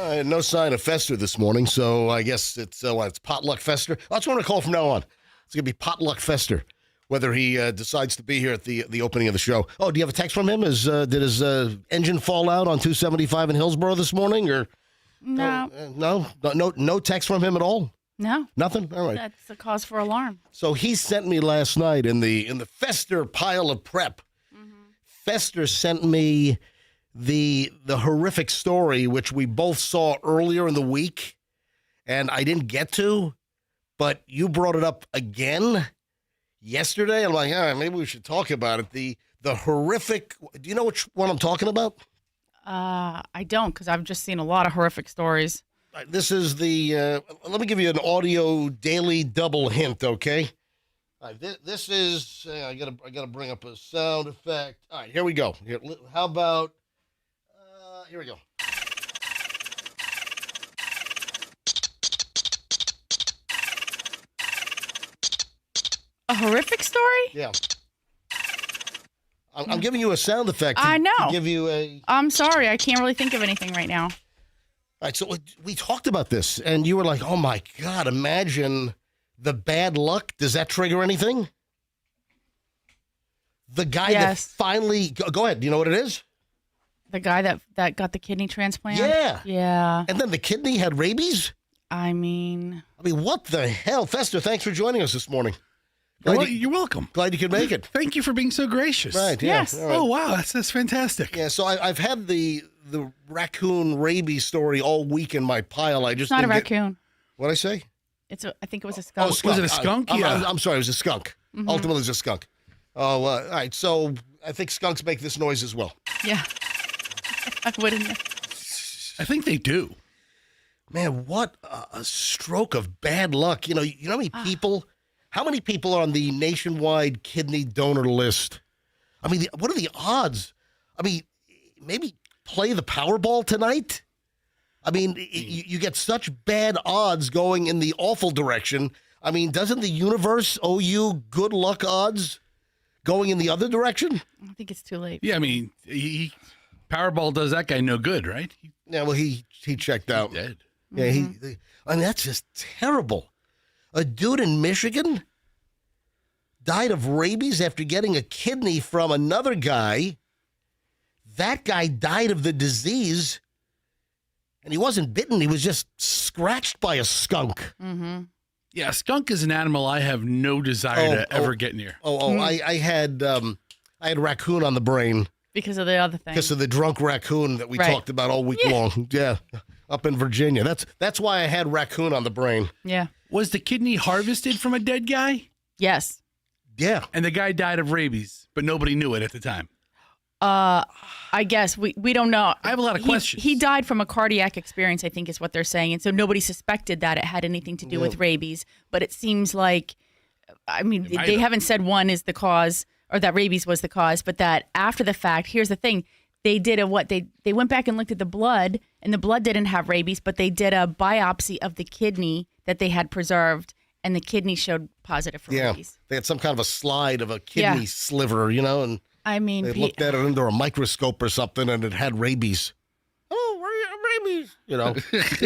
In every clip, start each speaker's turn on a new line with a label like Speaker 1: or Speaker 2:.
Speaker 1: No sign of Fester this morning, so I guess it's Potluck Fester. That's what I'm going to call from now on. It's going to be Potluck Fester, whether he decides to be here at the opening of the show. Oh, do you have a text from him? Did his engine fall out on 275 in Hillsborough this morning? Or
Speaker 2: No.
Speaker 1: No text from him at all?
Speaker 2: No.
Speaker 1: Nothing? All right.
Speaker 2: That's a cause for alarm.
Speaker 1: So he sent me last night in the Fester pile of prep. Fester sent me the horrific story, which we both saw earlier in the week, and I didn't get to, but you brought it up again yesterday. I'm like, all right, maybe we should talk about it. The horrific. Do you know which one I'm talking about?
Speaker 2: I don't, because I've just seen a lot of horrific stories.
Speaker 1: This is the. Let me give you an audio daily double hint, okay? All right, this is. I gotta bring up a sound effect. All right, here we go. How about? Here we go.
Speaker 2: A horrific story?
Speaker 1: Yeah. I'm giving you a sound effect.
Speaker 2: I know.
Speaker 1: To give you a.
Speaker 2: I'm sorry, I can't really think of anything right now.
Speaker 1: All right, so we talked about this, and you were like, "Oh my God! Imagine the bad luck. Does that trigger anything?" The guy that finally go ahead. Do you know what it is?
Speaker 2: The guy that got the kidney transplant?
Speaker 1: Yeah.
Speaker 2: Yeah.
Speaker 1: And then the kidney had rabies?
Speaker 2: I mean,
Speaker 1: what the hell? Fester, thanks for joining us this morning.
Speaker 3: You're welcome.
Speaker 1: Glad you could make it.
Speaker 3: Thank you for being so gracious.
Speaker 1: Right, yeah.
Speaker 2: Yes.
Speaker 1: All right.
Speaker 3: Oh, wow. That's fantastic.
Speaker 1: Yeah, so I've had the raccoon rabies story all week in my pile. I just
Speaker 2: it's not a
Speaker 1: didn't
Speaker 2: raccoon.
Speaker 1: What'd I say?
Speaker 2: I think it was a skunk.
Speaker 1: Oh, skunk.
Speaker 3: Was it a skunk?
Speaker 1: I'm sorry, it was a skunk.
Speaker 2: Mm-hmm.
Speaker 1: Ultimately, it was a skunk. Oh, all right. So I think skunks make this noise as well.
Speaker 2: Yeah. I wouldn't.
Speaker 3: I think they do.
Speaker 1: Man, what a stroke of bad luck. You know how many people? How many people are on the nationwide kidney donor list? I mean, what are the odds? I mean, maybe play the Powerball tonight? I mean, you get such bad odds going in the awful direction. I mean, doesn't the universe owe you good luck odds going in the other direction?
Speaker 2: I think it's too late.
Speaker 3: Yeah, I mean, Powerball does that guy no good, right?
Speaker 1: Yeah, well, he checked out.
Speaker 3: He's dead.
Speaker 1: Yeah, I mean, that's just terrible. A dude in Michigan died of rabies after getting a kidney from another guy. That guy died of the disease, and he wasn't bitten. He was just scratched by a skunk.
Speaker 2: Mm-hmm.
Speaker 3: Yeah, a skunk is an animal I have no desire to ever get near.
Speaker 1: I had raccoon on the brain.
Speaker 2: Because of the other thing.
Speaker 1: Because of the drunk raccoon that we talked about all week long. Yeah, up in Virginia. That's why I had raccoon on the brain.
Speaker 2: Yeah.
Speaker 3: Was the kidney harvested from a dead guy?
Speaker 2: Yes.
Speaker 1: Yeah.
Speaker 3: And the guy died of rabies, but nobody knew it at the time.
Speaker 2: I guess we don't know.
Speaker 3: I have a lot of questions.
Speaker 2: He died from a cardiac experience, I think is what they're saying. And so nobody suspected that it had anything to do with rabies. But it seems like, I mean, they haven't said one is the cause or that rabies was the cause, but that after the fact, here's the thing. They did they went back and looked at the blood, and the blood didn't have rabies, but they did a biopsy of the kidney that they had preserved, and the kidney showed positive for rabies.
Speaker 1: They had some kind of a slide of a kidney sliver, and
Speaker 2: I mean,
Speaker 1: they looked at it under a microscope or something, and it had rabies. Oh, rabies!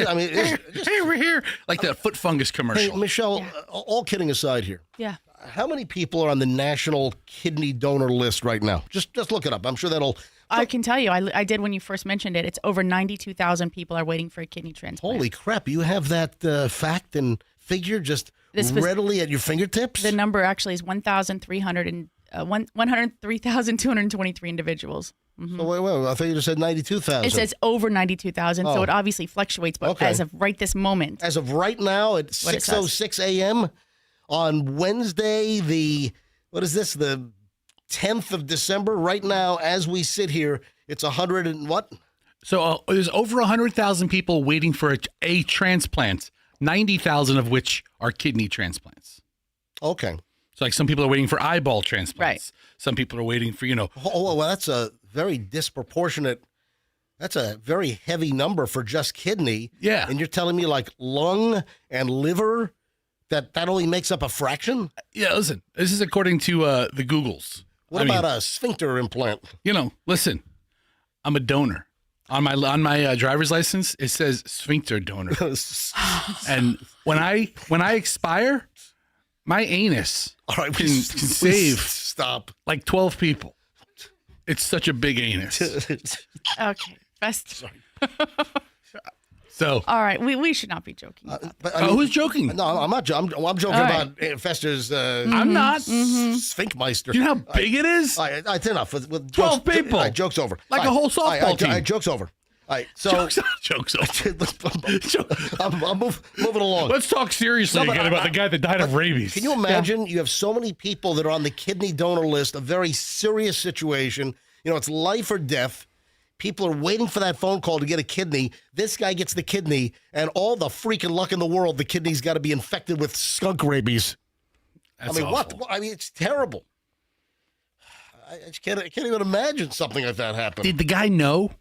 Speaker 1: I mean,
Speaker 3: hey, we're here, like that foot fungus commercial.
Speaker 1: Hey, Michelle, all kidding aside here.
Speaker 2: Yeah.
Speaker 1: How many people are on the national kidney donor list right now? Just look it up. I'm sure that'll.
Speaker 2: I can tell you, I did when you first mentioned it. It's over 92,000 people are waiting for a kidney transplant.
Speaker 1: Holy crap! You have that fact and figure just readily at your fingertips.
Speaker 2: The number actually is 103,223 individuals. Mm-hmm.
Speaker 1: So wait, I thought you just said 92,000.
Speaker 2: It says over 92,000, so it obviously fluctuates. But as of right this moment,
Speaker 1: as of right now at 6:06 a.m. on Wednesday, the 10th of December. Right now, as we sit here, it's 100 and what?
Speaker 3: So there's over 100,000 people waiting for a transplant. 90,000 of which are kidney transplants.
Speaker 1: Okay.
Speaker 3: So like some people are waiting for eyeball transplants.
Speaker 2: Right.
Speaker 3: Some people are waiting for,
Speaker 1: Oh, well, that's a very disproportionate, that's a very heavy number for just kidney.
Speaker 3: Yeah.
Speaker 1: And you're telling me like lung and liver, that only makes up a fraction?
Speaker 3: Yeah, listen, this is according to the Googles.
Speaker 1: What about a sphincter implant?
Speaker 3: Listen, I'm a donor. On my driver's license, it says sphincter donor. And when I expire, my anus
Speaker 1: All right,
Speaker 3: can save
Speaker 1: stop.
Speaker 3: like 12 people. It's such a big anus.
Speaker 2: Okay. Best.
Speaker 3: So,
Speaker 2: All right. We should not be joking.
Speaker 1: But, I mean,
Speaker 3: who's joking?
Speaker 1: No, I'm not. I'm joking about Fester's.
Speaker 3: I'm not.
Speaker 1: Sphinkmeister.
Speaker 3: You know how big it is?
Speaker 1: All right, enough. With
Speaker 3: 12
Speaker 1: jokes,
Speaker 3: people.
Speaker 1: All right, joke's over.
Speaker 3: Like
Speaker 1: All
Speaker 3: a whole softball team.
Speaker 1: All right, joke's over. All right, so
Speaker 3: Jokes over.
Speaker 1: I'm moving along.
Speaker 3: Let's talk seriously again about the guy that died of rabies.
Speaker 1: Can you imagine? You have so many people that are on the kidney donor list, a very serious situation. You know, it's life or death. People are waiting for that phone call to get a kidney. This guy gets the kidney, and all the freaking luck in the world, the kidney's got to be infected with skunk rabies.
Speaker 3: That's
Speaker 1: I mean,
Speaker 3: awful.
Speaker 1: what? I mean, it's terrible. I just can't even imagine something like that happen.
Speaker 3: Did the guy know?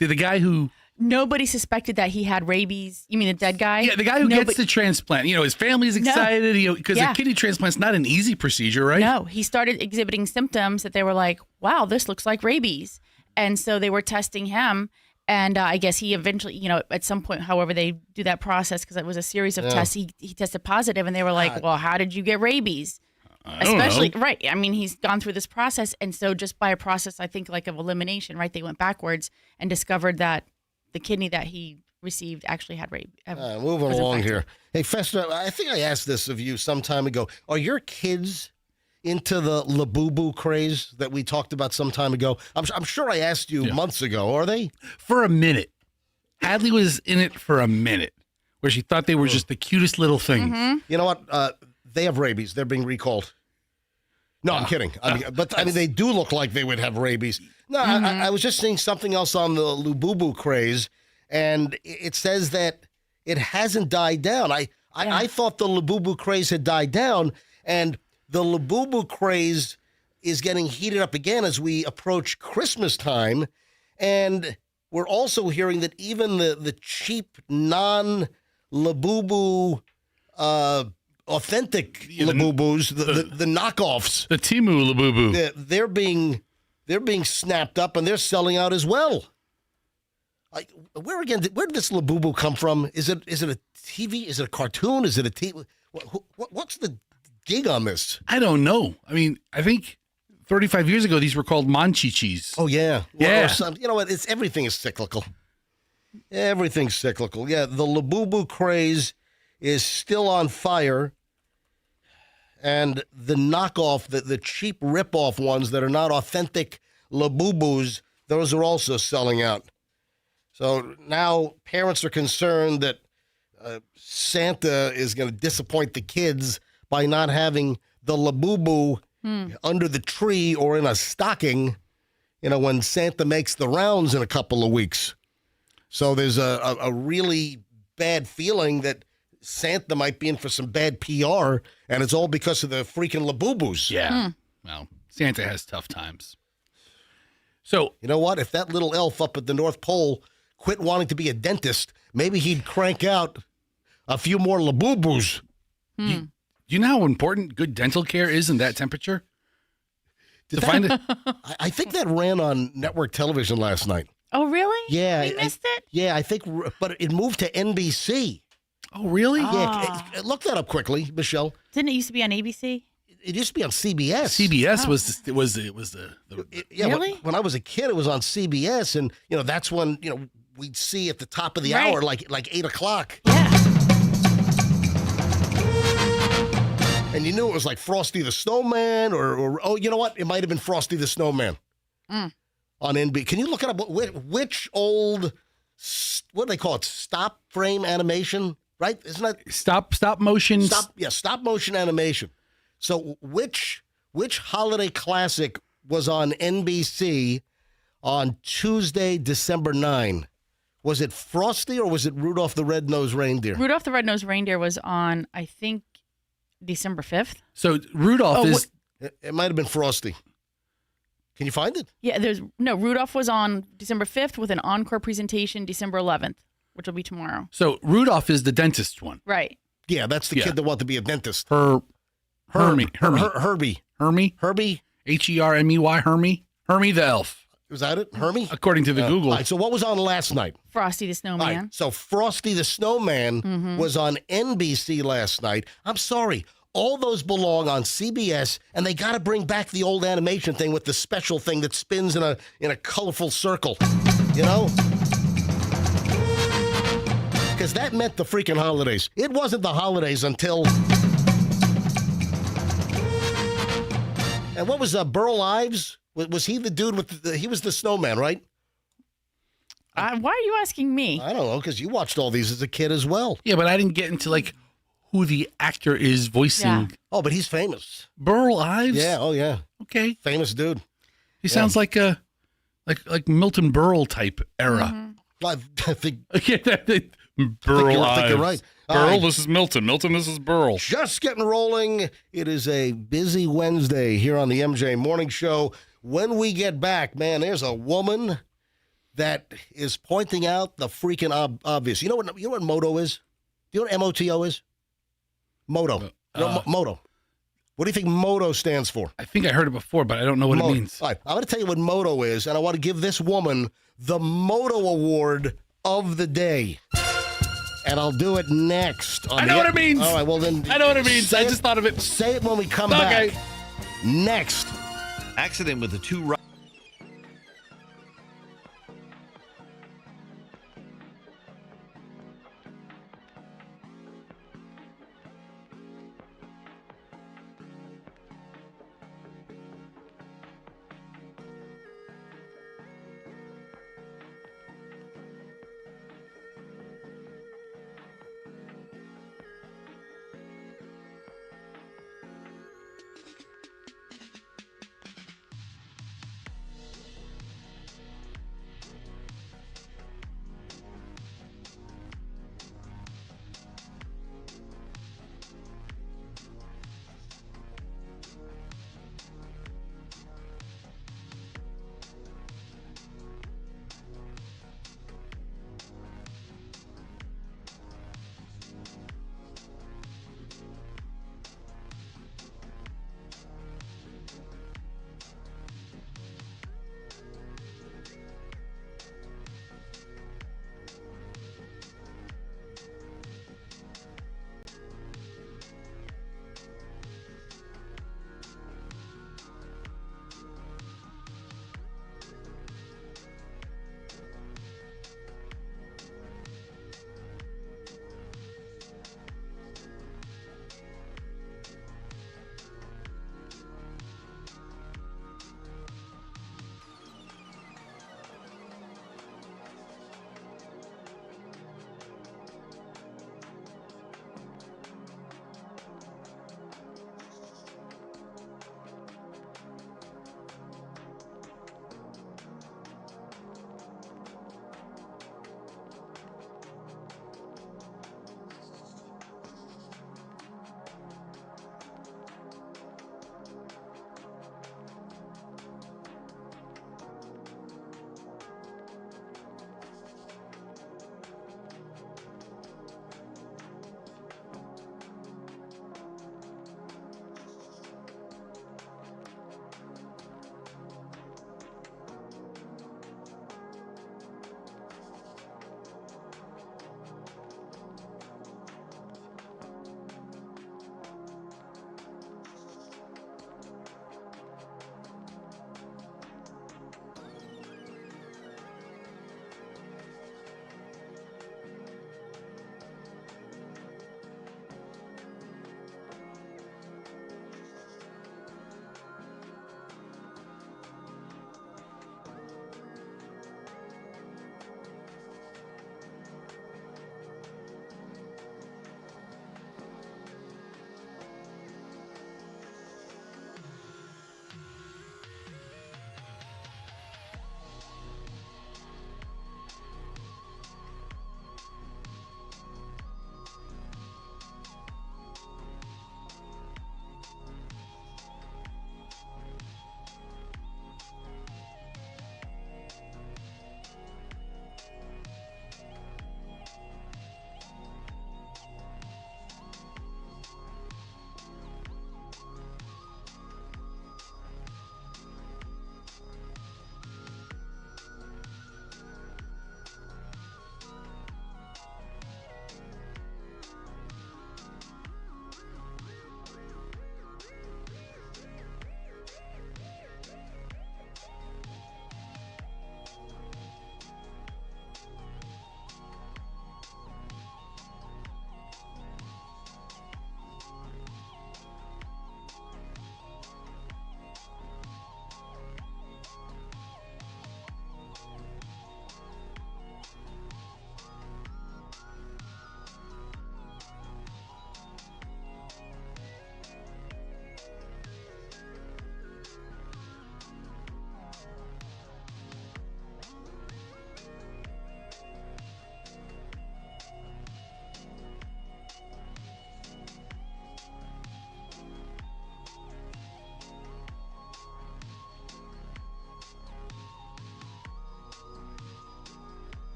Speaker 3: Did the guy who...
Speaker 2: Nobody suspected that he had rabies. You mean the dead guy?
Speaker 3: Yeah, the guy who gets the transplant. You know, his family's excited because a kidney transplant's not an easy procedure, right?
Speaker 2: No, he started exhibiting symptoms that they were like, wow, this looks like rabies. And so they were testing him. And I guess he eventually, you know, at some point, however they do that process, because it was a series of tests, he tested positive. And they were like, well, how did you get rabies? Especially, right. I mean, he's gone through this process. And so just by a process, I think, like of elimination, right, they went backwards and discovered that the kidney that he received actually had rabies.
Speaker 1: Moving along here. Hey, Fester, I think I asked this of you some time ago. Are your kids into the Labubu craze that we talked about some time ago? I'm sure I asked you months ago. Are they?
Speaker 3: For a minute. Hadley was in it for a minute, where she thought they were just the cutest little things.
Speaker 2: Mm-hmm.
Speaker 1: You know what? They have rabies. They're being recalled. No, I'm kidding. I mean, they do look like they would have rabies. No, I was just seeing something else on the Labubu craze, and it says that it hasn't died down. I thought the Labubu craze had died down, and the Labubu craze is getting heated up again as we approach Christmas time, and we're also hearing that even the cheap non-Labubu authentic Labubus, the knockoffs,
Speaker 3: the Timu Labubu,
Speaker 1: they're being snapped up and they're selling out as well. Where did this Labubu come from? Is it a TV? Is it a cartoon? Is it a TV? What's the gig on this?
Speaker 3: I don't know. I mean, I think 35 years ago these were called Monchichis.
Speaker 1: Oh yeah,
Speaker 3: yeah.
Speaker 1: You know what? Everything is cyclical. Everything's cyclical. Yeah, the Labubu craze is still on fire, and the knockoff, the cheap rip-off ones that are not authentic Labubus, those are also selling out. So now parents are concerned that Santa is going to disappoint the kids by not having the Labubu under the tree or in a stocking, you know, when Santa makes the rounds in a couple of weeks. So there's a really bad feeling that Santa might be in for some bad PR, and it's all because of the freaking Labubus.
Speaker 3: Yeah. Well, Santa has tough times. So,
Speaker 1: you know what? If that little elf up at the North Pole quit wanting to be a dentist, maybe he'd crank out a few more Labubus.
Speaker 3: Do you know how important good dental care is in that temperature?
Speaker 1: I think that ran on network television last night.
Speaker 2: Oh, really?
Speaker 1: Yeah.
Speaker 2: We missed it?
Speaker 1: Yeah, I think, but it moved to NBC.
Speaker 3: Oh, really?
Speaker 1: Yeah, look that up quickly, Michelle.
Speaker 2: Didn't it used to be on ABC?
Speaker 1: It used to be on CBS.
Speaker 3: CBS was the
Speaker 2: Really?
Speaker 1: When I was a kid, it was on CBS, and you know that's when we'd see at the top of the hour, like 8:00.
Speaker 2: Yeah.
Speaker 1: And you knew it was like Frosty the Snowman, or oh, you know what? It might have been Frosty the Snowman on NBC. Can you look it up? Which old, what do they call it? Stop frame animation, right? Isn't that
Speaker 3: stop motion?
Speaker 1: Stop motion animation. So which holiday classic was on NBC on Tuesday, December 9? Was it Frosty or was it Rudolph the Red-Nosed Reindeer?
Speaker 2: Rudolph the Red-Nosed Reindeer was on, I think, December 5th.
Speaker 3: So Rudolph is...
Speaker 1: It might have been Frosty. Can you find it?
Speaker 2: Yeah, Rudolph was on December 5th with an encore presentation December 11th, which will be tomorrow.
Speaker 3: So Rudolph is the dentist one.
Speaker 2: Right.
Speaker 1: Yeah, that's the kid that wanted to be a dentist.
Speaker 3: Hermie.
Speaker 1: Herbie.
Speaker 3: Hermie?
Speaker 1: Herbie?
Speaker 3: Hermey? Hermie the elf.
Speaker 1: Was that it? Hermie?
Speaker 3: According to the Google.
Speaker 1: All right, so what was on last night?
Speaker 2: Frosty the
Speaker 1: All
Speaker 2: Snowman.
Speaker 1: right, so Frosty the Snowman was on NBC last night. I'm sorry. All those belong on CBS, and they got to bring back the old animation thing with the special thing that spins in a colorful circle. You know? Because that meant the freaking holidays. It wasn't the holidays until... And what was Burl Ives? Was he the dude with he was the snowman, right?
Speaker 2: Why are you asking me?
Speaker 1: I don't know, because you watched all these as a kid as well.
Speaker 3: Yeah, but I didn't get into like who the actor is voicing.
Speaker 2: Yeah.
Speaker 1: Oh, but he's famous.
Speaker 3: Burl Ives?
Speaker 1: Yeah, oh yeah.
Speaker 3: Okay.
Speaker 1: Famous dude.
Speaker 3: He sounds like a like Milton Berle type era.
Speaker 1: I think
Speaker 3: Burl Ives.
Speaker 1: you're right.
Speaker 3: Burl, this is Milton. Milton, this is Burl.
Speaker 1: Just getting rolling. It is a busy Wednesday here on the MJ Morning Show. When we get back, man, there's a woman that is pointing out the freaking obvious. You know what moto is? Do you know what MOTO is? Moto. Moto. What do you think MOTO stands for?
Speaker 3: I think I heard it before, but I don't know what it means.
Speaker 1: All right, I'm going to tell you what MOTO is, and I want to give this woman the MOTO Award of the day. And I'll do it next.
Speaker 3: I know what it means.
Speaker 1: All right, well then.
Speaker 3: I know what it means. I just thought of it.
Speaker 1: Say it when we come back. Next.
Speaker 4: Accident with the two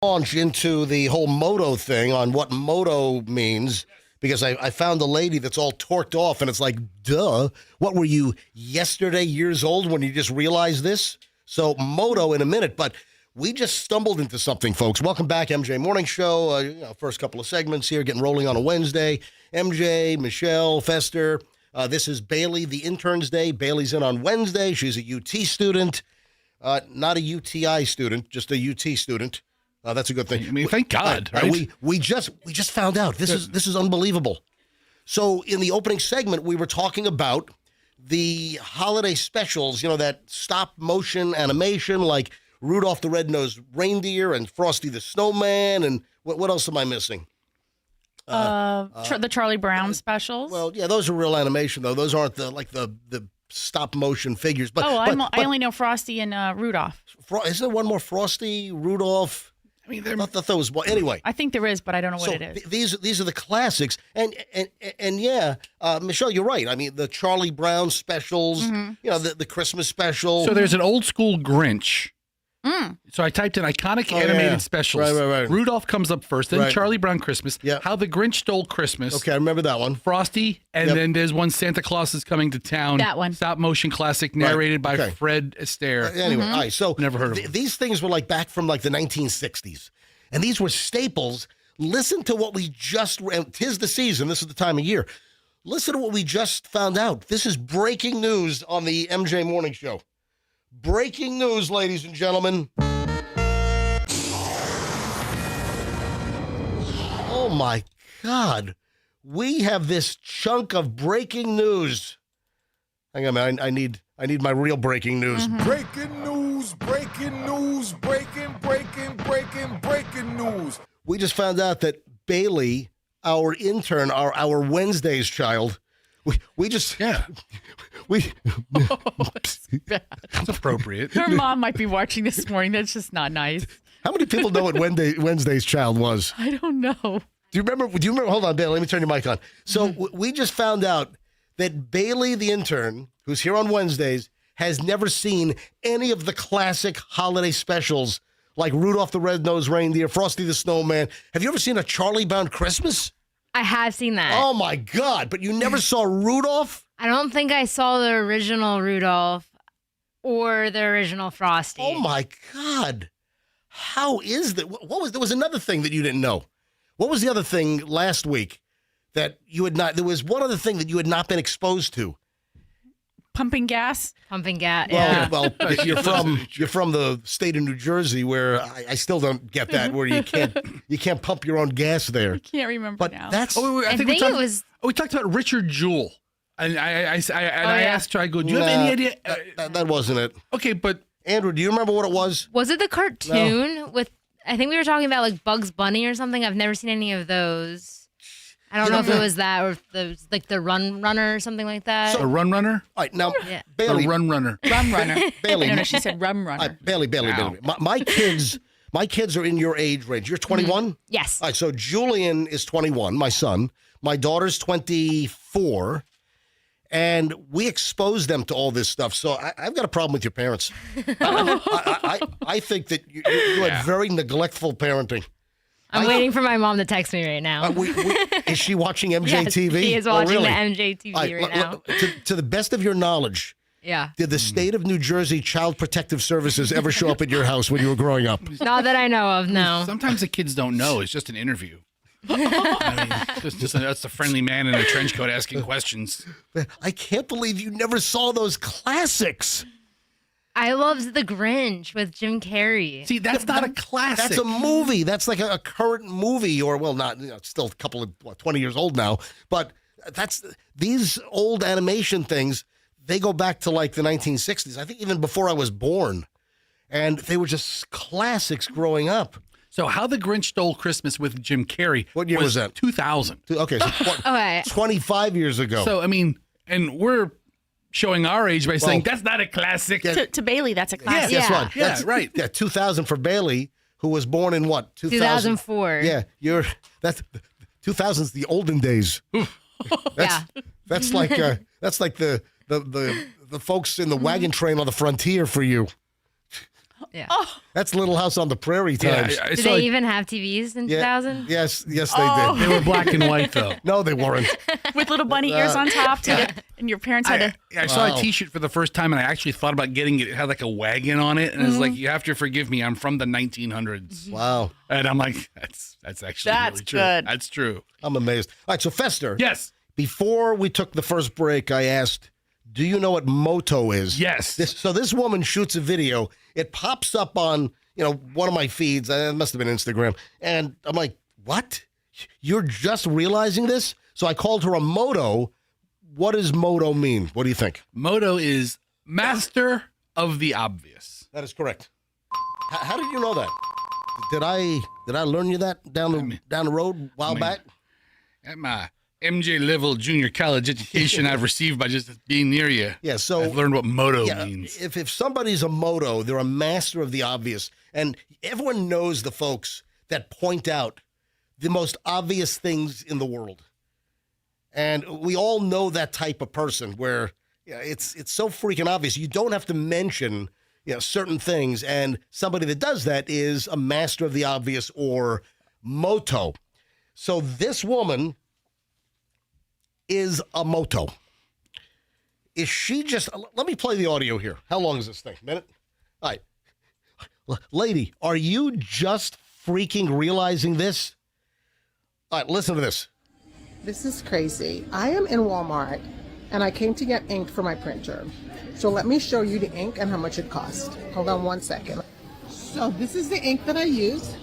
Speaker 1: launch into the whole moto thing on what moto means because I found a lady that's all torqued off, and it's like, duh. What were you yesterday years old when you just realized this? So moto in a minute, but we just stumbled into something, folks. Welcome back, MJ Morning Show. First couple of segments here, getting rolling on a Wednesday. MJ, Michelle, Fester. This is Bailey, the intern's day. Bailey's in on Wednesday. She's a UT student, not a UTI student, just a UT student. That's a good thing.
Speaker 3: I mean, thank God, right?
Speaker 1: We just found out. This is unbelievable. So in the opening segment, we were talking about the holiday specials, that stop motion animation like Rudolph the Red-Nosed Reindeer and Frosty the Snowman, and what else am I missing?
Speaker 2: The Charlie Brown specials.
Speaker 1: Well, yeah, those are real animation though. Those aren't the stop motion figures. But
Speaker 2: I only know Frosty and Rudolph.
Speaker 1: Isn't there one more? Frosty, Rudolph. I mean, I thought that was anyway.
Speaker 2: I think there is, but I don't know what it is.
Speaker 1: These are the classics, and yeah, Michelle, you're right. I mean, the Charlie Brown specials, the Christmas special.
Speaker 3: So there's an old school Grinch. So I typed in iconic animated specials.
Speaker 1: Right.
Speaker 3: Rudolph comes up first, then Charlie Brown Christmas.
Speaker 1: Yeah.
Speaker 3: How the Grinch Stole Christmas.
Speaker 1: Okay, I remember that one.
Speaker 3: Frosty, and then there's one Santa Claus is Coming to Town.
Speaker 2: That one.
Speaker 3: Stop motion classic narrated by Fred Astaire.
Speaker 1: Anyway, all right. So
Speaker 3: never heard of them.
Speaker 1: These things were back from the 1960s, and these were staples. Listen to what we just. 'Tis the season. This is the time of year. Listen to what we just found out. This is breaking news on the MJ Morning Show. Breaking news, ladies and gentlemen. Oh, my God. We have this chunk of breaking news. Hang on, man. I need my real breaking news.
Speaker 5: Breaking news, breaking news, breaking news.
Speaker 1: We just found out that Bailey, our intern, our Wednesdays child, we just...
Speaker 3: Yeah.
Speaker 2: That's bad.
Speaker 3: That's appropriate.
Speaker 2: Her mom might be watching this morning. That's just not nice.
Speaker 1: How many people know what Wednesday's child was?
Speaker 2: I don't know.
Speaker 1: Do you remember? Hold on, Bailey. Let me turn your mic on. So we just found out that Bailey, the intern, who's here on Wednesdays, has never seen any of the classic holiday specials like Rudolph the Red-Nosed Reindeer, Frosty the Snowman. Have you ever seen a Charlie Brown Christmas?
Speaker 6: I have seen that.
Speaker 1: Oh, my God. But you never saw Rudolph?
Speaker 6: I don't think I saw the original Rudolph or the original Frosty.
Speaker 1: Oh, my God. How is that? There was another thing that you didn't know. What was the other thing last week that you had not, there was one other thing that you had not been exposed to?
Speaker 2: Pumping gas?
Speaker 6: Pumping gas, yeah.
Speaker 1: Well, you're from the state of New Jersey, where I still don't get that, where you can't pump your own gas there.
Speaker 2: I can't remember
Speaker 1: but
Speaker 2: now.
Speaker 1: That's
Speaker 6: I think it was.
Speaker 3: We talked about Richard Jewell, and I asked her, I go, do you have any idea?
Speaker 1: That wasn't it.
Speaker 3: Okay, but
Speaker 1: Andrew, do you remember what it was?
Speaker 6: Was it the cartoon with? I think we were talking about Bugs Bunny or something. I've never seen any of those. I don't know if it was that or if it was the Run Runner or something like that.
Speaker 3: A Run Runner?
Speaker 1: All right, now,
Speaker 6: Yeah.
Speaker 1: Bailey.
Speaker 3: A Run Runner.
Speaker 2: Rum Runner.
Speaker 1: Bailey.
Speaker 2: No, she said Rum Runner.
Speaker 1: Bailey.
Speaker 3: Wow.
Speaker 1: My kids are in your age range. You're 21?
Speaker 6: Yes.
Speaker 1: All right, so Julian is 21, my son. My daughter's 24. And we expose them to all this stuff. So I've got a problem with your parents. I think that you had very neglectful parenting.
Speaker 6: I'm waiting for my mom to text me right now.
Speaker 1: Is she watching MJTV?
Speaker 6: Yes, she is watching
Speaker 1: really?
Speaker 6: the MJTV right now.
Speaker 1: To the best of your knowledge,
Speaker 6: Yeah.
Speaker 1: did the state of New Jersey Child Protective Services ever show up at your house when you were growing up?
Speaker 6: Not that I know of, no.
Speaker 3: Sometimes the kids don't know. It's just an interview. That's a friendly man in a trench coat asking questions.
Speaker 1: I can't believe you never saw those classics.
Speaker 6: I loved The Grinch with Jim Carrey.
Speaker 3: See, that's not a classic.
Speaker 1: That's a movie. That's like a current movie, or not. Still a couple of 20 years old now. But these old animation things. They go back to the 1960s. I think even before I was born, and they were just classics growing up.
Speaker 3: So, How the Grinch Stole Christmas with Jim Carrey.
Speaker 1: What year was that?
Speaker 3: 2000.
Speaker 1: Okay, so
Speaker 6: Okay.
Speaker 1: 25 years ago.
Speaker 3: So, I mean, and we're showing our age by saying that's not a classic.
Speaker 2: To Bailey, that's a classic.
Speaker 1: Guess
Speaker 6: Yeah.
Speaker 1: what?
Speaker 3: Yeah, right.
Speaker 1: Yeah, 2000 for Bailey, who was born in what?
Speaker 6: 2004.
Speaker 1: Yeah, 2000's the olden days. That's like the folks in the wagon train on the frontier for you.
Speaker 6: Yeah.
Speaker 1: That's Little House on the Prairie times.
Speaker 3: Yeah,
Speaker 6: Did they even have TVs in 2000?
Speaker 1: Yes, they did.
Speaker 3: They were black and white though.
Speaker 1: No, they weren't.
Speaker 2: With little bunny ears on top, and your parents had to.
Speaker 3: I saw a T-shirt for the first time, and I actually thought about getting it. It had like a wagon on it, and it's like, you have to forgive me. I'm from the 1900s.
Speaker 1: Wow.
Speaker 3: And I'm like, that's actually really true.
Speaker 2: good.
Speaker 3: That's true.
Speaker 1: I'm amazed. All right, so Fester.
Speaker 3: Yes.
Speaker 1: Before we took the first break, I asked, do you know what Moto is?
Speaker 3: Yes.
Speaker 1: So this woman shoots a video. It pops up on, one of my feeds. It must have been Instagram. And I'm like, what? You're just realizing this? So I called her a Moto. What does Moto mean? What do you think?
Speaker 3: Moto is master of the obvious.
Speaker 1: That is correct. How did you know that? Did I learn you that down the road a while back?
Speaker 3: At my MJ level junior college education I've received by just being near you.
Speaker 1: Yeah, so
Speaker 3: I've learned what moto means.
Speaker 1: If somebody's a moto, they're a master of the obvious. And everyone knows the folks that point out the most obvious things in the world. And we all know that type of person where it's so freaking obvious. You don't have to mention certain things. And somebody that does that is a master of the obvious or moto. So this woman is a moto. Is she just... Let me play the audio here. How long is this thing? A minute? All right. Lady, are you just freaking realizing this? All right, listen to this.
Speaker 7: This is crazy. I am in Walmart, and I came to get ink for my printer. So let me show you the ink and how much it cost. Hold on one second. So this is the ink that I use,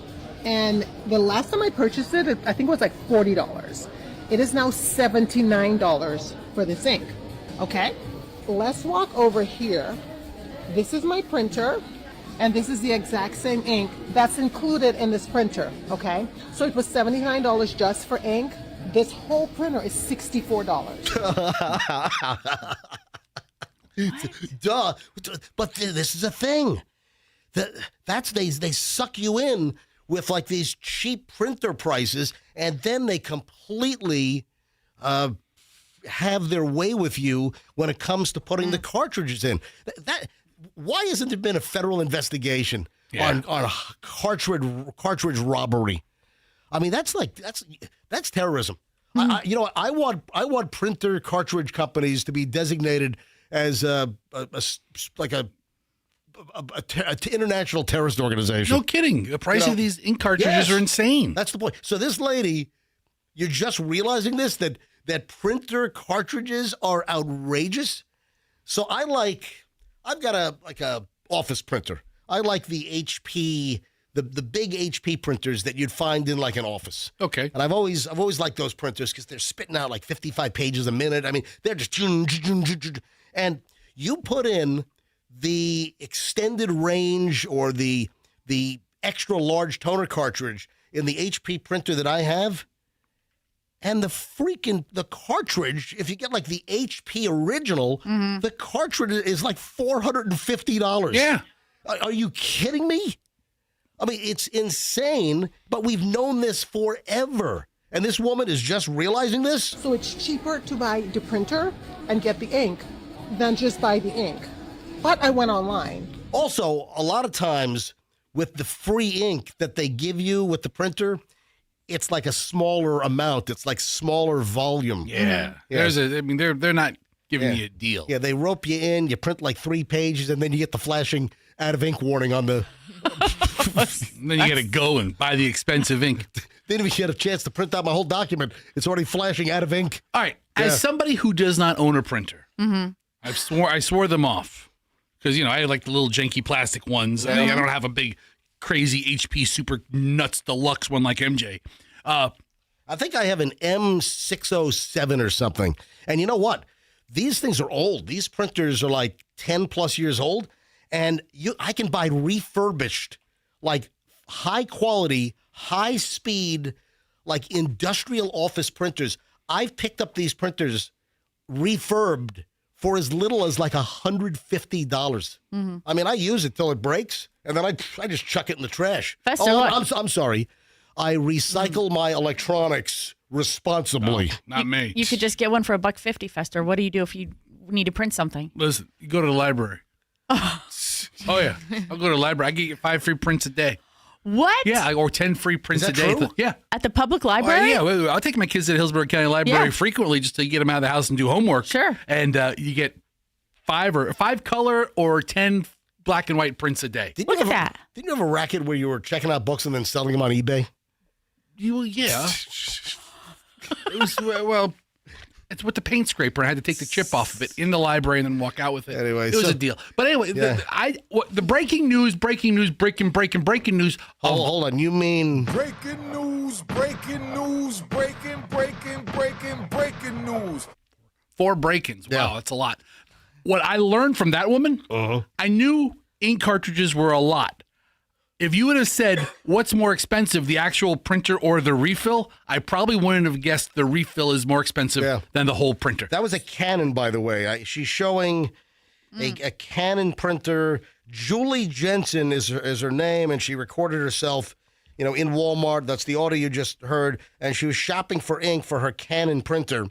Speaker 7: and the last time I purchased it, I think it was like $40. It is now $79 for this ink, okay? Let's walk over here. This is my printer, and this is the exact same ink that's included in this printer, okay? So it was $79 just for ink. This whole printer is $64.
Speaker 1: Duh. But this is a thing. They suck you in with like these cheap printer prices, and then they completely have their way with you when it comes to putting the cartridges in. Why hasn't there been a federal investigation on cartridge robbery? I mean, that's terrorism. I want printer cartridge companies to be designated as an international terrorist organization.
Speaker 3: No kidding. The price of these ink cartridges are insane.
Speaker 1: That's the point. So this lady, you're just realizing this, that printer cartridges are outrageous. So I've got a office printer. I like the HP, the big HP printers that you'd find in like an office.
Speaker 3: Okay.
Speaker 1: And I've always liked those printers because they're spitting out like 55 pages a minute. I mean, they're just, and you put in the extended range or the extra large toner cartridge in the HP printer that I have, and the cartridge, if you get like the HP original, the cartridge is like $450.
Speaker 3: Yeah.
Speaker 1: Are you kidding me? I mean, it's insane, but we've known this forever. And this woman is just realizing this?
Speaker 7: So it's cheaper to buy the printer and get the ink than just buy the ink. But I went online.
Speaker 1: Also, a lot of times with the free ink that they give you with the printer, it's like a smaller amount. It's like smaller volume.
Speaker 3: Yeah. They're not giving you a deal.
Speaker 1: Yeah, they rope you in, you print like 3 pages, and then you get the flashing out of ink warning on the...
Speaker 3: And then you got to go and buy the expensive ink.
Speaker 1: Didn't even get a chance to print out my whole document. It's already flashing out of ink.
Speaker 3: All right. As somebody who does not own a printer, I swore them off. Because, I like the little janky plastic ones. I don't have a big, crazy HP super nuts deluxe one like MJ.
Speaker 1: I think I have an M607 or something. And you know what? These things are old. These printers are like 10 plus years old. And I can buy refurbished, like high quality, high speed, like industrial office printers. I've picked up these printers refurbed for as little as like $150. I mean, I use it till it breaks, and then I just chuck it in the trash. I'm sorry. I recycle my electronics responsibly.
Speaker 3: No, not me.
Speaker 2: You could just get one for $1.50, Fester. What do you do if you need to print something?
Speaker 3: Listen, you go to the library. Oh, yeah. I'll go to the library. I get 5 free prints a day.
Speaker 2: What?
Speaker 3: Yeah, or 10 free prints
Speaker 1: Is
Speaker 3: a
Speaker 1: that
Speaker 3: day.
Speaker 1: true?
Speaker 3: Yeah.
Speaker 2: At the public library?
Speaker 3: Yeah, I'll take my kids to the Hillsborough County Library
Speaker 2: Yeah.
Speaker 3: frequently just to get them out of the house and do homework.
Speaker 2: Sure.
Speaker 3: And you get 5 color or 10 black and white prints a day.
Speaker 2: Look at that.
Speaker 1: Didn't you have a racket where you were checking out books and then selling them on eBay?
Speaker 3: Yeah. It was, well, it's with the paint scraper. I had to take the chip off of it in the library and then walk out with it.
Speaker 1: Anyway,
Speaker 3: it was
Speaker 1: so-
Speaker 3: a deal. But anyway,
Speaker 1: Yeah.
Speaker 3: the breaking news, breaking news.
Speaker 1: Hold on. You mean
Speaker 5: Breaking news, breaking news, breaking news.
Speaker 3: 4 break-ins. Wow,
Speaker 1: Yeah.
Speaker 3: that's a lot. What I learned from that woman, I knew ink cartridges were a lot. If you would have said, what's more expensive, the actual printer or the refill, I probably wouldn't have guessed the refill is more expensive than the whole printer.
Speaker 1: that was a Canon, by the way. She's showing a Canon printer. Julie Jensen is her name, and she recorded herself, in Walmart. That's the audio you just heard. And she was shopping for ink for her Canon printer,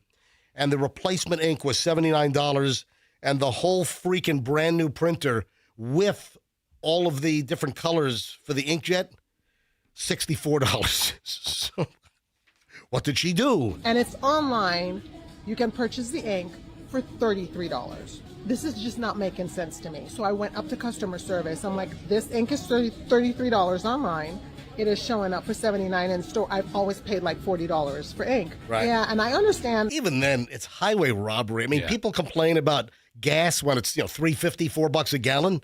Speaker 1: and the replacement ink was $79, and the whole freaking brand new printer with all of the different colors for the inkjet, $64. So, what did she do?
Speaker 7: And it's online. You can purchase the ink for $33. This is just not making sense to me. So I went up to customer service. I'm like, this ink is $33 online. It is showing up for $79 in store. I've always paid like $40 for ink.
Speaker 1: Right.
Speaker 7: Yeah, and I understand.
Speaker 1: Even then, it's highway robbery. I mean,
Speaker 3: Yeah.
Speaker 1: people complain about gas when it's $3.50, $4 a gallon.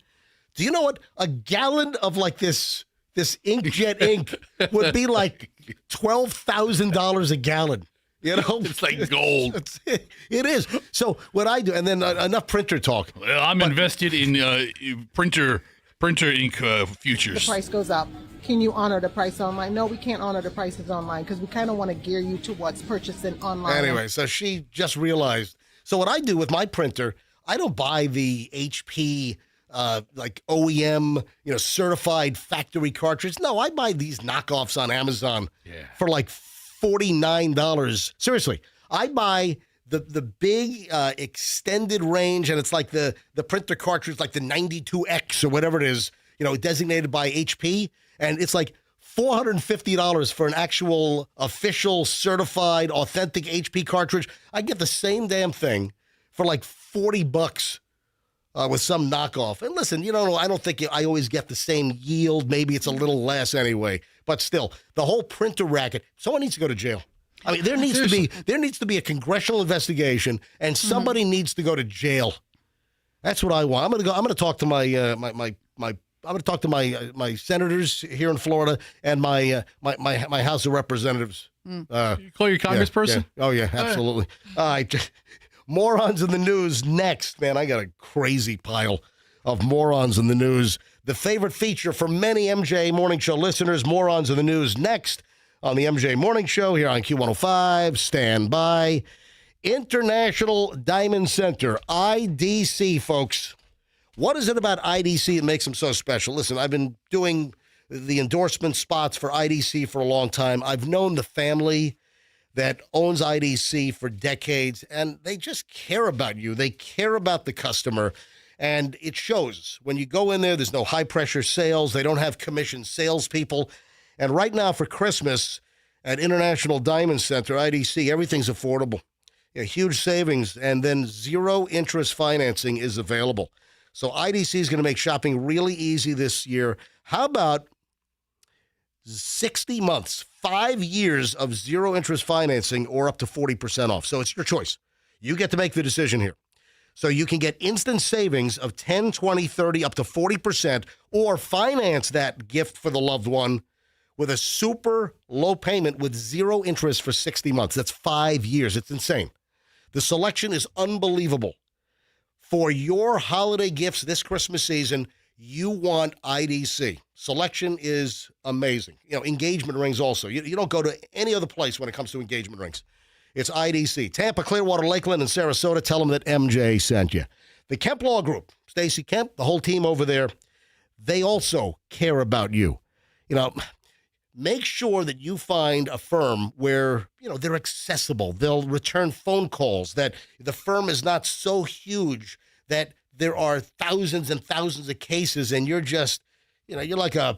Speaker 1: Do you know what a gallon of like this inkjet ink would be like $12,000 a gallon?
Speaker 3: It's like gold.
Speaker 1: It is. So what I do, and then enough printer talk.
Speaker 3: Well, I'm invested in printer ink
Speaker 7: The
Speaker 3: futures.
Speaker 7: price goes up. Can you honor the price online? No, we can't honor the prices online because we kind of want to gear you to what's purchasing online.
Speaker 1: Anyway, so she just realized. So what I do with my printer, I don't buy the HP like OEM, certified factory cartridge. No, I buy these knockoffs on Amazon for like $49. Seriously, I buy the big extended range, and it's like the printer cartridge, like the 92X or whatever it is, designated by HP, and it's like $450 for an actual official certified authentic HP cartridge. I get the same damn thing for like $40 with some knockoff. And listen, I don't think I always get the same yield. Maybe it's a little less anyway. But still, the whole printer racket, someone needs to go to jail. I mean, there needs to be a congressional investigation, and somebody needs to go to jail. That's what I want. I'm going to talk to my senators here in Florida and my House of Representatives.
Speaker 3: You call your congressperson?
Speaker 1: Yeah. Oh yeah, absolutely. All right. Morons in the news next. Man, I got a crazy pile of morons in the news. The favorite feature for many MJ Morning Show listeners, morons in the news next on the MJ Morning Show here on Q105. Stand by. International Diamond Center, IDC, folks. What is it about IDC that makes them so special? Listen, I've been doing the endorsement spots for IDC for a long time. I've known the family that owns IDC for decades, and they just care about you. They care about the customer, and it shows. When you go in there, there's no high-pressure sales. They don't have commissioned salespeople. And right now for Christmas at International Diamond Center, IDC, everything's affordable. Huge savings, and then zero-interest financing is available. So IDC is going to make shopping really easy this year. How about 60 months, 5 years of zero-interest financing or up to 40% off? So it's your choice. You get to make the decision here. So you can get instant savings of 10, 20, 30, up to 40%, or finance that gift for the loved one with a super low payment with zero interest for 60 months. That's 5 years. It's insane. The selection is unbelievable. For your holiday gifts this Christmas season, you want IDC. Selection is amazing. Engagement rings also. You don't go to any other place when it comes to engagement rings. It's IDC. Tampa, Clearwater, Lakeland, and Sarasota. Tell them that MJ sent you. The Kemp Law Group, Stacy Kemp, the whole team over there, they also care about you. Make sure that you find a firm where, they're accessible. They'll return phone calls, that the firm is not so huge that there are thousands and thousands of cases, and you're just, you're like a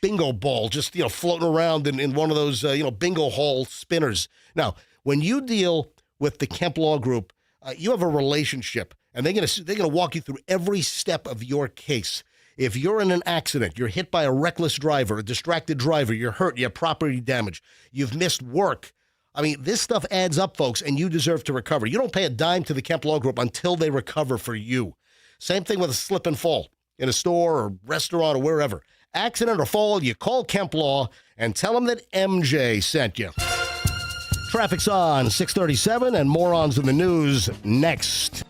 Speaker 1: bingo ball, just floating around in one of those bingo hall spinners. Now, when you deal with the Kemp Law Group, you have a relationship, and they're gonna walk you through every step of your case. If you're in an accident, you're hit by a reckless driver, a distracted driver, you're hurt, you have property damage, you've missed work. I mean, this stuff adds up, folks, and you deserve to recover. You don't pay a dime to the Kemp Law Group until they recover for you. Same thing with a slip and fall in a store or restaurant or wherever. Accident or fall, you call Kemp Law and tell them that MJ sent you. Traffic's on 637 and morons in the news next.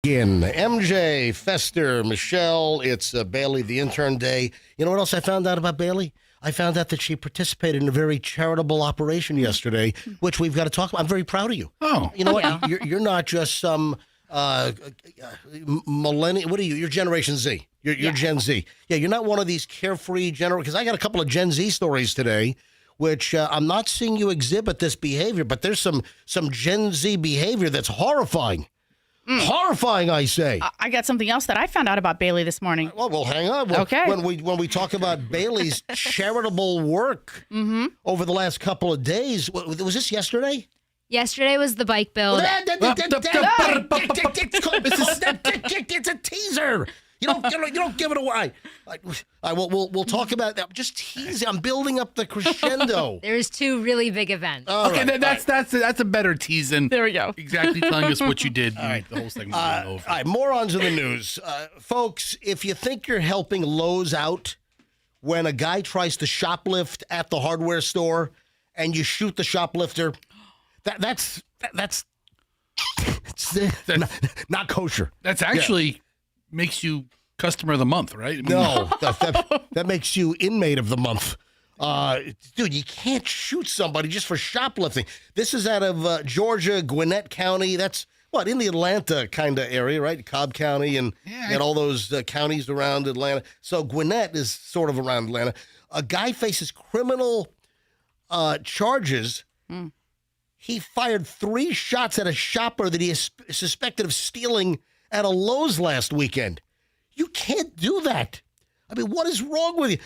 Speaker 1: MJ, Fester, Michelle, it's Bailey, the intern day. You know what else I found out about Bailey? I found out that she participated in a very charitable operation yesterday, which we've got to talk about. I'm very proud of you.
Speaker 3: Oh.
Speaker 1: You know what? You're not just some millennial. What are you? You're Generation Z. You're Gen Z. Yeah, you're not one of these carefree because I got a couple of Gen Z stories today, which I'm not seeing you exhibit this behavior, but there's some Gen Z behavior that's horrifying. Horrifying, I say.
Speaker 2: I got something else that I found out about Bailey this morning.
Speaker 1: Well, hang on.
Speaker 2: Okay.
Speaker 1: When we talk about Bailey's charitable work over the last couple of days, was this yesterday?
Speaker 6: Yesterday was the bike build.
Speaker 1: It's a teaser. You don't give it away. We'll talk about that. Just teasing. I'm building up the crescendo.
Speaker 6: There's two really big events.
Speaker 3: Okay, that's a better tease than
Speaker 2: there we go.
Speaker 3: Exactly telling us what you did. All right, the whole segment over.
Speaker 1: All right, morons in the news, folks. If you think you're helping Lowe's out when a guy tries to shoplift at the hardware store and you shoot the shoplifter, that's not kosher.
Speaker 3: That's actually makes you customer of the month, right?
Speaker 1: No, that makes you inmate of the month. Dude, you can't shoot somebody just for shoplifting. This is out of Georgia, Gwinnett County. That's in the Atlanta kind of area, right? Cobb County and all those counties around Atlanta. So Gwinnett is sort of around Atlanta. A guy faces criminal charges. He fired 3 shots at a shopper that he is suspected of stealing at a Lowe's last weekend. You can't do that. I mean, what is wrong with you?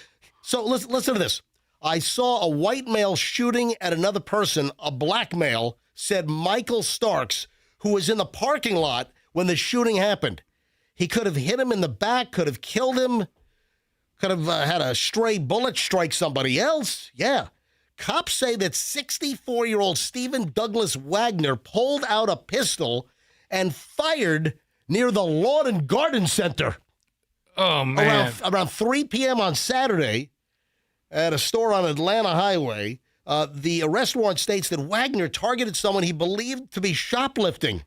Speaker 1: So listen to this. I saw a white male shooting at another person, a black male, said Michael Starks, who was in the parking lot when the shooting happened. He could have hit him in the back, could have killed him, could have had a stray bullet strike somebody else. Yeah. Cops say that 64-year-old Stephen Douglas Wagner pulled out a pistol and fired near the Lawn and Garden Center.
Speaker 3: Oh, man.
Speaker 1: Around 3 p.m. on Saturday at a store on Atlanta Highway. The arrest warrant states that Wagner targeted someone he believed to be shoplifting.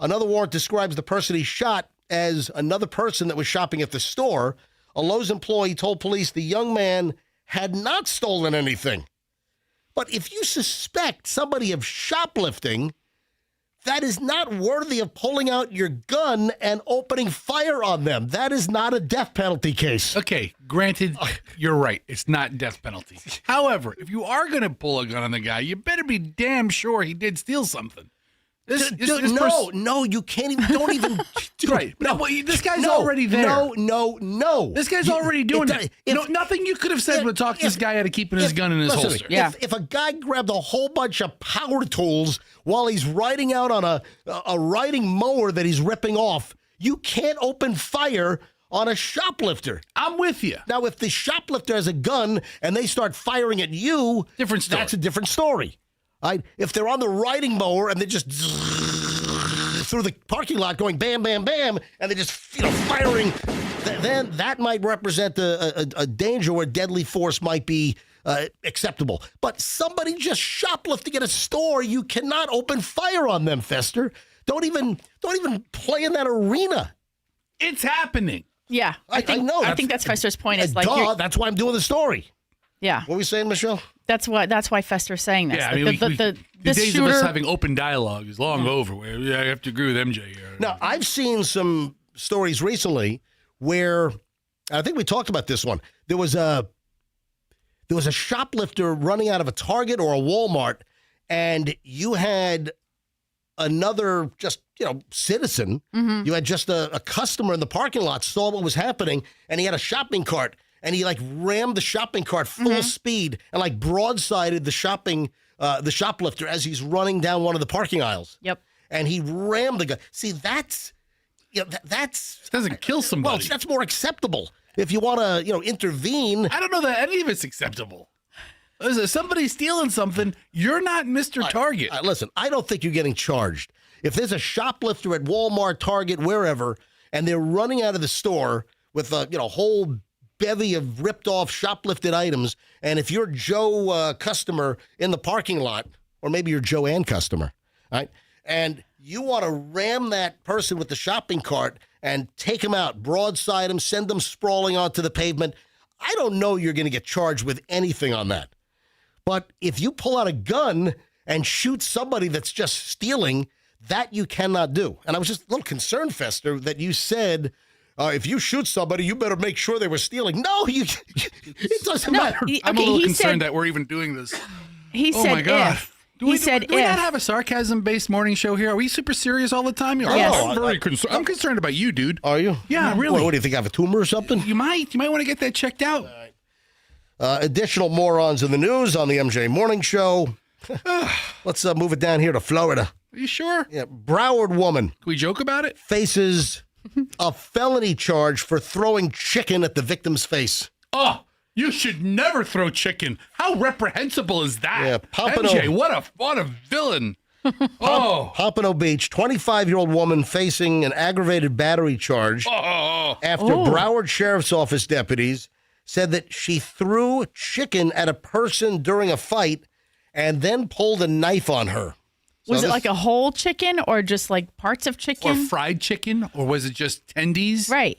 Speaker 1: Another warrant describes the person he shot as another person that was shopping at the store. A Lowe's employee told police the young man had not stolen anything. But if you suspect somebody of shoplifting, that is not worthy of pulling out your gun and opening fire on them. That is not a death penalty case.
Speaker 3: Okay, granted, you're right. It's not death penalty. However, if you are going to pull a gun on the guy, you better be damn sure he did steal something.
Speaker 1: No, you can't even, don't even.
Speaker 3: Right. No, this guy's already there.
Speaker 1: No.
Speaker 3: This guy's already doing it. Nothing you could have said would talk this guy out of keeping his gun in his holster.
Speaker 1: Yeah. If a guy grabbed a whole bunch of power tools while he's riding out on a riding mower that he's ripping off, you can't open fire on a shoplifter.
Speaker 3: I'm with you.
Speaker 1: Now, if the shoplifter has a gun and they start firing at you,
Speaker 3: different story.
Speaker 1: That's a different story. If they're on the riding mower and they're just through the parking lot going bam, bam, bam, and they're just firing, then that might represent a danger where deadly force might be acceptable. But somebody just shoplifting at a store, you cannot open fire on them, Fester. Don't even play in that arena.
Speaker 3: It's happening.
Speaker 2: Yeah,
Speaker 1: I know.
Speaker 2: I think that's Fester's point. Is
Speaker 1: that's why I'm doing the story.
Speaker 2: Yeah.
Speaker 1: What were we saying, Michelle?
Speaker 2: That's why Fester's saying this.
Speaker 3: Yeah, I mean, the days of us having open dialogue is long over. I have to agree with MJ here.
Speaker 1: Now, I've seen some stories recently where I think we talked about this one. There was a shoplifter running out of a Target or a Walmart, and you had another citizen. Mm-hmm. You had just a customer in the parking lot saw what was happening, and he had a shopping cart. and he like rammed the shopping cart full speed and like broadsided the shoplifter as he's running down one of the parking aisles.
Speaker 2: Yep.
Speaker 1: And he rammed the guy. See, that's
Speaker 3: doesn't kill somebody.
Speaker 1: Well, that's more acceptable. If you want to, intervene.
Speaker 3: I don't know that any of it's acceptable. Listen, if somebody's stealing something, you're not Mr. Target.
Speaker 1: Listen, I don't think you're getting charged. If there's a shoplifter at Walmart, Target, wherever, and they're running out of the store with a whole bevy of ripped-off shoplifted items, and if you're Joe customer in the parking lot, or maybe you're Joanne customer, right, and you want to ram that person with the shopping cart and take them out, broadside them, send them sprawling onto the pavement, I don't know you're going to get charged with anything on that. But if you pull out a gun and shoot somebody that's just stealing, that you cannot do. And I was just a little concerned, Fester, that you said, if you shoot somebody, you better make sure they were stealing. No, it doesn't matter.
Speaker 3: I'm a little concerned that we're even doing this.
Speaker 2: He said,
Speaker 3: my God.
Speaker 2: if.
Speaker 3: Do we not have a sarcasm-based morning show here? Are we super serious all the time?
Speaker 2: Yes.
Speaker 3: I'm very concerned. I'm concerned about you, dude.
Speaker 1: Are you?
Speaker 3: Yeah, really.
Speaker 1: What do you think? I have a tumor or something?
Speaker 3: You might want to get that checked out.
Speaker 1: Additional morons in the news on the MJ Morning Show. Let's move it down here to Florida.
Speaker 3: Are you sure?
Speaker 1: Yeah, Broward woman.
Speaker 3: Can we joke about it?
Speaker 1: Faces a felony charge for throwing chicken at the victim's face.
Speaker 3: Oh, you should never throw chicken. How reprehensible is that?
Speaker 1: Yeah, Pompano.
Speaker 3: MJ, what a villain. Oh.
Speaker 1: Pompano Beach, 25-year-old woman facing an aggravated battery charge after Broward Sheriff's Office deputies said that she threw chicken at a person during a fight and then pulled a knife on her.
Speaker 2: Was it like a whole chicken or just like parts of chicken?
Speaker 3: Or fried chicken? Or was it just tendies?
Speaker 2: Right.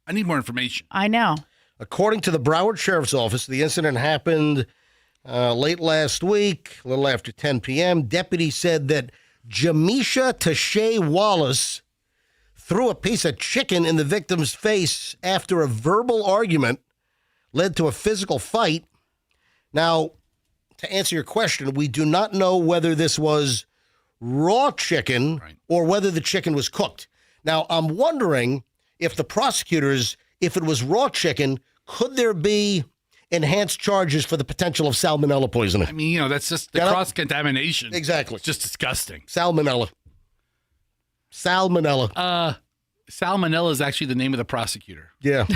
Speaker 3: I need more information.
Speaker 2: I know.
Speaker 1: According to the Broward Sheriff's Office, the incident happened late last week, a little after 10 p.m. Deputies said that Jamisha Tashay Wallace threw a piece of chicken in the victim's face after a verbal argument led to a physical fight. Now, to answer your question, we do not know whether this was raw chicken or whether the chicken was cooked. Now, I'm wondering if the prosecutors, if it was raw chicken, could there be enhanced charges for the potential of salmonella poisoning?
Speaker 3: I mean, that's just the cross-contamination.
Speaker 1: Exactly.
Speaker 3: It's just disgusting.
Speaker 1: Salmonella.
Speaker 3: Salmonella is actually the name of the prosecutor.
Speaker 1: Yeah.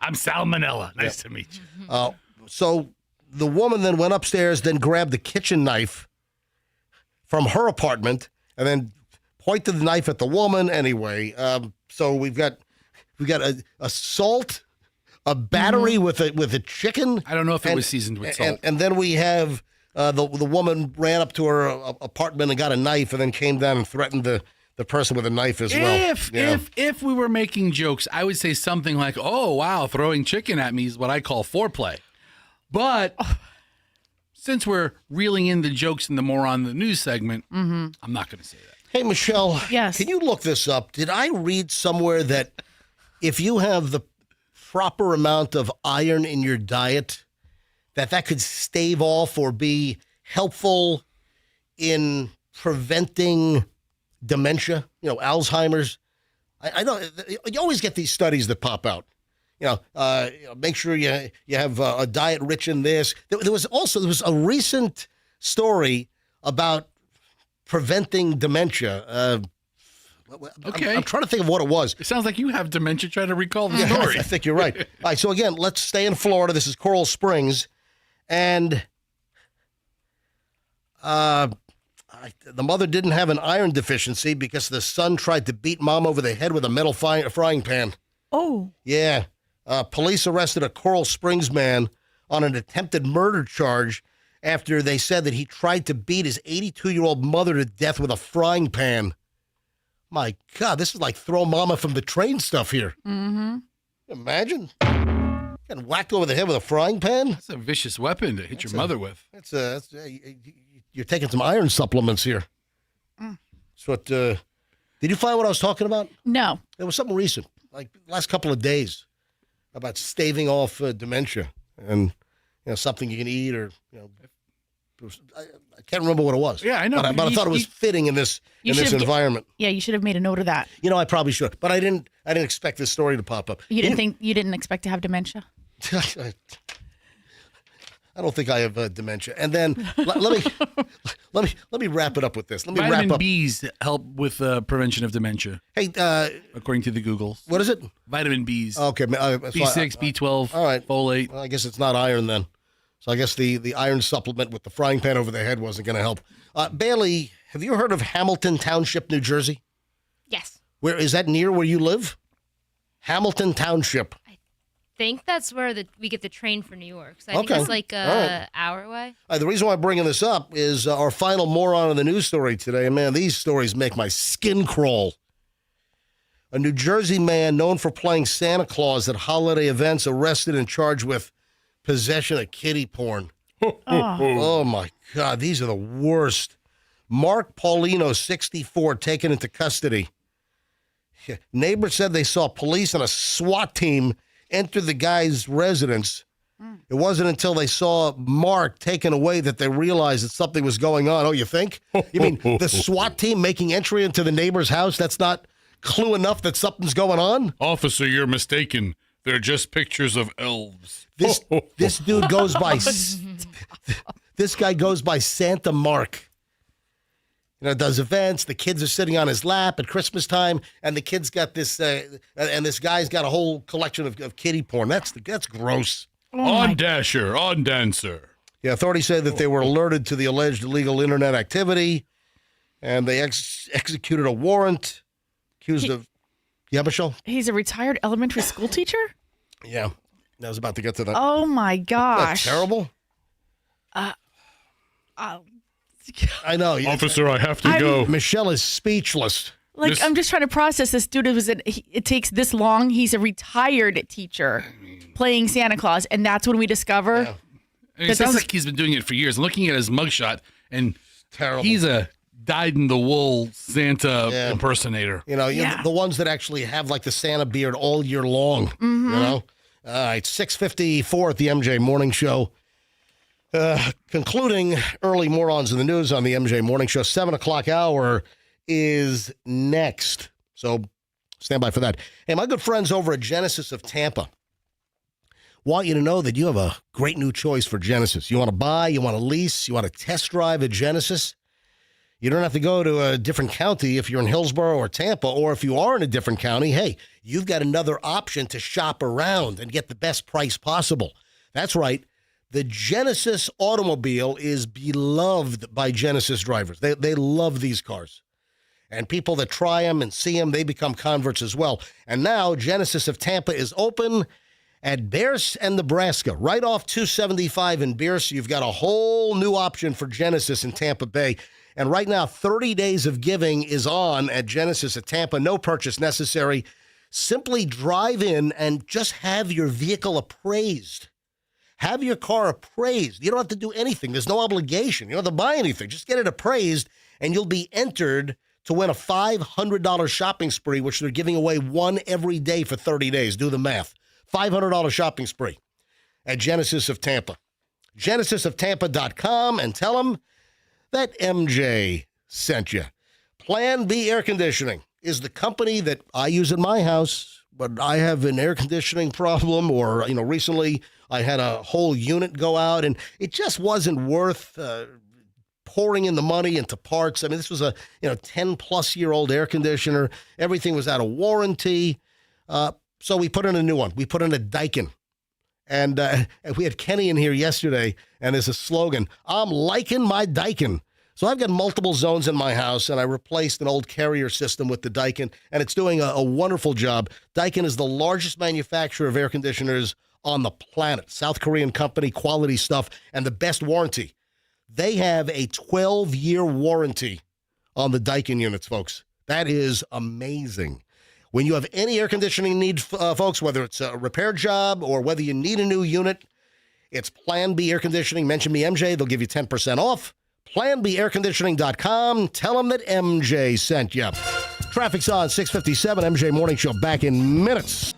Speaker 3: I'm Salmonella. Nice to meet you.
Speaker 1: So the woman then went upstairs, then grabbed the kitchen knife from her apartment, and then pointed the knife at the woman anyway. So we've got assault, a battery with a chicken.
Speaker 3: I don't know if it was seasoned with salt.
Speaker 1: And then we have the woman ran up to her apartment and got a knife, and then came down and threatened the person with a knife as well.
Speaker 3: If we were making jokes, I would say something like, "Oh wow, throwing chicken at me is what I call foreplay." But since we're reeling in the jokes in the more on the news segment, I'm not going to say that.
Speaker 1: Hey, Michelle,
Speaker 2: yes.
Speaker 1: Can you look this up? Did I read somewhere that if you have the proper amount of iron in your diet, that could stave off or be helpful in preventing dementia, Alzheimer's? I know you always get these studies that pop out. Make sure you have a diet rich in this. There was a recent story about preventing dementia.
Speaker 3: Okay.
Speaker 1: I'm trying to think of what it was.
Speaker 3: It sounds like you have dementia trying to recall the story.
Speaker 1: I think you're right. All right, so again, let's stay in Florida. This is Coral Springs. And the mother didn't have an iron deficiency because the son tried to beat mom over the head with a metal frying pan.
Speaker 2: Oh.
Speaker 1: Yeah. Police arrested a Coral Springs man on an attempted murder charge after they said that he tried to beat his 82-year-old mother to death with a frying pan. My God, this is like throw mama from the train stuff here.
Speaker 2: Mm-hmm.
Speaker 1: Imagine getting whacked over the head with a frying pan.
Speaker 3: That's a vicious weapon to hit your mother with.
Speaker 1: You're taking some iron supplements here. That's what. Did you find what I was talking about?
Speaker 2: No.
Speaker 1: There was something recent, like last couple of days, about staving off dementia and something you can eat or I can't remember what it was.
Speaker 3: Yeah, I know.
Speaker 1: But I thought it was fitting in this environment.
Speaker 2: Yeah, you should have made a note of that.
Speaker 1: I probably should, but I didn't expect this story to pop up.
Speaker 2: You didn't expect to have dementia?
Speaker 1: I don't think I have dementia. And then let me wrap it up with this. Let me
Speaker 3: Vitamin
Speaker 1: wrap up.
Speaker 3: B's help with prevention of dementia.
Speaker 1: Hey,
Speaker 3: according to the Googles.
Speaker 1: What is it?
Speaker 3: Vitamin B's.
Speaker 1: Okay,
Speaker 3: B6, B12,
Speaker 1: all right.
Speaker 3: folate.
Speaker 1: Well, I guess it's not iron then. So I guess the iron supplement with the frying pan over the head wasn't going to help. Bailey, have you heard of Hamilton Township, New Jersey?
Speaker 6: Yes.
Speaker 1: Where is that near where you live? Hamilton Township.
Speaker 6: I think that's where we get the train for New York. So I think it's like an hour away.
Speaker 1: The reason why I'm bringing this up is our final moron of the news story today. And man, these stories make my skin crawl. A New Jersey man known for playing Santa Claus at holiday events arrested and charged with possession of kiddie porn. Oh, my God. These are the worst. Mark Paulino, 64, taken into custody. Neighbors said they saw police and a SWAT team enter the guy's residence. It wasn't until they saw Mark taken away that they realized that something was going on. Oh, you think? You mean the SWAT team making entry into the neighbor's house? That's not clue enough that something's going on?
Speaker 3: Officer, you're mistaken. They're just pictures of elves.
Speaker 1: This dude goes by... This guy goes by Santa Mark. Does events. The kids are sitting on his lap at Christmas time, and the kid's got this, and this guy's got a whole collection of kiddie porn. That's gross.
Speaker 3: On Dasher, on Dancer.
Speaker 1: Yeah, authorities say that they were alerted to the alleged illegal internet activity, and they executed a warrant accused of... Yeah, Michelle?
Speaker 2: He's a retired elementary school teacher?
Speaker 1: Yeah, I was about to get to that.
Speaker 2: Oh, my gosh.
Speaker 1: That's terrible. I know.
Speaker 3: Officer, I have to go.
Speaker 1: Michelle is speechless.
Speaker 2: I'm just trying to process this dude. It takes this long. He's a retired teacher playing Santa Claus, and that's when we discover.
Speaker 1: Yeah.
Speaker 3: It sounds like he's been doing it for years. I'm looking at his mugshot, and
Speaker 1: Terrible.
Speaker 3: He's a dyed-in-the-wool Santa impersonator.
Speaker 1: The ones that actually have like the Santa beard all year long.
Speaker 2: Mm-hmm.
Speaker 1: All right, 6:54 at the MJ Morning Show. Concluding early morons in the news on the MJ Morning Show. 7 o'clock hour is next. So stand by for that. Hey, my good friends over at Genesis of Tampa want you to know that you have a great new choice for Genesis. You want to buy, you want to lease, you want to test drive a Genesis. You don't have to go to a different county if you're in Hillsborough or Tampa, or if you are in a different county, hey, you've got another option to shop around and get the best price possible. That's right. The Genesis automobile is beloved by Genesis drivers. They love these cars. And people that try them and see them, they become converts as well. And now Genesis of Tampa is open at Bierce and Nebraska, right off 275 in Bierce. You've got a whole new option for Genesis in Tampa Bay. And right now, 30 days of giving is on at Genesis of Tampa. No purchase necessary. Simply drive in and just have your vehicle appraised. Have your car appraised. You don't have to do anything. There's no obligation. You don't have to buy anything. Just get it appraised, and you'll be entered to win a $500 shopping spree, which they're giving away one every day for 30 days. Do the math. $500 shopping spree at Genesis of Tampa. GenesisofTampa.com, and tell them that MJ sent you. Plan B Air Conditioning is the company that I use in my house, but I have an air conditioning problem, or, recently I had a whole unit go out, and it just wasn't worth pouring in the money into parts. I mean, this was a 10-plus-year-old air conditioner. Everything was out of warranty. So we put in a new one. We put in a Daikin. And we had Kenny in here yesterday, and there's a slogan, I'm liking my Daikin. So I've got multiple zones in my house, and I replaced an old Carrier system with the Daikin, and it's doing a wonderful job. Daikin is the largest manufacturer of air conditioners on the planet. South Korean company, quality stuff, and the best warranty. They have a 12-year warranty on the Daikin units, folks. That is amazing. When you have any air conditioning need, folks, whether it's a repair job or whether you need a new unit, it's Plan B Air Conditioning. Mention me, MJ. They'll give you 10% off. PlanBAirConditioning.com. Tell them that MJ sent you. Traffic's on 6:57. MJ Morning Show back in minutes.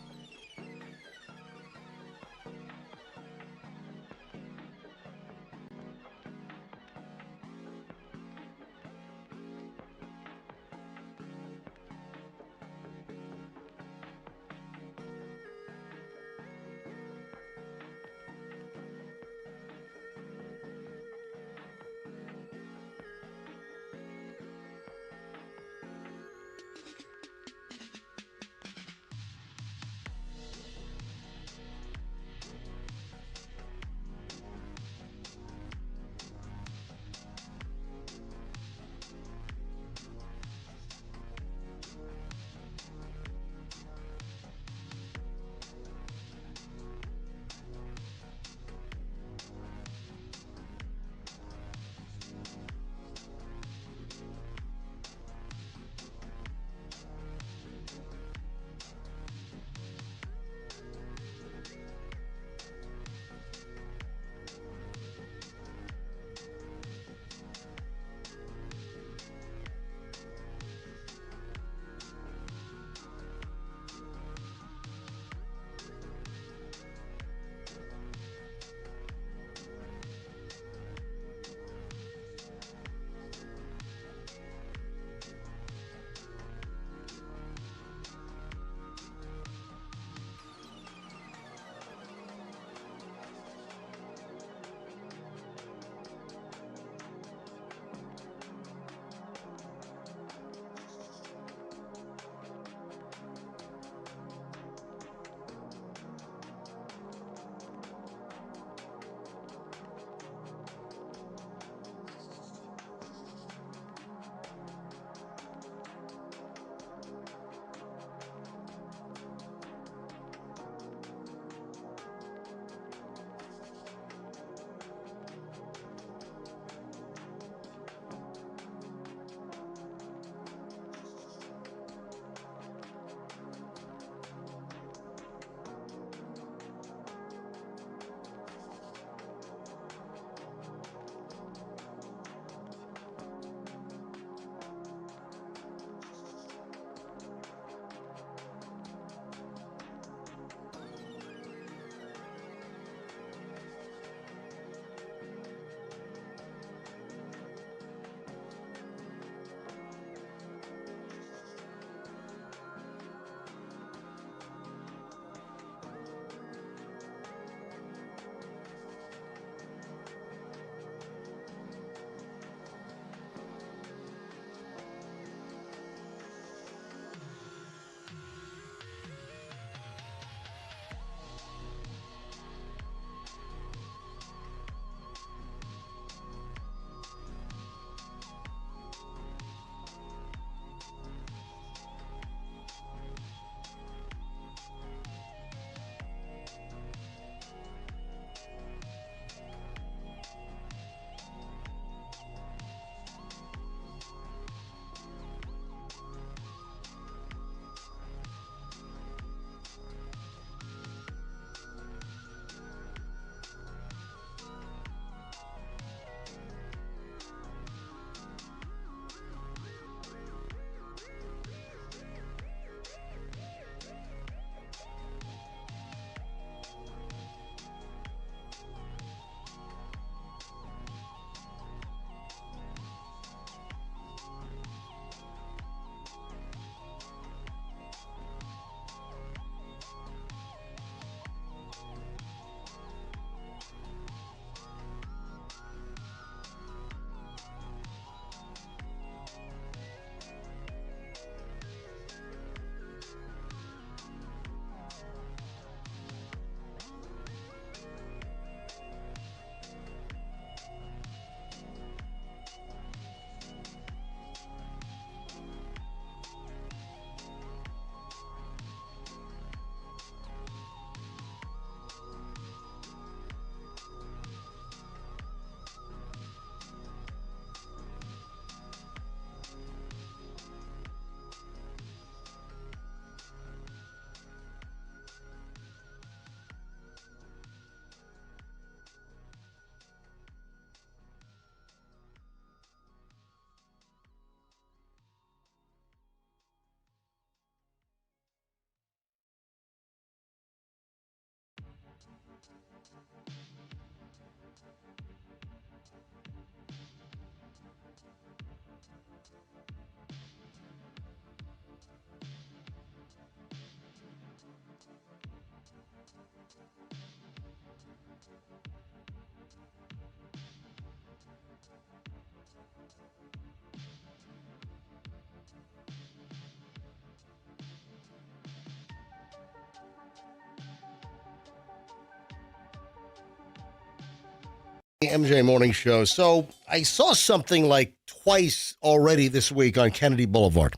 Speaker 1: MJ Morning Show. So I saw something like twice already this week on Kennedy Boulevard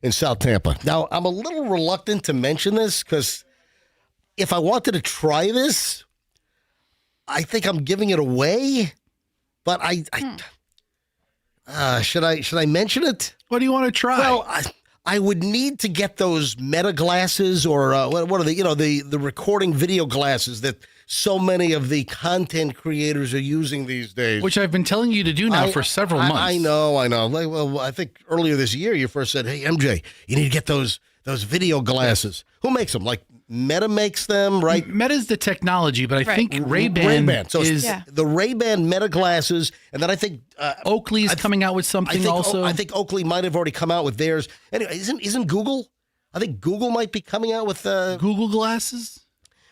Speaker 1: in South Tampa. Now, I'm a little reluctant to mention this because if I wanted to try this, I think I'm giving it away. But should I mention it?
Speaker 3: What do you want to try?
Speaker 1: Well, I would need to get those meta glasses or what are they? The recording video glasses that so many of the content creators are using these days.
Speaker 3: Which I've been telling you to do now for several months.
Speaker 1: I know. Like, well, I think earlier this year you first said, "Hey, MJ, you need to get those video glasses." Who makes them? Like Meta makes them, right?
Speaker 3: Meta's the technology, but I think Ray-Ban
Speaker 1: So
Speaker 3: is
Speaker 1: the Ray-Ban Meta glasses, and then I think
Speaker 3: Oakley's coming out with something also.
Speaker 1: I think Oakley might have already come out with theirs. Anyway, isn't Google? I think Google might be coming out with
Speaker 3: Google glasses.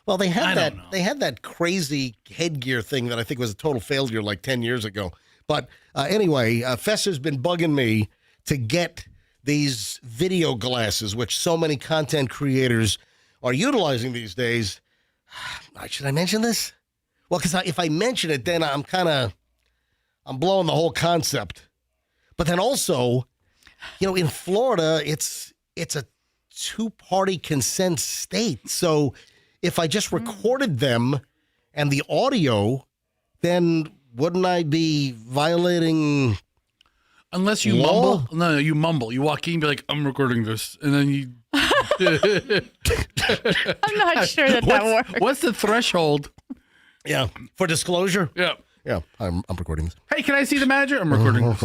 Speaker 1: Well, they had that crazy headgear thing that I think was a total failure like 10 years ago. But anyway, Fesser's been bugging me to get these video glasses, which so many content creators are utilizing these days. Should I mention this? Well, because if I mention it, then I'm blowing the whole concept. But then also, in Florida, it's a two-party consent state. So if I just recorded them and the audio, then wouldn't I be violating
Speaker 3: Unless you
Speaker 1: law?
Speaker 3: mumble. No, you mumble. You walk in and be like, I'm recording this. And then you...
Speaker 2: I'm not sure that works.
Speaker 3: What's the threshold?
Speaker 1: Yeah, for disclosure?
Speaker 3: Yeah.
Speaker 1: Yeah, I'm recording this.
Speaker 3: Hey, can I see the manager? I'm recording this.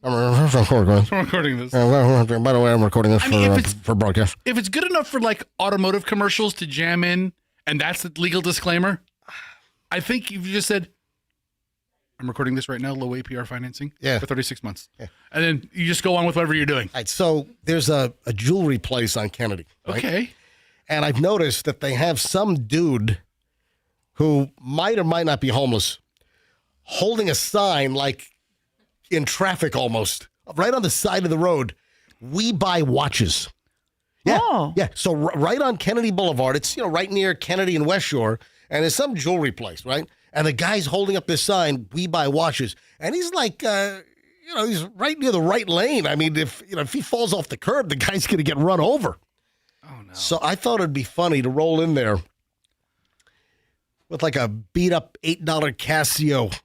Speaker 1: I'm recording this.
Speaker 3: I'm recording this.
Speaker 1: By the way, I'm recording this for broadcast.
Speaker 3: If it's good enough for like automotive commercials to jam in, and that's the legal disclaimer, I think if you just said, I'm recording this right now, low APR financing for 36 months. Yeah. And then you just go on with whatever you're doing.
Speaker 1: All right, so there's a jewelry place on Kennedy. Right?
Speaker 3: Okay.
Speaker 1: And I've noticed that they have some dude who might or might not be homeless holding a sign like in traffic almost, right on the side of the road. We buy watches. Yeah.
Speaker 2: Oh.
Speaker 1: Yeah. So right on Kennedy Boulevard, it's, right near Kennedy and West Shore, and there's some jewelry place, right? And the guy's holding up this sign, we buy watches. And he's like, he's right near the right lane. I mean, if he falls off the curb, the guy's going to get run over.
Speaker 3: Oh, no.
Speaker 1: So I thought it'd be funny to roll in there with like a beat up $8 Casio.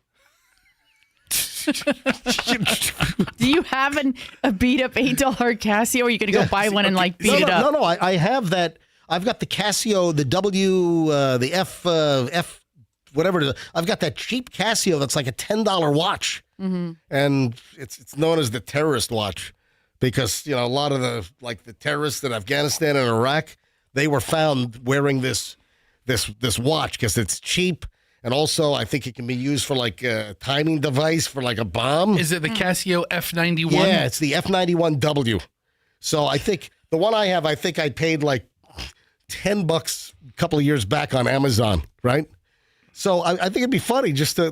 Speaker 2: Do you have a beat up $8 Casio, or are you going to go buy one and beat it up?
Speaker 1: No, I have that. I've got the Casio, the W, the F, whatever it is. I've got that cheap Casio that's like a $10 watch. Mm-hmm. And it's known as the terrorist watch because, a lot of the terrorists in Afghanistan and Iraq, they were found wearing this watch because it's cheap. And also, I think it can be used for like a timing device for like a bomb.
Speaker 3: Is it the Casio F91?
Speaker 1: Yeah, it's the F91W. So I think the one I have, I think I paid like $10 a couple of years back on Amazon, right? So I think it'd be funny just to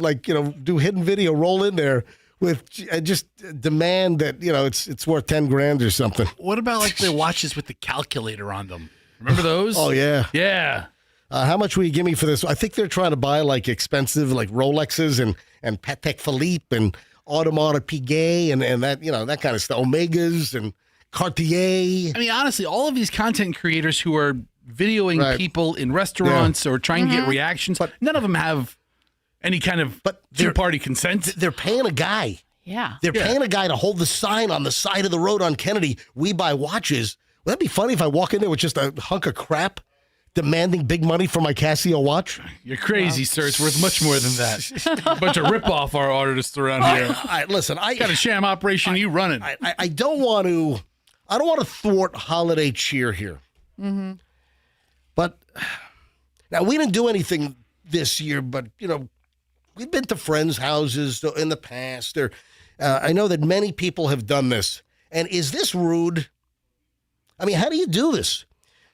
Speaker 1: do hidden video, roll in there with just demand that, it's worth 10 grand or something.
Speaker 3: What about like the watches with the calculator on them? Remember those?
Speaker 1: Oh, yeah.
Speaker 3: Yeah.
Speaker 1: How much will you give me for this? I think they're trying to buy like expensive like Rolexes and Patek Philippe and Audemars Piguet and that, that kind of stuff. Omegas and Cartier.
Speaker 3: I mean, honestly, all of these content creators who are videoing people in restaurants or trying to get reactions, but none of them have any kind of two-party consent.
Speaker 1: They're paying a guy.
Speaker 2: Yeah.
Speaker 1: They're paying a guy to hold the sign on the side of the road on Kennedy. We buy watches. Would that be funny if I walk in there with just a hunk of crap demanding big money for my Casio watch?
Speaker 3: You're crazy, sir. It's worth much more than that. A bunch of rip-off our artists around here.
Speaker 1: Listen, I
Speaker 3: got a sham operation you running.
Speaker 1: I don't want to thwart holiday cheer here. Mm-hmm. But now we didn't do anything this year, but we've been to friends' houses in the past. I know that many people have done this. And is this rude? I mean, how do you do this?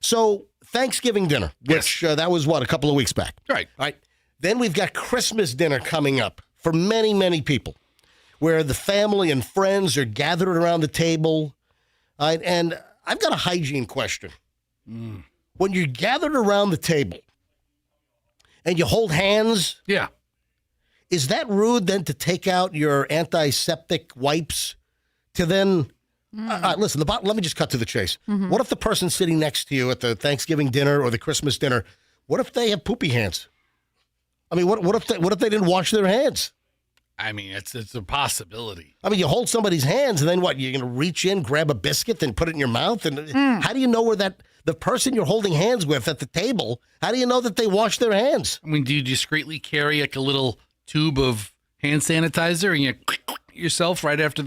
Speaker 1: So Thanksgiving dinner, which that was a couple of weeks back.
Speaker 3: Right.
Speaker 1: Then we've got Christmas dinner coming up for many, many people. where the family and friends are gathered around the table. And I've got a hygiene question. When you're gathered around the table and you hold hands,
Speaker 3: Yeah.
Speaker 1: is that rude then to take out your antiseptic wipes to then... listen, let me just cut to the chase. What if the person sitting next to you at the Thanksgiving dinner or the Christmas dinner, what if they have poopy hands? I mean, what if they didn't wash their hands?
Speaker 3: I mean, it's a possibility.
Speaker 1: I mean, you hold somebody's hands, and then what? You're going to reach in, grab a biscuit, and put it in your mouth? And how do you know where the person you're holding hands with at the table, how do you know that they wash their hands?
Speaker 3: I mean, do you discreetly carry like a little tube of hand sanitizer and you yourself right after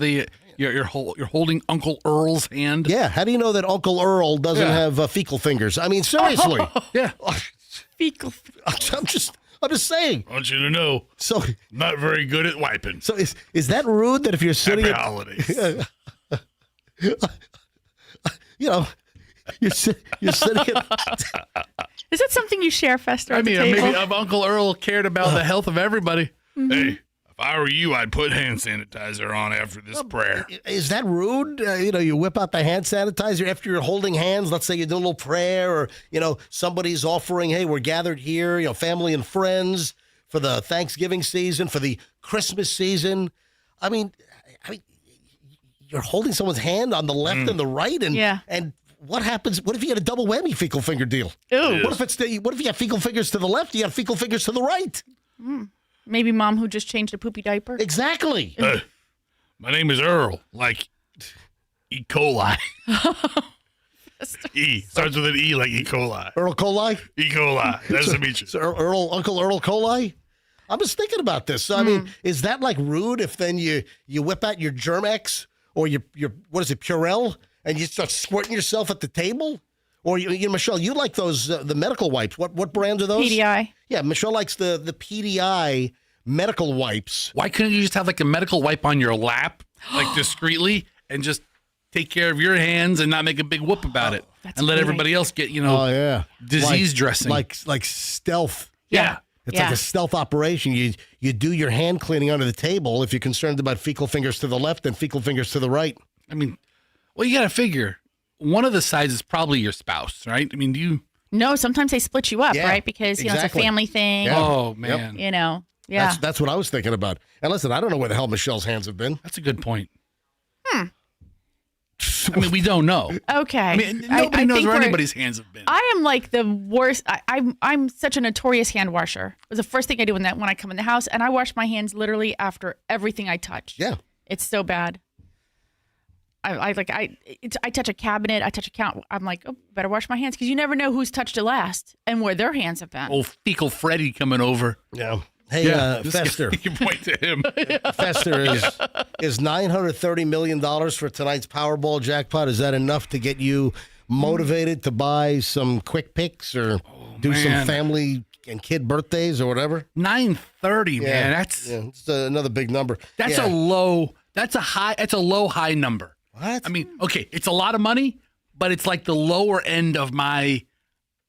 Speaker 3: you're holding Uncle Earl's hand?
Speaker 1: Yeah, how do you know that Uncle Earl doesn't have fecal fingers? I mean, seriously.
Speaker 3: Yeah.
Speaker 2: Fecal.
Speaker 1: I'm just saying.
Speaker 3: I want you to know,
Speaker 1: So,
Speaker 3: not very good at wiping.
Speaker 1: so is that rude that if you're sitting
Speaker 3: Happy
Speaker 1: at,
Speaker 3: holidays.
Speaker 1: you know, you're sitting at,
Speaker 2: Is that something you share, Fester,
Speaker 3: I
Speaker 2: at
Speaker 3: mean,
Speaker 2: the table?
Speaker 3: maybe if Uncle Earl cared about the health of everybody. Hey, if I were you, I'd put hand sanitizer on after this prayer.
Speaker 1: is that rude? You whip out the hand sanitizer after you're holding hands. Let's say you do a little prayer, or somebody's offering, hey, we're gathered here, family and friends for the Thanksgiving season, for the Christmas season. I mean, you're holding someone's hand on the left and the right, and what happens? What if you get a double whammy fecal finger deal?
Speaker 2: Ew.
Speaker 1: What if you have fecal fingers to the left? You have fecal fingers to the right.
Speaker 2: Maybe mom who just changed a poopy diaper.
Speaker 1: Exactly.
Speaker 3: My name is Earl, like E. coli. E. Starts with an E, like E. coli.
Speaker 1: Earl coli.
Speaker 3: E. coli. Nice to meet you.
Speaker 1: So Uncle Earl coli. I'm just thinking about this. So, I mean, is that like rude if then you whip out your Germ-X or your what is it, Purell, and you start squirting yourself at the table? Or Michelle, you like those the medical wipes? What brands are those?
Speaker 2: PDI.
Speaker 1: Yeah, Michelle likes the PDI medical wipes.
Speaker 3: Why couldn't you just have like a medical wipe on your lap, like discreetly, and just take care of your hands and not make a big whoop about it,
Speaker 2: That's
Speaker 3: and let
Speaker 2: great.
Speaker 3: everybody else get disease dressing,
Speaker 1: like stealth.
Speaker 3: yeah.
Speaker 1: It's like a stealth operation. You do your hand cleaning under the table if you're concerned about fecal fingers to the left and fecal fingers to the right.
Speaker 3: I mean, well, you got to figure one of the sides is probably your spouse, right? I mean, do you?
Speaker 2: No, sometimes they split you up,
Speaker 1: Yeah,
Speaker 2: right? Because it's a
Speaker 1: exactly.
Speaker 2: family thing.
Speaker 1: Yeah.
Speaker 3: Oh man,
Speaker 2: Yeah.
Speaker 1: That's what I was thinking about. And listen, I don't know where the hell Michelle's hands have been.
Speaker 3: that's a good point. I mean, we don't know.
Speaker 2: Okay.
Speaker 3: I mean, nobody knows where anybody's hands have been.
Speaker 2: I am like the worst. I'm such a notorious hand washer. It was the first thing I do when I come in the house, and I wash my hands literally after everything I touch.
Speaker 1: Yeah.
Speaker 2: It's so bad. I touch a cabinet, I touch a count. I'm like, oh, better wash my hands because you never know who's touched it last and where their hands have been.
Speaker 3: Oh, fecal Freddy coming over.
Speaker 1: Yeah. Hey,
Speaker 3: this
Speaker 1: Fester.
Speaker 3: guy- You point to him.
Speaker 1: Fester is $930 million for tonight's Powerball jackpot. Is that enough to get you motivated to buy some quick picks or do some
Speaker 3: man.
Speaker 1: family and kid birthdays or whatever?
Speaker 3: 930, man. That's
Speaker 1: it's another big number.
Speaker 3: that's
Speaker 1: Yeah.
Speaker 3: a low. That's a high. It's a low high number.
Speaker 1: What?
Speaker 3: I mean, okay, it's a lot of money, but it's like the lower end of my.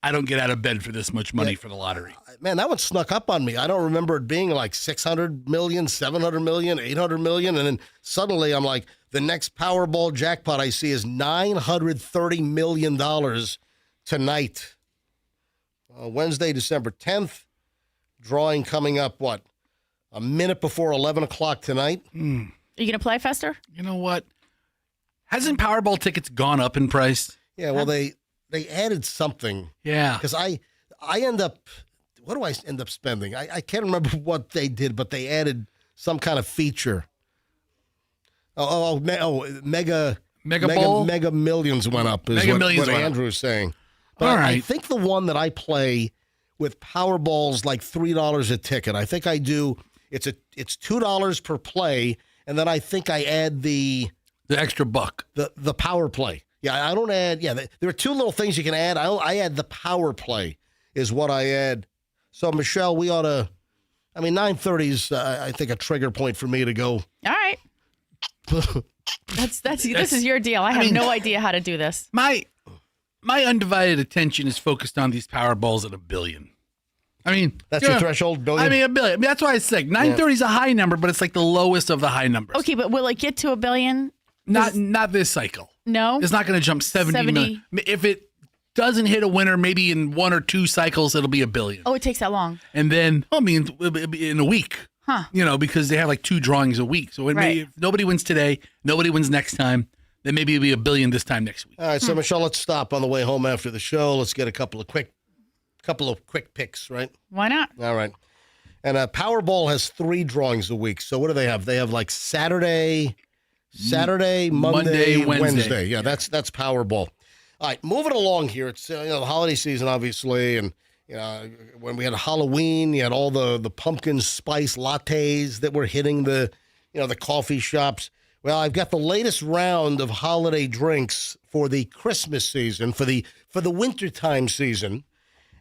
Speaker 3: I don't get out of bed for this much money for the lottery.
Speaker 1: Man, that one snuck up on me. I don't remember it being like 600 million, 700 million, 800 million. And then suddenly I'm like, the next Powerball jackpot I see is $930 million tonight. Wednesday, December 10th. Drawing coming up, a minute before 11 o'clock tonight?
Speaker 2: Are you going to play, Fester?
Speaker 3: You know what? Hasn't Powerball tickets gone up in price?
Speaker 1: Yeah, well, they added something.
Speaker 3: Yeah.
Speaker 1: Because I end up, what do I end up spending? I can't remember what they did, but they added some kind of feature. Mega
Speaker 3: Bowl?
Speaker 1: Mega Millions went up is
Speaker 3: Mega Millions
Speaker 1: what
Speaker 3: went up.
Speaker 1: Andrew's saying. But
Speaker 3: All
Speaker 1: I
Speaker 3: right.
Speaker 1: think the one that I play with Powerball's like $3 a ticket. I think I do, it's $2 per play, and then I think I add the
Speaker 3: extra buck.
Speaker 1: the power play. Yeah, I don't add. Yeah, there are two little things you can add. I add the power play is what I add. So Michelle, we ought to. I mean, 9:30 is I think a trigger point for me to go.
Speaker 2: All right. This is your deal. I have no idea how to do this.
Speaker 3: My undivided attention is focused on these Powerballs at $1 billion. I mean,
Speaker 1: That's your threshold, billion?
Speaker 3: I mean, $1 billion. That's why it's like 930 is a high number, but it's like the lowest of the high numbers.
Speaker 2: Okay, but will it get to $1 billion?
Speaker 3: Not this cycle.
Speaker 2: No?
Speaker 3: It's not going to jump 70 million. If it doesn't hit a winner, maybe in 1 or 2 cycles, it'll be $1 billion.
Speaker 2: Oh, it takes that long.
Speaker 3: And then, in a week.
Speaker 2: Huh.
Speaker 3: Because they have like 2 drawings a week. So if nobody wins today, nobody wins next time, then maybe it'll be $1 billion this time next week.
Speaker 1: All right, so Michelle, let's stop on the way home after the show. Let's get a couple of quick picks, right?
Speaker 2: Why not?
Speaker 1: All right. And Powerball has 3 drawings a week. So what do they have? They have like Saturday, Monday, Wednesday. Yeah, that's Powerball. All right, moving along here. It's the holiday season, obviously, and when we had Halloween, you had all the pumpkin spice lattes that were hitting the coffee shops. Well, I've got the latest round of holiday drinks for the Christmas season, for the wintertime season,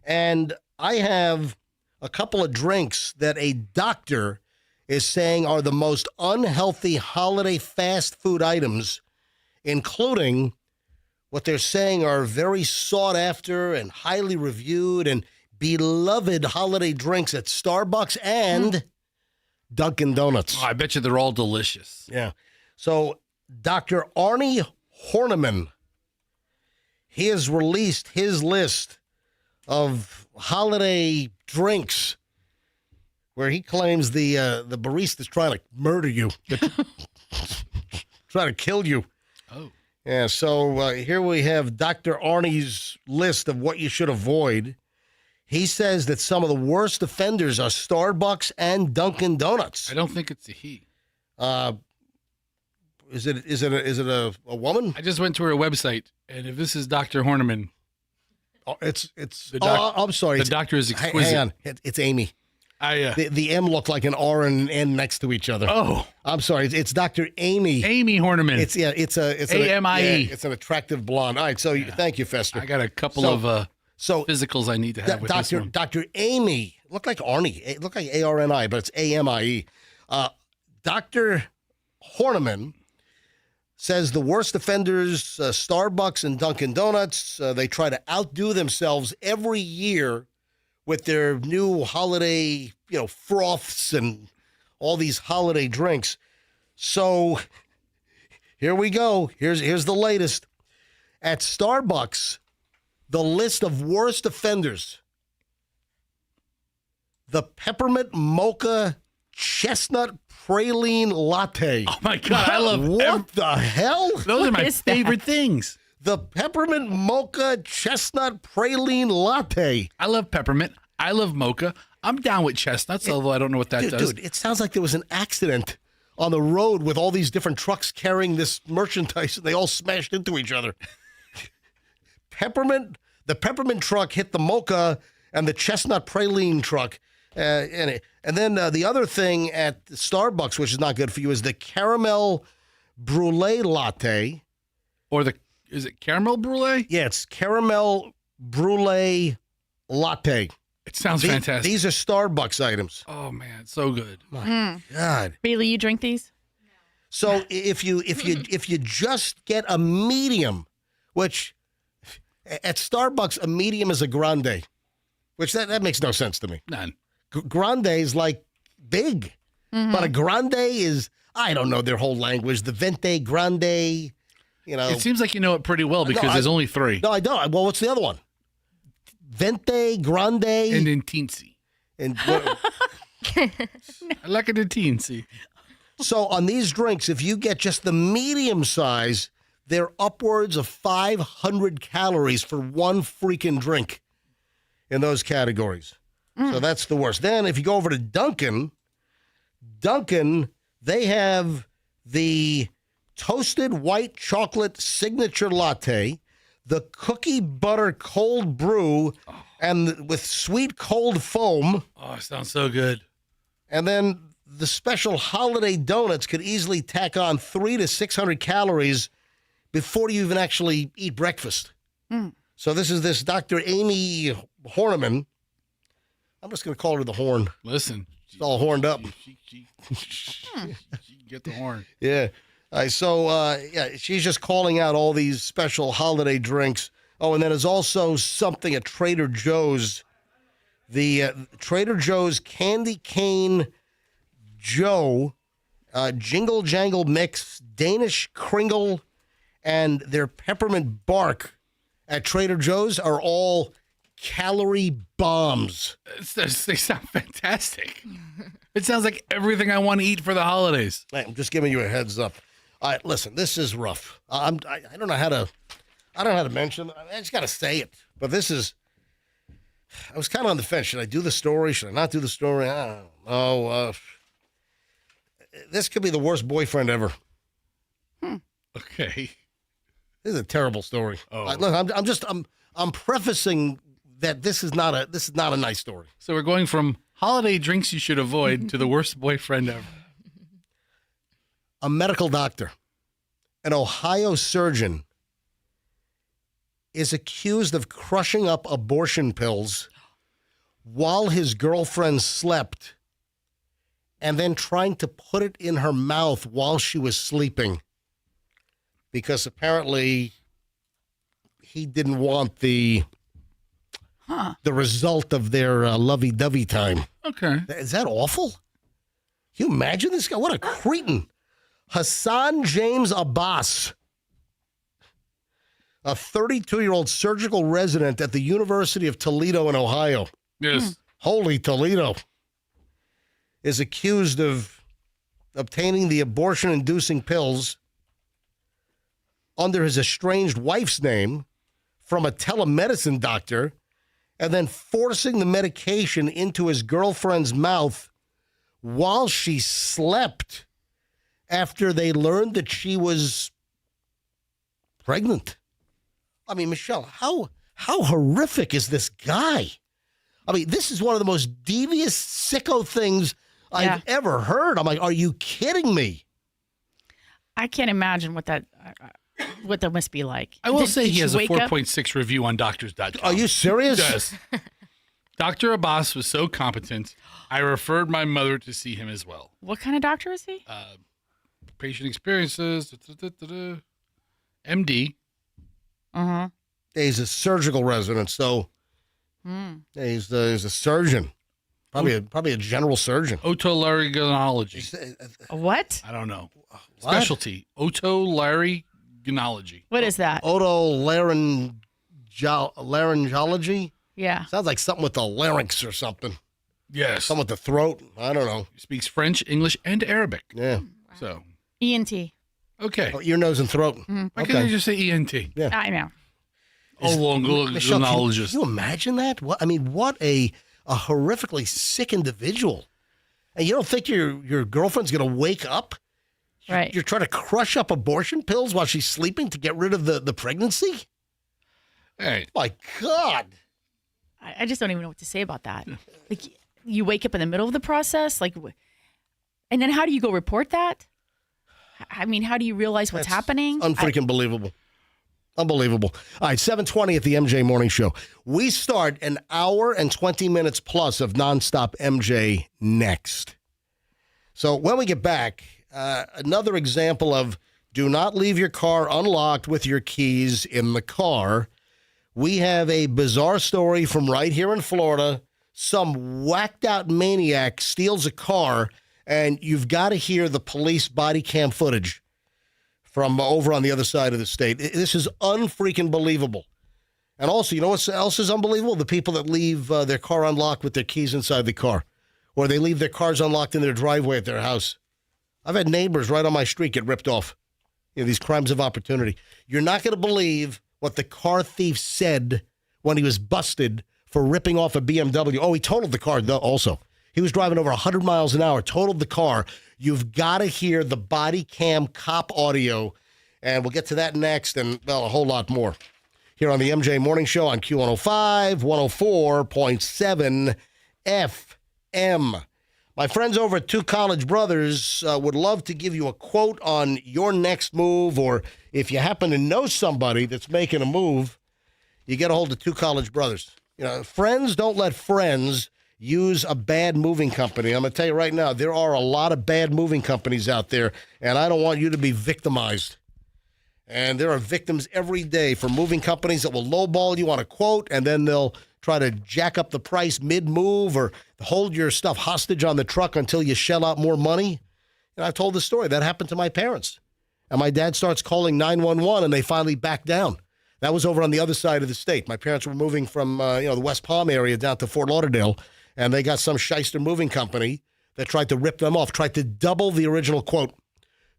Speaker 1: and I have a couple of drinks that a doctor is saying are the most unhealthy holiday fast food items, including what they're saying are very sought after and highly reviewed and beloved holiday drinks at Starbucks and Dunkin' Donuts.
Speaker 3: Oh, I bet you they're all delicious.
Speaker 1: Yeah. So Dr. Arnie Horniman, he has released his list of holiday drinks where he claims the barista's trying to murder you, trying to kill you.
Speaker 3: Oh.
Speaker 1: Yeah, so here we have Dr. Arnie's list of what you should avoid. He says that some of the worst offenders are Starbucks and Dunkin' Donuts.
Speaker 3: I don't think it's a he.
Speaker 1: Is it a woman?
Speaker 3: I just went to her website, and if this is Dr. Horniman,
Speaker 1: it's I'm sorry.
Speaker 3: The doctor is exquisite.
Speaker 1: Hang on, it's Amy. The M looked like an R and an N next to each other.
Speaker 3: Oh,
Speaker 1: I'm sorry. It's Dr. Amy
Speaker 3: Horniman.
Speaker 1: It's
Speaker 3: AMIE.
Speaker 1: It's an attractive blonde. All right. So thank you, Fester.
Speaker 3: I got a couple of physicals I need to have with
Speaker 1: Dr.
Speaker 3: this one.
Speaker 1: Dr. Amy looked like Arnie. It looked like ARNI, but it's AMIE. Dr. Horniman says the worst offenders, Starbucks and Dunkin' Donuts, they try to outdo themselves every year with their new holiday, froths and all these holiday drinks. So here we go. Here's the latest. At Starbucks, the list of worst offenders. The peppermint mocha chestnut praline latte.
Speaker 3: Oh my God, I love
Speaker 1: what the hell?
Speaker 3: Those are my favorite things.
Speaker 1: The peppermint mocha chestnut praline latte.
Speaker 3: I love peppermint. I love mocha. I'm down with chestnuts, although I don't know what that does.
Speaker 1: Dude, it sounds like there was an accident on the road with all these different trucks carrying this merchandise, and they all smashed into each other. The peppermint truck hit the mocha, and the chestnut praline truck. And then the other thing at Starbucks, which is not good for you, is the caramel brulee latte.
Speaker 3: Is it caramel brulee?
Speaker 1: Yeah, it's caramel brulee latte.
Speaker 3: It sounds fantastic.
Speaker 1: These are Starbucks items.
Speaker 3: Oh man, so good.
Speaker 1: My God.
Speaker 2: Bailey, you drink these?
Speaker 1: So if you just get a medium, which at Starbucks a medium is a grande, which that makes no sense to me.
Speaker 3: None.
Speaker 1: Grande is like big, but a grande is, I don't know their whole language. The venti grande,
Speaker 3: It seems like you know it pretty well because there's only 3.
Speaker 1: No, I don't. Well, what's the other one? Venti grande
Speaker 3: and intensi.
Speaker 1: And
Speaker 3: I like it intensi.
Speaker 1: So on these drinks, if you get just the medium size, they're upwards of 500 calories for one freaking drink in those categories. So that's the worst. Then if you go over to Dunkin', they have the toasted white chocolate signature latte, the cookie butter cold brew, and with sweet cold foam.
Speaker 3: Oh, it sounds so good.
Speaker 1: And then the special holiday donuts could easily tack on 300 to 600 calories before you even actually eat breakfast. So this is this Dr. Amy Horniman. I'm just going to call her the Horn.
Speaker 3: Listen.
Speaker 1: She's all horned up.
Speaker 3: She can get the horn.
Speaker 1: Yeah. So she's just calling out all these special holiday drinks. Oh, and then there's also something at Trader Joe's The Trader Joe's Candy Cane Joe, Jingle Jangle Mix, Danish Kringle, and their Peppermint Bark at Trader Joe's are all calorie bombs.
Speaker 3: They sound fantastic. It sounds like everything I want to eat for the holidays.
Speaker 1: I'm just giving you a heads up. All right, listen, this is rough. I don't know how to mention. I just got to say it. But this is. I was kind of on the fence. Should I do the story? Should I not do the story? I don't know. This could be the worst boyfriend ever.
Speaker 3: Okay.
Speaker 1: This is a terrible story.
Speaker 3: Oh.
Speaker 1: Look, I'm prefacing that this is not a nice story.
Speaker 3: So we're going from holiday drinks you should avoid to the worst boyfriend ever.
Speaker 1: A medical doctor, an Ohio surgeon, is accused of crushing up abortion pills while his girlfriend slept and then trying to put it in her mouth while she was sleeping because apparently he didn't want the result of their lovey-dovey time.
Speaker 3: Okay.
Speaker 1: Is that awful? Can you imagine this guy? What a cretin. Hassan James Abbas, a 32-year-old surgical resident at the University of Toledo in Ohio.
Speaker 3: Yes.
Speaker 1: Holy Toledo. Is accused of obtaining the abortion-inducing pills under his estranged wife's name from a telemedicine doctor and then forcing the medication into his girlfriend's mouth while she slept after they learned that she was pregnant. I mean, Michelle, how horrific is this guy? I mean, this is one of the most devious, sicko things I've ever heard. I'm like, are you kidding me?
Speaker 2: I can't imagine what that must be like.
Speaker 3: I will say he has a
Speaker 2: wake up?
Speaker 3: 4.6 review on doctors.com.
Speaker 1: Are you serious?
Speaker 3: Yes. Dr. Abbas was so competent, I referred my mother to see him as well.
Speaker 2: What kind of doctor is he?
Speaker 3: Patient experiences, MD.
Speaker 2: Uh-huh.
Speaker 1: He's a surgical resident, so he's a surgeon. Probably a general surgeon.
Speaker 3: Otolaryngology.
Speaker 2: What?
Speaker 3: I don't know.
Speaker 1: What?
Speaker 3: Specialty. Otolaryngology.
Speaker 2: What is that?
Speaker 1: Otolaryngology?
Speaker 2: Yeah.
Speaker 1: Sounds like something with the larynx or something.
Speaker 3: Yes.
Speaker 1: Something with the throat. I don't know.
Speaker 3: He speaks French, English, and Arabic.
Speaker 1: Yeah.
Speaker 3: So.
Speaker 2: ENT.
Speaker 3: Okay.
Speaker 1: Oh, ear, nose, and throat.
Speaker 3: Why can't you just say ENT?
Speaker 1: Yeah.
Speaker 2: I know.
Speaker 1: Michelle, can
Speaker 3: Otolaryngologist.
Speaker 1: you imagine that? What a horrifically sick individual. And you don't think your girlfriend's going to wake up?
Speaker 2: Right.
Speaker 1: You're trying to crush up abortion pills while she's sleeping to get rid of the pregnancy?
Speaker 3: Hey.
Speaker 1: My God.
Speaker 2: I just don't even know what to say about that. Like, you wake up in the middle of the process, like, and then how do you go report that? I mean, how do you realize what's happening?
Speaker 1: Unfreaking believable. Unbelievable. All right, 7:20 at the MJ Morning Show. We start an hour and 20 minutes plus of nonstop MJ next. So when we get back, another example of do not leave your car unlocked with your keys in the car. We have a bizarre story from right here in Florida. Some whacked out maniac steals a car, and you've got to hear the police body cam footage from over on the other side of the state. This is unfreaking believable. And also, you know what else is unbelievable? The people that leave their car unlocked with their keys inside the car, or they leave their cars unlocked in their driveway at their house. I've had neighbors right on my street get ripped off. You know, these crimes of opportunity. You're not going to believe what the car thief said when he was busted for ripping off a BMW. Oh, he totaled the car also. He was driving over 100 miles an hour, totaled the car. You've got to hear the body cam cop audio, and we'll get to that next and, well, a whole lot more here on the MJ Morning Show on Q105, 104.7 FM. My friends over at Two College Brothers would love to give you a quote on your next move, or if you happen to know somebody that's making a move, you get a hold of Two College Brothers. You know, friends don't let friends use a bad moving company. I'm going to tell you right now, there are a lot of bad moving companies out there, and I don't want you to be victimized. And there are victims every day for moving companies that will lowball you on a quote, and then they'll try to jack up the price mid-move or hold your stuff hostage on the truck until you shell out more money. And I've told the story. That happened to my parents. And my dad starts calling 911, and they finally back down. That was over on the other side of the state. My parents were moving from the West Palm area down to Fort Lauderdale, and they got some shyster moving company that tried to rip them off, tried to double the original quote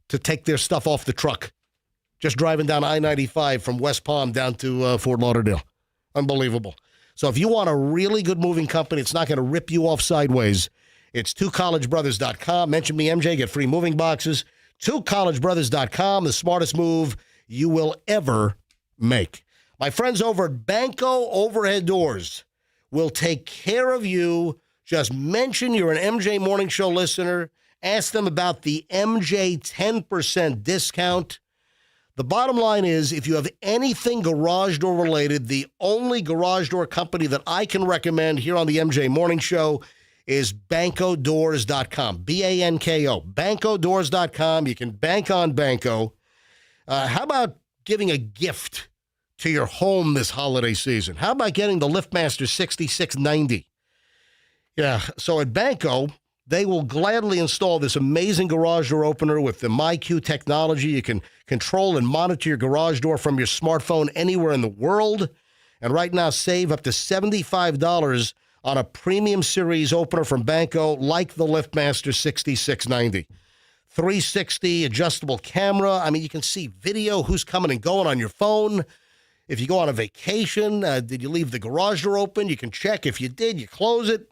Speaker 1: to take their stuff off the truck. Just driving down I-95 from West Palm down to Fort Lauderdale. Unbelievable. So if you want a really good moving company, it's not going to rip you off sideways. It's twocollegebrothers.com. Mention me, MJ, get free moving boxes. twocollegebrothers.com, the smartest move you will ever make. My friends over at Banco Overhead Doors will take care of you. Just mention you're an MJ Morning Show listener. Ask them about the MJ 10% discount. The bottom line is, if you have anything garage door related, the only garage door company that I can recommend here on the MJ Morning Show is bancodoors.com. B-A-N-K-O. Bancodoors.com. You can bank on Banco. How about giving a gift to your home this holiday season? How about getting the LiftMaster 6690? Yeah, so at Banco, they will gladly install this amazing garage door opener with the MyQ technology. You can control and monitor your garage door from your smartphone anywhere in the world. And right now, save up to $75 on a premium series opener from Banco, like the LiftMaster 6690. 360 adjustable camera. I mean, you can see video, who's coming and going on your phone. If you go on a vacation, did you leave the garage door open? You can check. If you did, you close it.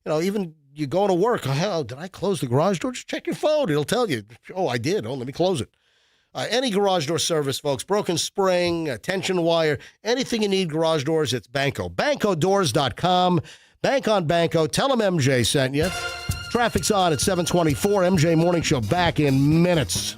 Speaker 1: Even you're going to work. Oh, did I close the garage door? Just check your phone. It'll tell you. Oh, I did. Oh, let me close it. Any garage door service, folks. Broken spring, tension wire, anything you need garage doors, it's Banco. Bancodoors.com. Bank on Banco. Tell them MJ sent you. Traffic's on at 7:24. MJ Morning Show back in minutes.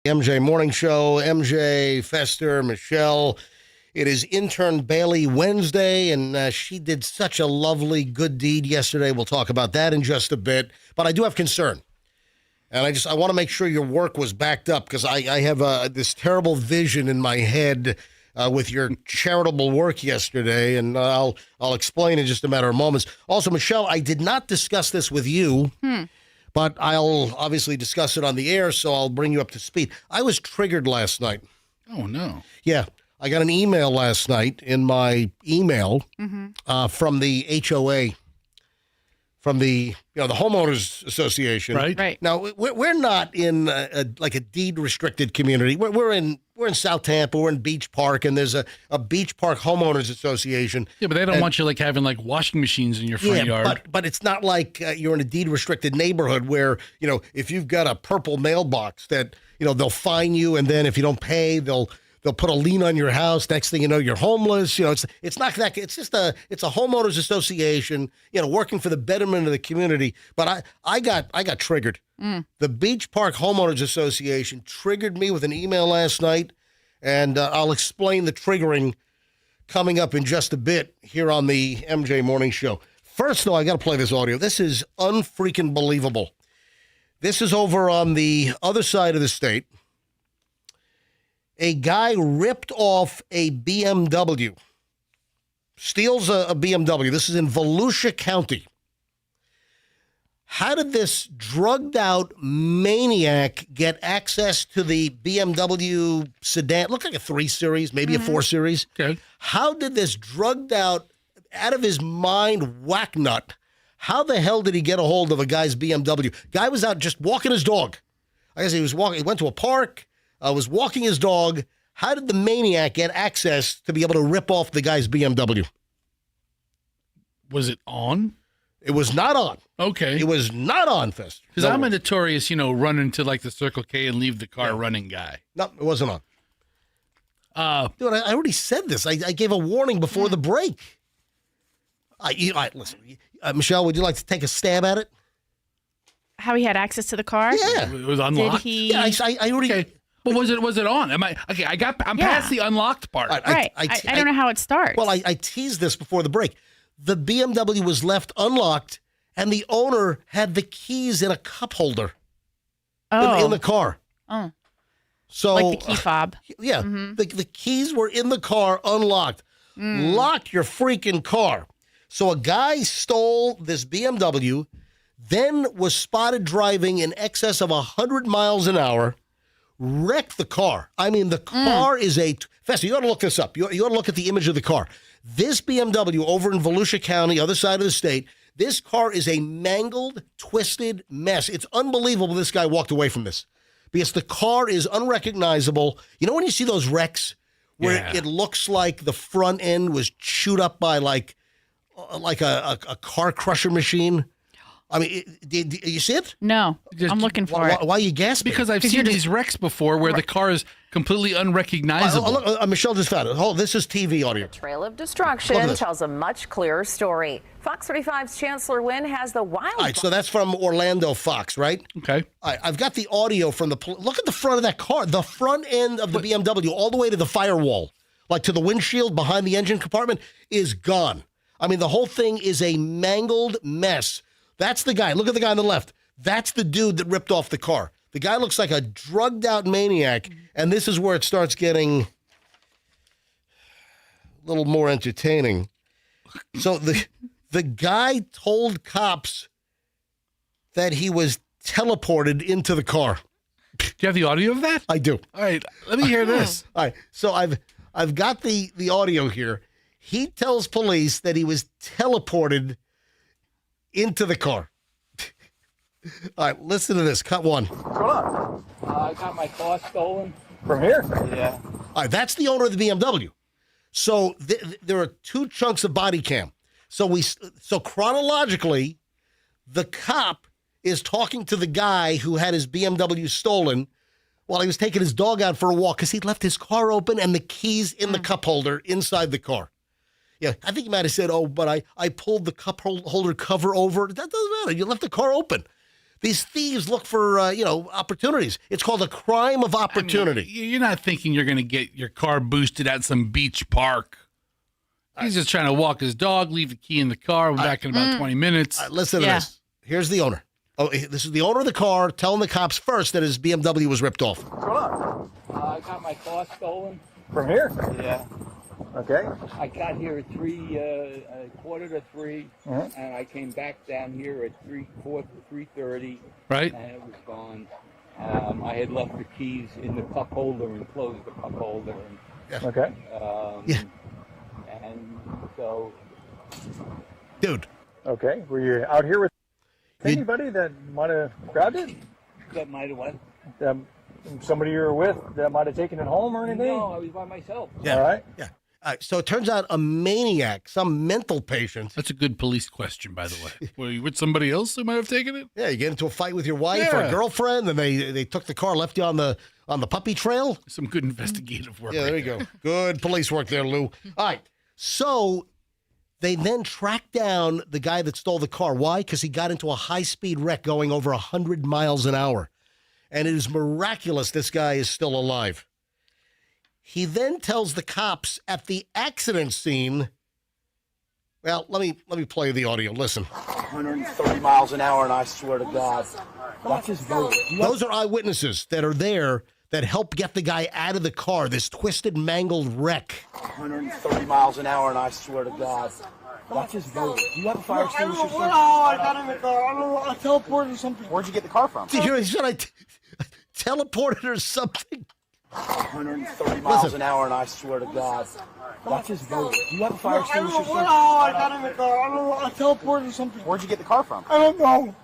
Speaker 1: MJ Morning Show, MJ, Fester, Michelle. It is intern Bailey Wednesday, and she did such a lovely good deed yesterday. We'll talk about that in just a bit. But I do have concern. And I want to make sure your work was backed up, because I have this terrible vision in my head with your charitable work yesterday, and I'll explain in just a matter of moments. Also, Michelle, I did not discuss this with you. But I'll obviously discuss it on the air, so I'll bring you up to speed. I was triggered last night.
Speaker 3: Oh, no.
Speaker 1: Yeah. I got an email last night in my email from the HOA, from the the Homeowners Association.
Speaker 3: Right.
Speaker 1: Now, we're not in a deed-restricted community. We're in South Tampa. We're in Beach Park, and there's a Beach Park Homeowners Association.
Speaker 3: Yeah, but they don't want you having washing machines in your front yard.
Speaker 1: But it's not like you're in a deed-restricted neighborhood where, if you've got a purple mailbox that, they'll fine you, and then if you don't pay, they'll put a lien on your house. Next thing you know, you're homeless. It's not that. It's just a homeowners association, working for the betterment of the community. But I got triggered. The Beach Park Homeowners Association triggered me with an email last night, and I'll explain the triggering coming up in just a bit here on the MJ Morning Show. First, though, I got to play this audio. This is unfreaking believable. This is over on the other side of the state. A guy ripped off a BMW, steals a BMW. This is in Volusia County. How did this drugged-out maniac get access to the BMW sedan? Looked like a 3 Series, maybe a 4 Series.
Speaker 3: Okay.
Speaker 1: How did this drugged-out, out of his mind whacknut, how the hell did he get a hold of a guy's BMW? Guy was out just walking his dog. I guess he was walking. He went to a park. Was walking his dog. How did the maniac get access to be able to rip off the guy's BMW?
Speaker 3: Was it on?
Speaker 1: It was not on.
Speaker 3: Okay.
Speaker 1: It was not on, Fest.
Speaker 3: Because I'm a notorious, run into the Circle K and leave the car running guy.
Speaker 1: No, it wasn't on. Dude, I already said this. I gave a warning before the break. Listen, Michelle, would you like to take a stab at it?
Speaker 2: How he had access to the car?
Speaker 1: Yeah.
Speaker 3: It was unlocked?
Speaker 2: Did he?
Speaker 1: Yeah, I already...
Speaker 3: Okay. But was it on? I'm past the unlocked part.
Speaker 2: Right. I don't know how it starts.
Speaker 1: Well, I teased this before the break. The BMW was left unlocked, and the owner had the keys in a cup holder in the car.
Speaker 2: Oh.
Speaker 1: So,
Speaker 2: like the key fob.
Speaker 1: Yeah. The keys were in the car unlocked. Lock your freaking car. So a guy stole this BMW, then was spotted driving in excess of 100 miles an hour, wrecked the car. I mean, the car is Festa, you ought to look this up. You ought to look at the image of the car. This BMW over in Volusia County, other side of the state, this car is a mangled, twisted mess. It's unbelievable this guy walked away from this, because the car is unrecognizable. You know when you see those wrecks where it looks like the front end was chewed up by like a car crusher machine? I mean, did you see it?
Speaker 2: No, I'm looking for it.
Speaker 1: Why are you gasping?
Speaker 3: Because I've seen these wrecks before where the car is completely unrecognizable.
Speaker 1: Michelle just found it. Hold, this is TV audio.
Speaker 8: The trail of destruction tells a much clearer story. Fox 35's Chancellor Wynn has the wild.
Speaker 1: All right, so that's from Orlando Fox, right?
Speaker 3: Okay.
Speaker 1: All right, I've got the audio from look at the front of that car. The front end of the BMW, all the way to the firewall, like to the windshield behind the engine compartment, is gone. I mean, the whole thing is a mangled mess. That's the guy. Look at the guy on the left. That's the dude that ripped off the car. The guy looks like a drugged-out maniac, and this is where it starts getting a little more entertaining. So the guy told cops that he was teleported into the car.
Speaker 3: Do you have the audio of that?
Speaker 1: I do.
Speaker 3: All right, let me hear this.
Speaker 1: All right, so I've got the audio here. He tells police that he was teleported into the car. All right, listen to this. Cut one.
Speaker 9: I got my car stolen. From here? Yeah.
Speaker 1: All right, that's the owner of the BMW. So there are two chunks of body cam. So chronologically, the cop is talking to the guy who had his BMW stolen while he was taking his dog out for a walk because he'd left his car open and the keys in the cup holder inside the car. Yeah, I think he might have said, but I pulled the cup holder cover over. That doesn't matter. You left the car open. These thieves look for, opportunities. It's called a crime of opportunity.
Speaker 3: You're not thinking you're going to get your car boosted at some beach park. He's just trying to walk his dog, leave the key in the car, we're back in about 20 minutes.
Speaker 1: Listen to this. Here's the owner. Oh, this is the owner of the car telling the cops first that his BMW was ripped off.
Speaker 9: What's going on? I got my car stolen. From here? Yeah. Okay. I got here at 2:45, and I came back down here at 3:30.
Speaker 3: Right.
Speaker 9: And it was gone. I had left the keys in the cup holder and closed the cup holder.
Speaker 5: Okay.
Speaker 9: And so...
Speaker 1: Dude.
Speaker 5: Okay. Were you out here with anybody that might have grabbed it?
Speaker 9: That might have what?
Speaker 5: Somebody you were with that might have taken it home or anything?
Speaker 9: No, I was by myself.
Speaker 1: Yeah.
Speaker 5: All right.
Speaker 1: Yeah. All right. So it turns out a maniac, some mental patient.
Speaker 3: That's a good police question, by the way. Were you with somebody else who might have taken it?
Speaker 1: Yeah, you get into a fight with your wife or a girlfriend, and they took the car, left you on the puppy trail.
Speaker 3: Some good investigative work.
Speaker 1: Yeah, there you go. Good police work there, Lou. All right. So they then tracked down the guy that stole the car. Why? Because he got into a high-speed wreck going over 100 miles an hour. And it is miraculous this guy is still alive. He then tells the cops at the accident scene, well, let me play the audio. Listen.
Speaker 10: 130 miles an hour, and I swear to God, that's just voted.
Speaker 1: Those are eyewitnesses that are there that helped get the guy out of the car, this twisted, mangled wreck.
Speaker 10: 130 miles an hour, and I swear to God, that's just voted. Do you have a fire extinguisher?
Speaker 5: No, I got in the car. I don't know. I teleported or something.
Speaker 10: Where'd you get the car from?
Speaker 1: Did you hear? He said I teleported or something.
Speaker 10: 130 miles an hour, and I swear to God, that's just voted. Do you have a fire extinguisher?
Speaker 5: No, I got in the car. I don't know. I teleported or something.
Speaker 10: Where'd you get the car from?
Speaker 5: I don't know.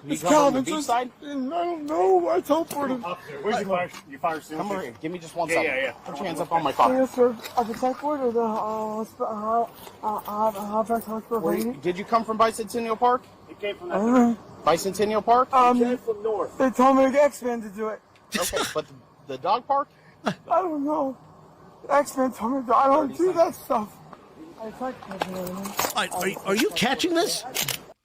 Speaker 5: It's
Speaker 10: Calvin. I
Speaker 5: don't know. I teleported.
Speaker 10: Where's your fire extinguisher? Come here. Give me just 1 second. Yeah. Put your hands up on my car.
Speaker 5: Yes, sir. I can teleport or the hospital.
Speaker 10: Did you come from Bicentennial Park?
Speaker 5: It came from that.
Speaker 10: Bicentennial Park?
Speaker 5: It came from north. They told me to get X-Men to do it.
Speaker 10: Okay, but the dog park?
Speaker 5: I don't know. X-Men told me I don't do that stuff.
Speaker 1: Are you catching this?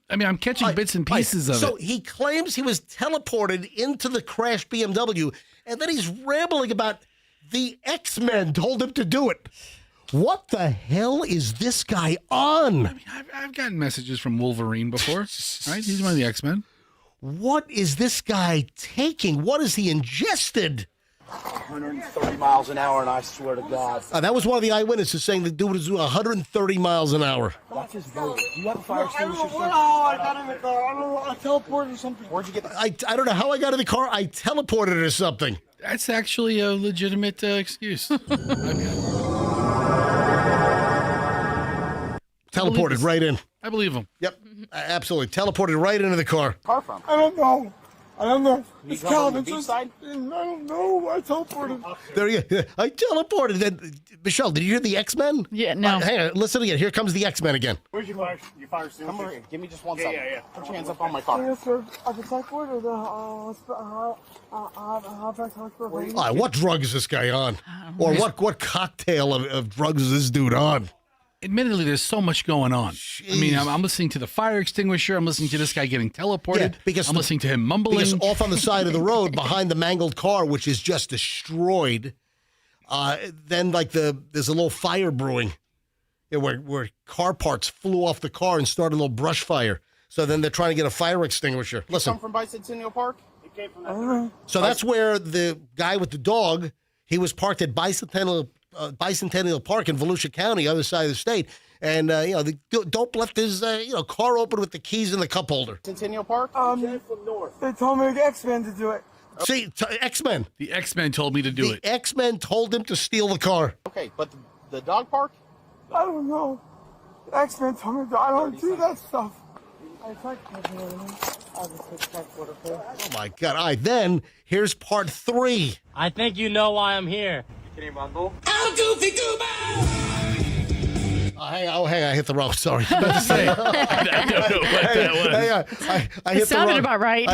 Speaker 3: I mean, I'm catching bits and pieces of it.
Speaker 1: So he claims he was teleported into the crashed BMW, and then he's rambling about the X-Men told him to do it. What the hell is this guy on?
Speaker 3: I mean, I've gotten messages from Wolverine before, right? He's one of the X-Men.
Speaker 1: What is this guy taking? What has he ingested?
Speaker 10: 130 miles an hour, and I swear to God.
Speaker 1: That was one of the eyewitnesses saying the dude was doing 130 miles an hour.
Speaker 10: That's just voted. Do you have a fire extinguisher?
Speaker 5: I got in the car. I don't know. I teleported or something.
Speaker 10: Where'd you get the...
Speaker 1: I don't know how I got in the car. I teleported or something.
Speaker 3: That's actually a legitimate excuse.
Speaker 1: Teleported right in.
Speaker 3: I believe him.
Speaker 1: Yep, absolutely. Teleported right into the car.
Speaker 10: Car from?
Speaker 5: I don't know. It's Calvin.
Speaker 10: I
Speaker 5: don't know. I teleported.
Speaker 1: There you go. I teleported. Then, Michelle, did you hear the X-Men?
Speaker 2: Yeah, no.
Speaker 1: Hang on. Listen again. Here comes the X-Men again.
Speaker 5: Where's your fire extinguisher?
Speaker 10: Come here. Give me just 1 second. Yeah. Put your hands up on my car.
Speaker 5: Yes, sir. I can teleport or the hospital.
Speaker 1: All right, what drug is this guy on? Or what cocktail of drugs is this dude on?
Speaker 3: Admittedly, there's so much going on. Jeez. I mean, I'm listening to the fire extinguisher. I'm listening to this guy getting teleported.
Speaker 1: Yeah,
Speaker 3: I'm listening to him mumbling.
Speaker 1: Because off on the side of the road behind the mangled car, which is just destroyed, then there's a little fire brewing where car parts flew off the car and started a little brush fire. So then they're trying to get a fire extinguisher. Listen.
Speaker 10: You come from Bicentennial Park?
Speaker 5: It came from that.
Speaker 1: So that's where the guy with the dog, he was parked at Bicentennial Park in Volusia County, other side of the state, and the dope left his car open with the keys in the cup holder.
Speaker 10: Centennial Park?
Speaker 5: Came from north. They told me to get X-Men to do it.
Speaker 1: See, X-Men.
Speaker 3: The X-Men told me to do it.
Speaker 1: The X-Men told him to steal the car.
Speaker 10: Okay, but the dog park?
Speaker 5: I don't know. The X-Men told me I don't do that stuff.
Speaker 1: Oh my God! All right, then here's part 3.
Speaker 11: I think you know why I'm here.
Speaker 1: All Hang on, I hit the wrong. Sorry. I was about to say.
Speaker 3: I don't know what that was.
Speaker 1: I hit
Speaker 2: It sounded
Speaker 1: the wrong.
Speaker 2: about right.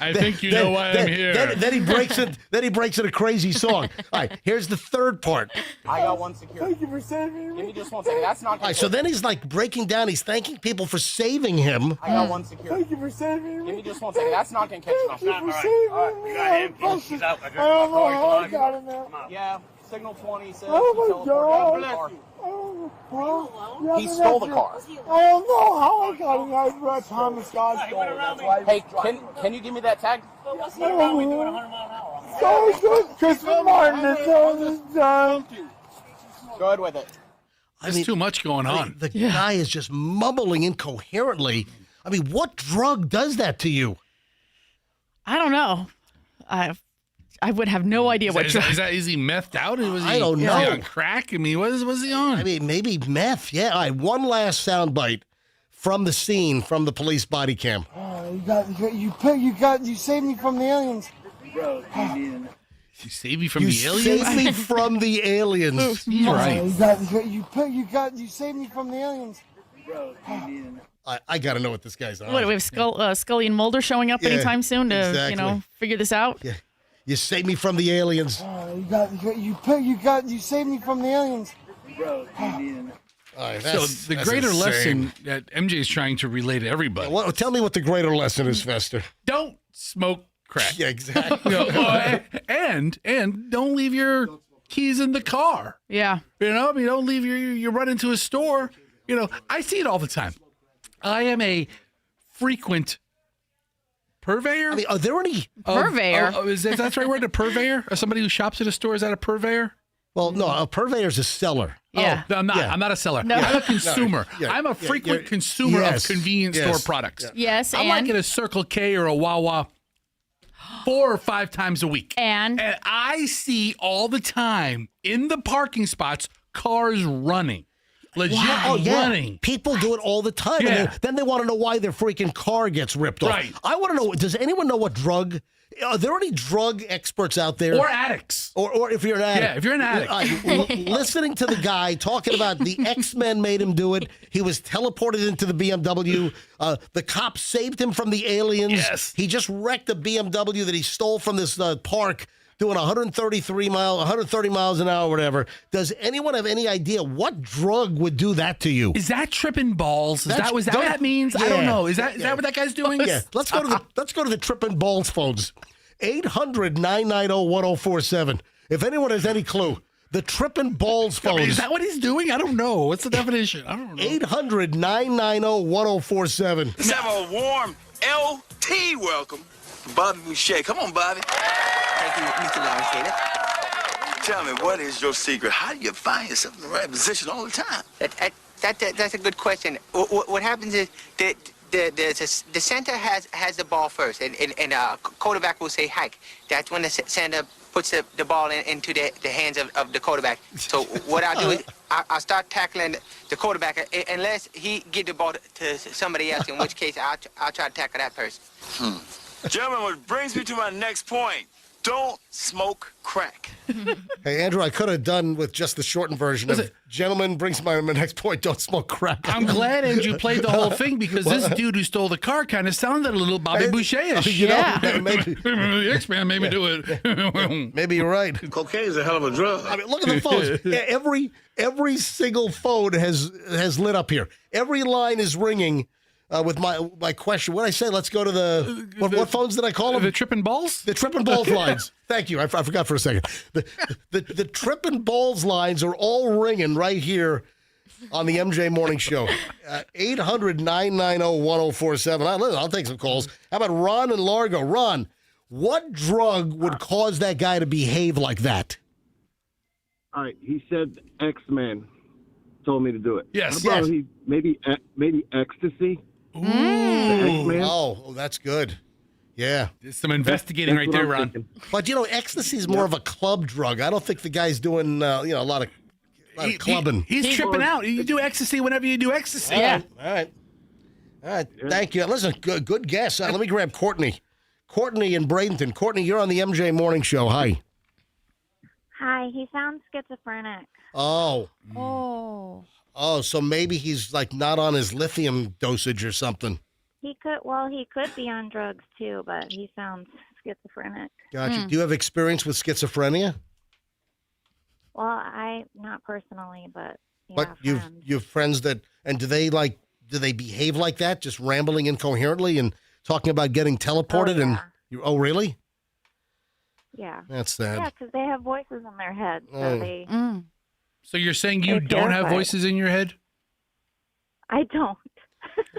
Speaker 3: I think you know why I'm here.
Speaker 1: Then he breaks it. Then he breaks it a crazy song. All right, here's the third part.
Speaker 10: I got one security.
Speaker 9: Thank you for saving me.
Speaker 10: Give me just 1 second. That's not
Speaker 1: All right, so then he's like breaking down. He's thanking people for saving him.
Speaker 10: I got one security.
Speaker 9: Thank you for saving
Speaker 10: Give
Speaker 9: me.
Speaker 10: me just 1 second. That's not gonna catch you off.
Speaker 9: Thank you for saving me. I don't know how I got him now.
Speaker 10: Yeah, signal 20 says
Speaker 9: Oh
Speaker 10: he
Speaker 9: my
Speaker 10: teleported out
Speaker 9: God.
Speaker 10: the car.
Speaker 9: Oh,
Speaker 10: He stole the car.
Speaker 9: I don't know how I got him. I read Thomas Scott stole it. That's why
Speaker 10: Hey, can you give me that tag?
Speaker 9: so good. Christopher Martin is so this time.
Speaker 10: Go ahead with it.
Speaker 3: There's too much going on.
Speaker 1: The guy is just mumbling incoherently. I mean, what drug does that to you?
Speaker 2: I don't know. I would have no idea what drug.
Speaker 3: Is he methed out?
Speaker 1: I don't
Speaker 3: Is
Speaker 1: know.
Speaker 3: he on crack? I mean, what was he on?
Speaker 1: I mean, maybe meth. Yeah. All right, one last soundbite from the scene, from the police body cam.
Speaker 9: You saved me from the aliens.
Speaker 3: You saved me from
Speaker 1: You
Speaker 3: the aliens?
Speaker 1: saved me from the aliens.
Speaker 3: He's right.
Speaker 9: You saved me from the aliens.
Speaker 1: I got to know what this guy's on.
Speaker 2: What, we have Scully and Mulder showing up
Speaker 1: Yeah,
Speaker 2: anytime soon to
Speaker 1: exactly.
Speaker 2: figure this out?
Speaker 1: Yeah. You saved me from the aliens.
Speaker 9: You saved me from the aliens.
Speaker 1: All right,
Speaker 3: So the greater
Speaker 1: insane.
Speaker 3: lesson that MJ is trying to relay to everybody:
Speaker 1: Tell me what the greater lesson is, Fester.
Speaker 3: don't smoke crack.
Speaker 1: Yeah, exactly.
Speaker 3: And don't leave your keys in the car.
Speaker 2: Yeah.
Speaker 3: I mean, don't leave you run into a store. I see it all the time. I am a frequent purveyor.
Speaker 1: I mean, are there any
Speaker 2: Purveyor?
Speaker 3: Is that the right word? A purveyor? Or somebody who shops at a store? Is that a purveyor?
Speaker 1: Well, no, a purveyor is a seller.
Speaker 2: Yeah.
Speaker 3: No, I'm not.
Speaker 1: Yeah.
Speaker 3: I'm not a seller.
Speaker 2: No.
Speaker 3: I'm a consumer.
Speaker 1: Yeah.
Speaker 3: I'm a frequent consumer
Speaker 1: Yes.
Speaker 3: of convenience
Speaker 1: Yes.
Speaker 3: store products.
Speaker 1: Yeah.
Speaker 2: Yes,
Speaker 3: I'm like at a Circle K or a Wawa 4 or 5 times a week.
Speaker 2: And
Speaker 3: I see all the time in the parking spots cars running. Legit running.
Speaker 1: People do it all the time.
Speaker 3: Yeah.
Speaker 1: And then they want to know why their freaking car gets ripped off.
Speaker 3: Right.
Speaker 1: I want to know, does anyone know what drug? Are there any drug experts out there?
Speaker 3: Or addicts.
Speaker 1: Or if you're an addict.
Speaker 3: Yeah, if you're an addict.
Speaker 1: Listening to the guy talking about the X-Men made him do it. He was teleported into the BMW. The cops saved him from the aliens.
Speaker 3: Yes.
Speaker 1: He just wrecked a BMW that he stole from this park doing 130 miles an hour, whatever. Does anyone have any idea what drug would do that to you?
Speaker 3: Is that tripping balls? Is that what that means? I don't know. Is that what that guy's doing?
Speaker 1: Yeah. Let's go to the tripping balls phones. 800-990-1047. If anyone has any clue, the tripping balls phones.
Speaker 3: Is that what he's doing? I don't know. What's the definition? I don't know.
Speaker 1: 800-990-1047.
Speaker 11: Let's have a warm LT welcome. Bobby Boucher. Come on, Bobby. Thank you, Mr. Larry. Tell me, what is your secret? How do you find yourself in the right position all the time?
Speaker 12: That's a good question. What happens is the center has the ball first, and quarterback will say hike. That's when the center puts the ball into the hands of the quarterback. So what I'll do is I'll start tackling the quarterback unless he give the ball to somebody else, in which case I'll try to tackle that person.
Speaker 11: Gentlemen, what brings me to my next point. Don't smoke crack.
Speaker 1: Hey, Andrew, I could have done with just the shortened version of gentlemen brings my next point, don't smoke crack.
Speaker 3: I'm glad Andrew played the whole thing because this dude who stole the car kind of sounded a little Bobby Boucher-ish.
Speaker 1: Maybe
Speaker 3: the X-Man made me do it.
Speaker 1: Maybe you're right.
Speaker 11: Cocaine is a hell of a drug.
Speaker 1: I mean, look at the phones. Every single phone has lit up here. Every line is ringing. With my question, what did I say? Let's go to what phones did I call them?
Speaker 3: The tripping balls?
Speaker 1: The tripping balls lines. Thank you. I forgot for a second. The tripping balls lines are all ringing right here on the MJ Morning Show. 800-990-1047. I'll take some calls. How about Ron in Largo? Ron, what drug would cause that guy to behave like that?
Speaker 13: All right. He said X-Men told me to do it.
Speaker 3: Yes.
Speaker 13: What about maybe ecstasy?
Speaker 1: Ooh. Oh, that's good. Yeah.
Speaker 3: There's some investigating right there, Ron.
Speaker 1: But, ecstasy is more of a club drug. I don't think the guy's doing, a lot of clubbing.
Speaker 3: He's tripping out. You do ecstasy whenever you do ecstasy.
Speaker 1: Yeah. All right. Thank you. Listen, good guess. Let me grab Courtney. Courtney in Bradenton. Courtney, you're on the MJ Morning Show. Hi.
Speaker 14: Hi, he sounds schizophrenic.
Speaker 1: Oh.
Speaker 2: Oh.
Speaker 1: Oh, so maybe he's like not on his lithium dosage or something.
Speaker 14: He could be on drugs too, but he sounds schizophrenic.
Speaker 1: Gotcha. Do you have experience with schizophrenia?
Speaker 14: Well, not personally, but
Speaker 1: But you've friends that, and do they behave like that, just rambling incoherently and talking about getting teleported? Oh, really?
Speaker 14: Yeah.
Speaker 1: That's sad.
Speaker 14: Yeah, because they have voices in their head, so they.
Speaker 3: So you're saying you don't have voices in your head?
Speaker 14: I don't.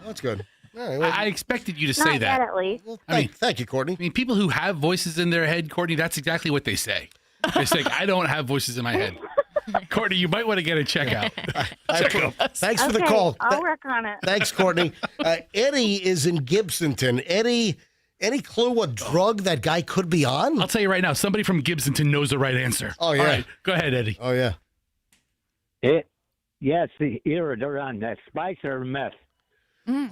Speaker 1: That's good. All right, well,
Speaker 3: I expected you to
Speaker 14: Not
Speaker 3: say
Speaker 14: yet,
Speaker 3: that.
Speaker 14: at least.
Speaker 1: Well, thank you, Courtney.
Speaker 3: I mean, people who have voices in their head, Courtney, that's exactly what they say. They say, I don't have voices in my head. Courtney, you might want to get a checkout.
Speaker 1: Thanks for the call.
Speaker 14: I'll work on it.
Speaker 1: Thanks, Courtney. Eddie is in Gibsonton. Eddie, any clue what drug that guy could be on?
Speaker 3: I'll tell you right now, somebody from Gibsonton knows the right answer.
Speaker 1: Oh, yeah.
Speaker 3: All right, go ahead, Eddie.
Speaker 1: Oh, yeah.
Speaker 15: Yes, they're on that spice or meth.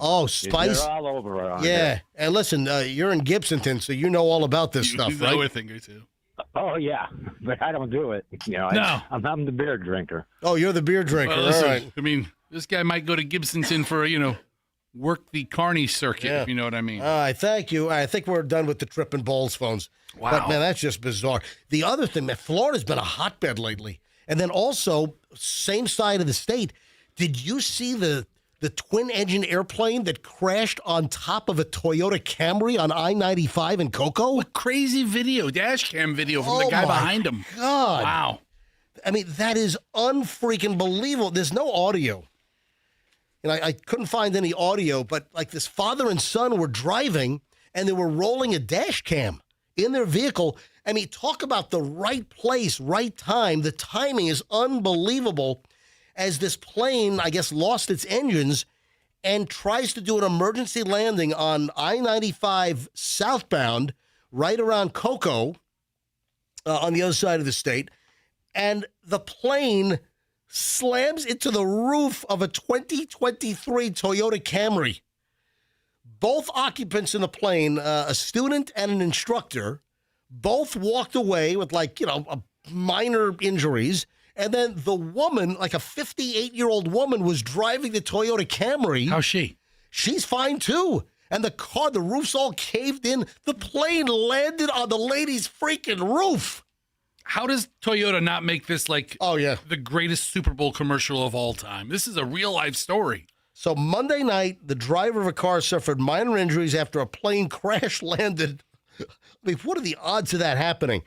Speaker 1: Oh, spice.
Speaker 15: They're all over around
Speaker 1: Yeah.
Speaker 15: there.
Speaker 1: And listen, you're in Gibsonton, so you know all about this stuff,
Speaker 3: You know
Speaker 1: right?
Speaker 3: a thing or two.
Speaker 15: Oh yeah, but I don't do it.
Speaker 3: No.
Speaker 15: I'm the beer drinker.
Speaker 1: Oh, you're the beer drinker.
Speaker 3: Well, listen,
Speaker 1: all right.
Speaker 3: I mean, this guy might go to Gibsonton for, work the carny circuit,
Speaker 1: Yeah.
Speaker 3: if you know what I mean.
Speaker 1: All right, thank you. I think we're done with the trip and balls phones.
Speaker 3: Wow.
Speaker 1: But, man, that's just bizarre. The other thing, man, Florida's been a hotbed lately. And then also, same side of the state, did you see the twin-engine airplane that crashed on top of a Toyota Camry on I-95 in Cocoa?
Speaker 3: What crazy video, dash cam video from the
Speaker 1: Oh,
Speaker 3: guy
Speaker 1: my
Speaker 3: behind him.
Speaker 1: God.
Speaker 3: Wow.
Speaker 1: I mean, that is unfreaking believable. There's no audio. And I couldn't find any audio, but like this father and son were driving and they were rolling a dash cam in their vehicle. I mean, talk about the right place, right time. The timing is unbelievable as this plane, I guess, lost its engines and tries to do an emergency landing on I-95 southbound right around Cocoa on the other side of the state. And the plane slams into the roof of a 2023 Toyota Camry. Both occupants in the plane, a student and an instructor, both walked away with minor injuries. And then the woman, like a 58-year-old woman, was driving the Toyota Camry.
Speaker 3: How's she?
Speaker 1: She's fine, too. And the roof's all caved in. The plane landed on the lady's freaking roof.
Speaker 3: How does Toyota not make this the greatest Super Bowl commercial of all time? This is a real-life story.
Speaker 1: So Monday night, the driver of a car suffered minor injuries after a plane crash landed. I mean, what are the odds of that happening?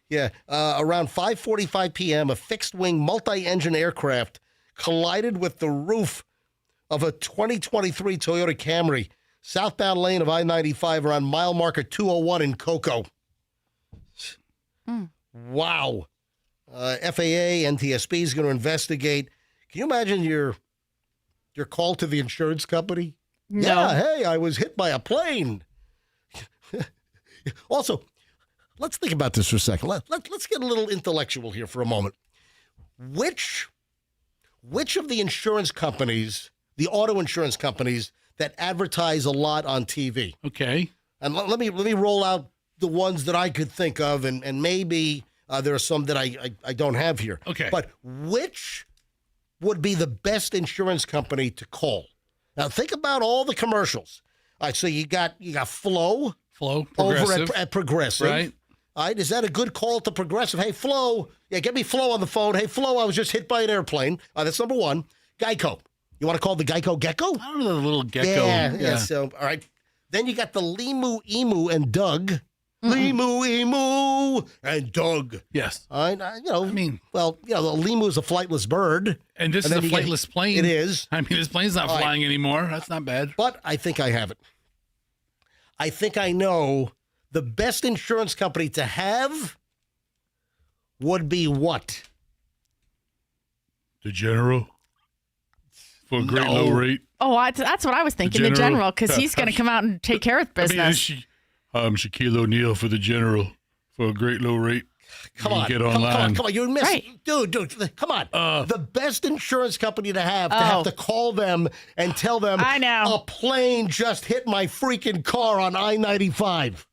Speaker 1: Yeah, around 5:45 p.m., a fixed-wing multi-engine aircraft collided with the roof of a 2023 Toyota Camry, southbound lane of I-95 around mile marker 201 in Cocoa. Wow. FAA, NTSB is going to investigate. Can you imagine your call to the insurance company?
Speaker 2: No.
Speaker 1: Yeah, hey, I was hit by a plane. Also, let's think about this for a second. Let's get a little intellectual here for a moment. Which of the insurance companies, the auto insurance companies that advertise a lot on TV?
Speaker 3: Okay.
Speaker 1: And let me roll out the ones that I could think of, and maybe there are some that I don't have here.
Speaker 3: Okay.
Speaker 1: But which would be the best insurance company to call? Now think about all the commercials. All right, so you got Flo.
Speaker 3: Progressive.
Speaker 1: Over at Progressive.
Speaker 3: Right.
Speaker 1: All right, is that a good call to Progressive? Hey, Flo. Yeah, get me Flo on the phone. Hey, Flo, I was just hit by an airplane. That's number one. Geico. You want to call the Geico Gecko?
Speaker 3: I don't know, the little gecko.
Speaker 1: Yeah. So, all right. Then you got the Limu, Emu, and Doug. Limu, Emu, and Doug.
Speaker 3: Yes.
Speaker 1: All right. The Limu is a flightless bird.
Speaker 3: And this is a flightless plane.
Speaker 1: It is.
Speaker 3: I mean, this plane's not flying anymore. That's not bad.
Speaker 1: But I think I have it. I think I know the best insurance company to have would be what?
Speaker 3: The General. For a great low rate.
Speaker 2: Oh, that's what I was thinking, the General, because he's going to come out and take care of business.
Speaker 3: I'm Shaquille O'Neal for the General for a great low rate.
Speaker 1: Come on.
Speaker 3: Get online.
Speaker 1: Come on. You're missing. Right. Dude, come on. The best insurance company to have to call them and tell them
Speaker 2: I know.
Speaker 1: a plane just hit my freaking car on I-95.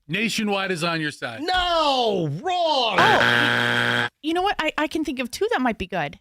Speaker 3: Nationwide is on your side.
Speaker 1: No, wrong.
Speaker 2: Oh, you know what? I can think of two that might be good.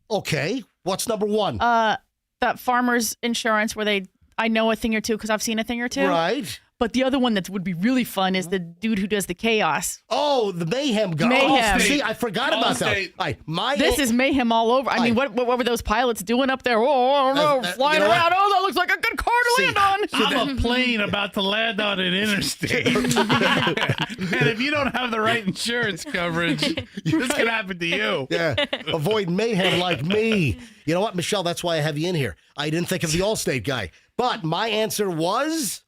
Speaker 1: Okay, what's number one?
Speaker 2: That farmers insurance where I know a thing or two because I've seen a thing or two.
Speaker 1: Right.
Speaker 2: But the other one that would be really fun is the dude who does the chaos.
Speaker 1: Oh, the mayhem guy.
Speaker 2: Mayhem.
Speaker 1: Oh, see, I forgot about that. All right,
Speaker 2: This is mayhem all over. I mean, what were those pilots doing up there? Oh, no, flying
Speaker 1: you know
Speaker 2: around. Oh, that looks like a good car to land on.
Speaker 3: I'm a plane about to land on an interstate. And if you don't have the right insurance coverage, this could happen to you.
Speaker 1: Yeah, avoid mayhem like me. You know what, Michelle? That's why I have you in here. I didn't think of the Allstate guy. But my answer was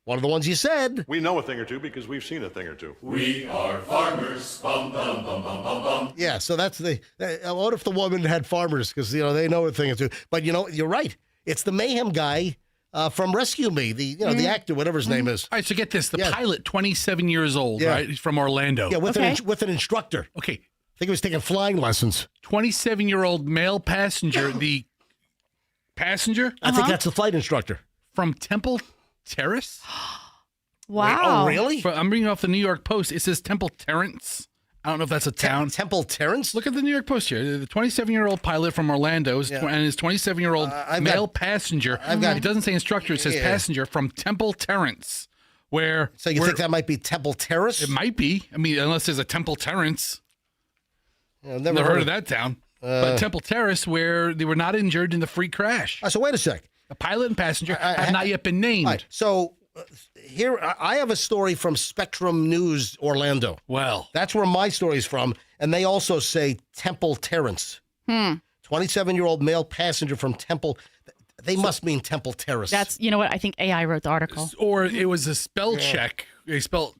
Speaker 1: one of the ones you said.
Speaker 16: We know a thing or two because we've seen a thing or two.
Speaker 17: We are farmers. Bum, bum, bum, bum, bum, bum.
Speaker 1: Yeah, so that's what if the woman had farmers? Because, they know a thing or two. But, you're right. It's the mayhem guy from Rescue Me, the actor, whatever his name is.
Speaker 3: All right, so get this. The pilot, 27 years old, right? He's from Orlando.
Speaker 1: Yeah, with an instructor.
Speaker 3: Okay.
Speaker 1: I think he was taking flying lessons.
Speaker 3: 27-year-old male passenger. The passenger?
Speaker 1: I think that's the flight instructor.
Speaker 3: From Temple Terrace?
Speaker 2: Wow.
Speaker 1: Oh, really?
Speaker 3: I'm reading off the New York Post. It says Temple Terrace. I don't know if that's a town.
Speaker 1: Temple Terrace?
Speaker 3: Look at the New York Post here. The 27-year-old pilot from Orlando and his 27-year-old male passenger. It doesn't say instructor. It says passenger from Temple Terrace.
Speaker 1: So you think that might be Temple Terrace?
Speaker 3: It might be. I mean, unless there's a Temple Terrace.
Speaker 1: Yeah, I've
Speaker 3: never heard of that town. But Temple Terrace, where they were not injured in the freak crash.
Speaker 1: So wait a sec.
Speaker 3: The pilot and passenger have not yet been named.
Speaker 1: Right, so here, I have a story from Spectrum News Orlando.
Speaker 3: Well.
Speaker 1: That's where my story's from. And they also say Temple Terrace. 27-year-old male passenger from Temple. They must mean Temple Terrace.
Speaker 2: That's, you know what? I think AI wrote the article.
Speaker 3: Or it was a spell check. They spelled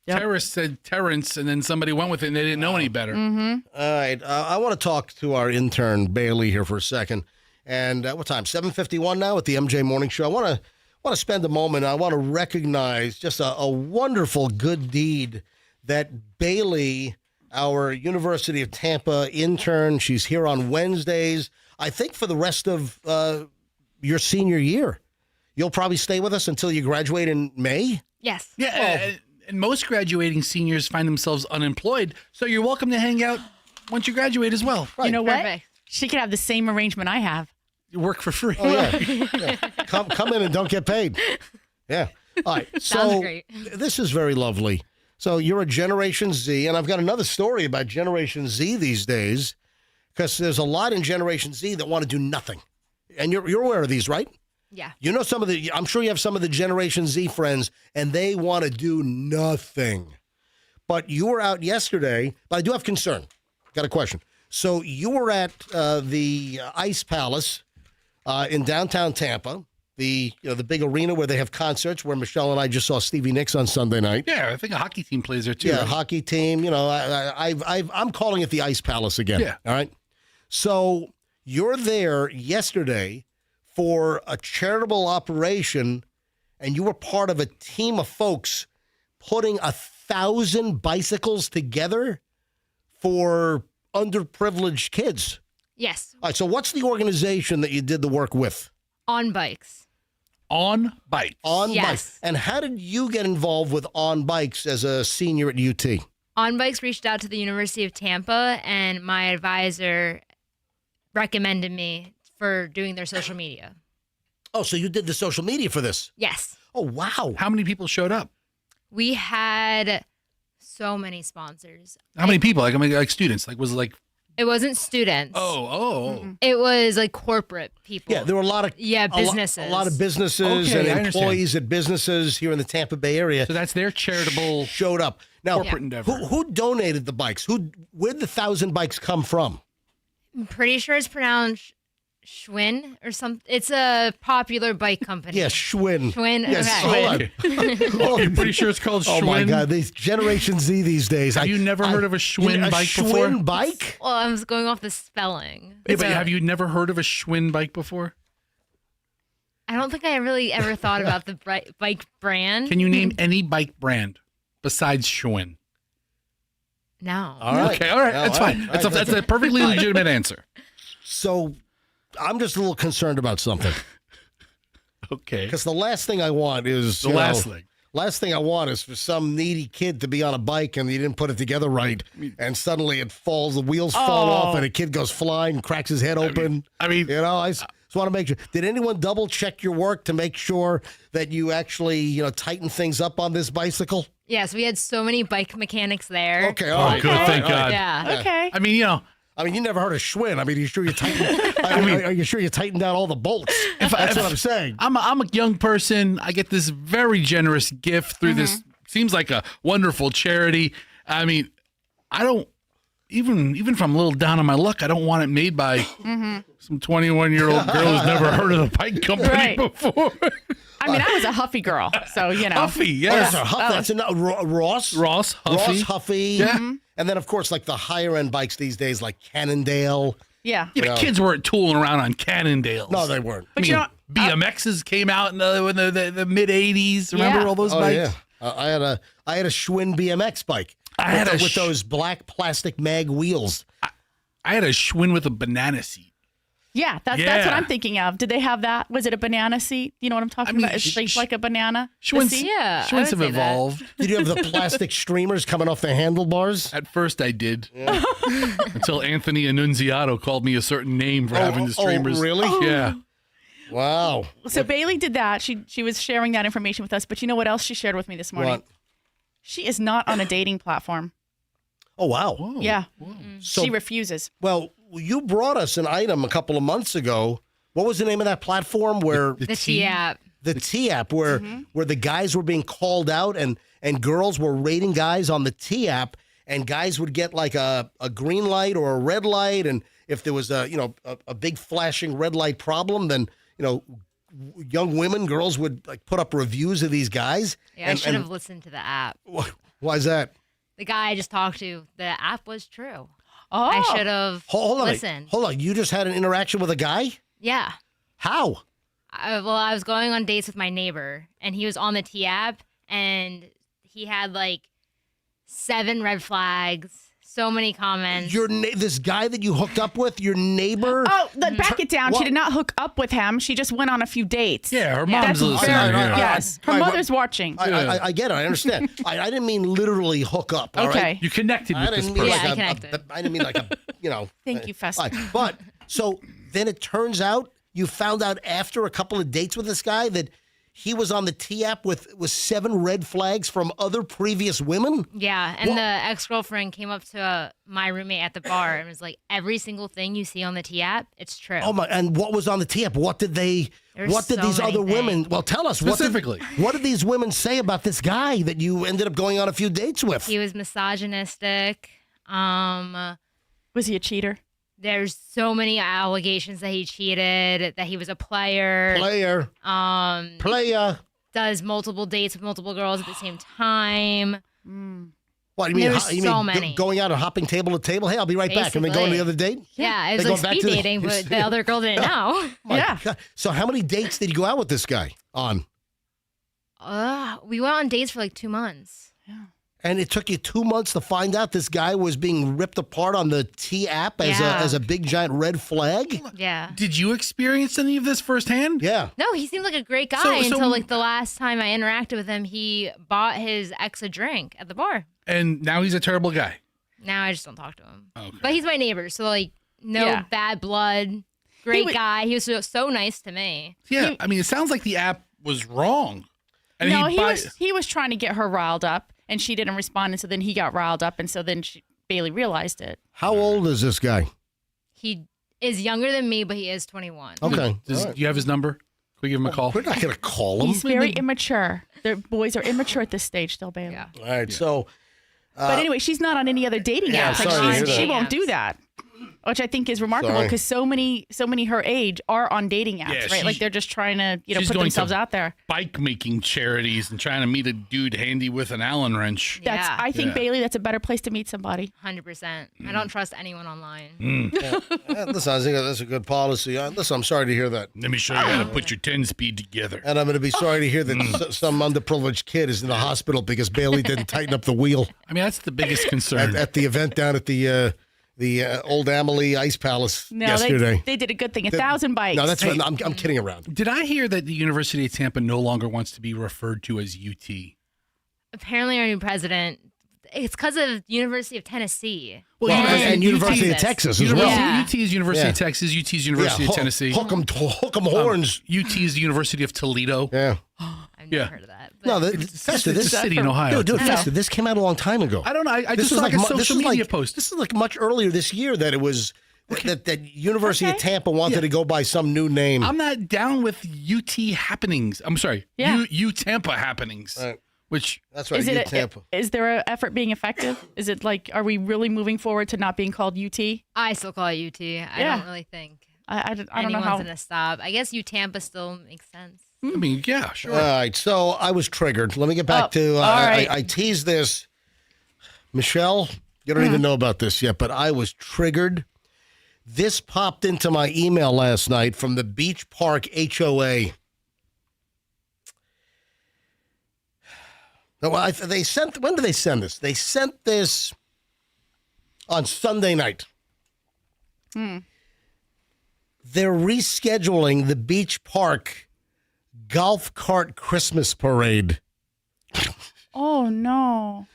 Speaker 3: Terrace, said Terrence, and then somebody went with it and they didn't know any better.
Speaker 1: All right. I want to talk to our intern, Bailey, here for a second. And what time? 7:51 now at the MJ Morning Show. I want to spend a moment. I want to recognize just a wonderful good deed that Bailey, our University of Tampa intern, she's here on Wednesdays. I think for the rest of your senior year. You'll probably stay with us until you graduate in May?
Speaker 6: Yes.
Speaker 3: Yeah, and most graduating seniors find themselves unemployed, so you're welcome to hang out once you graduate as well.
Speaker 2: Right. You know what? She could have the same arrangement I have.
Speaker 3: You work for free.
Speaker 1: Oh, yeah. Come in and don't get paid. Yeah. All right.
Speaker 6: Sounds great.
Speaker 1: This is very lovely. So you're a Generation Z, and I've got another story about Generation Z these days, because there's a lot in Generation Z that want to do nothing. And you're aware of these, right?
Speaker 6: Yeah.
Speaker 1: You know I'm sure you have some of the Generation Z friends, and they want to do nothing. But you were out yesterday, but I do have concern. Got a question. So you were at the Ice Palace in downtown Tampa, the big arena where they have concerts, where Michelle and I just saw Stevie Nicks on Sunday night.
Speaker 3: Yeah, I think a hockey team plays there too.
Speaker 1: Yeah,
Speaker 3: right?
Speaker 1: hockey team. I'm calling it the Ice Palace again.
Speaker 3: Yeah.
Speaker 1: All right. So you're there yesterday for a charitable operation, and you were part of a team of folks putting 1,000 bicycles together for underprivileged kids.
Speaker 6: Yes.
Speaker 1: All right, so what's the organization that you did the work with?
Speaker 6: On Bikes.
Speaker 3: On Bikes.
Speaker 1: On
Speaker 6: Yes.
Speaker 1: Bikes. And how did you get involved with On Bikes as a senior at UT?
Speaker 6: On Bikes reached out to the University of Tampa, and my advisor recommended me for doing their social media.
Speaker 1: Oh, so you did the social media for this?
Speaker 6: Yes.
Speaker 1: Oh, wow.
Speaker 3: How many people showed up?
Speaker 6: We had so many sponsors.
Speaker 3: How many people? Like students? Was it like?
Speaker 6: It wasn't students.
Speaker 3: Oh.
Speaker 6: It was like corporate people.
Speaker 1: Yeah, there were a lot of
Speaker 6: businesses.
Speaker 1: A lot of businesses
Speaker 3: Okay, I
Speaker 1: and
Speaker 3: understand.
Speaker 1: employees at businesses here in the Tampa Bay area.
Speaker 3: So that's their charitable
Speaker 1: showed up. Now,
Speaker 3: corporate endeavor.
Speaker 1: Who donated the bikes? Where'd the 1,000 bikes come from?
Speaker 6: I'm pretty sure it's pronounced Schwinn or something. It's a popular bike company.
Speaker 1: Yes, Schwinn.
Speaker 6: Schwinn.
Speaker 1: Yes,
Speaker 6: Okay.
Speaker 1: hold on.
Speaker 3: You're pretty sure it's called Schwinn?
Speaker 1: Oh my God, these Generation Z these days.
Speaker 3: Have you never heard of a Schwinn bike before?
Speaker 1: A Schwinn bike?
Speaker 6: Well, I was going off the spelling.
Speaker 3: Yeah, but have you never heard of a Schwinn bike before?
Speaker 6: I don't think I really ever thought about the bike brand.
Speaker 3: Can you name any bike brand besides Schwinn?
Speaker 6: No.
Speaker 1: All right.
Speaker 3: Okay, all right. That's fine. That's a perfectly legitimate answer.
Speaker 1: So I'm just a little concerned about something.
Speaker 3: Okay.
Speaker 1: Because the last thing I want is
Speaker 3: The last thing.
Speaker 1: Last thing I want is for some needy kid to be on a bike and he didn't put it together right, and suddenly it falls, the wheels fall off, and a kid goes flying and cracks his head open. I just want to make sure. Did anyone double check your work to make sure that you actually, tighten things up on this bicycle?
Speaker 6: Yes, we had so many bike mechanics there.
Speaker 1: Okay, all right.
Speaker 3: Good, thank God.
Speaker 6: Yeah.
Speaker 2: Okay.
Speaker 3: I mean,
Speaker 1: you never heard of Schwinn. Are you sure you tightened? Are you sure you tightened down all the bolts? That's what I'm saying.
Speaker 3: I'm a young person. I get this very generous gift through this. Seems like a wonderful charity. I mean, I don't even if I'm a little down on my luck, I don't want it made by some 21-year-old girl who's never heard of the bike company before.
Speaker 2: I mean, I was a Huffy girl, so
Speaker 3: Huffy, yes.
Speaker 1: That's Ross, Huffy.
Speaker 3: Yeah.
Speaker 1: And then, of course, like the higher-end bikes these days, like Cannondale.
Speaker 2: Yeah.
Speaker 3: The kids weren't tooling around on Cannondales.
Speaker 1: No, they weren't.
Speaker 2: But
Speaker 3: BMXs came out in the mid-'80s. Remember all those bikes?
Speaker 1: Yeah. I had a Schwinn BMX bike. With those black plastic mag wheels.
Speaker 3: I had a Schwinn with a banana seat.
Speaker 2: Yeah, that's what I'm thinking of. Did they have that? Was it a banana seat? You know what I'm talking about? It's shaped like a banana.
Speaker 3: Schwinn's have evolved.
Speaker 1: Did you have the plastic streamers coming off the handlebars?
Speaker 3: At first I did. Yeah. Until Anthony Annunziato called me a certain name for having the streamers.
Speaker 1: Oh, really?
Speaker 3: Yeah.
Speaker 1: Wow.
Speaker 2: So Bailey did that. She was sharing that information with us. But you know what else she shared with me this morning?
Speaker 1: What?
Speaker 2: She is not on a dating platform.
Speaker 1: Oh, wow.
Speaker 3: Whoa.
Speaker 2: Yeah.
Speaker 3: Whoa.
Speaker 1: So,
Speaker 2: she refuses.
Speaker 1: Well, you brought us an item a couple of months ago. What was the name of that platform where
Speaker 6: The T-app.
Speaker 1: The T-app where the guys were being called out and girls were rating guys on the T-app, and guys would get like a green light or a red light, and if there was a big flashing red light problem, then young women, girls would like put up reviews of these guys.
Speaker 6: Yeah, I should have listened to the app.
Speaker 1: Why is that?
Speaker 6: The guy I just talked to, the app was true.
Speaker 2: Oh.
Speaker 6: I should have listened.
Speaker 1: Hold on. You just had an interaction with a guy?
Speaker 6: Yeah.
Speaker 1: How?
Speaker 6: I was going on dates with my neighbor, and he was on the T app, and he had like 7 red flags. So many comments.
Speaker 1: This guy that you hooked up with, your neighbor?
Speaker 2: Oh, back it down. She did not hook up with him. She just went on a few dates.
Speaker 3: Yeah, her mom's listening.
Speaker 2: Yes, her mother's watching.
Speaker 1: I get it. I understand. I didn't mean literally hook up. All right?
Speaker 3: You connected with this person.
Speaker 6: I connected.
Speaker 1: I didn't mean like a,
Speaker 2: Thank you, Fester.
Speaker 1: But, so then it turns out, you found out after a couple of dates with this guy that he was on the T-app with 7 red flags from other previous women?
Speaker 6: Yeah, and the ex-girlfriend came up to my roommate at the bar and was like, every single thing you see on the T-app, it's true.
Speaker 1: Oh my! And what was on the T-app? What did these other women? Well, tell us
Speaker 3: specifically.
Speaker 1: What did these women say about this guy that you ended up going on a few dates with?
Speaker 6: He was misogynistic.
Speaker 2: Was he a cheater?
Speaker 6: There's so many allegations that he cheated, that he was a player.
Speaker 1: Player.
Speaker 6: Does multiple dates with multiple girls at the same time.
Speaker 1: What, you mean?
Speaker 6: There's so many.
Speaker 1: Going out and hopping table to table? Hey, I'll be right back. And then going to the other date?
Speaker 6: Yeah, it was like speed dating, but the other girl didn't know.
Speaker 1: Yeah. God. So how many dates did you go out with this guy on?
Speaker 6: We went on dates for like 2 months.
Speaker 2: Yeah.
Speaker 1: And it took you 2 months to find out this guy was being ripped apart on the T-app as a big giant red flag?
Speaker 6: Yeah.
Speaker 3: Did you experience any of this firsthand?
Speaker 1: Yeah.
Speaker 6: No, he seemed like a great guy until like the last time I interacted with him. He bought his ex a drink at the bar.
Speaker 3: And now he's a terrible guy.
Speaker 6: Now I just don't talk to him.
Speaker 3: Okay.
Speaker 6: But he's my neighbor, so like no bad blood. Great guy. He was so nice to me.
Speaker 3: Yeah, I mean, it sounds like the app was wrong. And
Speaker 2: he was trying to get her riled up, and she didn't respond, and so then he got riled up, and so then Bailey realized it.
Speaker 1: How old is this guy?
Speaker 6: He is younger than me, but he is 21.
Speaker 1: Okay.
Speaker 3: Do you have his number? Can we give him a call?
Speaker 1: We're not going to call him.
Speaker 2: He's very immature. Their boys are immature at this stage still, Bailey.
Speaker 6: Yeah.
Speaker 1: All right, so...
Speaker 2: but anyway, she's not on any other dating apps. Like she won't do that, which I think is remarkable because so many her age are on dating apps, right? Like they're just trying to put themselves out there.
Speaker 3: Bike making charities and trying to meet a dude handy with an Allen wrench.
Speaker 2: I think Bailey, that's a better place to meet somebody.
Speaker 6: 100%. I don't trust anyone online.
Speaker 1: Listen, I think that's a good policy. Listen, I'm sorry to hear that.
Speaker 3: Let me show you how to put your 10-speed together.
Speaker 1: And I'm going to be sorry to hear that some underprivileged kid is in the hospital because Bailey didn't tighten up the wheel.
Speaker 3: I mean, that's the biggest concern.
Speaker 1: At the event down at the Old Amelie Ice Palace yesterday.
Speaker 2: They did a good thing. 1,000 bikes.
Speaker 1: No, that's right. I'm kidding around.
Speaker 3: Did I hear that the University of Tampa no longer wants to be referred to as UT?
Speaker 6: apparently our new president, it's because of University of Tennessee.
Speaker 1: Well, and University of Texas as well.
Speaker 3: UT is University of Texas. UT is University of Tennessee.
Speaker 1: Hook 'em horns.
Speaker 3: UT is the University of Toledo.
Speaker 1: Yeah.
Speaker 6: I've never heard of that.
Speaker 1: No, Festa,
Speaker 3: it's a city in Ohio.
Speaker 1: Dude, Festa, this came out a long time ago.
Speaker 3: I don't know. I just saw like a social media post.
Speaker 1: This is like much earlier this year that it was that University of Tampa wanted to go by some new name.
Speaker 3: I'm not down with UT happenings. I'm sorry. U Tampa happenings.
Speaker 1: Right.
Speaker 3: Which
Speaker 1: that's right. Tampa.
Speaker 2: Is there an effort being effective? Is it like, are we really moving forward to not being called UT?
Speaker 6: I still call it UT. I don't really think
Speaker 2: I don't know
Speaker 6: anyone's
Speaker 2: how.
Speaker 6: going to stop. I guess Tampa still makes sense.
Speaker 3: I mean, yeah, sure.
Speaker 1: All right, so I was triggered. Let me get back to. I teased this. Michelle, you don't even know about this yet, but I was triggered. This popped into my email last night from the Beach Park HOA. No, they sent. When did they send this? They sent this on Sunday night. They're rescheduling the Beach Park golf cart Christmas parade.
Speaker 2: Oh no!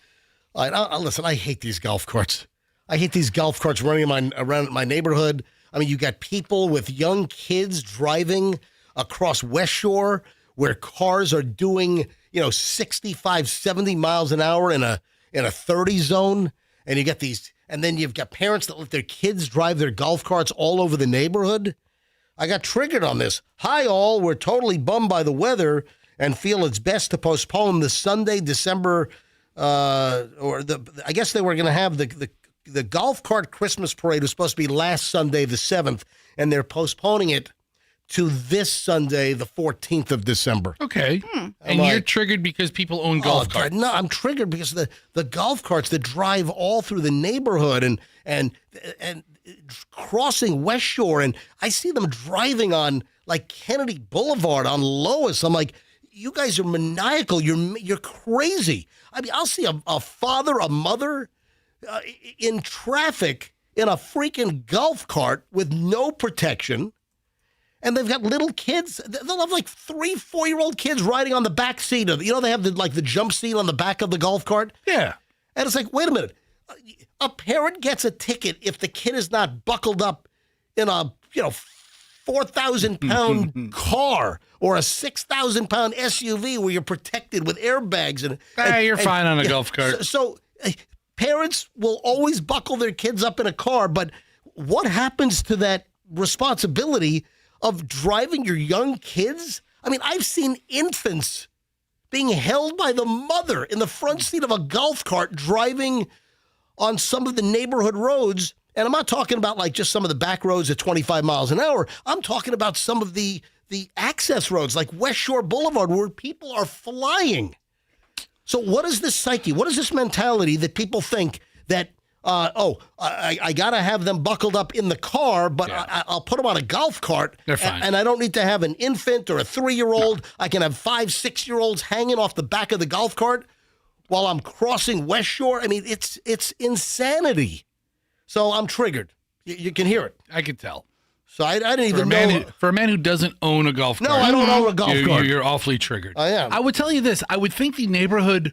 Speaker 1: Listen, I hate these golf carts. I hate these golf carts running around my neighborhood. I mean, you got people with young kids driving across West Shore where cars are doing 65, 70 miles an hour in a 30 zone, and you get these, and then you've got parents that let their kids drive their golf carts all over the neighborhood. I got triggered on this. Hi, all. We're totally bummed by the weather and feel it's best to postpone the Sunday, December, I guess they were going to have the golf cart Christmas parade was supposed to be last Sunday, the 7th, and they're postponing it to this Sunday, the 14th of December.
Speaker 3: Okay. And you're triggered because people own golf carts.
Speaker 1: No, I'm triggered because the golf carts that drive all through the neighborhood and crossing West Shore, and I see them driving on like Kennedy Boulevard on Lois. I'm like, you guys are maniacal. You're crazy. I mean, I'll see a father, a mother in traffic in a freaking golf cart with no protection. And they've got little kids. They'll have like 3-4-year-old kids riding on the back seat of, they have the jump seat on the back of the golf cart.
Speaker 3: Yeah.
Speaker 1: And it's like, wait a minute. A parent gets a ticket if the kid is not buckled up in a, 4,000-pound car or a 6,000-pound SUV where you're protected with airbags.
Speaker 3: You're fine on a golf cart.
Speaker 1: So parents will always buckle their kids up in a car, but what happens to that responsibility of driving your young kids? I mean, I've seen infants being held by the mother in the front seat of a golf cart driving on some of the neighborhood roads. And I'm not talking about like just some of the back roads at 25 miles an hour. I'm talking about some of the access roads like West Shore Boulevard where people are flying. So what is this psyche? What is this mentality that people think that, I got to have them buckled up in the car, but I'll put them on a golf cart.
Speaker 3: They're fine.
Speaker 1: And I don't need to have an infant or a 3-year-old. No. I can have 5-6-year-olds hanging off the back of the golf cart while I'm crossing West Shore. I mean, it's insanity. So I'm triggered. You can hear it.
Speaker 3: I can tell.
Speaker 1: So I didn't even know.
Speaker 3: For a man who doesn't own a golf cart.
Speaker 1: No, I don't own a golf cart.
Speaker 3: You're awfully triggered.
Speaker 1: I am.
Speaker 3: I would tell you this. I would think the neighborhood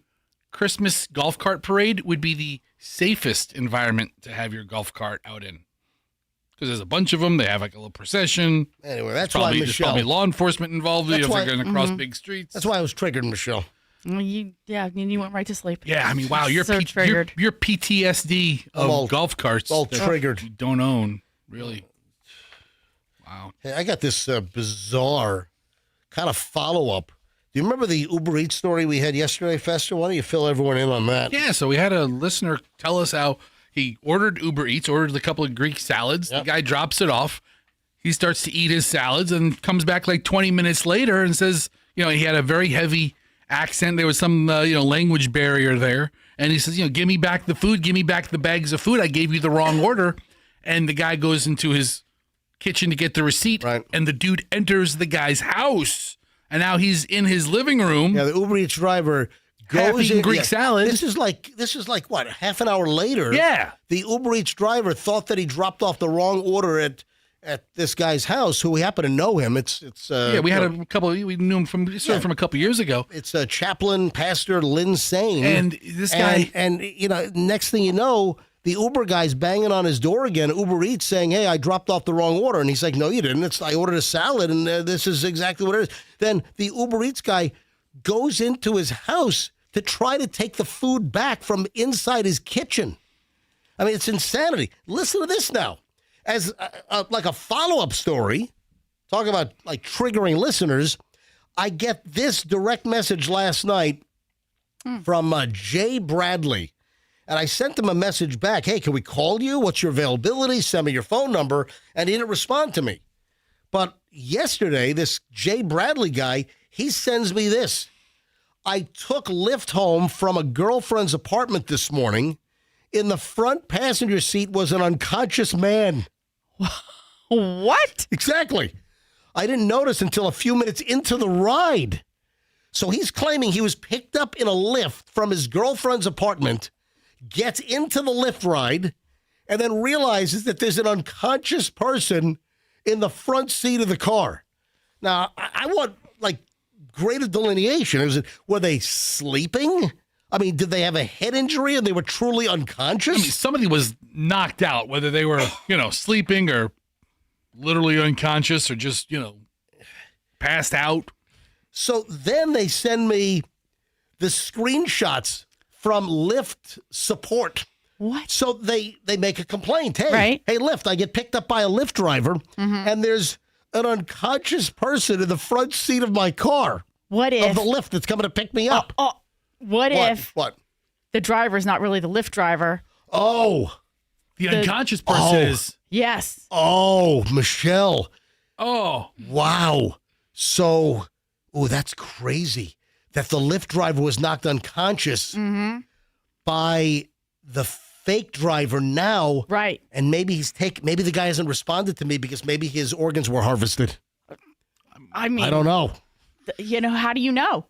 Speaker 3: Christmas golf cart parade would be the safest environment to have your golf cart out in. Because there's a bunch of them. They have like a little procession.
Speaker 1: Anyway, that's
Speaker 3: probably,
Speaker 1: why Michelle.
Speaker 3: There's probably law enforcement involved if they're going to cross big streets.
Speaker 1: That's why I was triggered, Michelle.
Speaker 2: You went right to sleep.
Speaker 3: Yeah, I mean, wow, you're
Speaker 2: so triggered.
Speaker 3: You're PTSD of golf carts.
Speaker 1: All triggered.
Speaker 3: You don't own, really. Wow.
Speaker 1: Hey, I got this bizarre kind of follow-up. Do you remember the Uber Eats story we had yesterday, Fester? Why don't you fill everyone in on that?
Speaker 3: Yeah, so we had a listener tell us how he ordered Uber Eats, ordered a couple of Greek salads. Yep. The guy drops it off. He starts to eat his salads and comes back like 20 minutes later and says, he had a very heavy accent. There was some, language barrier there. And he says, give me back the food. Give me back the bags of food. I gave you the wrong order. And the guy goes into his kitchen to get the receipt.
Speaker 1: Right.
Speaker 3: And the dude enters the guy's house. And now he's in his living room.
Speaker 1: Yeah, the Uber Eats driver goes in
Speaker 3: Greek salad.
Speaker 1: This is like what, half an hour later?
Speaker 3: Yeah.
Speaker 1: The Uber Eats driver thought that he dropped off the wrong order at at this guy's house, who we happen to know him. It's
Speaker 3: we had a couple. We knew him from a couple years ago.
Speaker 1: It's a chaplain, Pastor Lynn Sane,
Speaker 3: and this guy,
Speaker 1: and next thing you know, the Uber guy's banging on his door again. Uber Eats saying, "Hey, I dropped off the wrong order," and he's like, "No, you didn't. I ordered a salad, and this is exactly what it is." Then the Uber Eats guy goes into his house to try to take the food back from inside his kitchen. I mean, it's insanity. Listen to this now. As like a follow-up story, talking about like triggering listeners, I get this direct message last night from Jay Bradley. And I sent him a message back. Hey, can we call you? What's your availability? Send me your phone number. And he didn't respond to me. But yesterday, this Jay Bradley guy, he sends me this. I took Lyft home from a girlfriend's apartment this morning. In the front passenger seat was an unconscious man.
Speaker 2: What?
Speaker 1: Exactly. I didn't notice until a few minutes into the ride. So he's claiming he was picked up in a Lyft from his girlfriend's apartment, gets into the Lyft ride, and then realizes that there's an unconscious person in the front seat of the car. Now, I want, like, greater delineation. Were they sleeping? I mean, did they have a head injury and they were truly unconscious?
Speaker 3: I mean, somebody was knocked out, whether they were, sleeping or literally unconscious or just, passed out.
Speaker 1: So then they send me the screenshots from Lyft support.
Speaker 2: What?
Speaker 1: So they make a complaint. Hey,
Speaker 2: right.
Speaker 1: Hey, Lyft, I get picked up by a Lyft driver, and there's an unconscious person in the front seat of my car.
Speaker 2: What if?
Speaker 1: Of the Lyft that's coming to pick me up.
Speaker 2: What if the driver's not really the Lyft driver?
Speaker 1: Oh.
Speaker 3: The unconscious person is.
Speaker 2: Yes.
Speaker 1: Oh, Michelle.
Speaker 3: Oh.
Speaker 1: Wow. So, that's crazy. That the Lyft driver was knocked unconscious by the fake driver now.
Speaker 2: Right.
Speaker 1: And maybe maybe the guy hasn't responded to me because maybe his organs were harvested.
Speaker 2: I mean,
Speaker 1: I don't know.
Speaker 2: How do you know?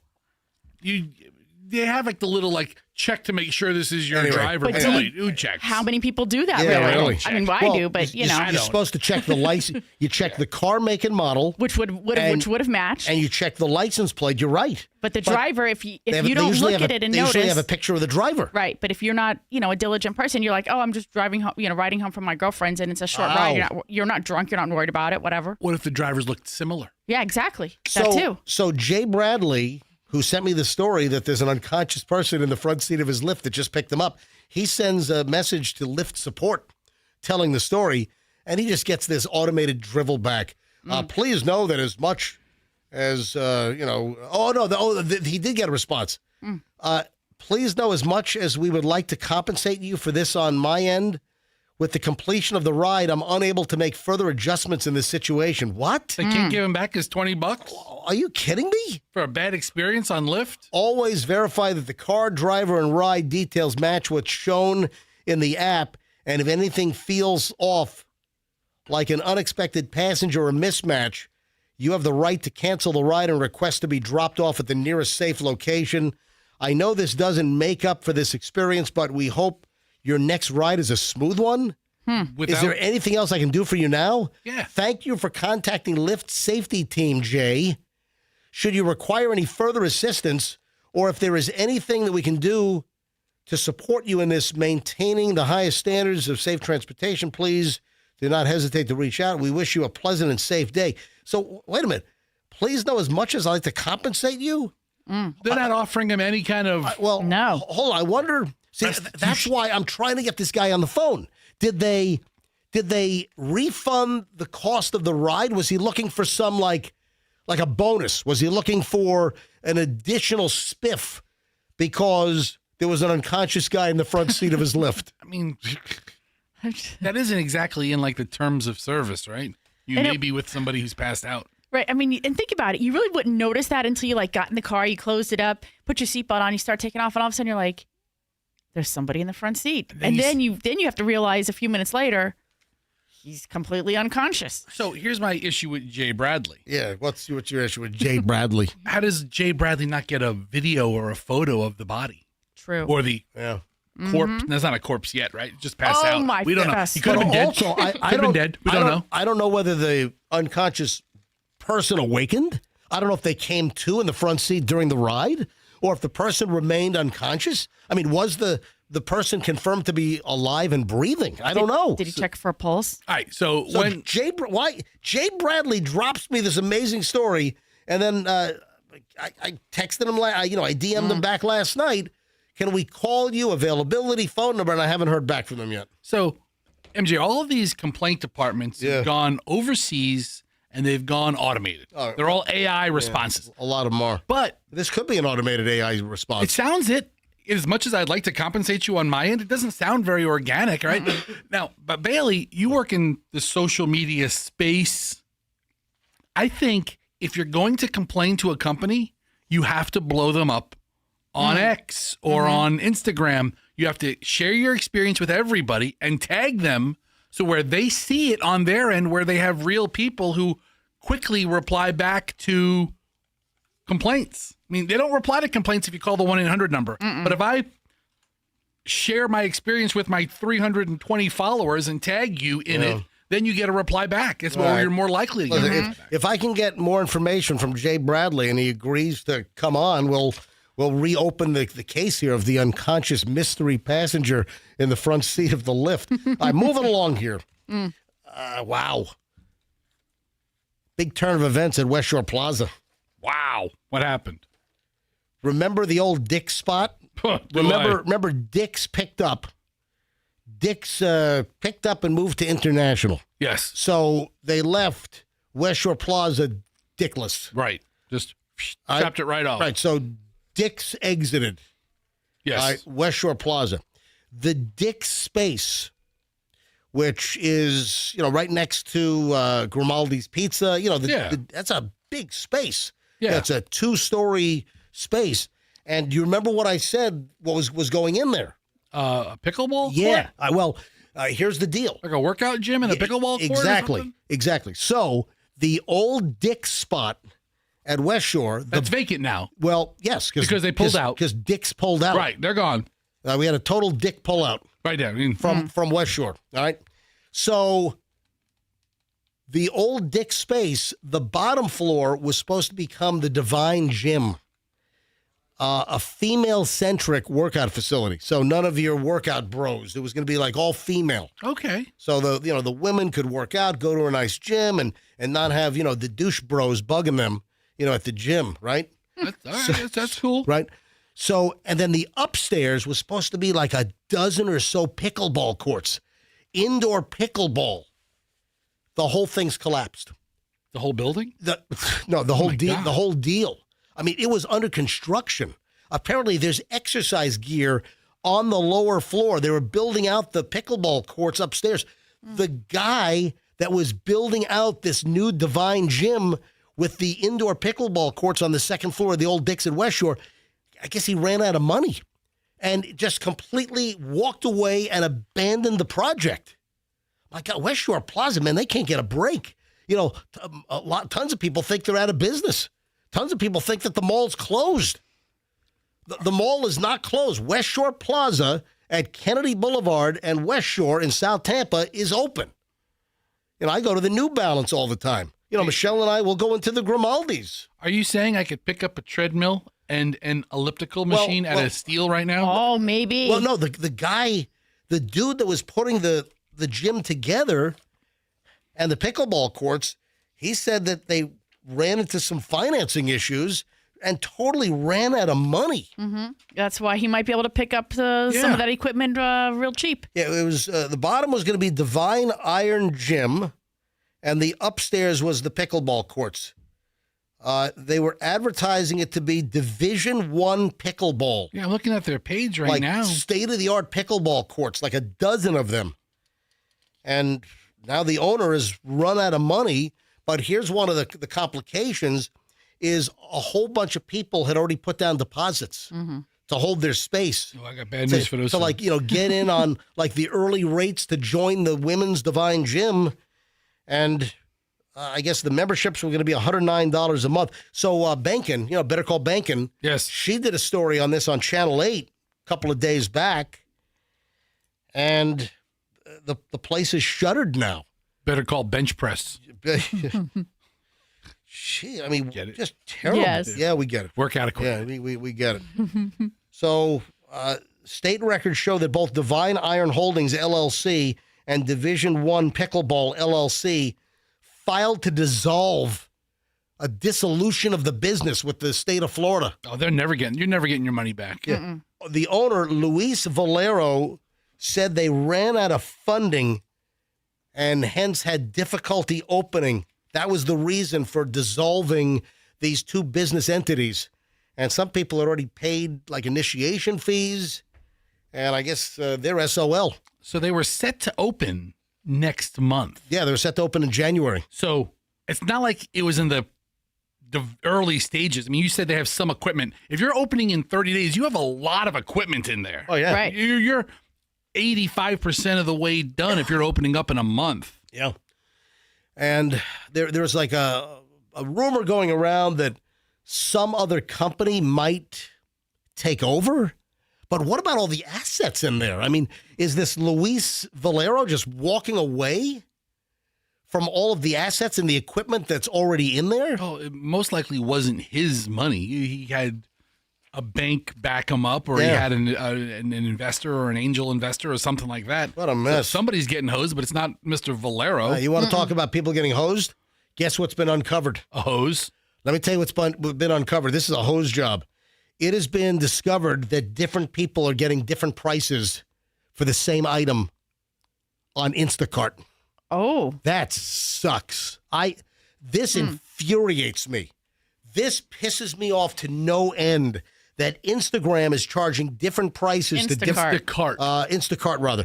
Speaker 3: They have like the little check to make sure this is your driver.
Speaker 2: But
Speaker 3: Who checks?
Speaker 2: How many people do that?
Speaker 1: Yeah, really?
Speaker 2: I mean, I do, but
Speaker 1: you're supposed to check the license. You check the car make and model,
Speaker 2: which would have matched,
Speaker 1: and you check the license plate. You're right.
Speaker 2: But the driver, if you don't look at it and notice,
Speaker 1: they usually have a picture of the driver.
Speaker 2: Right, but if you're not, a diligent person, you're like, oh, I'm just driving home, riding home from my girlfriend's, and it's a short ride. You're not drunk. You're not worried about it. Whatever.
Speaker 3: What if the drivers looked similar?
Speaker 2: Yeah, exactly. That too.
Speaker 1: So Jay Bradley, who sent me the story that there's an unconscious person in the front seat of his Lyft that just picked him up, he sends a message to Lyft support telling the story, and he just gets this automated drivel back. Please know that as much as, he did get a response. Please know as much as we would like to compensate you for this on my end, with the completion of the ride, I'm unable to make further adjustments in this situation. What?
Speaker 3: They can't give him back his $20?
Speaker 1: Are you kidding me?
Speaker 3: For a bad experience on Lyft?
Speaker 1: Always verify that the car, driver, and ride details match what's shown in the app. And if anything feels off, like an unexpected passenger or mismatch, you have the right to cancel the ride and request to be dropped off at the nearest safe location. I know this doesn't make up for this experience, but we hope your next ride is a smooth one. Is there anything else I can do for you now?
Speaker 3: Yeah.
Speaker 1: Thank you for contacting Lyft Safety Team, Jay. Should you require any further assistance, or if there is anything that we can do to support you in this maintaining the highest standards of safe transportation, please do not hesitate to reach out. We wish you a pleasant and safe day. So, wait a minute. Please know as much as I'd like to compensate you.
Speaker 3: They're not offering him any kind of...
Speaker 2: no.
Speaker 1: Hold on. I wonder... See, that's why I'm trying to get this guy on the phone. Did they refund the cost of the ride? Was he looking for some like a bonus? Was he looking for an additional spiff because there was an unconscious guy in the front seat of his Lyft?
Speaker 3: I mean, that isn't exactly in the terms of service, right? You may be with somebody who's passed out.
Speaker 2: Right. I mean, and think about it. You really wouldn't notice that until you got in the car, you closed it up, put your seatbelt on, you start taking off, and all of a sudden you're like, there's somebody in the front seat. And then you have to realize a few minutes later, he's completely unconscious.
Speaker 3: So here's my issue with Jay Bradley.
Speaker 1: Yeah, what's your issue with Jay Bradley?
Speaker 3: How does Jay Bradley not get a video or a photo of the body?
Speaker 2: True.
Speaker 3: Or the corpse. That's not a corpse yet, right? Just passed out.
Speaker 2: My
Speaker 3: We don't know.
Speaker 2: goodness.
Speaker 3: He could have been dead.
Speaker 1: Also,
Speaker 3: Could have been dead. We don't know.
Speaker 1: I don't know whether the unconscious person awakened. I don't know if they came to in the front seat during the ride or if the person remained unconscious. I mean, was the person confirmed to be alive and breathing? I don't know.
Speaker 2: Did he check for a pulse?
Speaker 3: All right. So when
Speaker 1: Jay Bradley drops me this amazing story, and then I texted him, I DM'd him back last night. Can we call you? Availability, phone number, and I haven't heard back from them yet.
Speaker 3: So, MJ, all of these complaint departments have gone overseas and they've gone automated. They're all AI responses.
Speaker 1: A lot of them are.
Speaker 3: But
Speaker 1: this could be an automated AI response.
Speaker 3: It sounds it. As much as I'd like to compensate you on my end, it doesn't sound very organic, right? Now, but Bailey, you work in the social media space. I think if you're going to complain to a company, you have to blow them up on X or on Instagram. You have to share your experience with everybody and tag them so where they see it on their end, where they have real people who quickly reply back to complaints. I mean, they don't reply to complaints if you call the 1-800 number. But if I share my experience with my 320 followers and tag you in it, then you get a reply back. It's where you're more likely to get a reply back.
Speaker 1: If I can get more information from Jay Bradley and he agrees to come on, we'll reopen the case here of the unconscious mystery passenger in the front seat of the lift. I'm moving along here. Wow. Big turn of events at West Shore Plaza.
Speaker 3: Wow. What happened?
Speaker 1: Remember the old Dick's spot? Remember Dick's picked up. Dick's picked up and moved to International.
Speaker 3: Yes.
Speaker 1: So they left West Shore Plaza dickless.
Speaker 3: Right. Just chopped it right off.
Speaker 1: Right. So Dick's exited.
Speaker 3: Yes.
Speaker 1: West Shore Plaza. The Dick's space, which is, right next to Grimaldi's Pizza, that's a big space.
Speaker 3: Yeah.
Speaker 1: It's a 2-story space. And do you remember what I said, what was going in there?
Speaker 3: A pickleball court?
Speaker 1: Yeah. Here's the deal.
Speaker 3: Like a workout gym and a pickleball court?
Speaker 1: Exactly. So the old Dick's spot at West Shore.
Speaker 3: That's vacant now.
Speaker 1: Well, yes.
Speaker 3: Because they pulled out.
Speaker 1: Because Dick's pulled out.
Speaker 3: Right. They're gone.
Speaker 1: We had a total Dick pullout.
Speaker 3: Right there.
Speaker 1: From West Shore. All right. So the old Dick space, the bottom floor was supposed to become the Divine Gym, a female-centric workout facility. So none of your workout bros. It was going to be like all female.
Speaker 3: Okay.
Speaker 1: So the women could work out, go to a nice gym, and not have the douche bros bugging them at the gym, right?
Speaker 3: That's cool.
Speaker 1: Right. So, and then the upstairs was supposed to be like a dozen or so pickleball courts, indoor pickleball. The whole thing's collapsed.
Speaker 3: The whole building?
Speaker 1: The whole deal. The whole deal. I mean, it was under construction. Apparently, there's exercise gear on the lower floor. They were building out the pickleball courts upstairs. The guy that was building out this new Divine Gym with the indoor pickleball courts on the second floor of the old Dick's at West Shore, I guess he ran out of money and just completely walked away and abandoned the project. My God, West Shore Plaza, man, they can't get a break. Tons of people think they're out of business. Tons of people think that the mall's closed. The mall is not closed. West Shore Plaza at Kennedy Boulevard and West Shore in South Tampa is open. I go to the New Balance all the time. Michelle and I will go into the Grimaldi's.
Speaker 3: Are you saying I could pick up a treadmill and an elliptical machine at a Steel right now?
Speaker 2: Oh, maybe.
Speaker 1: Well, no, the dude that was putting the gym together and the pickleball courts, he said that they ran into some financing issues and totally ran out of money.
Speaker 2: Mm-hmm. That's why he might be able to pick up some of that equipment real cheap.
Speaker 1: Yeah, it was the bottom was going to be Divine Iron Gym, and the upstairs was the pickleball courts. They were advertising it to be Division I pickleball.
Speaker 3: Yeah, I'm looking at their page right now.
Speaker 1: State-of-the-art pickleball courts, like a dozen of them. And now the owner has run out of money, but here's one of the complications is a whole bunch of people had already put down deposits to hold their space.
Speaker 3: Oh, I got bad news for those.
Speaker 1: To get in on the early rates to join the women's Divine Gym. And I guess the memberships were going to be $109 a month. So Benkin, Better Call Benkin.
Speaker 3: Yes.
Speaker 1: She did a story on this on Channel 8 a couple of days back. And the place is shuttered now.
Speaker 3: Better call bench press.
Speaker 1: Gee, I mean,
Speaker 3: Get it?
Speaker 1: just terrible.
Speaker 2: Yes.
Speaker 1: Yeah, we get it.
Speaker 3: Workout equipment.
Speaker 1: Yeah, we get it. So, state records show that both Divine Iron Holdings, LLC, and Division One Pickleball, LLC, filed to dissolve a dissolution of the business with the state of Florida.
Speaker 3: Oh, you're never getting your money back.
Speaker 1: Yeah. The owner, Luis Valero, said they ran out of funding and hence had difficulty opening. That was the reason for dissolving these two business entities. And some people had already paid like initiation fees, and I guess they're SOL.
Speaker 3: So they were set to open next month.
Speaker 1: Yeah, they were set to open in January.
Speaker 3: So it's not like it was in the early stages. I mean, you said they have some equipment. If you're opening in 30 days, you have a lot of equipment in there.
Speaker 1: Oh, yeah.
Speaker 2: Right.
Speaker 3: You're 85% of the way done if you're opening up in a month.
Speaker 1: Yeah. And there's like a rumor going around that some other company might take over. But what about all the assets in there? I mean, is this Luis Valero just walking away from all of the assets and the equipment that's already in there?
Speaker 3: Oh, it most likely wasn't his money. He had a bank back him up, or he had an investor or an angel investor or something like that.
Speaker 1: What a mess.
Speaker 3: So somebody's getting hosed, but it's not Mr. Valero.
Speaker 1: You want to talk about people getting hosed? Guess what's been uncovered?
Speaker 3: A hose?
Speaker 1: Let me tell you what's been uncovered. This is a hose job. It has been discovered that different people are getting different prices for the same item on Instacart.
Speaker 2: Oh.
Speaker 1: That sucks. This infuriates me. This pisses me off to no end that Instagram is charging different prices to different Instacart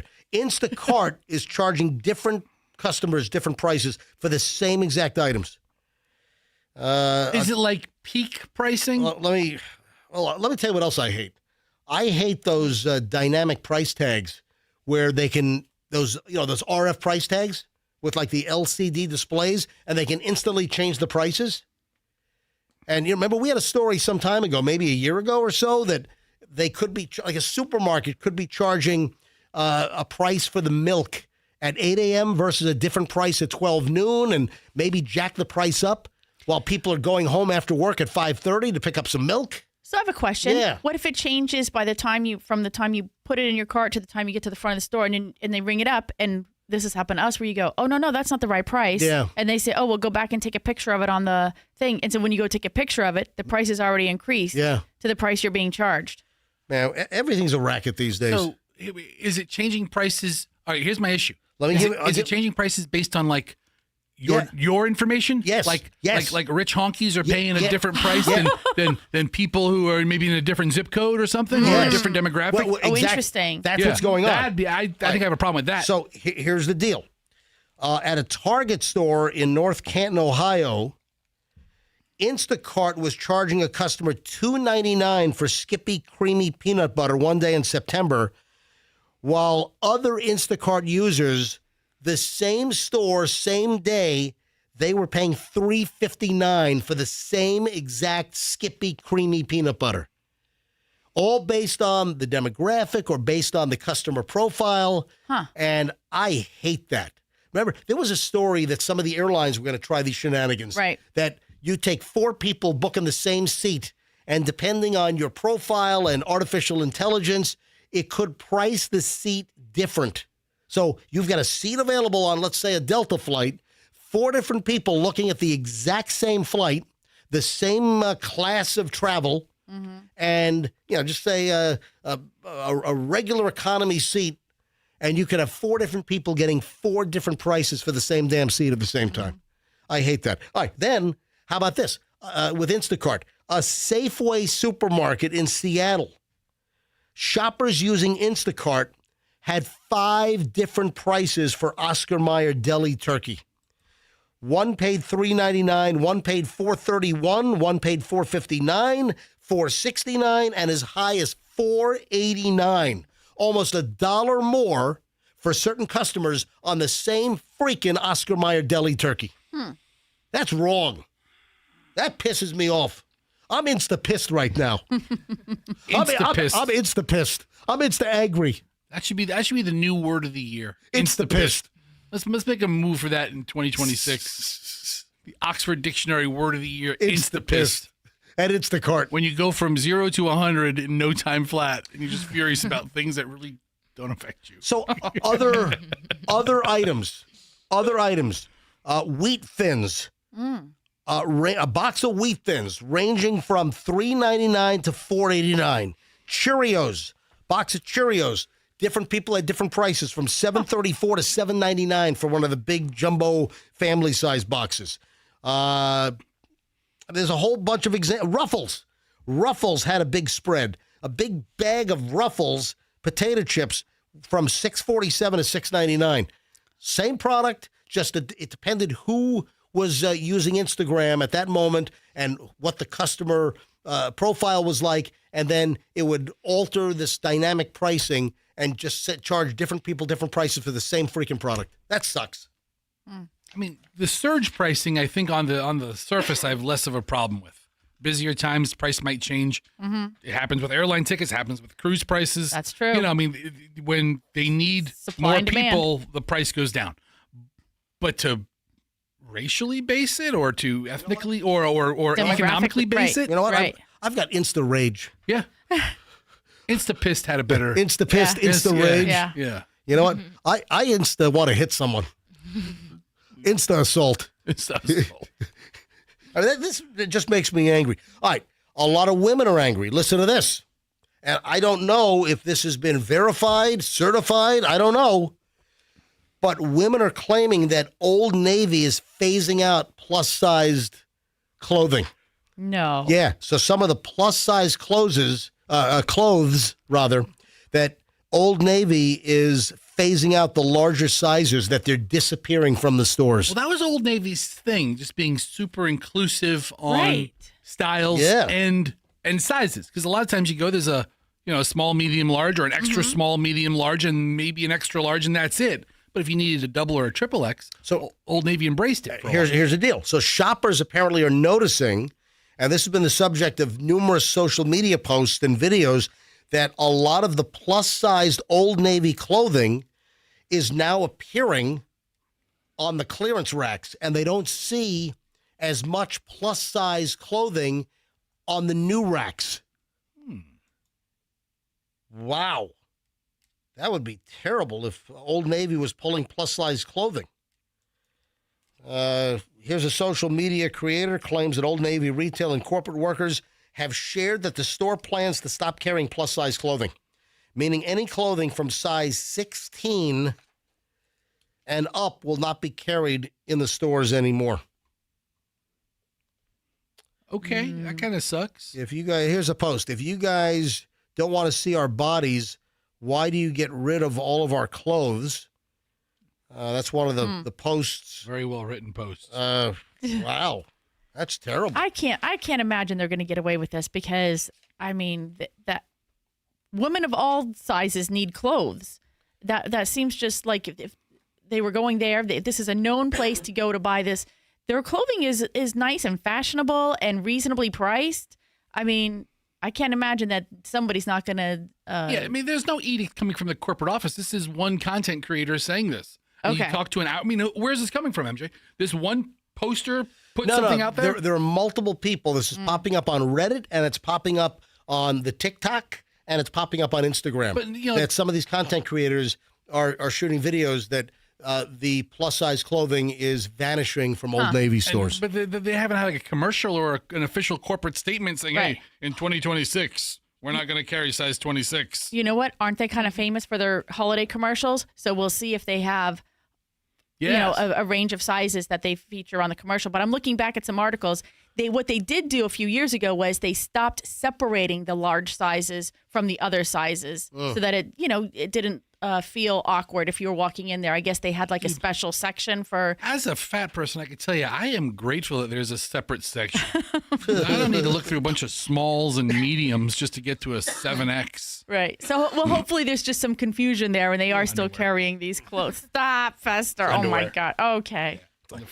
Speaker 1: is charging different customers different prices for the same exact items.
Speaker 3: Is it like peak pricing?
Speaker 1: Let me tell you what else I hate. I hate those dynamic price tags where they can those RF price tags with like the LCD displays, and they can instantly change the prices. And you remember we had a story some time ago, maybe a year ago or so, that they could be like a supermarket could be charging a price for the milk at 8 a.m. versus a different price at 12 noon, and maybe jack the price up while people are going home after work at 5:30 to pick up some milk.
Speaker 2: So I have a question.
Speaker 1: Yeah.
Speaker 2: What if it changes from the time you put it in your cart to the time you get to the front of the store, and they ring it up, and this has happened to us where you go, oh, no, that's not the right price.
Speaker 1: Yeah.
Speaker 2: And they say, oh, well, go back and take a picture of it on the thing. And so when you go take a picture of it, the price is already increased to the price you're being charged.
Speaker 1: Man, everything's a racket these days.
Speaker 3: So is it changing prices? All right, here's my issue.
Speaker 1: Is
Speaker 3: it changing prices based on like your information?
Speaker 1: Yes.
Speaker 3: Like rich honkies are
Speaker 1: Yeah,
Speaker 3: paying
Speaker 1: yeah.
Speaker 3: a different price than people who are maybe in a different zip code or something, or a different demographic.
Speaker 1: Well,
Speaker 2: interesting.
Speaker 1: That's what's going on.
Speaker 3: I think I have a problem with that.
Speaker 1: So here's the deal. At a Target store in North Canton, Ohio, Instacart was charging a customer $2.99 for Skippy Creamy Peanut Butter one day in September, while other Instacart users, the same store, same day, they were paying $3.59 for the same exact Skippy Creamy Peanut Butter. All based on the demographic or based on the customer profile. And I hate that. Remember, there was a story that some of the airlines were going to try these shenanigans.
Speaker 2: Right.
Speaker 1: That you take 4 people booking the same seat, and depending on your profile and artificial intelligence, it could price the seat different. So you've got a seat available on, let's say, a Delta flight, 4 different people looking at the exact same flight, the same class of travel, and just say a regular economy seat, and you could have 4 different people getting 4 different prices for the same damn seat at the same time. I hate that. All right, then how about this? With Instacart, a Safeway supermarket in Seattle, shoppers using Instacart had 5 different prices for Oscar Mayer deli turkey. One paid $3.99, one paid $4.31, one paid $4.59, $4.69, and as high as $4.89. Almost $1 more for certain customers on the same freaking Oscar Mayer deli turkey. That's wrong. That pisses me off. I'm insta-pissed right now.
Speaker 3: Insta-pissed.
Speaker 1: I'm insta-pissed. I'm insta-angry.
Speaker 3: That should be the new word of the year.
Speaker 1: Insta-pissed.
Speaker 3: Let's make a move for that in 2026. The Oxford Dictionary word of the year. Insta-pissed.
Speaker 1: And Instacart.
Speaker 3: When you go from 0 to 100 in no time flat, and you're just furious about things that really don't affect you.
Speaker 1: So other items. Wheat thins. A box of wheat thins ranging from $3.99 to $4.89. Cheerios. Box of Cheerios. Different people at different prices, from $7.34 to $7.99 for one of the big jumbo family size boxes. There's a whole bunch of Ruffles. Ruffles had a big spread. A big bag of Ruffles potato chips from $6.47 to $6.99. Same product, just it depended who was using Instagram at that moment and what the customer profile was like, and then it would alter this dynamic pricing and just charge different people different prices for the same freaking product. That sucks.
Speaker 3: I mean, the surge pricing, I think on the surface, I have less of a problem with. Busier times, price might change.
Speaker 2: Mm-hmm.
Speaker 3: It happens with airline tickets, happens with cruise prices.
Speaker 2: That's true.
Speaker 3: You know, I mean, when they need
Speaker 2: Supply
Speaker 3: more
Speaker 2: and demand.
Speaker 3: people, the price goes down. But to racially base it, or to ethnically or economically base it,
Speaker 1: You know what?
Speaker 2: Right.
Speaker 1: I've got Insta Rage.
Speaker 3: yeah. Insta-pissed had a better.
Speaker 1: Insta-pissed,
Speaker 2: Yeah.
Speaker 1: Insta Rage.
Speaker 3: Yeah.
Speaker 1: You know what? I Insta want to hit someone. Insta assault.
Speaker 3: Insta-assault.
Speaker 1: I mean, this just makes me angry. All right, a lot of women are angry. Listen to this. And I don't know if this has been verified, certified. I don't know. But women are claiming that Old Navy is phasing out plus-sized clothing.
Speaker 2: No.
Speaker 1: Yeah, so some of the plus-size clothes, that Old Navy is phasing out the larger sizes, that they're disappearing from the stores.
Speaker 3: Well, that was Old Navy's thing, just being super inclusive on
Speaker 2: Right.
Speaker 3: styles and sizes. Because a lot of times you go, there's a small, medium, large, or an extra small, medium, large, and maybe an extra large, and that's it. But if you needed a double or a triple X, so Old Navy embraced it.
Speaker 1: Here's the deal. So shoppers apparently are noticing, and this has been the subject of numerous social media posts and videos, that a lot of the plus-sized Old Navy clothing is now appearing on the clearance racks, and they don't see as much plus-size clothing on the new racks. Wow. That would be terrible if Old Navy was pulling plus-size clothing. Here's a social media creator claims that Old Navy retail and corporate workers have shared that the store plans to stop carrying plus-size clothing, meaning any clothing from size 16 and up will not be carried in the stores anymore.
Speaker 3: Okay, that kind of sucks.
Speaker 1: Here's a post. If you guys don't want to see our bodies, why do you get rid of all of our clothes? That's one of the posts.
Speaker 3: Very well written posts.
Speaker 1: Wow, that's terrible.
Speaker 2: I can't imagine they're going to get away with this, because I mean that women of all sizes need clothes. That seems just like if they were going there, this is a known place to go to buy this. Their clothing is nice and fashionable and reasonably priced. I mean, I can't imagine that somebody's not going to.
Speaker 3: Yeah, I mean, there's no edict coming from the corporate office. This is one content creator saying this. And
Speaker 2: Okay.
Speaker 3: You talk to I mean, where's this coming from, MJ? This one poster put something out there?
Speaker 1: There are multiple people. This is popping up on Reddit, and it's popping up on the TikTok, and it's popping up on Instagram.
Speaker 3: But,
Speaker 1: that some of these content creators are shooting videos that the plus-size clothing is vanishing from Old Navy stores.
Speaker 3: But they haven't had like a commercial or an official corporate statement saying,
Speaker 2: Right.
Speaker 3: hey, in 2026, we're not going to carry size 26.
Speaker 2: You know what? Aren't they kind of famous for their holiday commercials? So we'll see if they have,
Speaker 3: Yes.
Speaker 2: a range of sizes that they feature on the commercial. But I'm looking back at some articles. What they did do a few years ago was they stopped separating the large sizes from the other sizes, so that it didn't feel awkward if you were walking in there. I guess they had like a special section for.
Speaker 3: As a fat person, I can tell you, I am grateful that there's a separate section. I don't need to look through a bunch of smalls and mediums just to get to a 7X.
Speaker 2: Right. So, well, hopefully there's just some confusion there, and they are still carrying these clothes. Stop, Fester. Oh my God. Okay.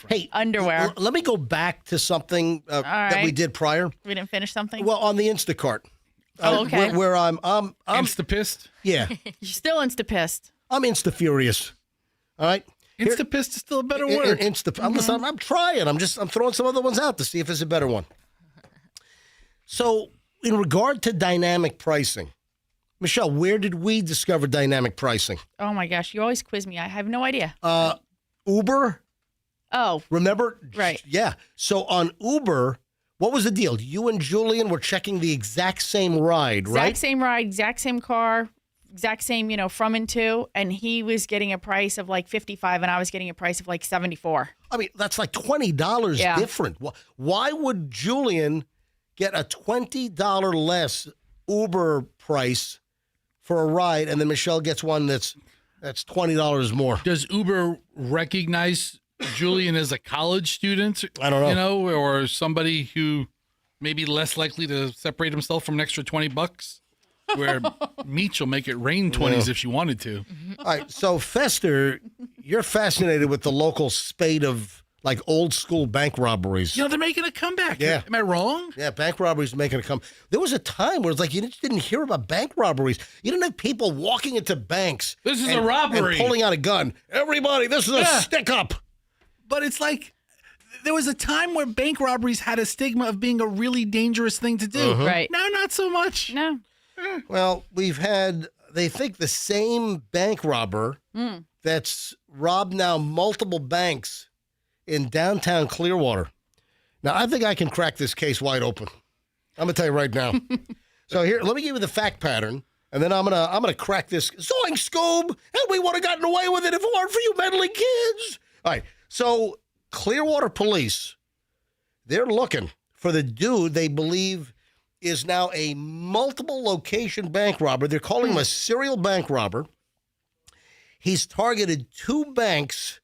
Speaker 1: Hey,
Speaker 2: underwear.
Speaker 1: Let me go back to something that we
Speaker 2: right.
Speaker 1: did prior.
Speaker 2: We didn't finish something?
Speaker 1: Well, on the Instacart.
Speaker 2: okay.
Speaker 1: Where I'm
Speaker 3: Insta-pissed?
Speaker 1: Yeah.
Speaker 2: You're still insta-pissed.
Speaker 1: I'm insta-furious. All right?
Speaker 3: Insta-pissed is still a better word.
Speaker 1: I'm trying. I'm throwing some other ones out to see if there's a better one. So, in regard to dynamic pricing, Michelle, where did we discover dynamic pricing?
Speaker 2: Oh my gosh, you always quiz me. I have no idea.
Speaker 1: Uber.
Speaker 2: Oh.
Speaker 1: Remember?
Speaker 2: Right.
Speaker 1: Yeah. So on Uber, what was the deal? You and Julian were checking the exact same ride, right?
Speaker 2: Exact same ride, exact same car, exact same, from and to, and he was getting a price of like $55 and I was getting a price of like $74.
Speaker 1: I mean, that's like $20 different. Why would Julian get a $20 less Uber price for a ride, and then Michelle gets one that's $20 more?
Speaker 3: Does Uber recognize Julian as a college student?
Speaker 1: I don't know.
Speaker 3: Or somebody who may be less likely to separate himself from an extra $20, where Meech will make it rain 20s if she wanted to.
Speaker 1: All right, so Fester, you're fascinated with the local spate of like old school bank robberies.
Speaker 3: They're making a comeback.
Speaker 1: Yeah.
Speaker 3: Am I wrong?
Speaker 1: Yeah, bank robberies making a come. There was a time where it's like you just didn't hear about bank robberies. You didn't have people walking into banks.
Speaker 3: This is a robbery.
Speaker 1: And pulling out a gun. Everybody, this is a stick up.
Speaker 3: But it's like there was a time where bank robberies had a stigma of being a really dangerous thing to do.
Speaker 2: Right.
Speaker 3: Now, not so much.
Speaker 2: No.
Speaker 1: Well, we've had, they think the same bank robber that's robbed now multiple banks in downtown Clearwater. Now, I think I can crack this case wide open. I'm going to tell you right now. So here, let me give you the fact pattern, and then I'm gonna crack this. Zoink, Scoob! And we would have gotten away with it if it weren't for you meddling kids. All right, so Clearwater police, they're looking for the dude they believe is now a multiple location bank robber. They're calling him a serial bank robber. He's targeted 2 banks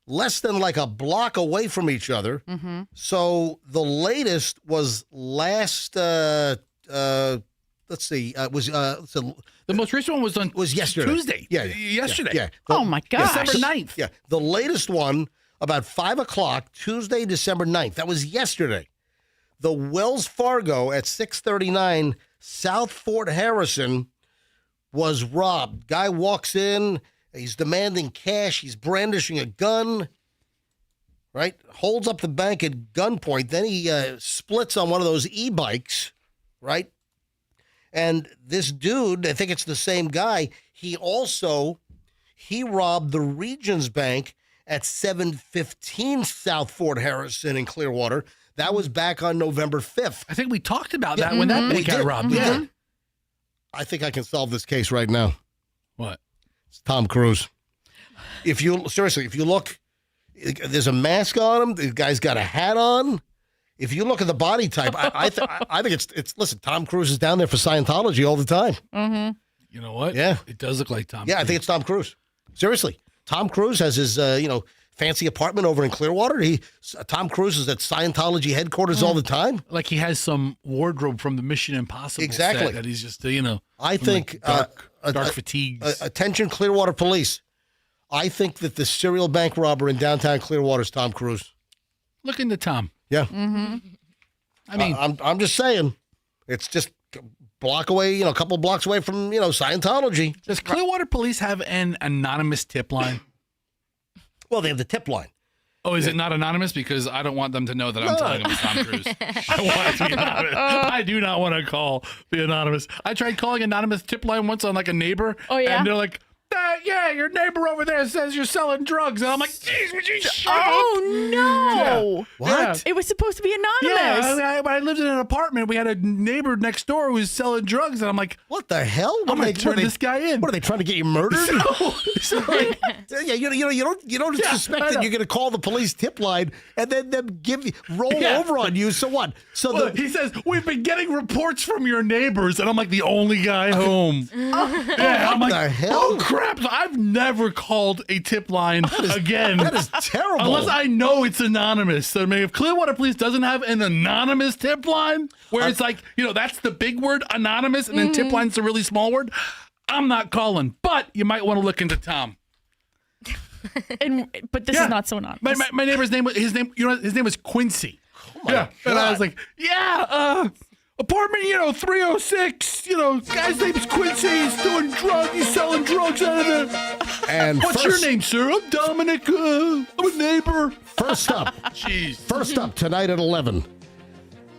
Speaker 1: less than like a block away from each other. So the latest was last, let's see, the
Speaker 3: most recent one
Speaker 1: was yesterday.
Speaker 3: Tuesday. Yesterday.
Speaker 1: Yeah.
Speaker 2: Oh my gosh.
Speaker 3: December 9th.
Speaker 1: Yeah. The latest one about 5 o'clock, Tuesday, December 9th. That was yesterday. The Wells Fargo at 639 South Fort Harrison was robbed. Guy walks in. He's demanding cash. He's brandishing a gun, right? Holds up the bank at gunpoint. Then he splits on one of those e-bikes, right? And this dude, I think it's the same guy, he robbed the Regions Bank at 715 South Fort Harrison in Clearwater. That was back on November 5th.
Speaker 3: I think we talked about that when that bank got robbed.
Speaker 1: We did. I think I can solve this case right now.
Speaker 3: What?
Speaker 1: It's Tom Cruise. If you look, there's a mask on him. The guy's got a hat on. If you look at the body type, I think it's. Listen, Tom Cruise is down there for Scientology all the time.
Speaker 3: You know what?
Speaker 1: Yeah,
Speaker 3: it does look like Tom.
Speaker 1: Yeah,
Speaker 3: Cruise.
Speaker 1: I think it's Tom Cruise. Seriously, Tom Cruise has his fancy apartment over in Clearwater. Tom Cruise is at Scientology headquarters all the time.
Speaker 3: Like he has some wardrobe from the Mission Impossible
Speaker 1: Exactly.
Speaker 3: set that he's just
Speaker 1: I think
Speaker 3: dark fatigues.
Speaker 1: Attention, Clearwater police. I think that the serial bank robber in downtown Clearwater is Tom Cruise.
Speaker 3: Look into Tom.
Speaker 1: Yeah.
Speaker 3: I mean,
Speaker 1: I'm just saying, it's just a block away, a couple blocks away from Scientology.
Speaker 3: Does Clearwater police have an anonymous tip line?
Speaker 1: Well, they have the tip line.
Speaker 3: Oh, is it not anonymous? Because I don't want them to know that I'm telling them it's Tom Cruise. I want it to be anonymous. I do not want to call the anonymous. I tried calling anonymous tip line once on like a neighbor.
Speaker 2: Oh, yeah?
Speaker 3: And they're like, your neighbor over there says you're selling drugs. And I'm like, geez, would you shut up?
Speaker 2: Oh, no.
Speaker 3: Yeah.
Speaker 1: What?
Speaker 3: Yeah.
Speaker 2: It was supposed to be anonymous.
Speaker 3: Yeah, when I lived in an apartment, we had a neighbor next door who was selling drugs, and I'm like,
Speaker 1: what the hell?
Speaker 3: I'm going to turn this guy in.
Speaker 1: What are they trying to get you murdered? Yeah, you don't suspect that you're going to call the police tip line and then them roll over on you. So what? So
Speaker 3: he says we've been getting reports from your neighbors, and I'm like the only guy home. I'm
Speaker 1: what
Speaker 3: like,
Speaker 1: the hell?
Speaker 3: oh crap! So I've never called a tip line again.
Speaker 1: That is terrible.
Speaker 3: Unless I know it's anonymous. So I mean, if Clearwater Police doesn't have an anonymous tip line, where it's like, that's the big word, anonymous, and then tip line's the really small word, I'm not calling. But you might want to look into Tom.
Speaker 2: But this is not so anonymous.
Speaker 3: My neighbor's name was his name was Quincy.
Speaker 1: Oh my God.
Speaker 3: And I was like, apartment, 306, guy's name's Quincy. He's doing drugs. He's selling drugs out of there.
Speaker 1: And
Speaker 3: what's your name, sir? I'm Dominic. I'm a neighbor.
Speaker 1: First up.
Speaker 3: Jeez.
Speaker 1: First up tonight at 11.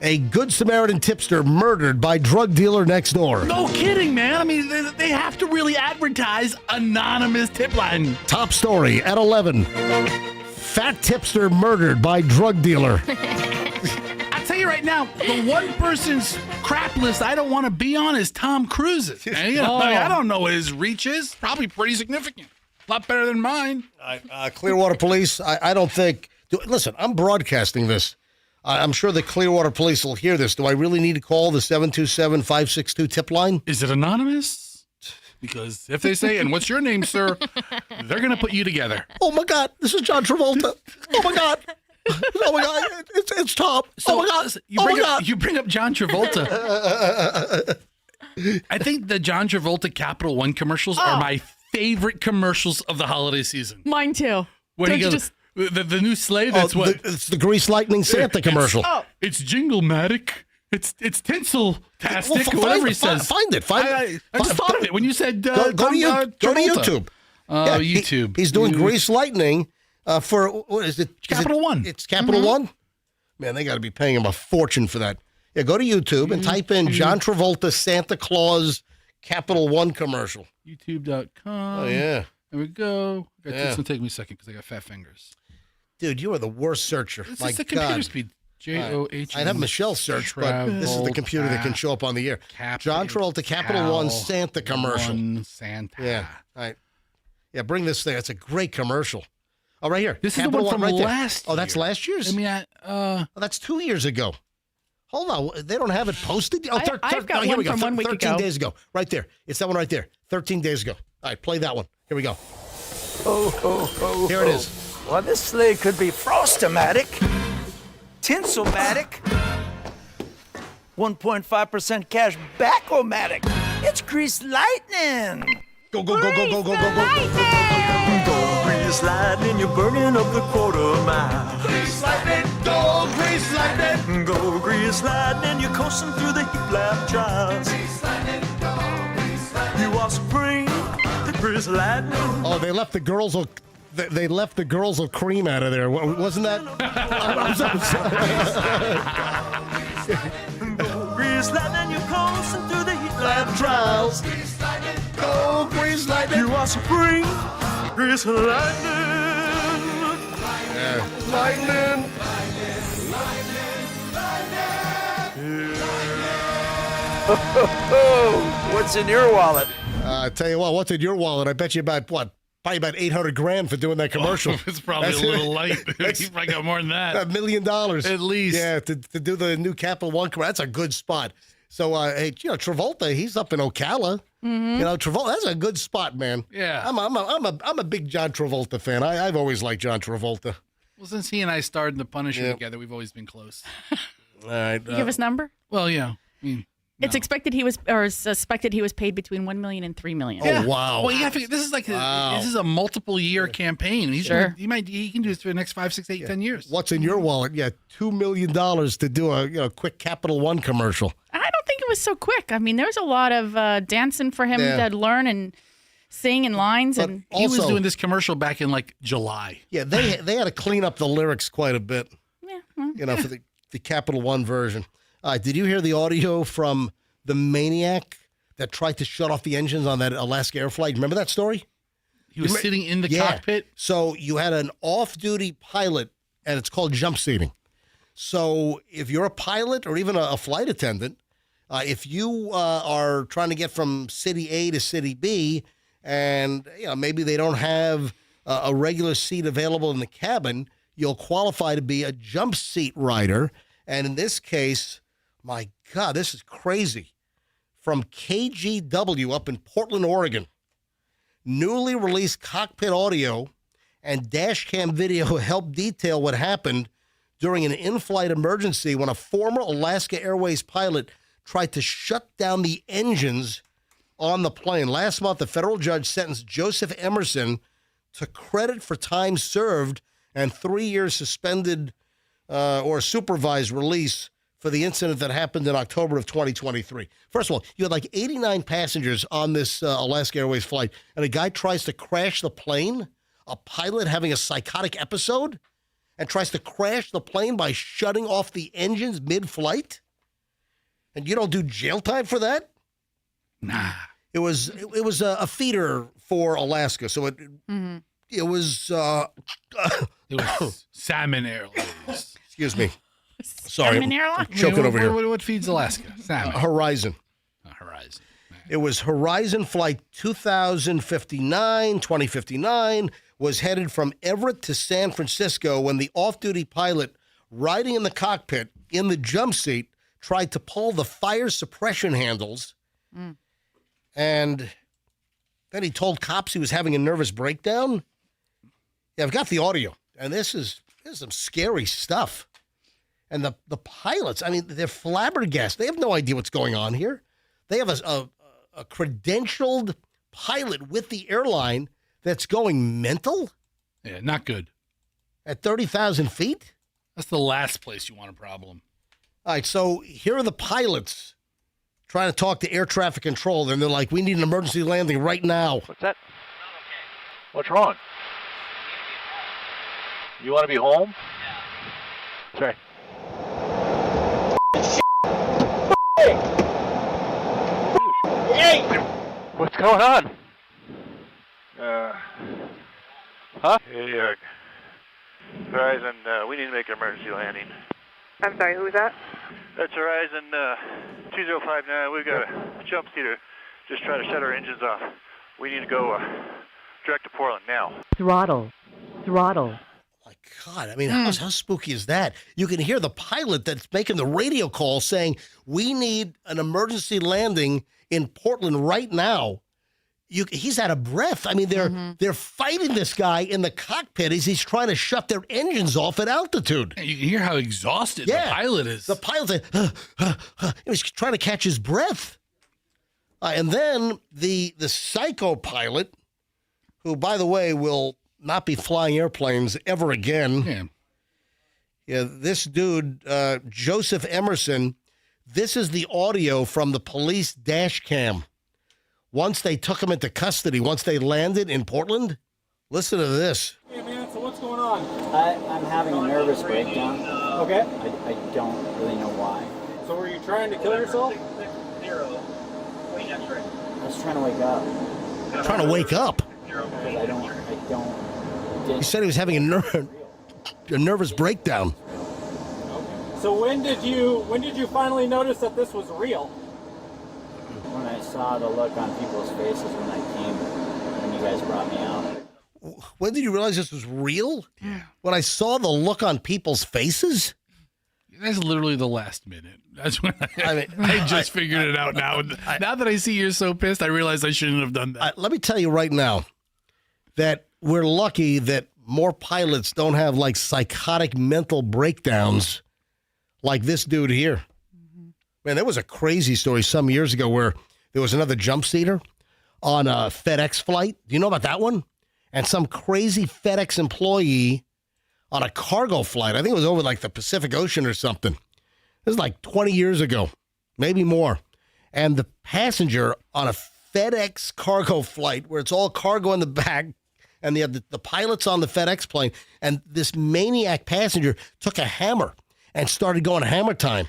Speaker 1: A Good Samaritan tipster murdered by drug dealer next door.
Speaker 3: No kidding, man. I mean, they have to really advertise anonymous tip line.
Speaker 1: Top story at 11. Fat tipster murdered by drug dealer.
Speaker 3: I'll tell you right now, the one person's crap list I don't want to be on is Tom Cruise's. And, I don't know what his reach is. Probably pretty significant. A lot better than mine.
Speaker 1: Clearwater Police, I don't think... Listen, I'm broadcasting this. I'm sure the Clearwater Police will hear this. Do I really need to call the 727-562 tip line?
Speaker 3: Is it anonymous? Because if they say, and what's your name, sir, they're going to put you together.
Speaker 1: Oh, my God. This is John Travolta. Oh, my God. Oh, my God. It's Tom.
Speaker 3: So,
Speaker 1: oh, my God.
Speaker 3: You bring up John Travolta. I think the John Travolta Capital One commercials are my favorite commercials of the holiday season.
Speaker 2: Mine too.
Speaker 3: When he goes, the new sleigh, that's
Speaker 1: it's the Grease Lightning Santa commercial.
Speaker 3: It's Jingle-matic. It's tinsel-tastic, whatever he says.
Speaker 1: Find it.
Speaker 3: I just thought of it when you said
Speaker 1: go to YouTube.
Speaker 3: YouTube.
Speaker 1: He's doing Grease Lightning for, what is it?
Speaker 3: Capital One.
Speaker 1: It's Capital One? Man, they got to be paying him a fortune for that. Yeah, go to YouTube and type in John Travolta Santa Claus Capital One commercial.
Speaker 3: YouTube.com.
Speaker 1: Oh, yeah.
Speaker 3: There we go. It's going to take me a second because I got fat fingers.
Speaker 1: Dude, you are the worst searcher.
Speaker 3: It's
Speaker 1: My
Speaker 3: the
Speaker 1: God.
Speaker 3: computer speed. JOH.
Speaker 1: I'd have Michelle search, but this is the computer that can show up on the air. John Travolta Capital One Santa commercial.
Speaker 3: Santa.
Speaker 1: Yeah. All right. Yeah, bring this thing. It's a great commercial. Oh, right here.
Speaker 3: This
Speaker 1: Capital
Speaker 3: is the one from
Speaker 1: right
Speaker 3: last year.
Speaker 1: Oh, that's last year's?
Speaker 3: I mean,
Speaker 1: that's 2 years ago. Hold on. They don't have it posted? Oh,
Speaker 2: I've got
Speaker 1: here
Speaker 2: one
Speaker 1: we go.
Speaker 2: from 1 week
Speaker 1: 13
Speaker 2: ago.
Speaker 1: days ago. Right there. It's that one right there. 13 days ago. All right, play that one. Here we go. Here it is.
Speaker 9: Well, this sleigh could be Frostomatic, Tinselmatic, 1.5% cash back-o-matic. It's Grease Lightning.
Speaker 1: Go, go, go, go, go, go, go, go.
Speaker 11: Go, Grease Lightning, you're burning up the quarter mile.
Speaker 17: Grease Lightning, go, Grease Lightning.
Speaker 11: Go, Grease Lightning, you're coursing through the heat lap trials.
Speaker 17: Grease Lightning, go, Grease Lightning.
Speaker 11: You are spring, the Grease Lightning.
Speaker 1: Oh, they left the girls of cream out of there. Wasn't that?
Speaker 11: Go, Grease Lightning, you're coursing through the heat lap trials.
Speaker 17: Grease Lightning,
Speaker 1: Go, Grease Lightning.
Speaker 11: You are spring, Grease Lightning.
Speaker 1: Lightning.
Speaker 9: What's in your wallet?
Speaker 1: I tell you what, what's in your wallet? I bet you about what? Probably about $800,000 for doing that commercial.
Speaker 3: It's probably a little light. You probably got more than that.
Speaker 1: $1 million.
Speaker 3: At least.
Speaker 1: Yeah, to do the new Capital One commercial. That's a good spot. So, hey, Travolta, he's up in Ocala. Travolta, that's a good spot, man.
Speaker 3: Yeah.
Speaker 1: I'm a big John Travolta fan. I've always liked John Travolta.
Speaker 3: Well, since he and I starred in The Punisher together, we've always been close.
Speaker 1: All right.
Speaker 2: You give us number?
Speaker 3: Well, yeah. I mean,
Speaker 2: It's expected he was, or suspected he was paid between $1 million and $3 million.
Speaker 1: Oh, wow.
Speaker 3: Well, you got to figure, this is like this is a multiple year campaign. He can do this for the next 5, 6, 8, 10 years.
Speaker 1: What's in your wallet? Yeah, $2 million to do a quick Capital One commercial.
Speaker 2: I don't think it was so quick. I mean, there was a lot of dancing for him to learn and sing and lines,
Speaker 1: But
Speaker 2: and
Speaker 3: He was doing this commercial back in like July.
Speaker 1: Yeah, they had to clean up the lyrics quite a bit.
Speaker 2: Yeah,
Speaker 1: for the Capital One version. Did you hear the audio from the maniac that tried to shut off the engines on that Alaska Air flight? Remember that story?
Speaker 3: He was sitting in the cockpit.
Speaker 1: So you had an off-duty pilot, and it's called jump seating. So if you're a pilot or even a flight attendant, if you are trying to get from city A to city B, and maybe they don't have a regular seat available in the cabin, you'll qualify to be a jump seat rider. And in this case, my God, this is crazy. From KGW up in Portland, Oregon, newly released cockpit audio and dash cam video help detail what happened during an in-flight emergency when a former Alaska Airways pilot tried to shut down the engines on the plane. Last month, a federal judge sentenced Joseph Emerson to credit for time served and 3 years suspended or supervised release for the incident that happened in October of 2023. First of all, you had like 89 passengers on this Alaska Airways flight, and a guy tries to crash the plane, a pilot having a psychotic episode, and tries to crash the plane by shutting off the engines mid-flight? And you don't do jail time for that?
Speaker 3: Nah.
Speaker 1: It was a feeder for Alaska, so it was
Speaker 3: it was Salmon Airlines.
Speaker 1: Excuse me. Sorry,
Speaker 2: Salmon Airlines?
Speaker 1: choking over here.
Speaker 3: What feeds Alaska? Salmon.
Speaker 1: Horizon.
Speaker 3: Horizon.
Speaker 1: It was Horizon Flight 2059 was headed from Everett to San Francisco when the off-duty pilot riding in the cockpit in the jump seat tried to pull the fire suppression handles. And then he told cops he was having a nervous breakdown. Yeah, I've got the audio, and this is some scary stuff. And the pilots, I mean, they're flabbergasted. They have no idea what's going on here. They have a credentialed pilot with the airline that's going mental.
Speaker 3: Yeah, not good.
Speaker 1: At 30,000 feet?
Speaker 3: That's the last place you want a problem.
Speaker 1: All right, so here are the pilots trying to talk to air traffic control, and they're like, we need an emergency landing right now.
Speaker 9: What's that? What's wrong? You want to be home? Yeah. Sorry. Hey! What's going on? Huh?
Speaker 18: Hey, Horizon, we need to make an emergency landing.
Speaker 19: I'm sorry, who was that?
Speaker 18: That's Horizon 2059. We've got a jump seater. Just try to shut our engines off. We need to go direct to Portland now.
Speaker 19: Throttle.
Speaker 1: My God, I mean, how spooky is that? You can hear the pilot that's making the radio call saying, we need an emergency landing in Portland right now. He's out of breath. I mean, they're fighting this guy in the cockpit as he's trying to shut their engines off at altitude.
Speaker 3: You can hear how exhausted the pilot is.
Speaker 1: The pilot, he was trying to catch his breath. And then the psycho pilot, who, by the way, will not be flying airplanes ever again. Yeah, this dude, Joseph Emerson, this is the audio from the police dash cam. Once they took him into custody, once they landed in Portland, listen to this.
Speaker 9: Hey man, so what's going on?
Speaker 20: I'm having a nervous breakdown.
Speaker 9: Okay.
Speaker 20: I don't really know why.
Speaker 9: So were you trying to kill yourself?
Speaker 20: I was trying to wake up.
Speaker 1: Trying to wake up?
Speaker 20: I don't.
Speaker 1: He said he was having a nervous breakdown.
Speaker 9: So when did you finally notice that this was real?
Speaker 20: When I saw the look on people's faces when you guys brought me out.
Speaker 1: When did you realize this was real? Yeah. When I saw the look on people's faces?
Speaker 3: That's literally the last minute. That's when I just figured it out now. Now that I see you're so pissed, I realize I shouldn't have done that.
Speaker 1: Let me tell you right now that we're lucky that more pilots don't have like psychotic mental breakdowns like this dude here. Man, there was a crazy story some years ago where there was another jump seater on a FedEx flight. Do you know about that one? And some crazy FedEx employee on a cargo flight, I think it was over like the Pacific Ocean or something. This is like 20 years ago, maybe more. And the passenger on a FedEx cargo flight where it's all cargo in the back, and they have the pilots on the FedEx plane, and this maniac passenger took a hammer and started going hammer time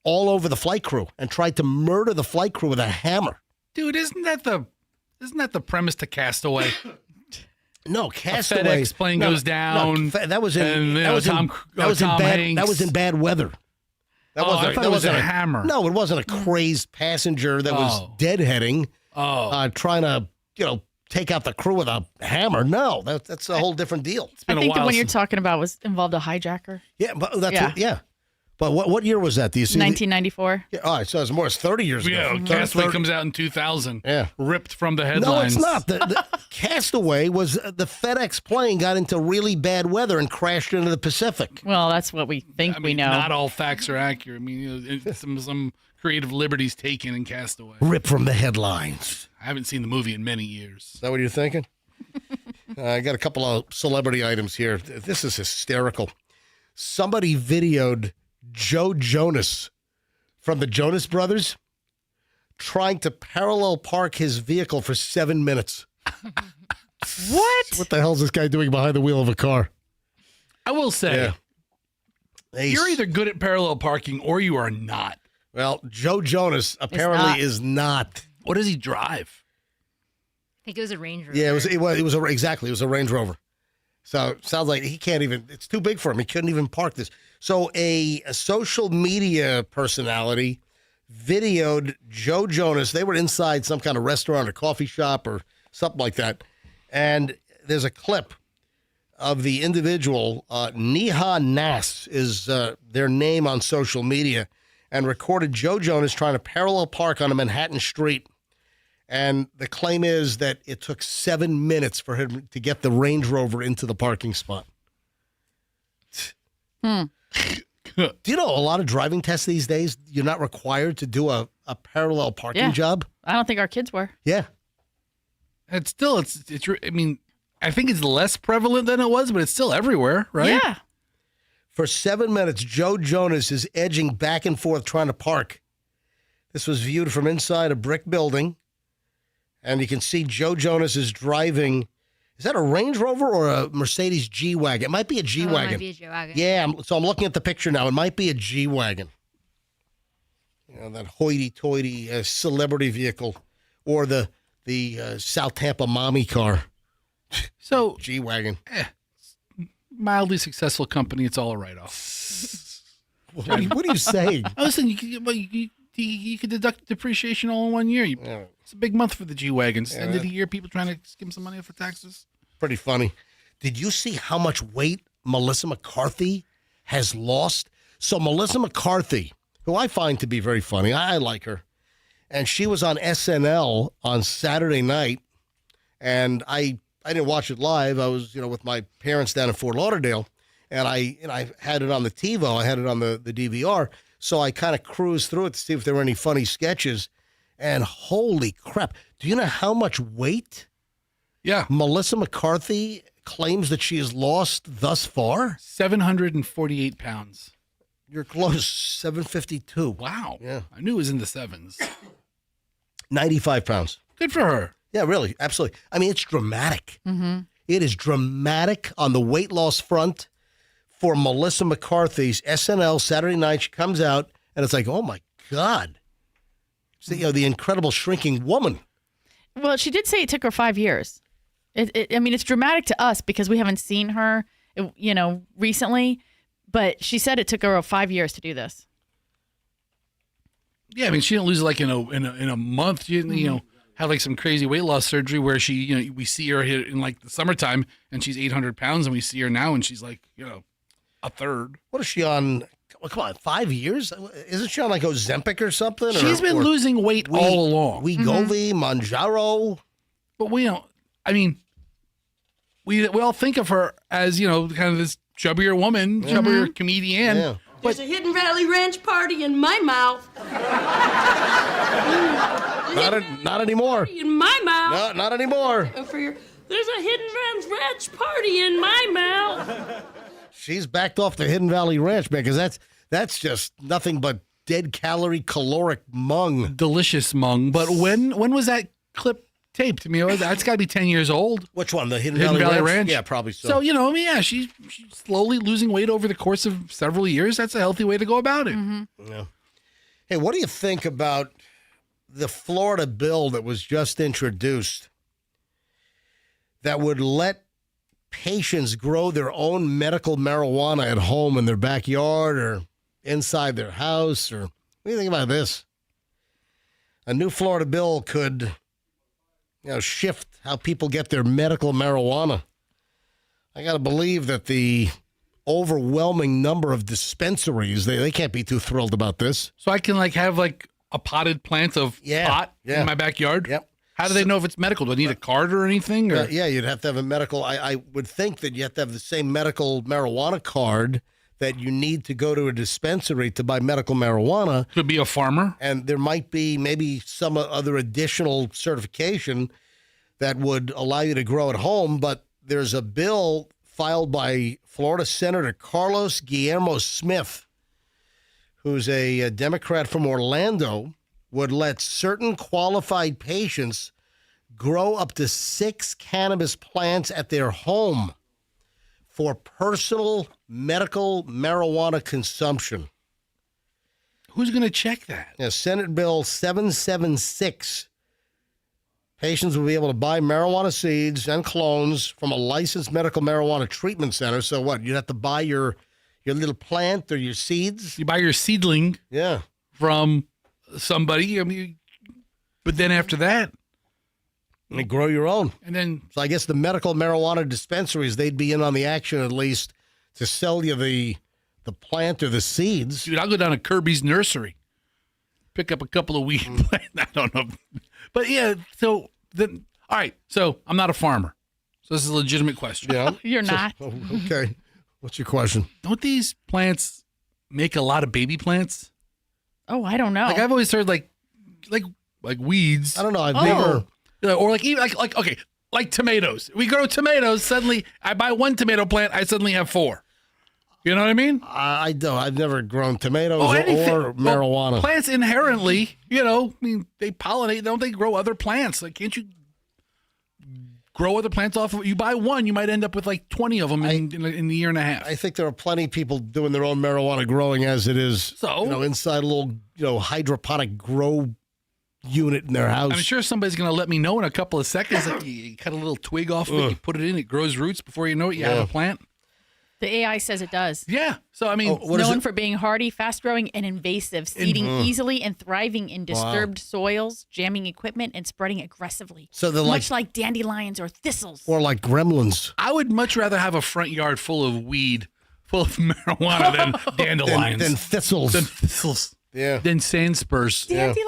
Speaker 1: all over the flight crew and tried to murder the flight crew with a hammer.
Speaker 3: Dude, isn't that the premise to Castaway?
Speaker 1: No, Castaway.
Speaker 3: A FedEx plane goes down.
Speaker 1: No, that was in
Speaker 3: and,
Speaker 1: that was
Speaker 3: Tom Hanks.
Speaker 1: That was in bad weather.
Speaker 3: I thought it was a hammer.
Speaker 1: No, it wasn't a crazed passenger that was deadheading, trying to take out the crew with a hammer. No, that's a whole different deal.
Speaker 2: I think the one you're talking about involved a hijacker.
Speaker 1: Yeah, but But what year was that? Do you see?
Speaker 2: 1994.
Speaker 1: Yeah, all right, so it's more. It's 30 years ago.
Speaker 3: Yeah, Castaway comes out in 2000.
Speaker 1: Yeah,
Speaker 3: ripped from the headlines.
Speaker 1: No, it's not. The Castaway was the FedEx plane got into really bad weather and crashed into the Pacific.
Speaker 2: Well, that's what we think we know.
Speaker 3: Not all facts are accurate. I mean, some creative liberties taken in Castaway.
Speaker 1: Ripped from the headlines.
Speaker 3: I haven't seen the movie in many years.
Speaker 1: Is that what you're thinking? I got a couple of celebrity items here. This is hysterical. Somebody videoed Joe Jonas from the Jonas Brothers trying to parallel park his vehicle for 7 minutes.
Speaker 2: What?
Speaker 1: What the hell is this guy doing behind the wheel of a car?
Speaker 3: I will say, you're either good at parallel parking or you are not.
Speaker 1: Well, Joe Jonas apparently is not.
Speaker 3: What does he drive?
Speaker 6: I think it was a Range Rover.
Speaker 1: Yeah, it was a Range Rover. So it sounds like he can't even, it's too big for him. He couldn't even park this. So a social media personality videoed Joe Jonas. They were inside some kind of restaurant or coffee shop or something like that. And there's a clip of the individual, Neha Nass is their name on social media, and recorded Joe Jonas trying to parallel park on a Manhattan street. And the claim is that it took 7 minutes for him to get the Range Rover into the parking spot. Do you know a lot of driving tests these days, you're not required to do a parallel parking job?
Speaker 2: I don't think our kids were.
Speaker 1: Yeah.
Speaker 3: It's still, I mean, I think it's less prevalent than it was, but it's still everywhere, right?
Speaker 2: Yeah.
Speaker 1: For 7 minutes, Joe Jonas is edging back and forth trying to park. This was viewed from inside a brick building. And you can see Joe Jonas is driving. Is that a Range Rover or a Mercedes G-Wagon? It might be a G-Wagon.
Speaker 6: It might be a G-Wagon.
Speaker 1: Yeah, so I'm looking at the picture now. It might be a G-Wagon. You know, that hoity-toity celebrity vehicle. Or the South Tampa mommy car.
Speaker 3: So
Speaker 1: G-Wagon.
Speaker 3: Mildly successful company. It's all a write-off.
Speaker 1: What are you saying?
Speaker 3: Listen, you can deduct depreciation all in 1 year. It's a big month for the G-Wagons. End of the year, people trying to skim some money off for taxes.
Speaker 1: Pretty funny. Did you see how much weight Melissa McCarthy has lost? So Melissa McCarthy, who I find to be very funny, I like her, and she was on SNL on Saturday night, and I didn't watch it live. I was with my parents down in Fort Lauderdale, and I had it on the TiVo. I had it on the DVR. So I kind of cruised through it to see if there were any funny sketches. And holy crap, do you know how much weight Melissa McCarthy claims that she has lost thus far?
Speaker 3: 748 pounds.
Speaker 1: You're close, 752.
Speaker 3: Wow.
Speaker 1: Yeah.
Speaker 3: I knew it was in the sevens.
Speaker 1: 95 pounds.
Speaker 3: Good for her.
Speaker 1: Yeah, really, absolutely. I mean, it's dramatic.
Speaker 2: Mm-hmm.
Speaker 1: It is dramatic on the weight loss front. For Melissa McCarthy's SNL Saturday night, she comes out and it's like, oh my God, so, the incredible shrinking woman.
Speaker 2: Well, she did say it took her 5 years. I mean, it's dramatic to us because we haven't seen her, recently. But she said it took her 5 years to do this.
Speaker 3: Yeah, I mean, she didn't lose like in a month. She didn't, had like some crazy weight loss surgery where she, we see her in like the summertime and she's 800 pounds, and we see her now and she's like, a third.
Speaker 1: What is she on? Well, come on, 5 years? Isn't she on like Ozempic or something?
Speaker 3: She's been losing weight all along.
Speaker 1: Wegovy, Manjaro.
Speaker 3: But we don't. I mean, we all think of her as kind of this chubbier woman, chubbier comedian.
Speaker 1: Yeah.
Speaker 21: There's a Hidden Valley Ranch party in my mouth.
Speaker 1: Not anymore.
Speaker 21: In my mouth.
Speaker 1: No, not anymore.
Speaker 21: There's a Hidden Valley Ranch party in my mouth.
Speaker 1: She's backed off the Hidden Valley Ranch, man, because that's just nothing but dead calorie caloric mung.
Speaker 3: Delicious mung. But when was that clip taped? I mean, that's got to be 10 years old.
Speaker 1: Which one? The Hidden Valley Ranch? Yeah, probably so.
Speaker 3: So, she's slowly losing weight over the course of several years. That's a healthy way to go about it.
Speaker 2: Mm-hmm.
Speaker 1: Yeah. Hey, what do you think about the Florida bill that was just introduced that would let patients grow their own medical marijuana at home in their backyard or inside their house? Or what do you think about this? A new Florida bill could shift how people get their medical marijuana. I got to believe that the overwhelming number of dispensaries, they can't be too thrilled about this.
Speaker 3: So I can have a potted plant of pot in my backyard?
Speaker 1: Yep.
Speaker 3: How do they know if it's medical? Do I need a card or anything? Or?
Speaker 1: Yeah, you'd have to have a medical. I would think that you have to have the same medical marijuana card that you need to go to a dispensary to buy medical marijuana.
Speaker 3: Could be a farmer.
Speaker 1: And there might be maybe some other additional certification that would allow you to grow at home. But there's a bill filed by Florida Senator Carlos Guillermo Smith, who's a Democrat from Orlando, would let certain qualified patients grow up to 6 cannabis plants at their home for personal medical marijuana consumption.
Speaker 3: Who's going to check that?
Speaker 1: Yeah, Senate Bill 776. Patients will be able to buy marijuana seeds and clones from a licensed medical marijuana treatment center. So what? You'd have to buy your little plant or your seeds?
Speaker 3: You buy your seedling from somebody. I mean, but then after that,
Speaker 1: and grow your own.
Speaker 3: And then,
Speaker 1: so I guess the medical marijuana dispensaries, they'd be in on the action at least to sell you the plant or the seeds.
Speaker 3: Dude, I'll go down to Kirby's nursery, pick up a couple of weed plants. I don't know. But yeah, so then, all right. So I'm not a farmer. So this is a legitimate question.
Speaker 1: Yeah.
Speaker 2: You're not.
Speaker 1: Okay. What's your question?
Speaker 3: Don't these plants make a lot of baby plants?
Speaker 2: Oh, I don't know.
Speaker 3: Like I've always heard like weeds.
Speaker 1: I don't know. I've never.
Speaker 3: Or like even like tomatoes. We grow tomatoes. Suddenly, I buy one tomato plant. I suddenly have 4. You know what I mean?
Speaker 1: I don't. I've never grown tomatoes
Speaker 3: or
Speaker 1: marijuana.
Speaker 3: Well, plants inherently, I mean, they pollinate. Don't they grow other plants? Like, can't you grow other plants off of? You buy one, you might end up with like 20 of them in a year and a half.
Speaker 1: I think there are plenty of people doing their own marijuana growing as it is.
Speaker 3: So
Speaker 1: inside a little hydroponic grow unit in their house.
Speaker 3: I'm sure somebody's going to let me know in a couple of seconds. Like you cut a little twig off of it, you put it in, it grows roots. Before you know it, you have a plant.
Speaker 2: The AI says it does.
Speaker 3: Yeah. So, I mean,
Speaker 2: known for being hardy, fast-growing, and invasive, seeding easily and thriving in disturbed soils, jamming equipment, and spreading aggressively.
Speaker 1: So they're
Speaker 2: much like dandelions or thistles.
Speaker 1: Or like gremlins.
Speaker 3: I would much rather have a front yard full of weed, full of marijuana than dandelions.
Speaker 1: Than thistles. Yeah.
Speaker 3: Than sand spurs.
Speaker 2: Dandelions?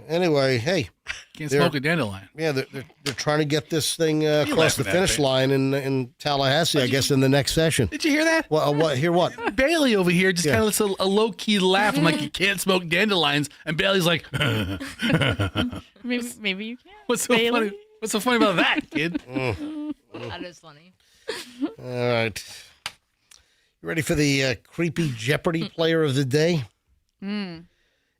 Speaker 1: Anyway, hey.
Speaker 3: Can't smoke a dandelion.
Speaker 1: Yeah, they're trying to get this thing across the finish line in Tallahassee, I guess, in the next session.
Speaker 3: Did you hear that?
Speaker 1: What? Hear what?
Speaker 3: Bailey over here just kind of lets a low-key laugh. I'm like, you can't smoke dandelions. And Bailey's like,
Speaker 2: maybe you can.
Speaker 3: What's so funny? What's so funny about that, kid?
Speaker 6: That is funny.
Speaker 1: All right. You ready for the creepy Jeopardy player of the day?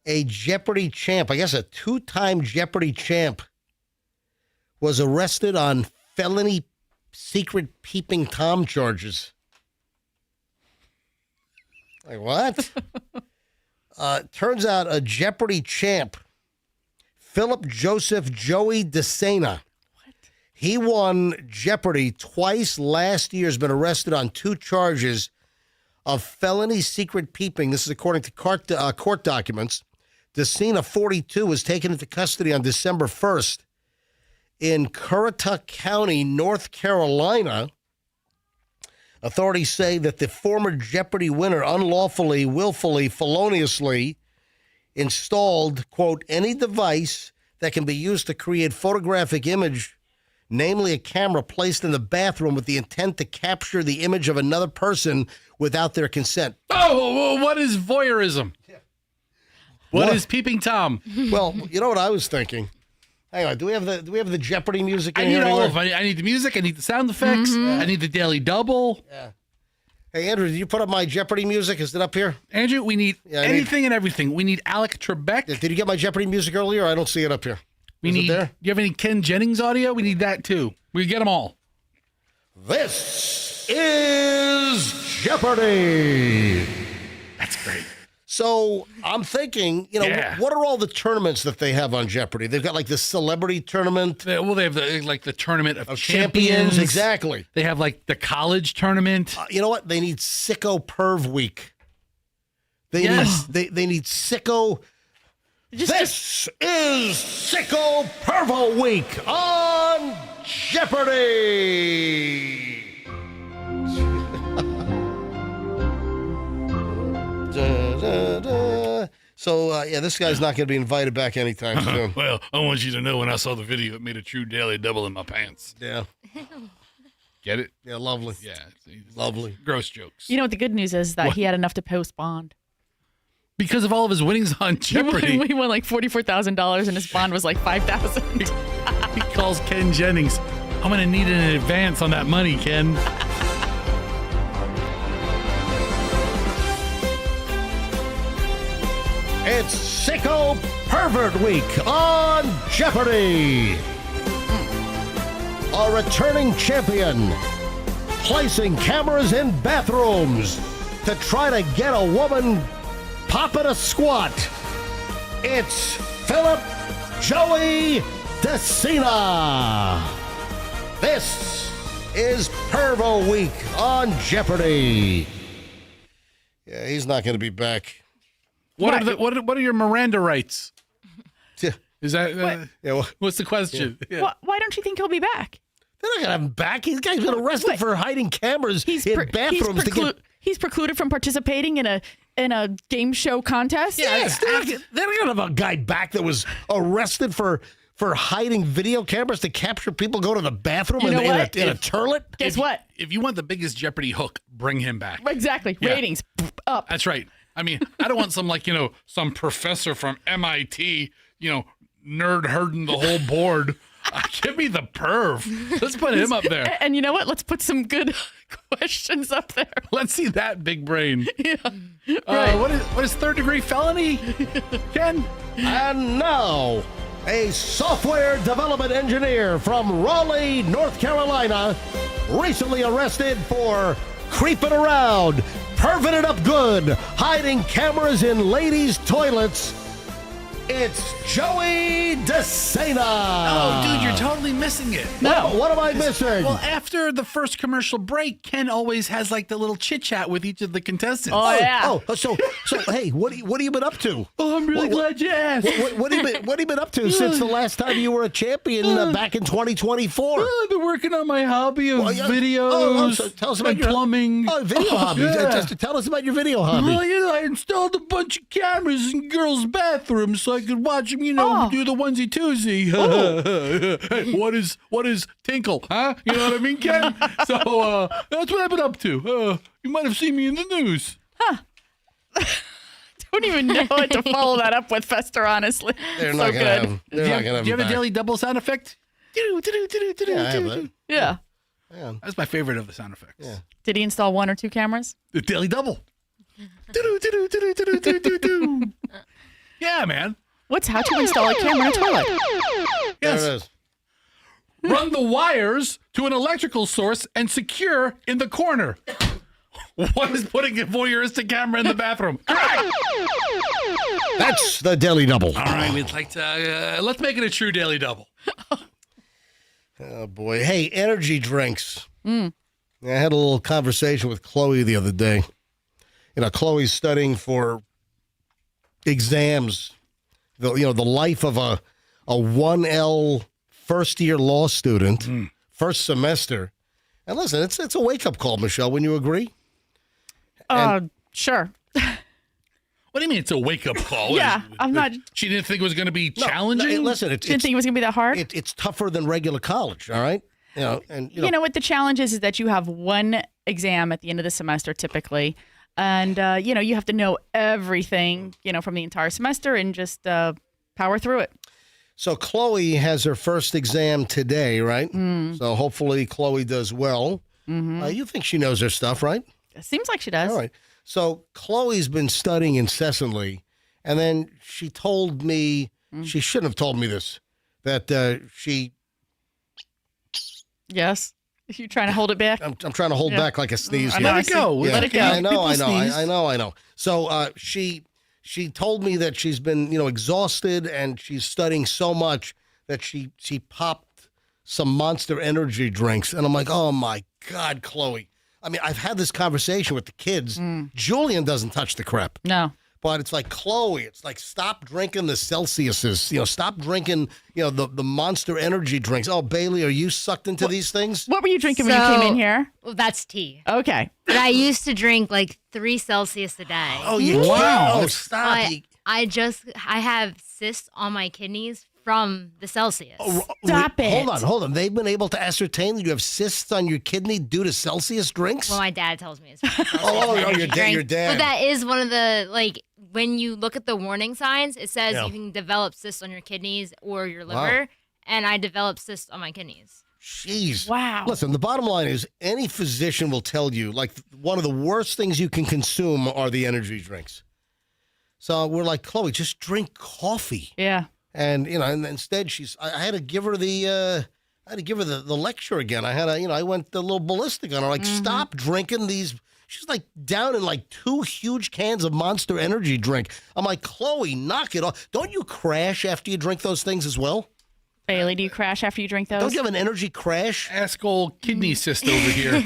Speaker 1: A Jeopardy champ, I guess a 2-time Jeopardy champ, was arrested on felony secret peeping Tom charges. Like what? Turns out a Jeopardy champ, Philip Joseph Joey DeSena. He won Jeopardy twice last year, has been arrested on 2 charges of felony secret peeping. This is according to court documents. DeSena, 42, was taken into custody on December 1st in Currituck County, North Carolina. Authorities say that the former Jeopardy winner unlawfully, willfully, feloniously installed, quote, any device that can be used to create photographic image, namely a camera placed in the bathroom with the intent to capture the image of another person without their consent.
Speaker 3: Oh, what is voyeurism? What is peeping Tom?
Speaker 1: Well, you know what I was thinking. Hang on, do we have the Jeopardy music?
Speaker 3: I need all of it. I need the music. I need the sound effects. I need the daily double.
Speaker 1: Yeah. Hey, Andrew, did you put up my Jeopardy music? Is it up here?
Speaker 3: Andrew, we need anything and everything. We need Alec Trebek.
Speaker 1: Did you get my Jeopardy music earlier? I don't see it up here. Is it there?
Speaker 3: Do you have any Ken Jennings audio? We need that too. We get them all.
Speaker 1: This is Jeopardy.
Speaker 3: That's great.
Speaker 1: So I'm thinking, what are all the tournaments that they have on Jeopardy? They've got like the celebrity tournament.
Speaker 3: They have the tournament of champions.
Speaker 1: Exactly.
Speaker 3: They have like the college tournament.
Speaker 1: You know what? They need Sicko Perv Week. They need Sicko. This is Sicko Pervo Week on Jeopardy. So, this guy's not going to be invited back anytime soon.
Speaker 3: Well, I want you to know when I saw the video, it made a true daily double in my pants.
Speaker 1: Yeah.
Speaker 3: Get it?
Speaker 1: Yeah, lovely.
Speaker 3: Yeah.
Speaker 1: Lovely.
Speaker 3: Gross jokes.
Speaker 2: You know what the good news is? That he had enough to post bond.
Speaker 3: Because of all of his winnings on Jeopardy.
Speaker 2: He won like $44,000 and his bond was like $5,000.
Speaker 3: He calls Ken Jennings. I'm going to need an advance on that money, Ken.
Speaker 1: Sicko Pervert Week on Jeopardy! A returning champion placing cameras in bathrooms to try to get a woman popping a squat. It's Philip Joey DeCina. This is Pervo Week on Jeopardy. Yeah, he's not going to be back.
Speaker 3: What are your Miranda rights? Is that what's the question? Yeah.
Speaker 2: Why don't you think he'll be back?
Speaker 1: They're not going to have him back. This guy's been arrested for hiding cameras in bathrooms.
Speaker 2: He's precluded from participating in a game show contest?
Speaker 1: Yeah, they're not going to have a guy back that was arrested for hiding video cameras to capture people go to the bathroom in a toilet.
Speaker 2: Guess what?
Speaker 3: If you want the biggest Jeopardy hook, bring him back.
Speaker 2: Exactly. Yeah. Ratings up.
Speaker 3: That's right. I mean, I don't want some professor from MIT, nerd herding the whole board. Give me the perv. Let's put him up there.
Speaker 2: And you know what? Let's put some good questions up there.
Speaker 3: Let's see that big brain.
Speaker 2: Yeah. Right.
Speaker 3: What is third-degree felony, Ken?
Speaker 1: And now, a software development engineer from Raleigh, North Carolina, recently arrested for creeping around, perving it up good, hiding cameras in ladies' toilets. It's Joey DeCina.
Speaker 3: Oh, dude, you're totally missing it.
Speaker 1: No, what am I missing?
Speaker 3: Well, after the first commercial break, Ken always has the little chit chat with each of the contestants.
Speaker 2: Oh yeah.
Speaker 1: Oh, so hey, what have you been up to?
Speaker 3: Oh, I'm really glad you asked.
Speaker 1: What have you been up to since the last time you were a champion back in 2024?
Speaker 3: Well, I've been working on my hobby of videos.
Speaker 1: So tell us about
Speaker 3: your plumbing.
Speaker 1: Video hobby.
Speaker 3: Yeah.
Speaker 1: Just tell us about your video hobby.
Speaker 3: Well, I installed a bunch of cameras in girls' bathrooms so I could watch them, do the onesie twosie. Hey, what is tinkle? Huh? You know what I mean, Ken? So that's what I've been up to. You might have seen me in the news.
Speaker 2: Huh. Don't even know what to follow that up with, Fester, honestly.
Speaker 1: They're not going to have him.
Speaker 3: Do you have a daily double sound effect?
Speaker 1: Yeah, I have that.
Speaker 2: Yeah.
Speaker 3: That's my favorite of the sound effects.
Speaker 1: Yeah.
Speaker 2: Did he install one or two cameras?
Speaker 3: The daily double. Yeah, man.
Speaker 2: What's how to install a camera in a toilet?
Speaker 3: Yes.
Speaker 1: There it is.
Speaker 3: Run the wires to an electrical source and secure in the corner. What is putting a voyeuristic camera in the bathroom? Correct.
Speaker 1: That's the Daily Double.
Speaker 3: All right, we'd like to let's make it a true Daily Double.
Speaker 1: Oh boy! Hey, energy drinks.
Speaker 2: Mm.
Speaker 1: I had a little conversation with Chloe the other day. Chloe's studying for exams. The life of a 1L first-year law student, first semester. And listen, it's a wake-up call, Michelle. Wouldn't you agree?
Speaker 2: Sure.
Speaker 3: What do you mean it's a wake-up call?
Speaker 2: Yeah, I'm not.
Speaker 3: She didn't think it was going to be challenging?
Speaker 1: Listen,
Speaker 2: Didn't think it was going to be that hard?
Speaker 1: It's tougher than regular college, all right?
Speaker 2: You know what the challenge is that you have one exam at the end of the semester typically. And, you have to know everything, from the entire semester and just power through it.
Speaker 1: So Chloe has her first exam today, right?
Speaker 2: Mm.
Speaker 1: So hopefully Chloe does well.
Speaker 2: Mm-hmm.
Speaker 1: You think she knows her stuff, right?
Speaker 2: It seems like she does.
Speaker 1: All right. So Chloe's been studying incessantly. And then she told me, she shouldn't have told me this, that she...
Speaker 2: Yes. You trying to hold it back?
Speaker 1: I'm trying to hold back like a sneeze.
Speaker 3: Let it go.
Speaker 1: Yeah.
Speaker 3: Let it go.
Speaker 1: I know. So she told me that she's been, exhausted and she's studying so much that she popped some Monster Energy drinks. And I'm like, oh my God, Chloe. I mean, I've had this conversation with the kids. Julian doesn't touch the crap.
Speaker 2: No.
Speaker 1: But it's like, Chloe, it's like, stop drinking the Celsiuses. Stop drinking, the Monster Energy drinks. Oh, Bailey, are you sucked into these things?
Speaker 2: What were you drinking when you came in here?
Speaker 6: Well, that's tea.
Speaker 2: Okay.
Speaker 6: But I used to drink 3 Celsius a day.
Speaker 1: Oh, you wow. Oh, stop.
Speaker 6: I have cysts on my kidneys from the Celsius.
Speaker 2: Stop it.
Speaker 1: Hold on. They've been able to ascertain that you have cysts on your kidney due to Celsius drinks?
Speaker 6: Well, my dad tells me it's
Speaker 1: your dad.
Speaker 6: But that is one of the, when you look at the warning signs, it says you can develop cysts on your kidneys or your liver. Wow. And I developed cysts on my kidneys.
Speaker 1: Jeez.
Speaker 2: Wow.
Speaker 1: Listen, the bottom line is any physician will tell you, one of the worst things you can consume are the energy drinks. So we're like, Chloe, just drink coffee.
Speaker 2: Yeah.
Speaker 1: And, and instead I had to give her the lecture again. I went a little ballistic on her. Like, stop drinking these. She's like down in like 2 huge cans of Monster Energy drink. I'm like, Chloe, knock it off. Don't you crash after you drink those things as well?
Speaker 2: Bailey, do you crash after you drink those?
Speaker 1: Don't you have an energy crash?
Speaker 3: Ask old kidney cyst over here.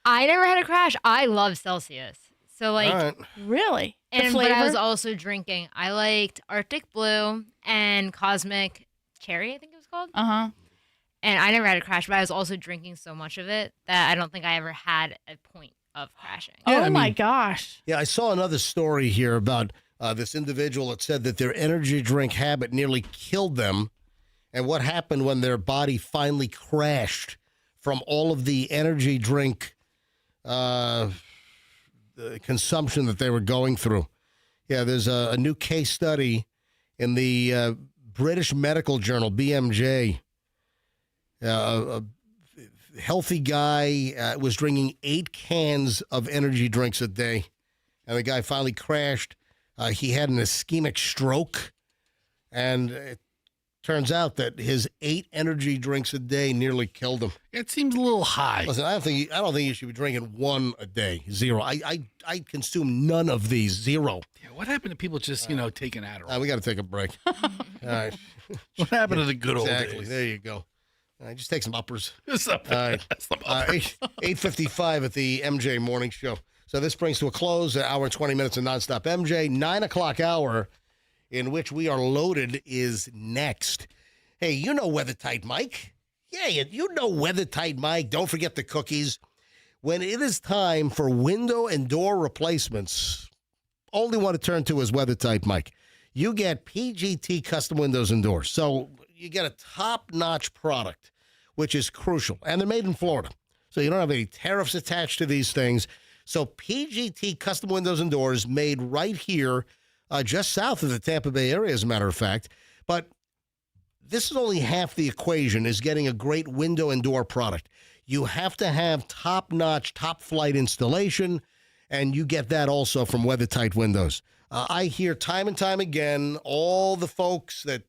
Speaker 6: I never had a crash. I love Celsius. So like,
Speaker 1: All right.
Speaker 2: Really?
Speaker 6: but I was also drinking. I liked Arctic Blue and Cosmic Cherry, I think it was called.
Speaker 2: Uh-huh.
Speaker 6: And I never had a crash, but I was also drinking so much of it that I don't think I ever had a point of crashing.
Speaker 2: Oh my gosh.
Speaker 1: Yeah, I saw another story here about this individual that said that their energy drink habit nearly killed them. And what happened when their body finally crashed from all of the energy drink the consumption that they were going through. Yeah, there's a new case study in the British Medical Journal, BMJ. A healthy guy was drinking 8 cans of energy drinks a day, and the guy finally crashed. He had an ischemic stroke, and it turns out that his 8 energy drinks a day nearly killed him.
Speaker 3: It seems a little high.
Speaker 1: Listen, I don't think you should be drinking 1 a day. 0. I consume none of these. 0.
Speaker 3: Yeah, what happened to people just taking Adderall?
Speaker 1: We got to take a break. All right.
Speaker 3: What happened to the good old
Speaker 1: Exactly.
Speaker 3: days?
Speaker 1: There you go. Just take some uppers.
Speaker 3: Some uppers.
Speaker 1: 8:55 at the MJ Morning Show. So this brings to a close an hour and 20 minutes of nonstop MJ. 9 o'clock hour in which we are loaded is next. Hey, you know Weather Tight Mike. Yeah, you know Weather Tight Mike. Don't forget the cookies. When it is time for window and door replacements, only one to turn to is Weather Tight Mike. You get PGT custom windows and doors. So you get a top-notch product, which is crucial. And they're made in Florida. So you don't have any tariffs attached to these things. So PGT custom windows and doors made right here, just south of the Tampa Bay area, as a matter of fact. But this is only half the equation, is getting a great window and door product. You have to have top-notch, top-flight installation, and you get that also from WeatherTight Windows. I hear time and time again all the folks that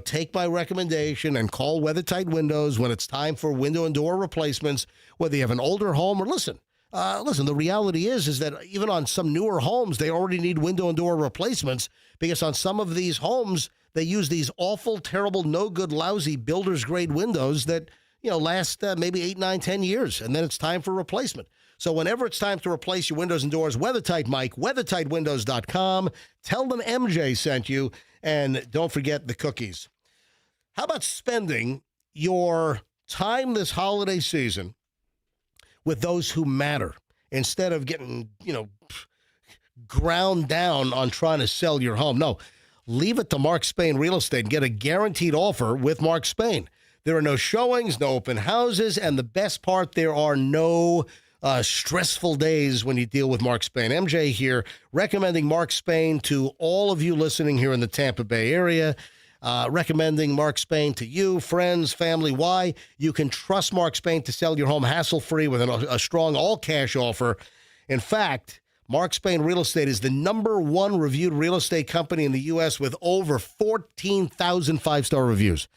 Speaker 1: take my recommendation and call WeatherTight Windows when it's time for window and door replacements, whether you have an older home or listen, the reality is that even on some newer homes, they already need window and door replacements because on some of these homes, they use these awful, terrible, no good, lousy builder's grade windows that, last maybe 8, 9, 10 years, and then it's time for replacement. So whenever it's time to replace your windows and doors, WeatherTight Mike, WeatherTightWindows.com. Tell them MJ sent you, and don't forget the cookies. How about spending your time this holiday season with those who matter instead of getting, ground down on trying to sell your home? No, leave it to Mark Spain Real Estate and get a guaranteed offer with Mark Spain. There are no showings, no open houses, and the best part, there are no stressful days when you deal with Mark Spain. MJ here, recommending Mark Spain to all of you listening here in the Tampa Bay area, recommending Mark Spain to you, friends, family. Why? You can trust Mark Spain to sell your home hassle-free with a strong all-cash offer. In fact, Mark Spain Real Estate is the #1 reviewed real estate company in the U.S. with over 14,000 five-star reviews.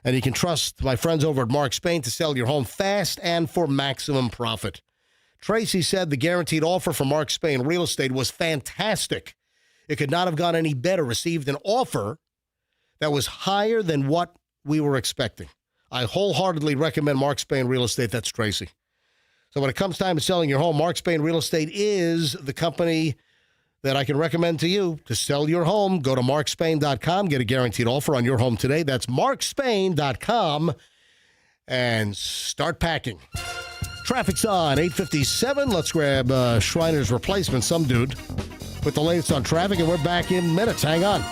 Speaker 1: And you can trust my friends over at Mark Spain to sell your home fast and for maximum profit. Tracy said the guaranteed offer from Mark Spain Real Estate was fantastic. It could not have gone any better. Received an offer that was higher than what we were expecting. I wholeheartedly recommend Mark Spain Real Estate. That's Tracy. So when it comes time to selling your home, Mark Spain Real Estate is the company that I can recommend to you to sell your home. Go to markspain.com. Get a guaranteed offer on your home today. That's markspain.com. And start packing. Traffic's on 8:57. Let's grab Schreiner's replacement, some dude, with the latest on traffic, and we're back in minutes. Hang on.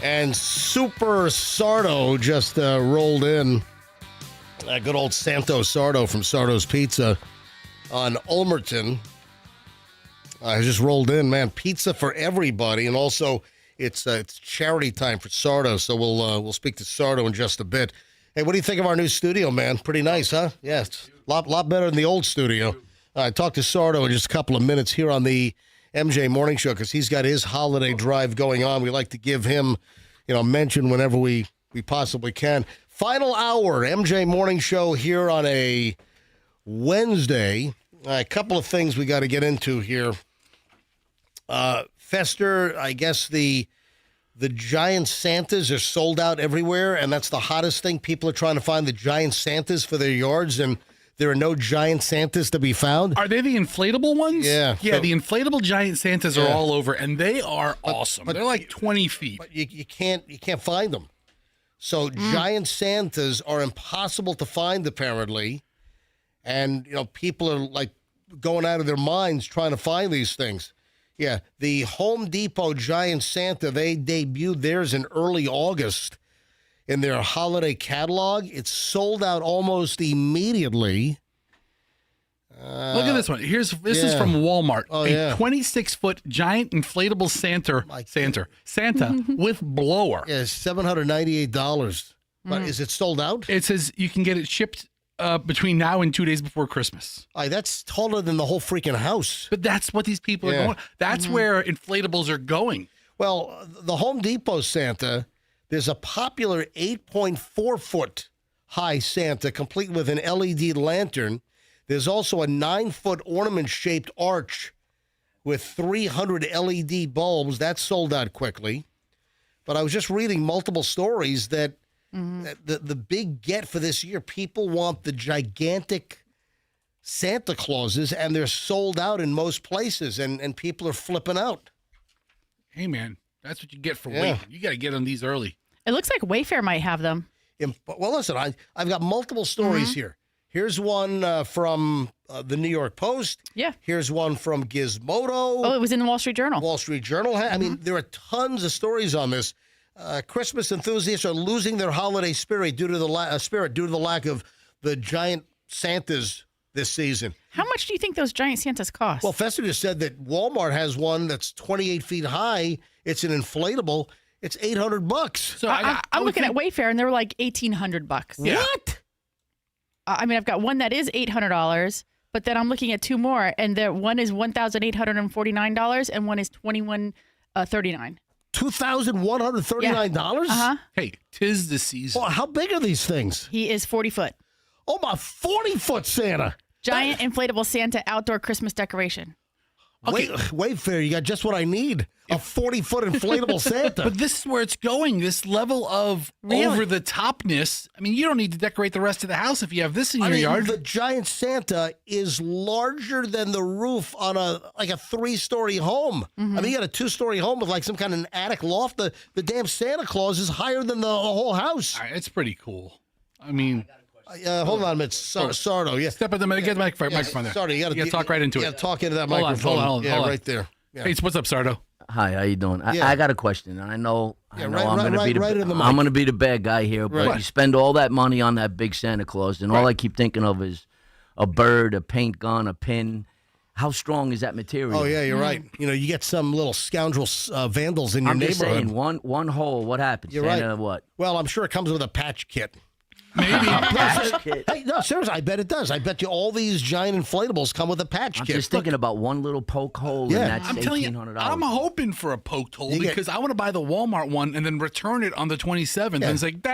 Speaker 1: And Super Sardo just rolled in. Good old Santo Sardo from Sardo's Pizza on Ulmerton. Just rolled in, man. Pizza for everybody, and also it's charity time for Sardo. So we'll speak to Sardo in just a bit. Hey, what do you think of our new studio, man? Pretty nice, huh? Yeah, it's a lot better than the old studio. I talked to Sardo in just a couple of minutes here on the MJ Morning Show because he's got his holiday drive going on. We like to give him, mention whenever we possibly can. Final hour, MJ Morning Show here on a Wednesday. A couple of things we got to get into here. Fester, I guess the giant Santas are sold out everywhere, and that's the hottest thing. People are trying to find the giant Santas for their yards, and there are no giant Santas to be found.
Speaker 3: Are they the inflatable ones?
Speaker 1: Yeah.
Speaker 3: Yeah, the inflatable giant Santas are all over, and they are awesome. But they're like 20 feet.
Speaker 1: But you can't find them. So giant Santas are impossible to find, apparently. And, people are like going out of their minds trying to find these things. Yeah, the Home Depot giant Santa, they debuted theirs in early August in their holiday catalog. It's sold out almost immediately.
Speaker 3: Look at this one. This is from Walmart. A 26-foot giant inflatable Santa with blower.
Speaker 1: Yeah, $798. But is it sold out?
Speaker 3: It says you can get it shipped between now and 2 days before Christmas.
Speaker 1: That's taller than the whole freaking house.
Speaker 3: But that's what these people are going. That's where inflatables are going.
Speaker 1: Well, the Home Depot Santa, there's a popular 8.4-foot high Santa complete with an LED lantern. There's also a 9-foot ornament-shaped arch with 300 LED bulbs. That's sold out quickly. But I was just reading multiple stories that the big get for this year, people want the gigantic Santa Clauses, and they're sold out in most places, and people are flipping out.
Speaker 3: Hey, man, that's what you get for waiting. You got to get on these early.
Speaker 2: It looks like Wayfair might have them.
Speaker 1: Well, listen, I've got multiple stories here. Here's one from the New York Post.
Speaker 2: Yeah.
Speaker 1: Here's one from Gizmodo.
Speaker 2: Oh, it was in the Wall Street Journal.
Speaker 1: Wall Street Journal. I mean, there are tons of stories on this. Christmas enthusiasts are losing their holiday spirit due to the lack of the giant Santas this season.
Speaker 2: How much do you think those giant Santas cost?
Speaker 1: Well, Fester just said that Walmart has one that's 28 feet high. It's an inflatable. It's $800.
Speaker 2: So I'm looking at Wayfair, and they were like $1,800.
Speaker 1: Yeah. What?
Speaker 2: I mean, I've got one that is $800, but then I'm looking at two more, and one is $1,849, and one is $2,139.
Speaker 1: $2,139?
Speaker 2: Uh-huh.
Speaker 3: Hey, 'tis the season.
Speaker 1: Well, how big are these things?
Speaker 2: He is 40 foot.
Speaker 1: Oh, my 40-foot Santa.
Speaker 2: Giant inflatable Santa outdoor Christmas decoration.
Speaker 1: Okay. Wayfair, you got just what I need. A 40-foot inflatable Santa.
Speaker 3: But this is where it's going. This level of over-the-topness. I mean, you don't need to decorate the rest of the house if you have this in your yard.
Speaker 1: The giant Santa is larger than the roof on a 3-story home. I mean, you got a 2-story home with like some kind of an attic loft. The damn Santa Claus is higher than the whole house.
Speaker 3: It's pretty cool. I mean...
Speaker 1: hold on a minute. Sardo, yeah.
Speaker 3: Step at the get the microphone there.
Speaker 1: Sorry, you got to
Speaker 3: talk right into it.
Speaker 1: You got to talk into that microphone.
Speaker 3: Hold on.
Speaker 1: Right there. Yeah.
Speaker 3: Hey, what's up, Sardo?
Speaker 4: Hi, how you doing? I got a question. I know I'm going to be the bad guy here, but you spend all that money on that big Santa Claus, and all I keep thinking of is a bird, a paint gun, a pin. How strong is that material?
Speaker 1: Oh yeah, you're right. You get some little scoundrel vandals in your neighborhood.
Speaker 4: I'm just saying, one hole. What happens?
Speaker 1: You're
Speaker 4: Santa,
Speaker 1: right.
Speaker 4: What?
Speaker 1: Well, I'm sure it comes with a patch kit.
Speaker 3: Maybe.
Speaker 1: Hey, no, seriously, I bet it does. I bet you all these giant inflatables come with a patch kit.
Speaker 4: I'm just thinking about one little poke hole, and that's $1,800.
Speaker 3: I'm hoping for a poked hole because I want to buy the Walmart one and then return it on the 27th. And it's like,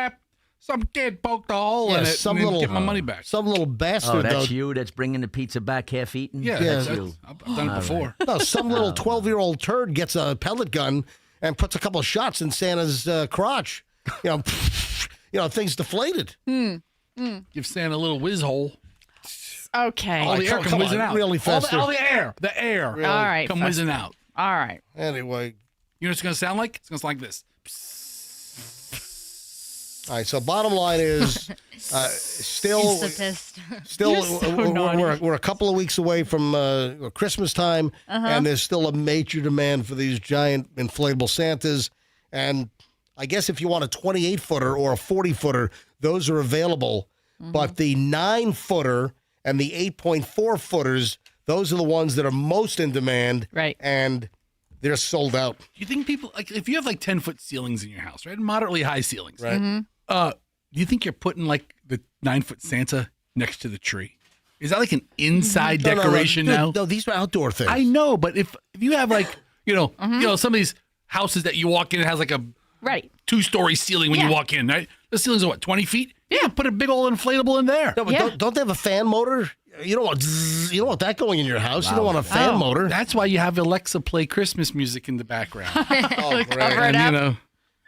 Speaker 3: some kid poked a hole in it and then get my money back.
Speaker 1: Some little bastard.
Speaker 4: Oh, that's you that's bringing the pizza back half-eaten?
Speaker 3: Yeah,
Speaker 4: that's you.
Speaker 3: I've done it before.
Speaker 1: No, some little 12-year-old turd gets a pellet gun and puts a couple of shots in Santa's crotch. Things deflated.
Speaker 3: Give Santa a little whiz hole.
Speaker 2: Okay.
Speaker 3: All the air come whizzing out.
Speaker 1: Really fast.
Speaker 3: All the air. The air.
Speaker 2: Really? All right.
Speaker 3: Come whizzing out.
Speaker 2: All right.
Speaker 1: Anyway.
Speaker 3: You know what it's going to sound like? It's going to sound like this.
Speaker 1: All right, so bottom line is we're a couple of weeks away from Christmas time, and there's still a major demand for these giant inflatable Santas. And I guess if you want a 28-footer or a 40-footer, those are available. But the 9-footer and the 8.4-footers, those are the ones that are most in demand.
Speaker 2: Right.
Speaker 1: And they're sold out.
Speaker 3: Do you think people, like, if you have like 10-foot ceilings in your house, right? Moderately high ceilings.
Speaker 1: Right.
Speaker 3: Do you think you're putting like the 9-foot Santa next to the tree? Is that like an inside decoration now?
Speaker 1: No, these are outdoor things.
Speaker 3: I know, but if you have like, some of these houses that you walk in, it has like a 2-story ceiling when you walk in, right? The ceilings are what, 20 feet? Yeah, put a big old inflatable in there.
Speaker 1: No, but don't they have a fan motor? You don't want that going in your house. You don't want a fan motor.
Speaker 3: That's why you have Alexa play Christmas music in the background.
Speaker 1: Oh, great.
Speaker 2: Cover it up.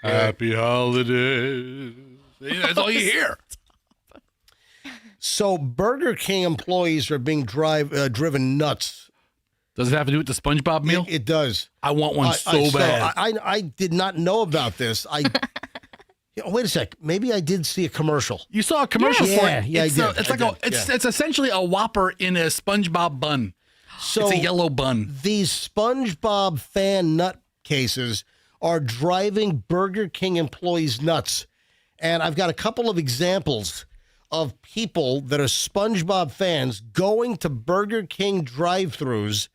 Speaker 3: Happy holidays. That's all you hear.
Speaker 1: So Burger King employees are being driven nuts.
Speaker 3: Does it have to do with the SpongeBob meal?
Speaker 1: It does.
Speaker 3: I want one so bad.
Speaker 1: I did not know about this. Wait a sec. Maybe I did see a commercial.
Speaker 3: You saw a commercial for it?
Speaker 1: Yeah, I did.
Speaker 3: It's essentially a Whopper in a SpongeBob bun.
Speaker 1: So
Speaker 3: it's a yellow bun.
Speaker 1: These SpongeBob fan nutcases are driving Burger King employees nuts. And I've got a couple of examples of people that are SpongeBob fans going to Burger King drive-thrus,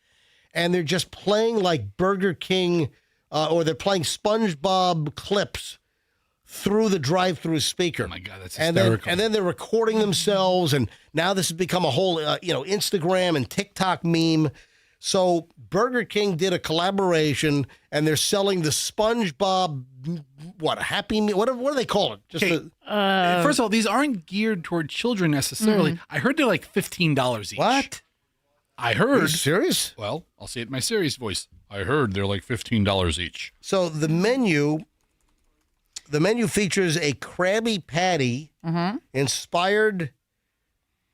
Speaker 1: and they're just playing like Burger King, or they're playing SpongeBob clips through the drive-thru speaker.
Speaker 3: Oh my God, that's hysterical.
Speaker 1: And then they're recording themselves, and now this has become a whole, Instagram and TikTok meme. So Burger King did a collaboration, and they're selling the SpongeBob, Happy Meal? What do they call it?
Speaker 3: First of all, these aren't geared toward children necessarily. I heard they're like $15 each.
Speaker 1: What?
Speaker 3: I heard.
Speaker 1: Are you serious?
Speaker 3: Well, I'll say it in my serious voice. I heard they're like $15 each.
Speaker 1: So the menu features a Krabby Patty, inspired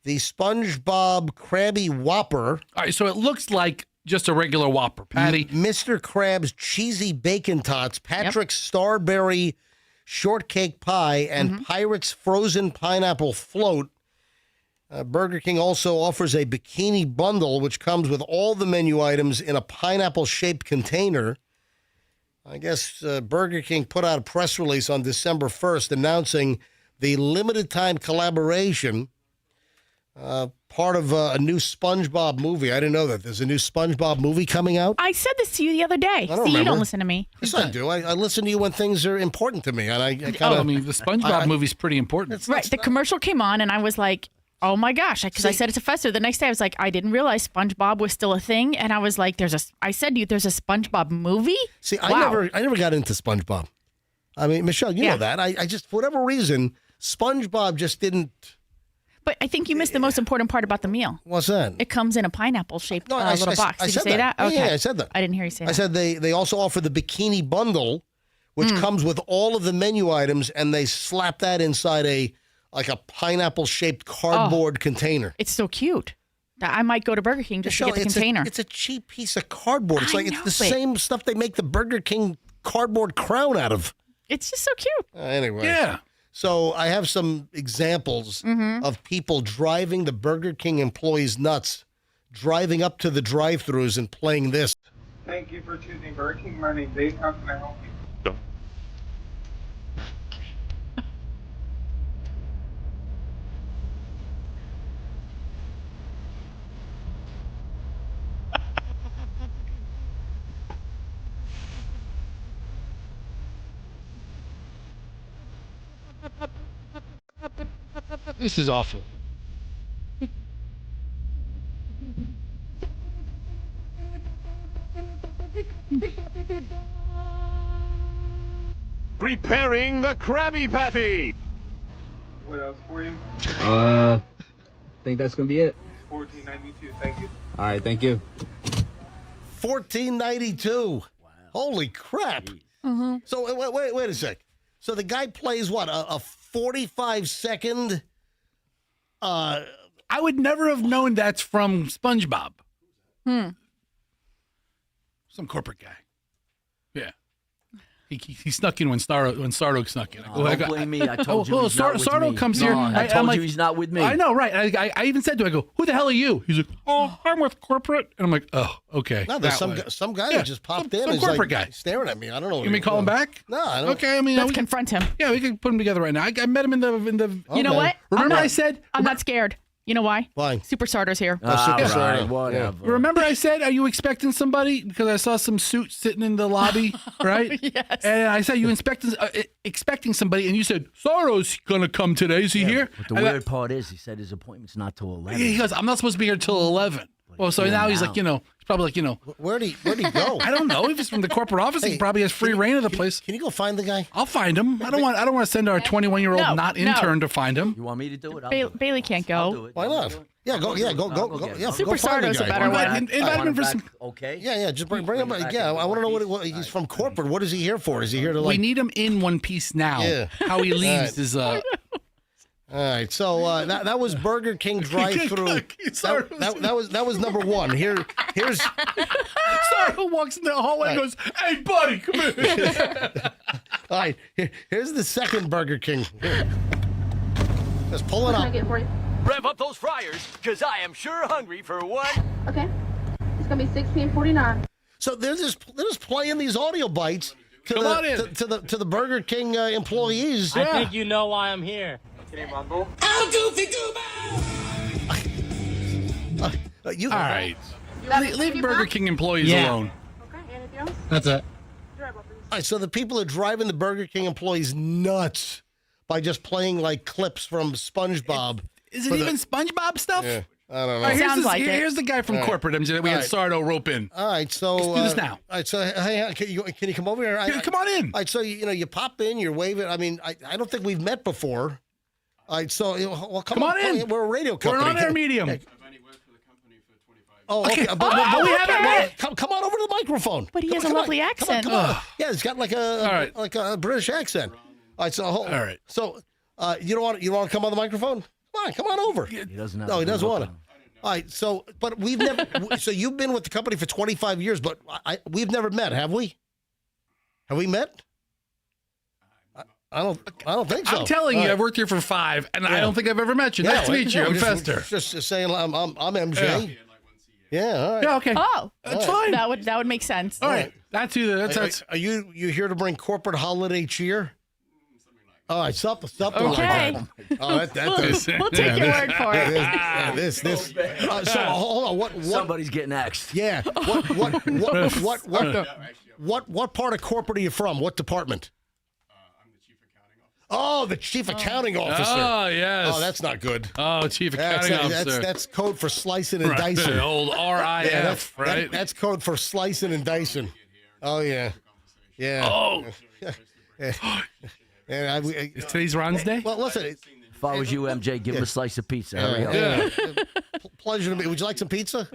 Speaker 1: the SpongeBob Krabby Whopper.
Speaker 3: All right, so it looks like just a regular Whopper patty.
Speaker 1: Mr. Krabs cheesy bacon tots, Patrick's Starberry shortcake pie, and Pirate's frozen pineapple float. Burger King also offers a bikini bundle, which comes with all the menu items in a pineapple-shaped container. I guess Burger King put out a press release on December 1st announcing the limited-time collaboration, part of a new SpongeBob movie. I didn't know that. There's a new SpongeBob movie coming out.
Speaker 2: I said this to you the other day.
Speaker 1: I don't remember.
Speaker 2: You don't listen to me.
Speaker 1: Yes, I do. I listen to you when things are important to me. And I kind of.
Speaker 3: I mean, the SpongeBob movie's pretty important.
Speaker 2: Right. The commercial came on, and I was like, oh my gosh, because I said it to Fester. The next day I was like, I didn't realize SpongeBob was still a thing. And I was like, I said to you, there's a SpongeBob movie?
Speaker 1: See,
Speaker 2: wow.
Speaker 1: I never got into SpongeBob. I mean, Michelle, you know that. I just, for whatever reason, SpongeBob just didn't.
Speaker 2: But I think you missed the most important part about the meal.
Speaker 1: What's that?
Speaker 2: It comes in a pineapple-shaped little box. Did you say that? Okay.
Speaker 1: Yeah, I said that.
Speaker 2: I didn't hear you say that.
Speaker 1: I said they also offer the bikini bundle, which comes with all of the menu items, and they slap that inside a pineapple-shaped cardboard container.
Speaker 2: It's so cute. I might go to Burger King just to get the container.
Speaker 1: It's a cheap piece of cardboard. It's the same stuff they make the Burger King cardboard crown out of.
Speaker 2: It's just so cute.
Speaker 1: Anyway.
Speaker 3: Yeah.
Speaker 1: So I have some examples of people driving the Burger King employees nuts, driving up to the drive-thrus and playing this.
Speaker 5: Thank you for choosing Burger King. My name's Dave. How can I help you?
Speaker 3: This is awful.
Speaker 17: Preparing the Krabby Patty.
Speaker 5: What else for you?
Speaker 7: I think that's gonna be it.
Speaker 5: $14.92. Thank you.
Speaker 7: All right, thank you.
Speaker 1: $14.92. Wow. Holy crap. So wait a sec. So the guy plays what, a 45-second?
Speaker 3: I would never have known that's from SpongeBob. Some corporate guy. Yeah. He snuck in when Sardo snuck in.
Speaker 4: Don't blame me. I told you he's not with
Speaker 3: Sardo
Speaker 4: me.
Speaker 3: comes here.
Speaker 4: I told you he's not with me.
Speaker 3: I know, right? I even said to him, I go, "Who the hell are you?" He's like, "Oh, I'm with corporate." And I'm like, "Oh, okay."
Speaker 1: No, there's some guy that just popped in.
Speaker 3: Some
Speaker 1: He's
Speaker 3: corporate
Speaker 1: like
Speaker 3: guy
Speaker 1: staring at me. I don't know.
Speaker 3: You mean call him back?
Speaker 1: No, I don't.
Speaker 3: Okay, I mean,
Speaker 2: let's confront him.
Speaker 3: Yeah, we can put them together right now. I met him in the.
Speaker 2: You know what?
Speaker 3: Remember I said
Speaker 2: I'm not scared. You know why?
Speaker 1: Why?
Speaker 2: Super Sardo's here.
Speaker 1: Right,
Speaker 4: whatever.
Speaker 3: Remember I said, "Are you expecting somebody?" Because I saw some suits sitting in the lobby, right?
Speaker 2: Yes.
Speaker 3: And I said, "You expecting somebody?" And you said, "Sardo's gonna come today. Is he here?"
Speaker 4: But the weird part is, he said his appointment's not till 11.
Speaker 3: He goes, "I'm not supposed to be here till 11." Well, so now he's like, he's probably like,
Speaker 1: Where'd he go?
Speaker 3: I don't know. If he's from the corporate office, he probably has free reign of the place.
Speaker 1: Can you go find the guy?
Speaker 3: I'll find him. I don't want to send our 21-year-old not intern to find him.
Speaker 4: You want me to do it?
Speaker 2: Bailey can't go.
Speaker 1: Why not? Yeah, go. Yeah, go. Yeah,
Speaker 2: Super
Speaker 1: go find the
Speaker 2: Sardo's a
Speaker 1: guy.
Speaker 2: better one.
Speaker 3: Invite him for some.
Speaker 4: Okay.
Speaker 1: Yeah. Just bring him back. Yeah, I want to know what he's from corporate. What is he here for? Is he here to
Speaker 3: We need him in one piece now.
Speaker 1: Yeah.
Speaker 3: How he leaves is
Speaker 1: All right, so that was Burger King drive-through. That was number one. Here's
Speaker 3: Sardo walks in the hallway and goes, "Hey, buddy, come here."
Speaker 1: All right, here's the second Burger King. Just pull it up.
Speaker 8: Rev up those fryers, because I am sure hungry for one.
Speaker 22: Okay, it's gonna be 16:49.
Speaker 1: So they're just playing these audio bites to the Burger King employees.
Speaker 8: I think you know why I'm here.
Speaker 21: How goofy
Speaker 3: All right. Leave Burger King employees alone.
Speaker 22: Okay, anything else?
Speaker 8: That's it.
Speaker 1: All right, so the people are driving the Burger King employees nuts by just playing like clips from SpongeBob.
Speaker 3: Is it even SpongeBob stuff?
Speaker 1: Yeah, I don't know.
Speaker 3: Here's the guy from corporate MJ that we had Sardo rope in.
Speaker 1: All right, so
Speaker 3: let's do this now.
Speaker 1: All right, so hey, can you come over here?
Speaker 3: Come on in.
Speaker 1: All right, so you pop in, you're waving. I mean, I don't think we've met before. All right, so come on in. We're a radio company.
Speaker 3: We're on air medium.
Speaker 1: Oh, okay.
Speaker 3: Okay.
Speaker 1: But
Speaker 3: we haven't met.
Speaker 1: Come on over to the microphone.
Speaker 2: But he has a lovely accent.
Speaker 1: Come on. Yeah, it's got like a British accent. All right, so
Speaker 3: all right.
Speaker 1: So you don't want to come on the microphone? Come on over.
Speaker 4: He doesn't have.
Speaker 1: No, he doesn't want to. All right, so but we've never. So you've been with the company for 25 years, but we've never met, have we? Have we met? I don't think so.
Speaker 3: I'm telling you, I've worked here for 5, and I don't think I've ever met you. Nice to meet you. I'm Fester.
Speaker 1: Just saying, I'm MJ. Yeah. All right.
Speaker 3: Yeah. Okay.
Speaker 2: Oh,
Speaker 3: that's fine.
Speaker 2: That would make sense.
Speaker 3: All right. That's you. That's.
Speaker 1: Are you here to bring corporate holiday cheer? All right, something
Speaker 2: okay.
Speaker 1: like that. Oh,
Speaker 2: We'll take your word for it.
Speaker 1: This. So hold on. What?
Speaker 4: Somebody's getting axed.
Speaker 1: Yeah. What part of corporate are you from? What department? Oh, the chief accounting officer.
Speaker 3: Oh, yes.
Speaker 1: Oh, that's not good.
Speaker 3: Oh, chief accounting officer.
Speaker 1: That's code for slicing and dicing.
Speaker 3: The old RIF, right?
Speaker 1: That's code for slicing and dicing. Oh, yeah. Yeah.
Speaker 3: Oh.
Speaker 1: Is
Speaker 3: today's Ron's day?
Speaker 1: Well, listen.
Speaker 4: If I was you, MJ, give him a slice of pizza. Hurry up.
Speaker 1: Yeah. Pleasure to meet you. Would you like some pizza?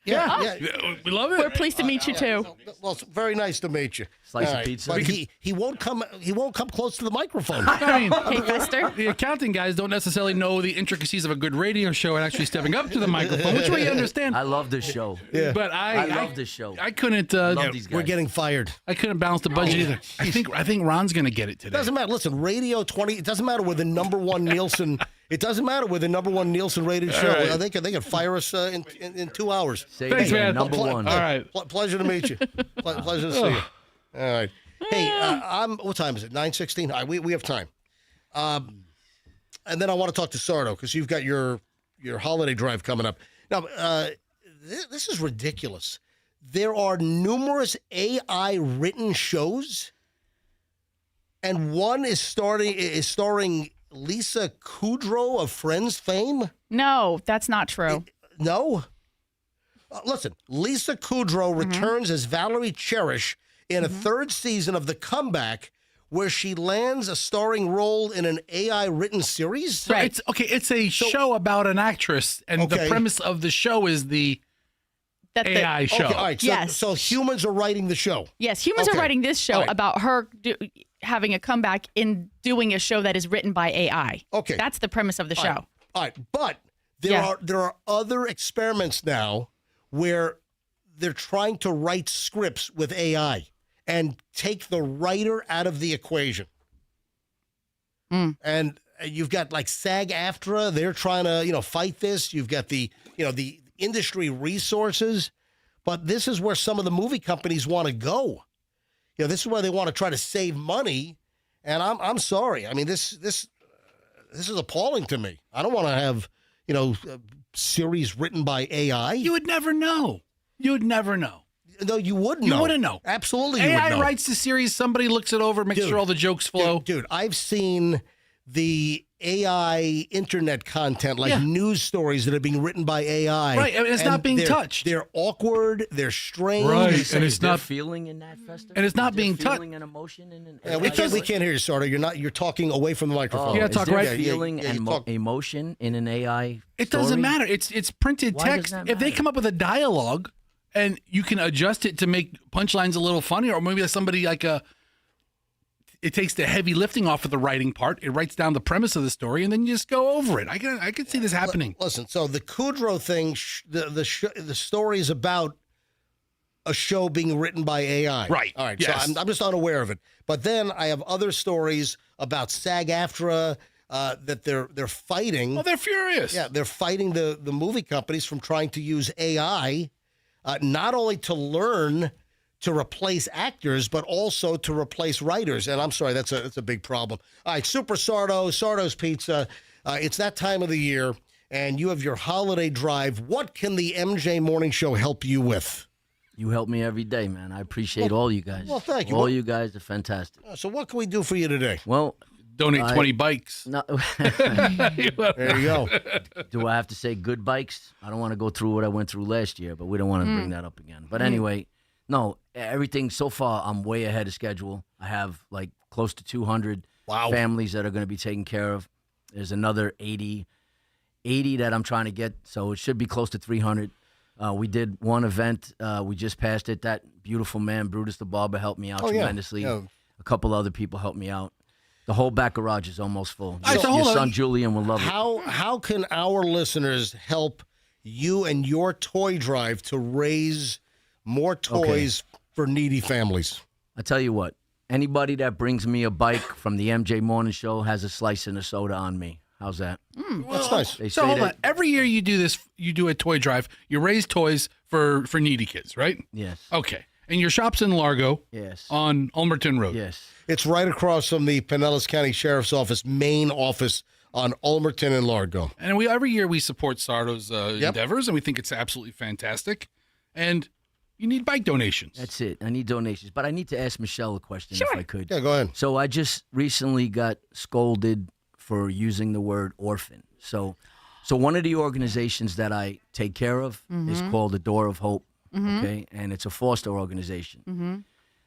Speaker 1: Yeah.
Speaker 3: We love it.
Speaker 2: We're pleased to meet you too.
Speaker 1: Well, it's very nice to meet you.
Speaker 4: Slice of pizza.
Speaker 1: But he won't come. He won't come close to the microphone.
Speaker 3: I mean,
Speaker 2: Hey, Fester.
Speaker 3: the accounting guys don't necessarily know the intricacies of a good radio show and actually stepping up to the microphone, which we understand.
Speaker 4: I love this show.
Speaker 1: Yeah.
Speaker 3: But
Speaker 4: I love this show.
Speaker 3: I couldn't.
Speaker 4: Love these guys.
Speaker 1: We're getting fired.
Speaker 3: I couldn't balance the budget either. I think Ron's going to get it today.
Speaker 1: Doesn't matter. Listen, Radio 20. It doesn't matter. We're the number one Nielsen. It doesn't matter. We're the number one Nielsen rated show.
Speaker 3: Right.
Speaker 1: They can fire us in 2 hours.
Speaker 3: Thanks, man.
Speaker 4: Number one.
Speaker 3: All right.
Speaker 1: Pleasure to meet you. Pleasure to see you. All right. Hey, what time is it? 9:16. All right, we have time. And then I want to talk to Sardo because you've got your holiday drive coming up. Now, this is ridiculous. There are numerous AI written shows, and one is starring Lisa Kudrow of Friends fame.
Speaker 2: No, that's not true.
Speaker 1: No. Listen, Lisa Kudrow returns as Valerie Cherish in a third season of The Comeback, where she lands a starring role in an AI-written series.
Speaker 3: So it's a show about an actress, and the premise of the show is the AI show.
Speaker 1: Okay, all right, so humans are writing the show.
Speaker 2: Yes, humans are writing this show about her having a comeback in doing a show that is written by AI.
Speaker 1: Okay.
Speaker 2: That's the premise of the show.
Speaker 1: All right, but there are other experiments now where they're trying to write scripts with AI. and take the writer out of the equation. And you've got like SAG-AFTRA, they're trying to, fight this. You've got the industry resources, but this is where some of the movie companies want to go. This is where they want to try to save money. And I'm sorry. I mean, this is appalling to me. I don't want to have, series written by AI.
Speaker 3: You would never know. No,
Speaker 1: you wouldn't know.
Speaker 3: You wouldn't know.
Speaker 1: Absolutely, you
Speaker 3: AI
Speaker 1: would know.
Speaker 3: writes the series. Somebody looks it over, makes sure all the jokes flow.
Speaker 1: Dude, I've seen the AI internet content, like news stories that are being written by AI.
Speaker 3: Right, and it's not being touched.
Speaker 1: They're awkward. They're strange.
Speaker 3: Right, and it's not
Speaker 4: feeling in that festival.
Speaker 3: And it's not being touched.
Speaker 4: Feeling and emotion in
Speaker 1: we can't hear you, Sardo. You're talking away from the microphone.
Speaker 3: Talk right.
Speaker 4: Feeling and emotion in an AI.
Speaker 3: It doesn't matter. It's printed text. If they come up with a dialogue, and you can adjust it to make punchlines a little funnier, or maybe somebody it takes the heavy lifting off of the writing part. It writes down the premise of the story, and then you just go over it. I can see this happening.
Speaker 1: Listen, so the Kudrow thing, the story is about a show being written by AI.
Speaker 3: Right.
Speaker 1: All right.
Speaker 3: Yes.
Speaker 1: So I'm just unaware of it. But then I have other stories about SAG-AFTRA that they're fighting.
Speaker 3: Oh, they're furious.
Speaker 1: Yeah, they're fighting the movie companies from trying to use AI, not only to learn to replace actors, but also to replace writers. And I'm sorry, that's a big problem. All right, Super Sardo, Sardo's Pizza. It's that time of the year, and you have your holiday drive. What can the MJ Morning Show help you with?
Speaker 4: You help me every day, man. I appreciate all you guys.
Speaker 1: Well, thank you.
Speaker 4: All you guys are fantastic.
Speaker 1: So what can we do for you today?
Speaker 4: Well,
Speaker 3: donate 20 bikes.
Speaker 4: No.
Speaker 1: There you go.
Speaker 4: Do I have to say good bikes? I don't want to go through what I went through last year, but we don't want to bring that up again. But anyway, no, everything so far, I'm way ahead of schedule. I have like close to 200 families that are going to be taken care of. There's another 80 that I'm trying to get, so it should be close to 300. We did one event. We just passed it. That beautiful man, Brutus the Barber, helped me out tremendously.
Speaker 1: Yeah.
Speaker 4: A couple other people helped me out. The whole back garage is almost full.
Speaker 1: So
Speaker 4: Your son Julian will love it.
Speaker 1: How can our listeners help you and your toy drive to raise more toys for needy families?
Speaker 4: I tell you what, anybody that brings me a bike from the MJ Morning Show has a slice and a soda on me. How's that?
Speaker 1: That's nice.
Speaker 3: So hold on. Every year you do this, you do a toy drive. You raise toys for needy kids, right?
Speaker 4: Yes.
Speaker 3: Okay. And your shop's in Largo.
Speaker 4: Yes.
Speaker 3: On Ulmerton Road.
Speaker 4: Yes.
Speaker 1: It's right across from the Pinellas County Sheriff's Office main office on Ulmerton and Largo.
Speaker 3: And every year we support Sardo's endeavors, and we think it's absolutely fantastic. And you need bike donations.
Speaker 4: That's it. I need donations. But I need to ask Michelle a question if I could.
Speaker 1: Yeah, go ahead.
Speaker 4: So I just recently got scolded for using the word orphan. So one of the organizations that I take care of is called the Door of Hope, okay? And it's a foster organization.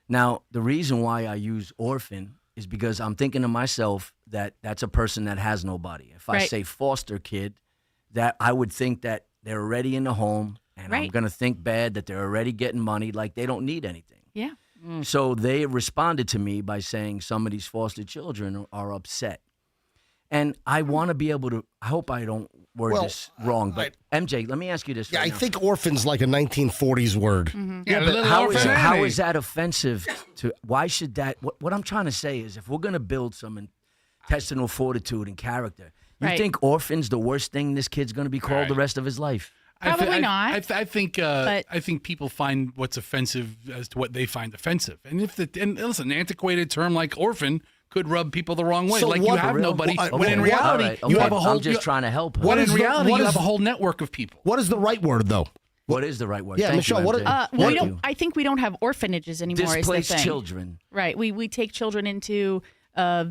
Speaker 4: Now, the reason why I use orphan is because I'm thinking to myself that that's a person that has nobody. If I say foster kid, that I would think that they're already in the home, and I'm going to think bad that they're already getting money, like they don't need anything.
Speaker 2: Yeah.
Speaker 4: So they responded to me by saying some of these foster children are upset. And I want to be able to, I hope I don't word this wrong, but MJ, let me ask you this.
Speaker 1: Yeah, I think orphan's like a 1940s word.
Speaker 4: Yeah, but how is that offensive to, why should that, what I'm trying to say is if we're going to build some intestinal fortitude and character, you think orphan's the worst thing this kid's going to be called the rest of his life?
Speaker 2: Probably not.
Speaker 3: I think people find what's offensive as to what they find offensive. And listen, an antiquated term like orphan could rub people the wrong way.
Speaker 1: So
Speaker 3: like you have nobody. When in reality, you have a whole.
Speaker 4: I'm just trying to help.
Speaker 3: When in reality, you have a whole network of people.
Speaker 1: What is the right word, though?
Speaker 4: What is the right word?
Speaker 1: Yeah,
Speaker 4: Thank
Speaker 1: Michelle.
Speaker 4: you,
Speaker 2: I think we don't have orphanages anymore.
Speaker 4: Displaced
Speaker 2: is the thing.
Speaker 4: children.
Speaker 2: Right. We take children into the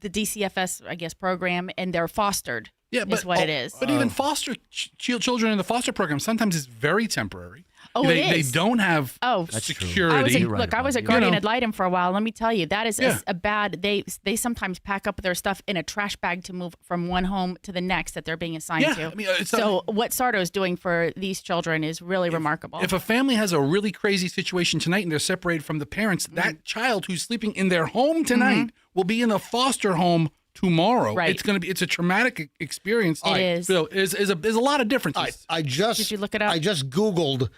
Speaker 2: DCFS, I guess, program, and they're fostered.
Speaker 3: Yeah,
Speaker 2: is what it is.
Speaker 3: But even foster children in the foster program sometimes it's very temporary.
Speaker 2: Oh,
Speaker 3: they,
Speaker 2: it is.
Speaker 3: They don't have security.
Speaker 2: I was a guardian ad litem for a while. Let me tell you, that is a bad. They sometimes pack up their stuff in a trash bag to move from one home to the next that they're being assigned to.
Speaker 3: I mean,
Speaker 2: so what Sardo is doing for these children is really remarkable.
Speaker 3: If a family has a really crazy situation tonight and they're separated from the parents, that child who's sleeping in their home tonight will be in a foster home tomorrow.
Speaker 2: Right.
Speaker 3: It's a traumatic experience.
Speaker 2: It is.
Speaker 3: So there's a lot of differences.
Speaker 1: I just
Speaker 2: Did you look it up?
Speaker 1: I just Googled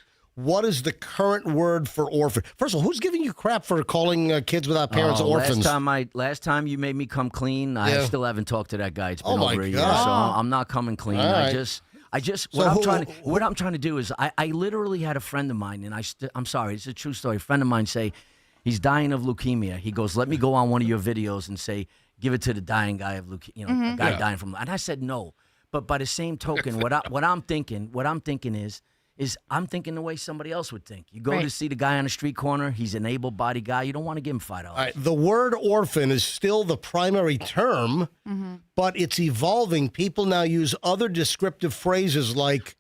Speaker 1: what is the current word for orphan? First of all, who's giving you crap for calling kids without parents orphans?
Speaker 4: Last time you made me come clean, I still haven't talked to that guy. It's been over a year, so I'm not coming clean.
Speaker 1: Right.
Speaker 4: What I'm trying to do is I literally had a friend of mine, and I'm sorry, it's a true story. A friend of mine say he's dying of leukemia. He goes, let me go on one of your videos and say, give it to the dying guy of leukemia, a guy dying from. And I said no. But by the same token, what I'm thinking is I'm thinking the way somebody else would think. You go to see the guy on the street corner, he's an able-bodied guy. You don't want to give him $5.
Speaker 1: All right, the word orphan is still the primary term, but it's evolving. People now use other descriptive phrases like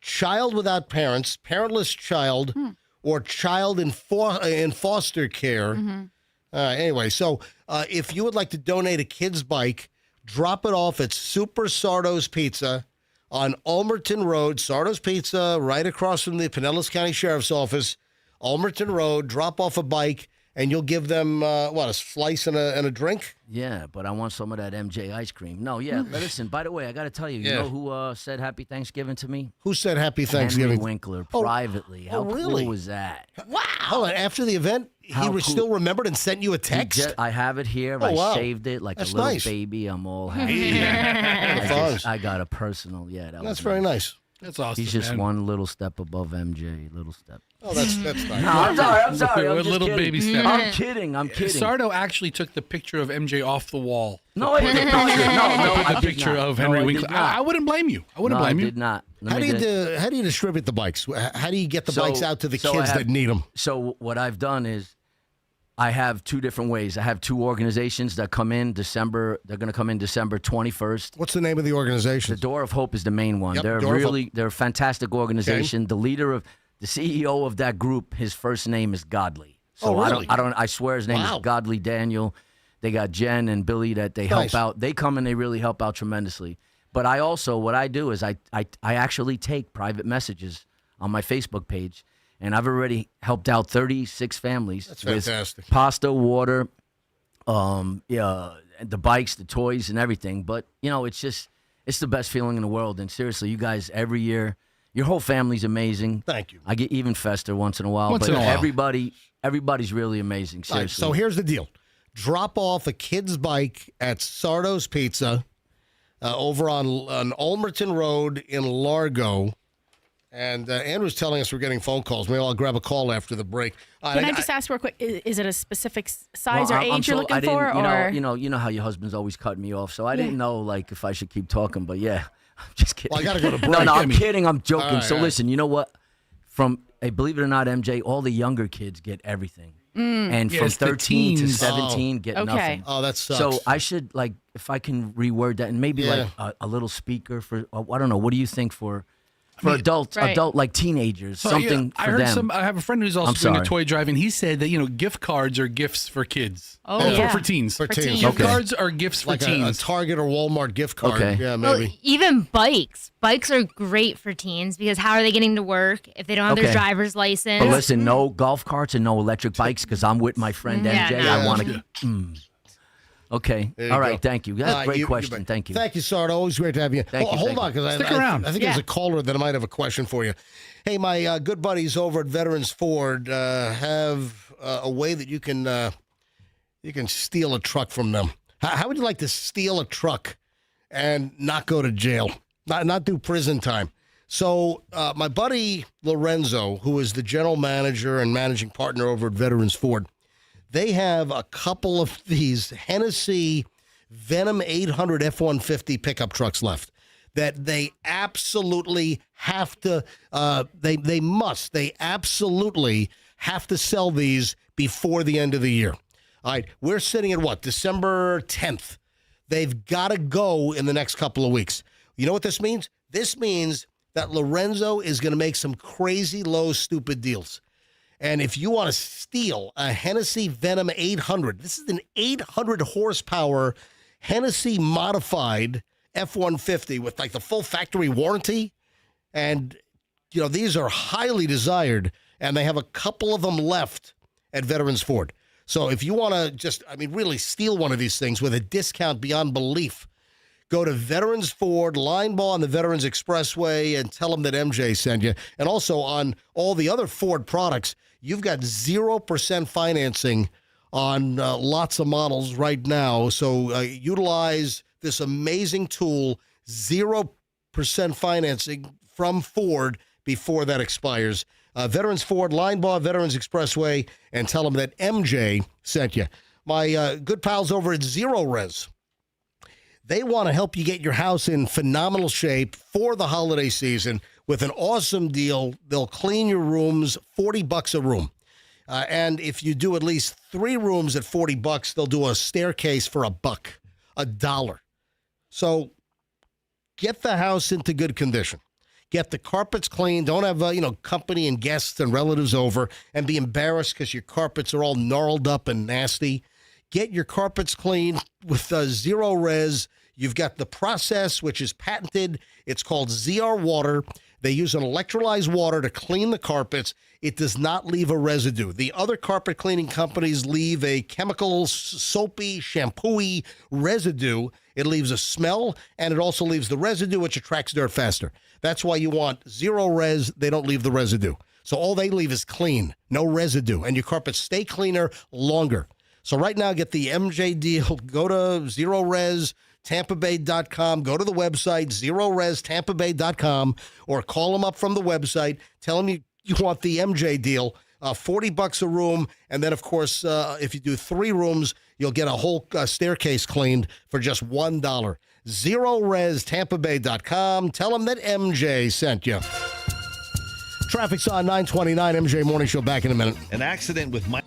Speaker 1: child without parents, parentless child, or child in foster care. Anyway, so if you would like to donate a kid's bike, drop it off at Super Sardo's Pizza on Ulmerton Road. Sardo's Pizza, right across from the Pinellas County Sheriff's Office. Ulmerton Road, drop off a bike, and you'll give them, a slice and a drink?
Speaker 4: Yeah, but I want some of that MJ ice cream. No, listen, by the way, I got to tell you, you know who said Happy Thanksgiving to me?
Speaker 1: Who said Happy Thanksgiving?
Speaker 4: Henry Winkler, privately. How
Speaker 1: really?
Speaker 4: cool was that?
Speaker 1: Wow. Hold on, after the event, still remembered and sent you a text?
Speaker 4: I have it here. I saved it like
Speaker 1: That's
Speaker 4: a little
Speaker 1: nice.
Speaker 4: baby. I'm all happy. I got a personal,
Speaker 1: That's very nice.
Speaker 3: That's awesome.
Speaker 4: He's just
Speaker 3: man.
Speaker 4: one little step above MJ, little step.
Speaker 1: Oh, that's nice.
Speaker 4: No, I'm sorry. I'm just
Speaker 3: little
Speaker 4: kidding.
Speaker 3: baby step.
Speaker 4: I'm kidding.
Speaker 3: Sardo actually took the picture of MJ off the wall.
Speaker 4: No, I didn't.
Speaker 3: I put the picture of Henry Winkler. I wouldn't blame you. I wouldn't blame you.
Speaker 4: I did not.
Speaker 1: How do you distribute the bikes? How do you get the bikes out to the kids that need them?
Speaker 4: So what I've done is I have two different ways. I have two organizations that come in December. They're going to come in December 21st.
Speaker 1: What's the name of the organization?
Speaker 4: The Door of Hope is the main one.
Speaker 1: Yep,
Speaker 4: they're a fantastic organization. Okay. The CEO of that group, his first name is Godly. So
Speaker 1: really?
Speaker 4: I swear his name is Godly Daniel. They got Jen and Billy that they help out. They come and they really help out tremendously. But what I do is I actually take private messages on my Facebook page. And I've already helped out 36 families.
Speaker 1: That's fantastic.
Speaker 4: With pasta, water, the bikes, the toys, and everything. But, it's the best feeling in the world. And seriously, you guys, every year, your whole family's amazing.
Speaker 1: Thank you.
Speaker 4: I get even Fester once in a while. Everybody's really amazing, seriously.
Speaker 1: Right, so here's the deal. Drop off a kid's bike at Sardo's Pizza over on Ulmerton Road in Largo. And Andrew's telling us we're getting phone calls. Maybe I'll grab a call after the break.
Speaker 2: Can I just ask real quick? Is it a specific size or age you're looking for?
Speaker 4: You know how your husband's always cutting me off, so I didn't know if I should keep talking. But yeah, I'm just kidding.
Speaker 1: Well, I got to go to break.
Speaker 4: No, I'm kidding. I'm joking.
Speaker 1: Right,
Speaker 4: so listen, you know what? Believe it or not, MJ, all the younger kids get everything. And from 13 to 17 get nothing.
Speaker 1: Oh, that sucks.
Speaker 4: So I should, if I can reword that, and maybe a little speaker for, I don't know, what do you think for adult, like teenagers, something for them.
Speaker 3: I have a friend who's also doing a toy drive, and he said that gift cards are gifts for kids. For teens.
Speaker 1: For teens.
Speaker 3: Gift cards are gifts for teens.
Speaker 1: A Target or Walmart gift card.
Speaker 4: Okay.
Speaker 1: Yeah, maybe.
Speaker 6: Well, even bikes. Bikes are great for teens because how are they getting to work if they don't have their driver's license?
Speaker 4: But listen, no golf carts and no electric bikes because I'm with my friend MJ. I want to. Okay. All right. Thank you. That's a great question. Thank you.
Speaker 1: Thank you, Sardo. Always great to have you. Hold on, because
Speaker 3: Stick around.
Speaker 1: I think there's a caller that might have a question for you. Hey, my good buddies over at Veterans Ford have a way that you can steal a truck from them. How would you like to steal a truck and not go to jail, not do prison time? So my buddy Lorenzo, who is the general manager and managing partner over at Veterans Ford, they have a couple of these Hennessy Venom 800 F-150 pickup trucks left that they absolutely have to, they absolutely have to sell these before the end of the year. All right, we're sitting at December 10th. They've got to go in the next couple of weeks. You know what this means? This means that Lorenzo is going to make some crazy low, stupid deals. And if you want to steal a Hennessy Venom 800, this is an 800 horsepower Hennessy modified F-150 with the full factory warranty. And, these are highly desired, and they have a couple of them left at Veterans Ford. So if you want to really steal one of these things with a discount beyond belief, Go to Veterans Ford, Line Bar on the Veterans Expressway, and tell them that MJ sent you. And also on all the other Ford products, you've got 0% financing on lots of models right now. So utilize this amazing tool, 0% financing from Ford before that expires. Veterans Ford, Line Bar, Veterans Expressway, and tell them that MJ sent you. My good pals over at Zero Res, they want to help you get your house in phenomenal shape for the holiday season with an awesome deal. They'll clean your rooms, $40 a room. And if you do at least 3 rooms at $40, they'll do a staircase for $1. So get the house into good condition. Get the carpets clean. Don't have, company and guests and relatives over and be embarrassed because your carpets are all gnarled up and nasty. Get your carpets clean with Zero Res. You've got the process, which is patented. It's called ZR Water. They use an electrolyzed water to clean the carpets. It does not leave a residue. The other carpet cleaning companies leave a chemical, soapy, shampooy residue. It leaves a smell, and it also leaves the residue, which attracts dirt faster. That's why you want Zero Res. They don't leave the residue. So all they leave is clean, no residue, and your carpets stay cleaner longer. So right now, get the MJ deal. Go to Zero Res. TampaBay.com. Go to the website, ZeroResTampaBay.com, or call them up from the website. Tell them you want the MJ deal, $40 a room. And then, of course, if you do 3 rooms, you'll get a whole staircase cleaned for just $1. ZeroResTampaBay.com. Tell them that MJ sent you. Traffic's on 929. MJ Morning Show back in a minute.
Speaker 10: An accident with Mike.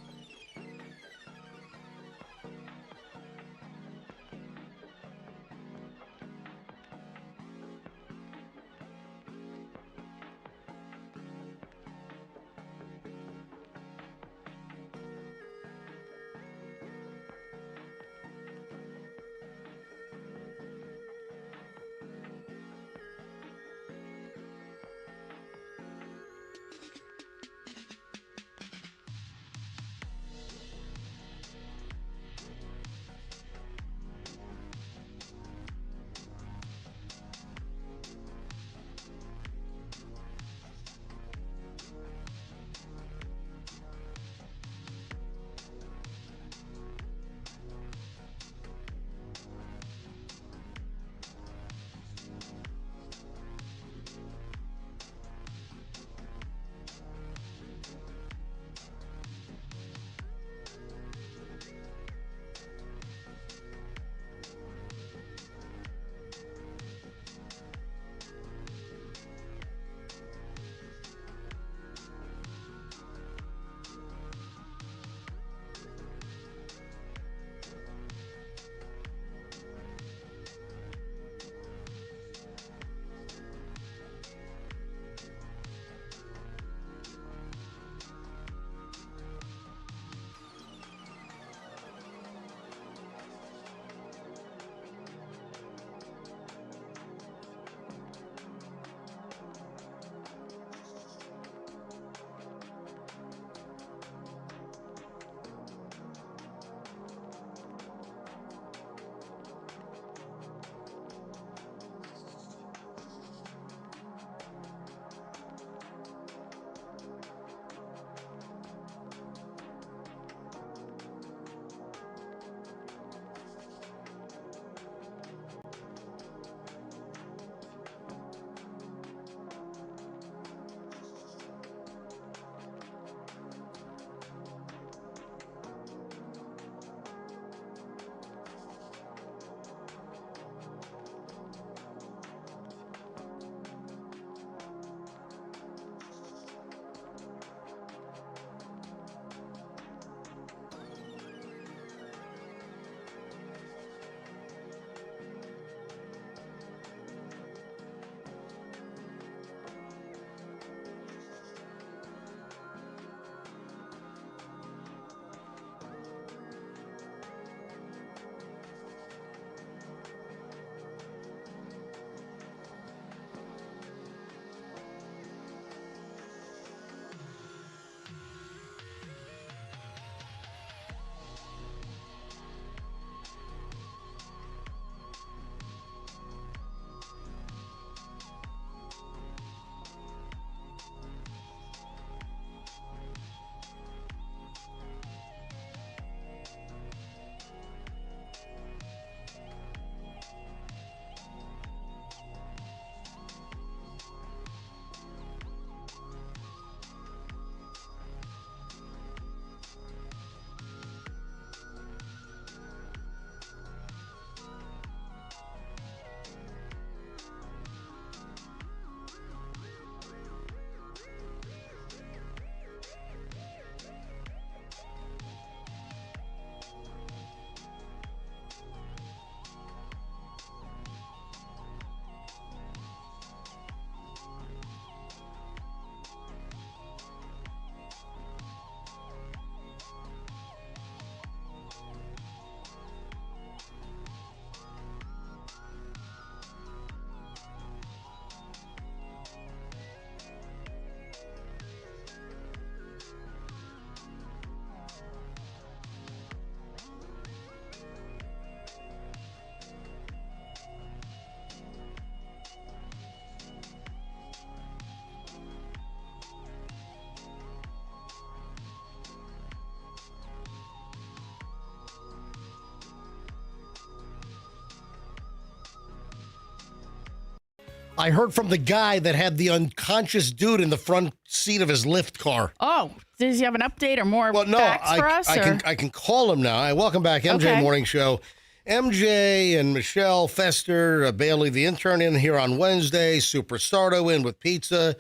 Speaker 1: I heard from the guy that had the unconscious dude in the front seat of his Lyft car.
Speaker 2: Oh, does he have an update or more facts for us?
Speaker 1: I can call him now. All right, welcome back, MJ Morning Show. MJ and Michelle Fester, Bailey the intern in here on Wednesday, Super Sardo in with pizza,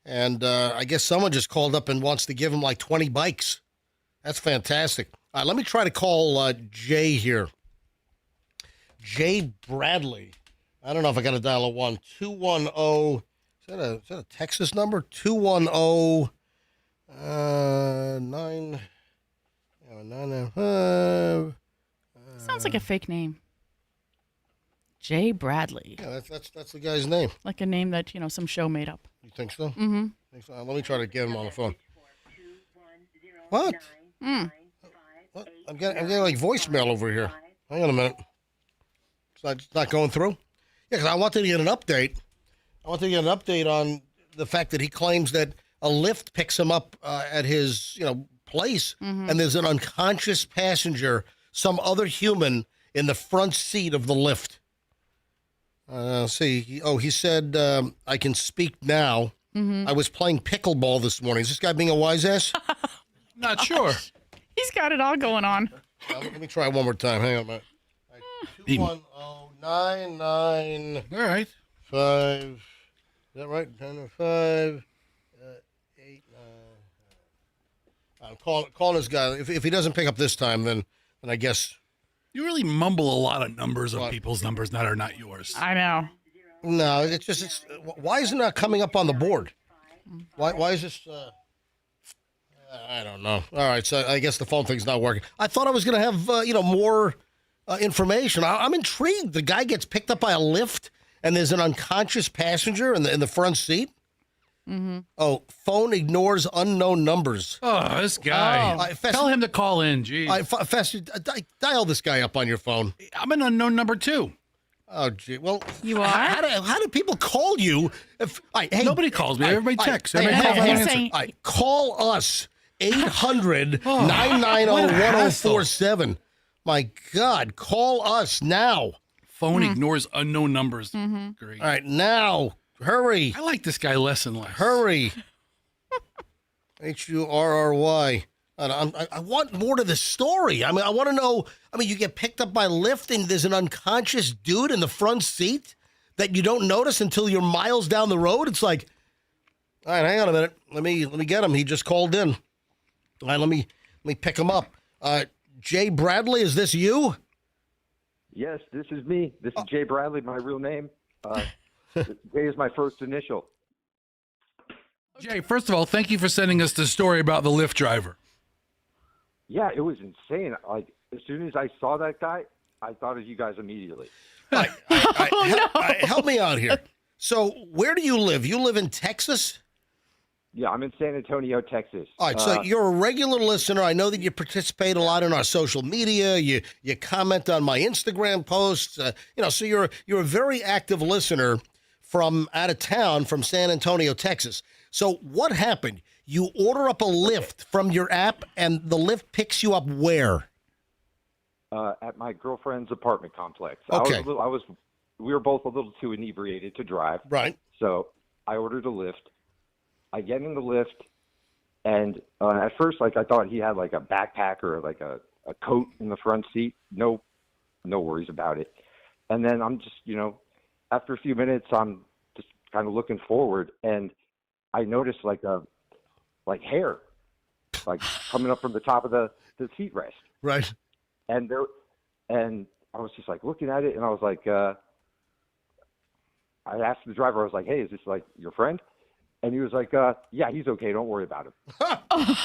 Speaker 1: and I guess someone just called up and wants to give him like 20 bikes. That's fantastic. All right, let me try to call Jay here. Jay Bradley. I don't know if I got to dial a 210. Is that a Texas number? 210 995.
Speaker 2: Sounds like a fake name. Jay Bradley.
Speaker 1: Yeah, that's the guy's name.
Speaker 2: Like a name that, some show made up.
Speaker 1: You think so?
Speaker 2: Mm-hmm.
Speaker 1: Think so? Let me try to get him on the phone. What? What? I'm getting like voicemail over here. Hang on a minute. It's not going through? Yeah, because I wanted to get an update. I wanted to get an update on the fact that he claims that a Lyft picks him up at his, place, and there's an unconscious passenger, some other human, in the front seat of the Lyft. He said, I can speak now. Mm-hmm. I was playing pickleball this morning. Is this guy being a wise ass?
Speaker 3: Not sure.
Speaker 2: He's got it all going on.
Speaker 1: Let me try one more time. Hang on a minute. 210-99.
Speaker 3: All right.
Speaker 1: 5. Is that right? 10-5. 8. I'm calling this guy. If he doesn't pick up this time, then I guess.
Speaker 3: You really mumble a lot of numbers of people's numbers that are not yours.
Speaker 2: I know.
Speaker 1: No, it's why isn't that coming up on the board? Why is this? I don't know. All right, so I guess the phone thing's not working. I thought I was going to have more information. I'm intrigued. The guy gets picked up by a Lyft, and there's an unconscious passenger in the front seat.
Speaker 2: Mm-hmm.
Speaker 1: Oh, phone ignores unknown numbers.
Speaker 3: Oh, this guy. Tell him to call in, geez.
Speaker 1: Fester, dial this guy up on your phone.
Speaker 3: I'm an unknown number 2.
Speaker 1: Oh, gee. Well,
Speaker 2: you are?
Speaker 1: How do people call you?
Speaker 3: Nobody calls me. Everybody texts.
Speaker 1: Call us. 800-990-1047. My God, call us now.
Speaker 3: Phone ignores unknown numbers.
Speaker 2: Mm-hmm.
Speaker 3: Great.
Speaker 1: All right, now. Hurry.
Speaker 3: I like this guy less and less.
Speaker 1: Hurry. HURRY. I want more to the story. I mean, I want to know. I mean, you get picked up by Lyft and there's an unconscious dude in the front seat that you don't notice until you're miles down the road. It's like, all right, hang on a minute. Let me get him. He just called in. All right, let me pick him up. Jay Bradley, is this you?
Speaker 10: Yes, this is me. This is Jay Bradley, my real name. Jay is my first initial.
Speaker 3: Jay, first of all, thank you for sending us the story about the Lyft driver.
Speaker 10: Yeah, it was insane. Like, as soon as I saw that guy, I thought of you guys immediately.
Speaker 1: Help me out here. So, where do you live? You live in Texas?
Speaker 10: Yeah, I'm in San Antonio, Texas.
Speaker 1: All right, so you're a regular listener. I know that you participate a lot in our social media. You comment on my Instagram posts. So you're a very active listener from out of town, from San Antonio, Texas. So what happened? You order up a Lyft from your app, and the Lyft picks you up where?
Speaker 10: At my girlfriend's apartment complex.
Speaker 1: Okay.
Speaker 10: We were both a little too inebriated to drive.
Speaker 1: Right.
Speaker 10: So I ordered a Lyft. I get in the Lyft, and at first, I thought he had like a backpack or like a coat in the front seat. No worries about it. And then I'm just, after a few minutes, I'm just kind of looking forward, and I noticed like hair, like coming up from the top of the seat rest.
Speaker 1: Right.
Speaker 10: And I was just like looking at it, and I was like, I asked the driver, I was like, hey, is this like your friend? And he was like, yeah, he's okay. Don't worry about him.
Speaker 2: Oh, my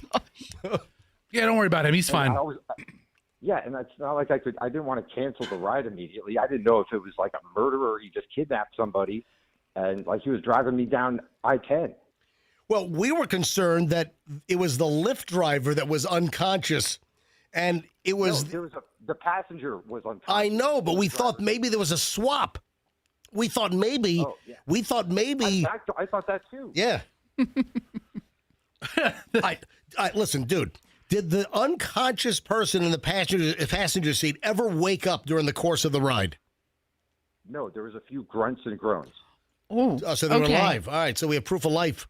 Speaker 2: gosh.
Speaker 3: Yeah, don't worry about him. He's fine.
Speaker 10: And it's not like I didn't want to cancel the ride immediately. I didn't know if it was like a murderer or he just kidnapped somebody. And like he was driving me down I-10.
Speaker 1: Well, we were concerned that it was the Lyft driver that was unconscious. And it was...
Speaker 10: No, the passenger was unconscious.
Speaker 1: I know, but we thought maybe there was a swap. We thought maybe.
Speaker 10: Oh, yeah.
Speaker 1: We thought maybe.
Speaker 10: I thought that too.
Speaker 1: Yeah. Listen, dude. Did the unconscious person in the passenger seat ever wake up during the course of the ride?
Speaker 10: No, there was a few grunts and groans.
Speaker 2: Oh,
Speaker 1: so they were alive. All right, so we have proof of life.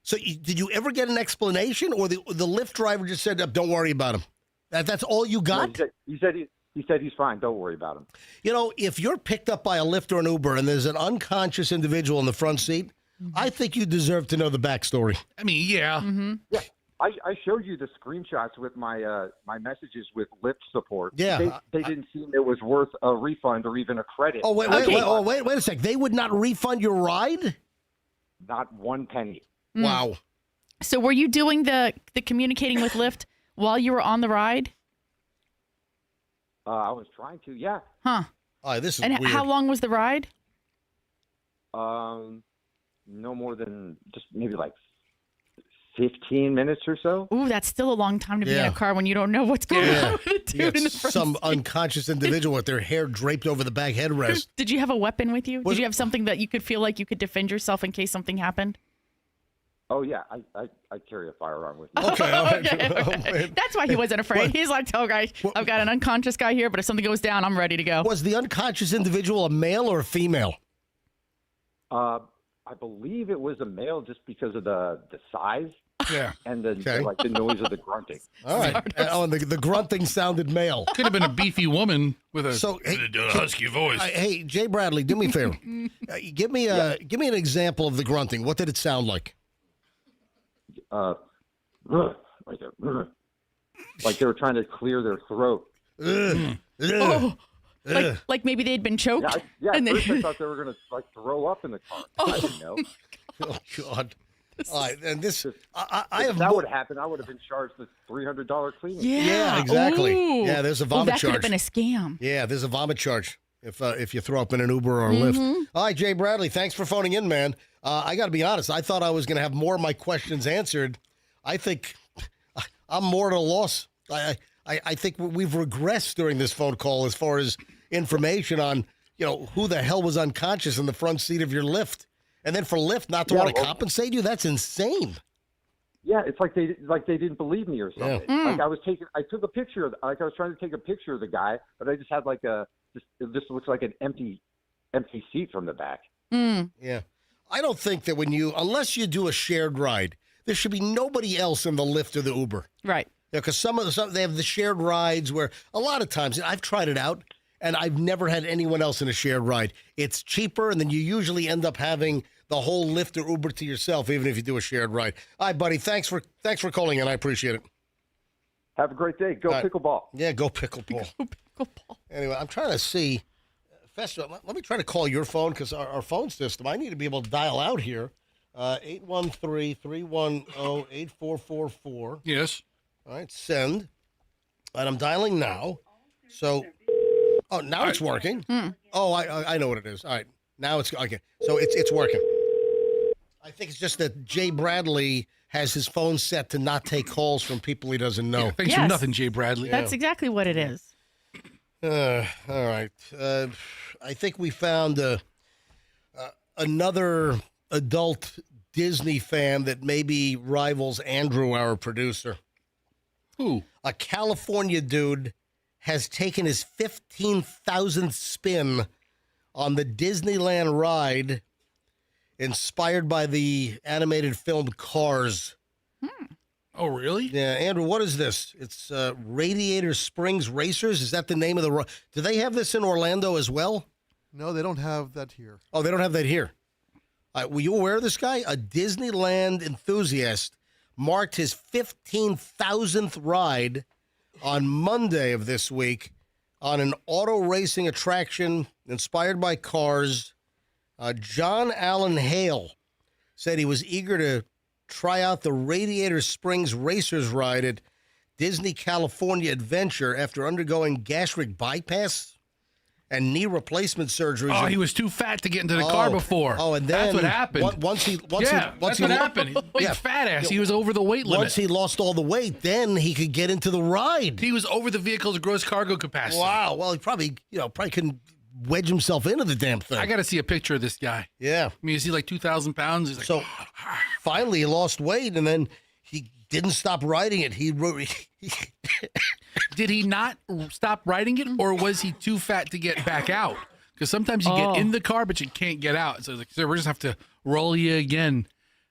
Speaker 1: So did you ever get an explanation, or the Lyft driver just said, "Don't worry about him"? That's all you got?
Speaker 10: No, he said he's fine. Don't worry about him.
Speaker 1: You know, if you're picked up by a Lyft or an Uber and there's an unconscious individual in the front seat, I think you deserve to know the backstory.
Speaker 3: I mean, yeah.
Speaker 2: Mm-hmm.
Speaker 10: Yeah. I showed you the screenshots with my my messages with Lyft support.
Speaker 1: Yeah.
Speaker 10: They didn't seem it was worth a refund or even a credit.
Speaker 1: Oh, wait a sec. They would not refund your ride?
Speaker 10: Not one penny.
Speaker 1: Wow.
Speaker 2: So were you doing the communicating with Lyft while you were on the ride?
Speaker 10: I was trying to, yeah.
Speaker 2: Huh.
Speaker 1: This is
Speaker 2: and
Speaker 1: weird.
Speaker 2: how long was the ride?
Speaker 10: No more than just maybe like 15 minutes or so.
Speaker 2: Ooh, that's still a long time to be in a car when you don't know what's going on with the dude in the front
Speaker 1: some
Speaker 2: seat.
Speaker 1: unconscious individual with their hair draped over the back headrest.
Speaker 2: Did you have a weapon with you? Did you have something that you could feel like you could defend yourself in case something happened?
Speaker 10: Oh, yeah. I carry a firearm with me.
Speaker 1: Okay. All right.
Speaker 2: Okay. That's why he wasn't afraid. He's like, okay, I've got an unconscious guy here, but if something goes down, I'm ready to go.
Speaker 1: Was the unconscious individual a male or a female?
Speaker 10: I believe it was a male just because of the size.
Speaker 3: Yeah.
Speaker 10: And the noise of the grunting.
Speaker 1: All right. And the grunting sounded male.
Speaker 3: Could have been a beefy woman with a husky voice.
Speaker 1: Hey, Jay Bradley, do me a favor. Give me an example of the grunting. What did it sound like?
Speaker 10: Like they were trying to clear their throat.
Speaker 2: Like maybe they'd been choked.
Speaker 10: Yeah. At first I thought they were gonna throw up in the car. I didn't know.
Speaker 1: Oh God. All right, and this
Speaker 10: if that would happen, I would have been charged with $300 cleaning.
Speaker 1: Yeah, exactly.
Speaker 2: Ooh.
Speaker 1: Yeah, there's a vomit
Speaker 2: that
Speaker 1: charge.
Speaker 2: That could have been a scam.
Speaker 1: Yeah, there's a vomit charge if you throw up in an Uber or a Lyft. All right, Jay Bradley, thanks for phoning in, man. I got to be honest. I thought I was going to have more of my questions answered. I think I'm more at a loss. I think we've regressed during this phone call as far as information on who the hell was unconscious in the front seat of your Lyft. And then for Lyft not to want to compensate you, that's insane.
Speaker 10: Yeah, it's like they didn't believe me or something.
Speaker 1: Yeah.
Speaker 10: Like I took a picture I was trying to take a picture of the guy, but I just had this looks like an empty seat from the back.
Speaker 1: Yeah. I don't think that unless you do a shared ride, there should be nobody else in the Lyft or the Uber.
Speaker 2: Right.
Speaker 1: Because some they have the shared rides where a lot of times I've tried it out. And I've never had anyone else in a shared ride. It's cheaper, and then you usually end up having the whole Lyft or Uber to yourself, even if you do a shared ride. All right, buddy. Thanks for calling in. I appreciate it.
Speaker 10: Have a great day. Go pickleball.
Speaker 1: Yeah, go pickleball.
Speaker 2: Go pickleball.
Speaker 1: Anyway, I'm trying to see. Fester, let me try to call your phone because our phone system, I need to be able to dial out here. 813-310-8444.
Speaker 3: Yes.
Speaker 1: All right, send. And I'm dialing now. So... Oh, now it's working. Oh, I know what it is. All right, now it's okay. So it's working. I think it's just that Jay Bradley has his phone set to not take calls from people he doesn't know.
Speaker 3: Yeah, thanks for nothing, Jay Bradley.
Speaker 2: That's exactly what it is.
Speaker 1: All right. I think we found another adult Disney fan that maybe rivals Andrew, our producer.
Speaker 3: Who?
Speaker 1: A California dude has taken his 15,000th spin on the Disneyland ride inspired by the animated film Cars.
Speaker 3: Oh, really?
Speaker 1: Yeah, Andrew, what is this? It's Radiator Springs Racers? Is that the name of the... Do they have this in Orlando as well?
Speaker 12: No, they don't have that here.
Speaker 1: Oh, they don't have that here. Were you aware of this guy? A Disneyland enthusiast marked his 15,000th ride on Monday of this week on an auto racing attraction inspired by Cars. John Allen Hale said he was eager to try out the Radiator Springs Racers ride at Disney California Adventure after undergoing gastric bypass and knee replacement surgeries.
Speaker 3: Oh, he was too fat to get into the car before.
Speaker 1: Oh, and then
Speaker 3: that's what happened.
Speaker 1: Once he
Speaker 3: happened. Big fat ass. He was over the weight limit.
Speaker 1: Once he lost all the weight, then he could get into the ride.
Speaker 3: He was over the vehicle's gross cargo capacity.
Speaker 1: Wow. Well, he probably couldn't wedge himself into the damn thing.
Speaker 3: I got to see a picture of this guy.
Speaker 1: Yeah.
Speaker 3: I mean, is he like 2,000 pounds? He's like,
Speaker 1: so finally he lost weight, and then he didn't stop riding it.
Speaker 3: Did he not stop riding it, or was he too fat to get back out? Because sometimes you get in the car, but you can't get out. So it's like, sir, we're just have to roll you again.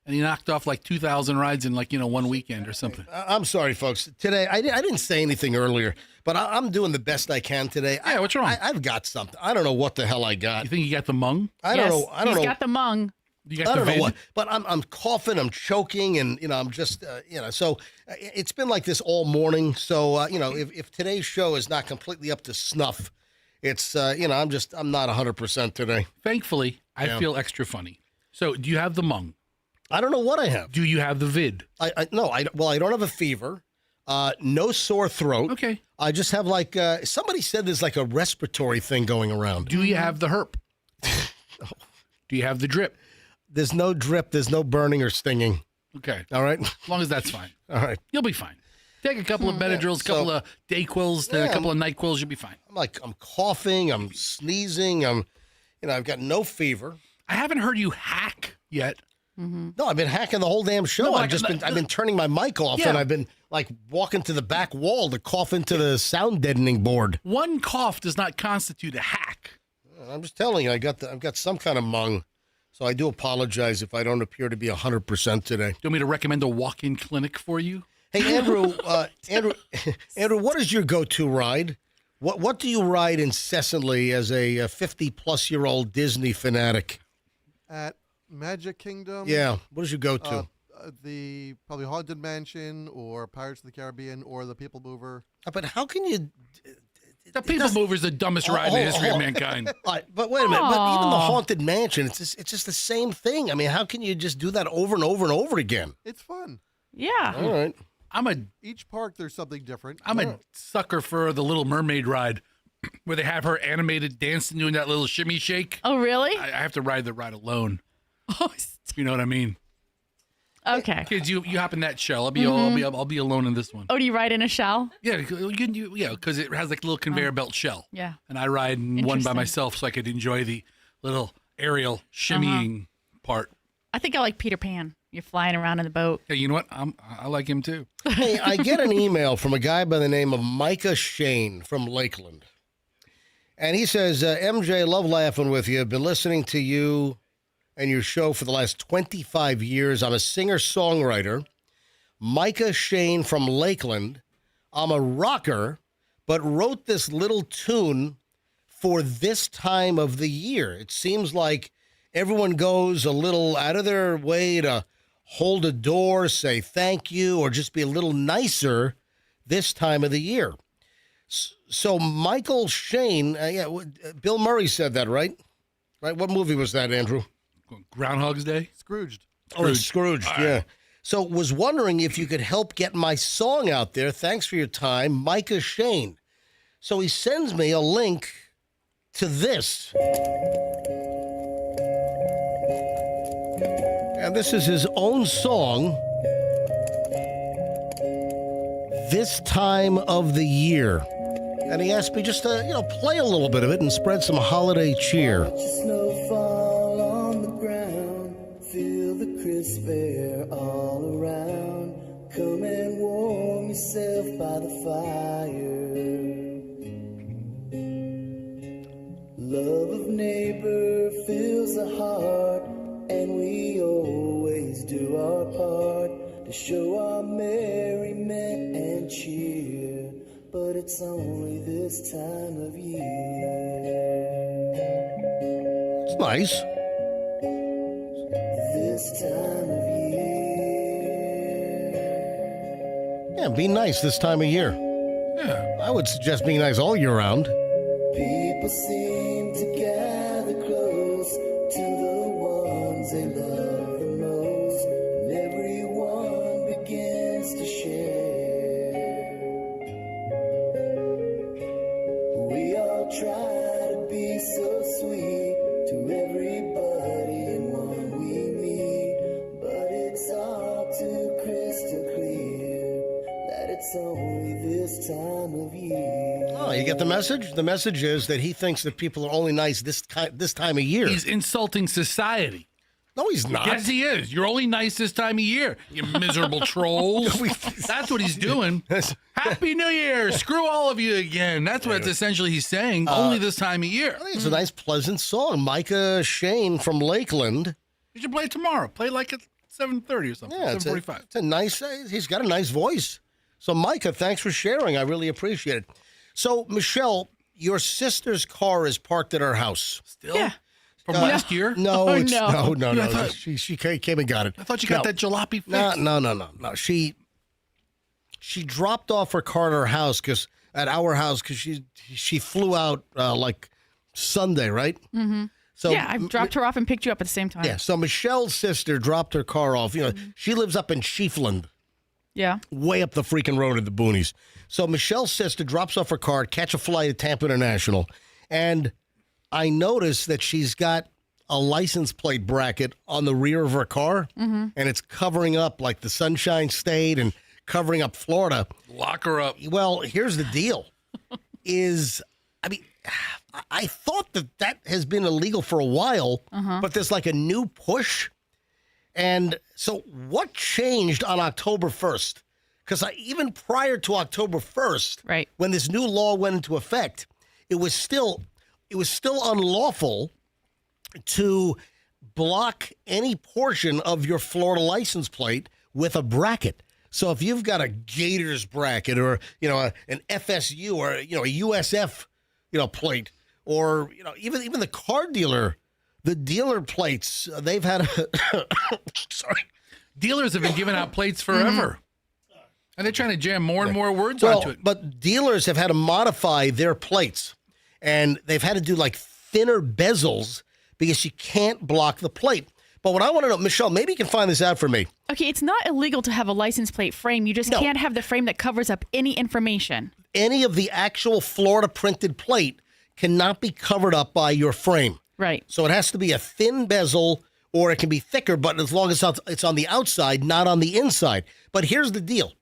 Speaker 3: And he knocked off like 2,000 rides in 1 weekend or something.
Speaker 1: I'm sorry, folks. Today, I didn't say anything earlier, but I'm doing the best I can today.
Speaker 3: Yeah, what's wrong?
Speaker 1: I've got something. I don't know what the hell I got.
Speaker 3: You think you got the mung?
Speaker 1: I don't know.
Speaker 2: He's got the mung.
Speaker 3: You got
Speaker 1: I
Speaker 3: the
Speaker 1: don't know
Speaker 3: vid?
Speaker 1: what, but I'm coughing, I'm choking, and I'm just so it's been like this all morning. So if today's show is not completely up to snuff, it's I'm not 100% today.
Speaker 3: Thankfully, I feel extra funny. So, do you have the mung?
Speaker 1: I don't know what I have.
Speaker 3: Do you have the vid?
Speaker 1: I don't have a fever, no sore throat.
Speaker 3: Okay.
Speaker 1: I just have somebody said there's like a respiratory thing going around.
Speaker 3: Do you have the herp? Do you have the drip?
Speaker 1: There's no drip. There's no burning or stinging.
Speaker 3: Okay.
Speaker 1: All right.
Speaker 3: As long as that's fine.
Speaker 1: All right.
Speaker 3: You'll be fine. Take a couple of Benadryls, a couple of Dayquils, then a couple of NyQuils, you'll be fine.
Speaker 1: I'm coughing, I'm sneezing, I've got no fever.
Speaker 3: I haven't heard you hack yet.
Speaker 2: Mm-hmm.
Speaker 1: No, I've been hacking the whole damn show.
Speaker 3: No,
Speaker 1: I've been turning my mic off, and I've been walking to the back wall to cough into the sound deadening board.
Speaker 3: One cough does not constitute a hack.
Speaker 1: I'm just telling you, I've got some kind of mung. So I do apologize if I don't appear to be 100% today.
Speaker 3: Do you want me to recommend a walk-in clinic for you?
Speaker 1: Hey, Andrew, Andrew, what is your go-to ride? What do you ride incessantly as a 50-plus-year-old Disney fanatic?
Speaker 12: At Magic Kingdom.
Speaker 1: Yeah, what is your go-to?
Speaker 12: The probably Haunted Mansion or Pirates of the Caribbean or the People Mover.
Speaker 1: But how can you...
Speaker 3: The People Mover is the dumbest ride in the history of mankind.
Speaker 1: But wait a minute. But even the Haunted Mansion, it's just the same thing. I mean, how can you just do that over and over and over again?
Speaker 12: It's fun.
Speaker 2: Yeah.
Speaker 1: All right.
Speaker 12: Each park, there's something different.
Speaker 3: I'm a sucker for the Little Mermaid ride where they have her animated dancing, doing that little shimmy shake.
Speaker 2: Oh, really?
Speaker 3: I have to ride the ride alone. You know what I mean?
Speaker 2: Okay.
Speaker 3: Kids, you hop in that shell. I'll be alone in this one.
Speaker 2: Oh, do you ride in a shell?
Speaker 3: Yeah, because it has like a little conveyor belt shell.
Speaker 2: Yeah.
Speaker 3: And I ride in one by
Speaker 2: Interesting.
Speaker 3: myself so I could enjoy the little aerial shimmying part.
Speaker 2: I think I like Peter Pan. You're flying around in the boat.
Speaker 3: Hey, you know what? I like him too.
Speaker 1: Hey, I get an email from a guy by the name of Micah Shane from Lakeland. And he says, MJ, love laughing with you. I've been listening to you and your show for the last 25 years. I'm a singer-songwriter. Micah Shane from Lakeland. I'm a rocker, but wrote this little tune for this time of the year. It seems like everyone goes a little out of their way to hold a door, say thank you, or just be a little nicer this time of the year. So Michael Shane, Bill Murray said that, right? Right? What movie was that, Andrew?
Speaker 3: Groundhog's Day?
Speaker 12: Scrooged.
Speaker 1: Oh, it's Scrooged, yeah. So was wondering if you could help get my song out there. Thanks for your time, Micah Shane. So he sends me a link to this. And this is his own song, This Time of the Year. And he asked me just to, play a little bit of it and spread some holiday cheer.
Speaker 13: Snowfall on the ground, feel the crisp air all around. Come and warm yourself by the fire. Love of neighbor fills the heart, and we always do our part to show our merriment and cheer. But it's only this time of year.
Speaker 1: It's nice.
Speaker 13: This time of year.
Speaker 1: Yeah, be nice this time of year. Yeah, I would suggest being nice all year round.
Speaker 13: People seem to gather close to the ones they love the most, and everyone begins to share. We all try to be so sweet to everybody and one we meet, but it's all too crystal clear that it's only this time of year.
Speaker 1: Oh, you get the message? The message is that he thinks that people are only nice this time of year.
Speaker 3: He's insulting society.
Speaker 1: No, he's not.
Speaker 3: Yes, he is. You're only nice this time of year, you miserable trolls. That's what he's doing. Happy New Year. Screw all of you again. That's what essentially he's saying. Only this time of year.
Speaker 1: I think it's a nice, pleasant song. Micah Shane from Lakeland.
Speaker 3: You should play it tomorrow. Play like at 7:30 or something.
Speaker 1: Yeah,
Speaker 3: 7:45.
Speaker 1: It's a nice, he's got a nice voice. So, Micah, thanks for sharing. I really appreciate it. So, Michelle, your sister's car is parked at her house.
Speaker 3: Still? Yeah. From last year?
Speaker 1: No, no.
Speaker 3: Yeah,
Speaker 1: She came and got it.
Speaker 3: I thought you got that jalopy fixed.
Speaker 1: No. She dropped off her car at her house at our house because she flew out like Sunday, right?
Speaker 2: Mm-hmm.
Speaker 1: So
Speaker 2: yeah, I dropped her off and picked you up at the same time.
Speaker 1: Yeah. So Michelle's sister dropped her car off. She lives up in Schiefland.
Speaker 2: Yeah.
Speaker 1: Way up the freaking road in the boonies. So Michelle's sister drops off her car, catch a flight at Tampa International, and I noticed that she's got a license plate bracket on the rear of her car, and it's covering up like the Sunshine State and covering up Florida.
Speaker 3: Lock her up.
Speaker 1: Well, here's the deal. I thought that has been illegal for a while, but there's like a new push. And so what changed on October 1st? Because even prior to October 1st,
Speaker 2: right,
Speaker 1: when this new law went into effect, it was still unlawful to block any portion of your Florida license plate with a bracket. So if you've got a Gators bracket or, an FSU or, a USF, plate, or, even the car dealer, the dealer plates, they've had sorry.
Speaker 3: Dealers have been giving out plates forever. And they're trying to jam more and more words onto it.
Speaker 1: But dealers have had to modify their plates, and they've had to do like thinner bezels because you can't block the plate. But what I want to know, Michelle, maybe you can find this out for me.
Speaker 2: Okay, it's not illegal to have a license plate frame. You just can't have the frame that covers up any information.
Speaker 1: Any of the actual Florida printed plate cannot be covered up by your frame.
Speaker 2: Right.
Speaker 1: So it has to be a thin bezel, or it can be thicker, but as long as it's on the outside, not on the inside. But here's the deal.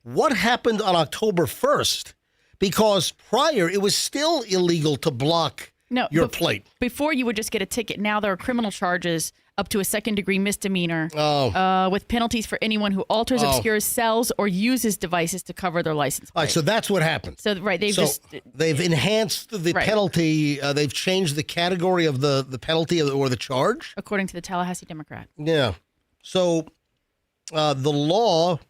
Speaker 1: What happened on October 1st? Because prior, it was still illegal to block your plate.
Speaker 2: Before, you would just get a ticket. Now there are criminal charges up to a second-degree misdemeanor with penalties for anyone who alters, obscures, sells, or uses devices to cover their license plate.
Speaker 1: All right, so that's what happened.
Speaker 2: So, right,
Speaker 1: they've enhanced the penalty. They've changed the category of the penalty or the charge.
Speaker 2: According to the Tallahassee Democrat.
Speaker 1: Yeah. So the law,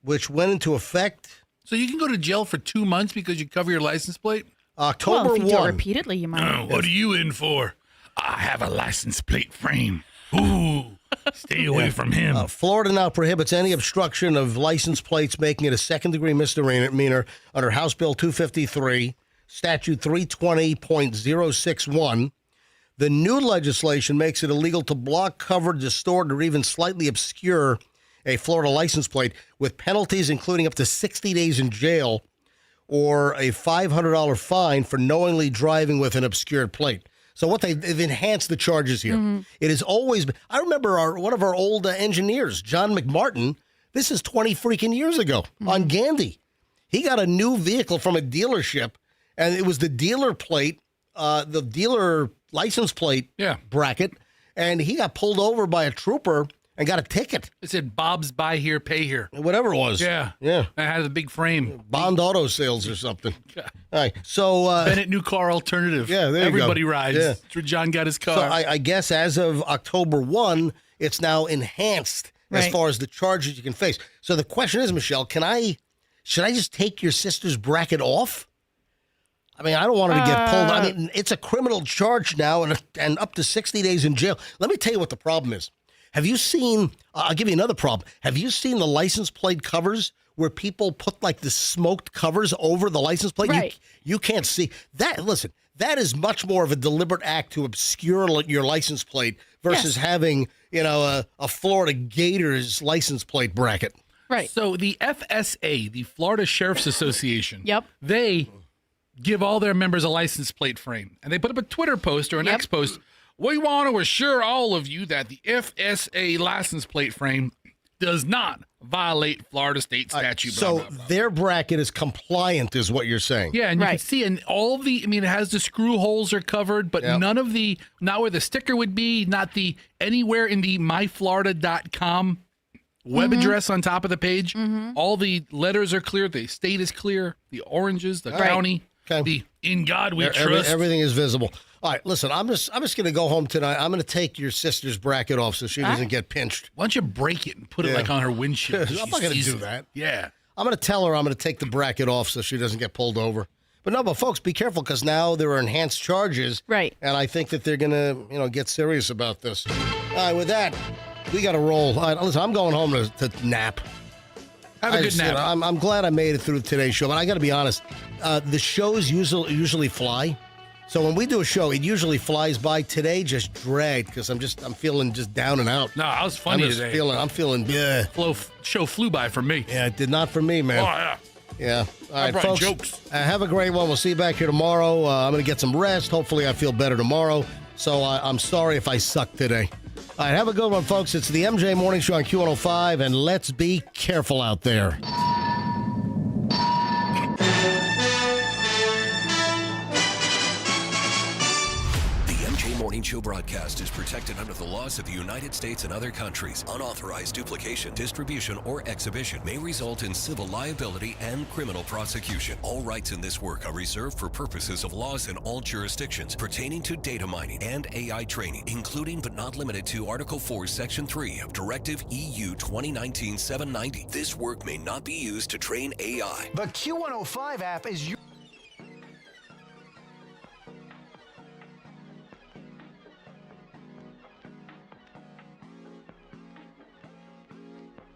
Speaker 1: which went into effect.
Speaker 3: So you can go to jail for 2 months because you cover your license plate?
Speaker 1: October 1.
Speaker 2: Well, if you do it repeatedly, you might.
Speaker 3: What are you in for? I have a license plate frame. Ooh, stay away from him.
Speaker 1: Florida now prohibits any obstruction of license plates, making it a second-degree misdemeanor under House Bill 253, Statute 320.061. The new legislation makes it illegal to block, cover, distort, or even slightly obscure a Florida license plate, with penalties including up to 60 days in jail or a $500 fine for knowingly driving with an obscured plate. So they've enhanced the charges here. It has always been. I remember one of our old engineers, John McMartin. This is 20 freaking years ago on Gandy. He got a new vehicle from a dealership, and it was the dealer plate, the dealer license plate bracket, and he got pulled over by a trooper and got a ticket.
Speaker 3: It said Bob's Buy Here, Pay Here.
Speaker 1: Whatever it was.
Speaker 3: Yeah.
Speaker 1: Yeah.
Speaker 3: It had a big frame.
Speaker 1: Bond Auto Sales or something. All right. So
Speaker 3: Bennett New Car Alternative.
Speaker 1: Yeah, there
Speaker 3: Everybody
Speaker 1: you go.
Speaker 3: rides.
Speaker 1: Yeah.
Speaker 3: That's where John got his car.
Speaker 1: So I guess as of October 1, it's now enhanced as far as the charges you can face. So the question is, Michelle, should I just take your sister's bracket off? I mean, I don't want her to get pulled. I mean, it's a criminal charge now and up to 60 days in jail. Let me tell you what the problem is. Have you seen, I'll give you another problem. Have you seen the license plate covers where people put like the smoked covers over the license plate?
Speaker 2: Right.
Speaker 1: You can't see that. Listen, that is much more of a deliberate act to obscure your license plate versus having, a Florida Gators license plate bracket.
Speaker 2: Right.
Speaker 3: So the FSA, the Florida Sheriff's Association,
Speaker 2: they
Speaker 3: give all their members a license plate frame. And they put up a Twitter post or an X post. We want to assure all of you that the FSA license plate frame does not violate Florida state statute.
Speaker 1: So their bracket is compliant, is what you're saying.
Speaker 3: Yeah, and you can see, and all of the, I mean, it has the screw holes are covered, but none of the, not where the sticker would be, not the anywhere in the myflorida.com web address on top of the page. All the letters are clear. The state is clear. The oranges, the county, the in God we trust.
Speaker 1: Everything is visible. All right, listen, I'm just going to go home tonight. I'm going to take your sister's bracket off so she doesn't get pinched.
Speaker 3: Why don't you break it and put it like on her windshield?
Speaker 1: I'm not going to do that.
Speaker 3: Yeah.
Speaker 1: I'm going to tell her I'm going to take the bracket off so she doesn't get pulled over. But folks, be careful because now there are enhanced charges.
Speaker 2: Right.
Speaker 1: And I think that they're going to, get serious about this. All right, with that, we got to roll. All right, listen, I'm going home to nap.
Speaker 3: Have a good nap.
Speaker 1: I'm glad I made it through today's show, but I got to be honest. The shows usually fly. So when we do a show, it usually flies by. Today just dragged because I'm feeling just down and out.
Speaker 3: No, I was funny today.
Speaker 1: I'm feeling yeah.
Speaker 3: Show flew by for me.
Speaker 1: Yeah, it did not for me, man.
Speaker 3: Oh, yeah.
Speaker 1: Yeah. All
Speaker 3: I
Speaker 1: right,
Speaker 3: brought
Speaker 1: folks.
Speaker 3: jokes.
Speaker 1: Have a great one. We'll see you back here tomorrow. I'm going to get some rest. Hopefully I feel better tomorrow. So I'm sorry if I suck today. All right, have a good one, folks. It's the MJ Morning Show on Q105, and let's be careful out there.
Speaker 14: Morning Show broadcast is protected under the laws of the United States and other countries. Unauthorized duplication, distribution, or exhibition may result in civil liability and criminal prosecution. All rights in this work are reserved for purposes of laws in all jurisdictions pertaining to data mining and AI training, including but not limited to Article 4, Section 3 of Directive EU 2019-790. This work may not be used to train AI.
Speaker 15: The Q105 app is your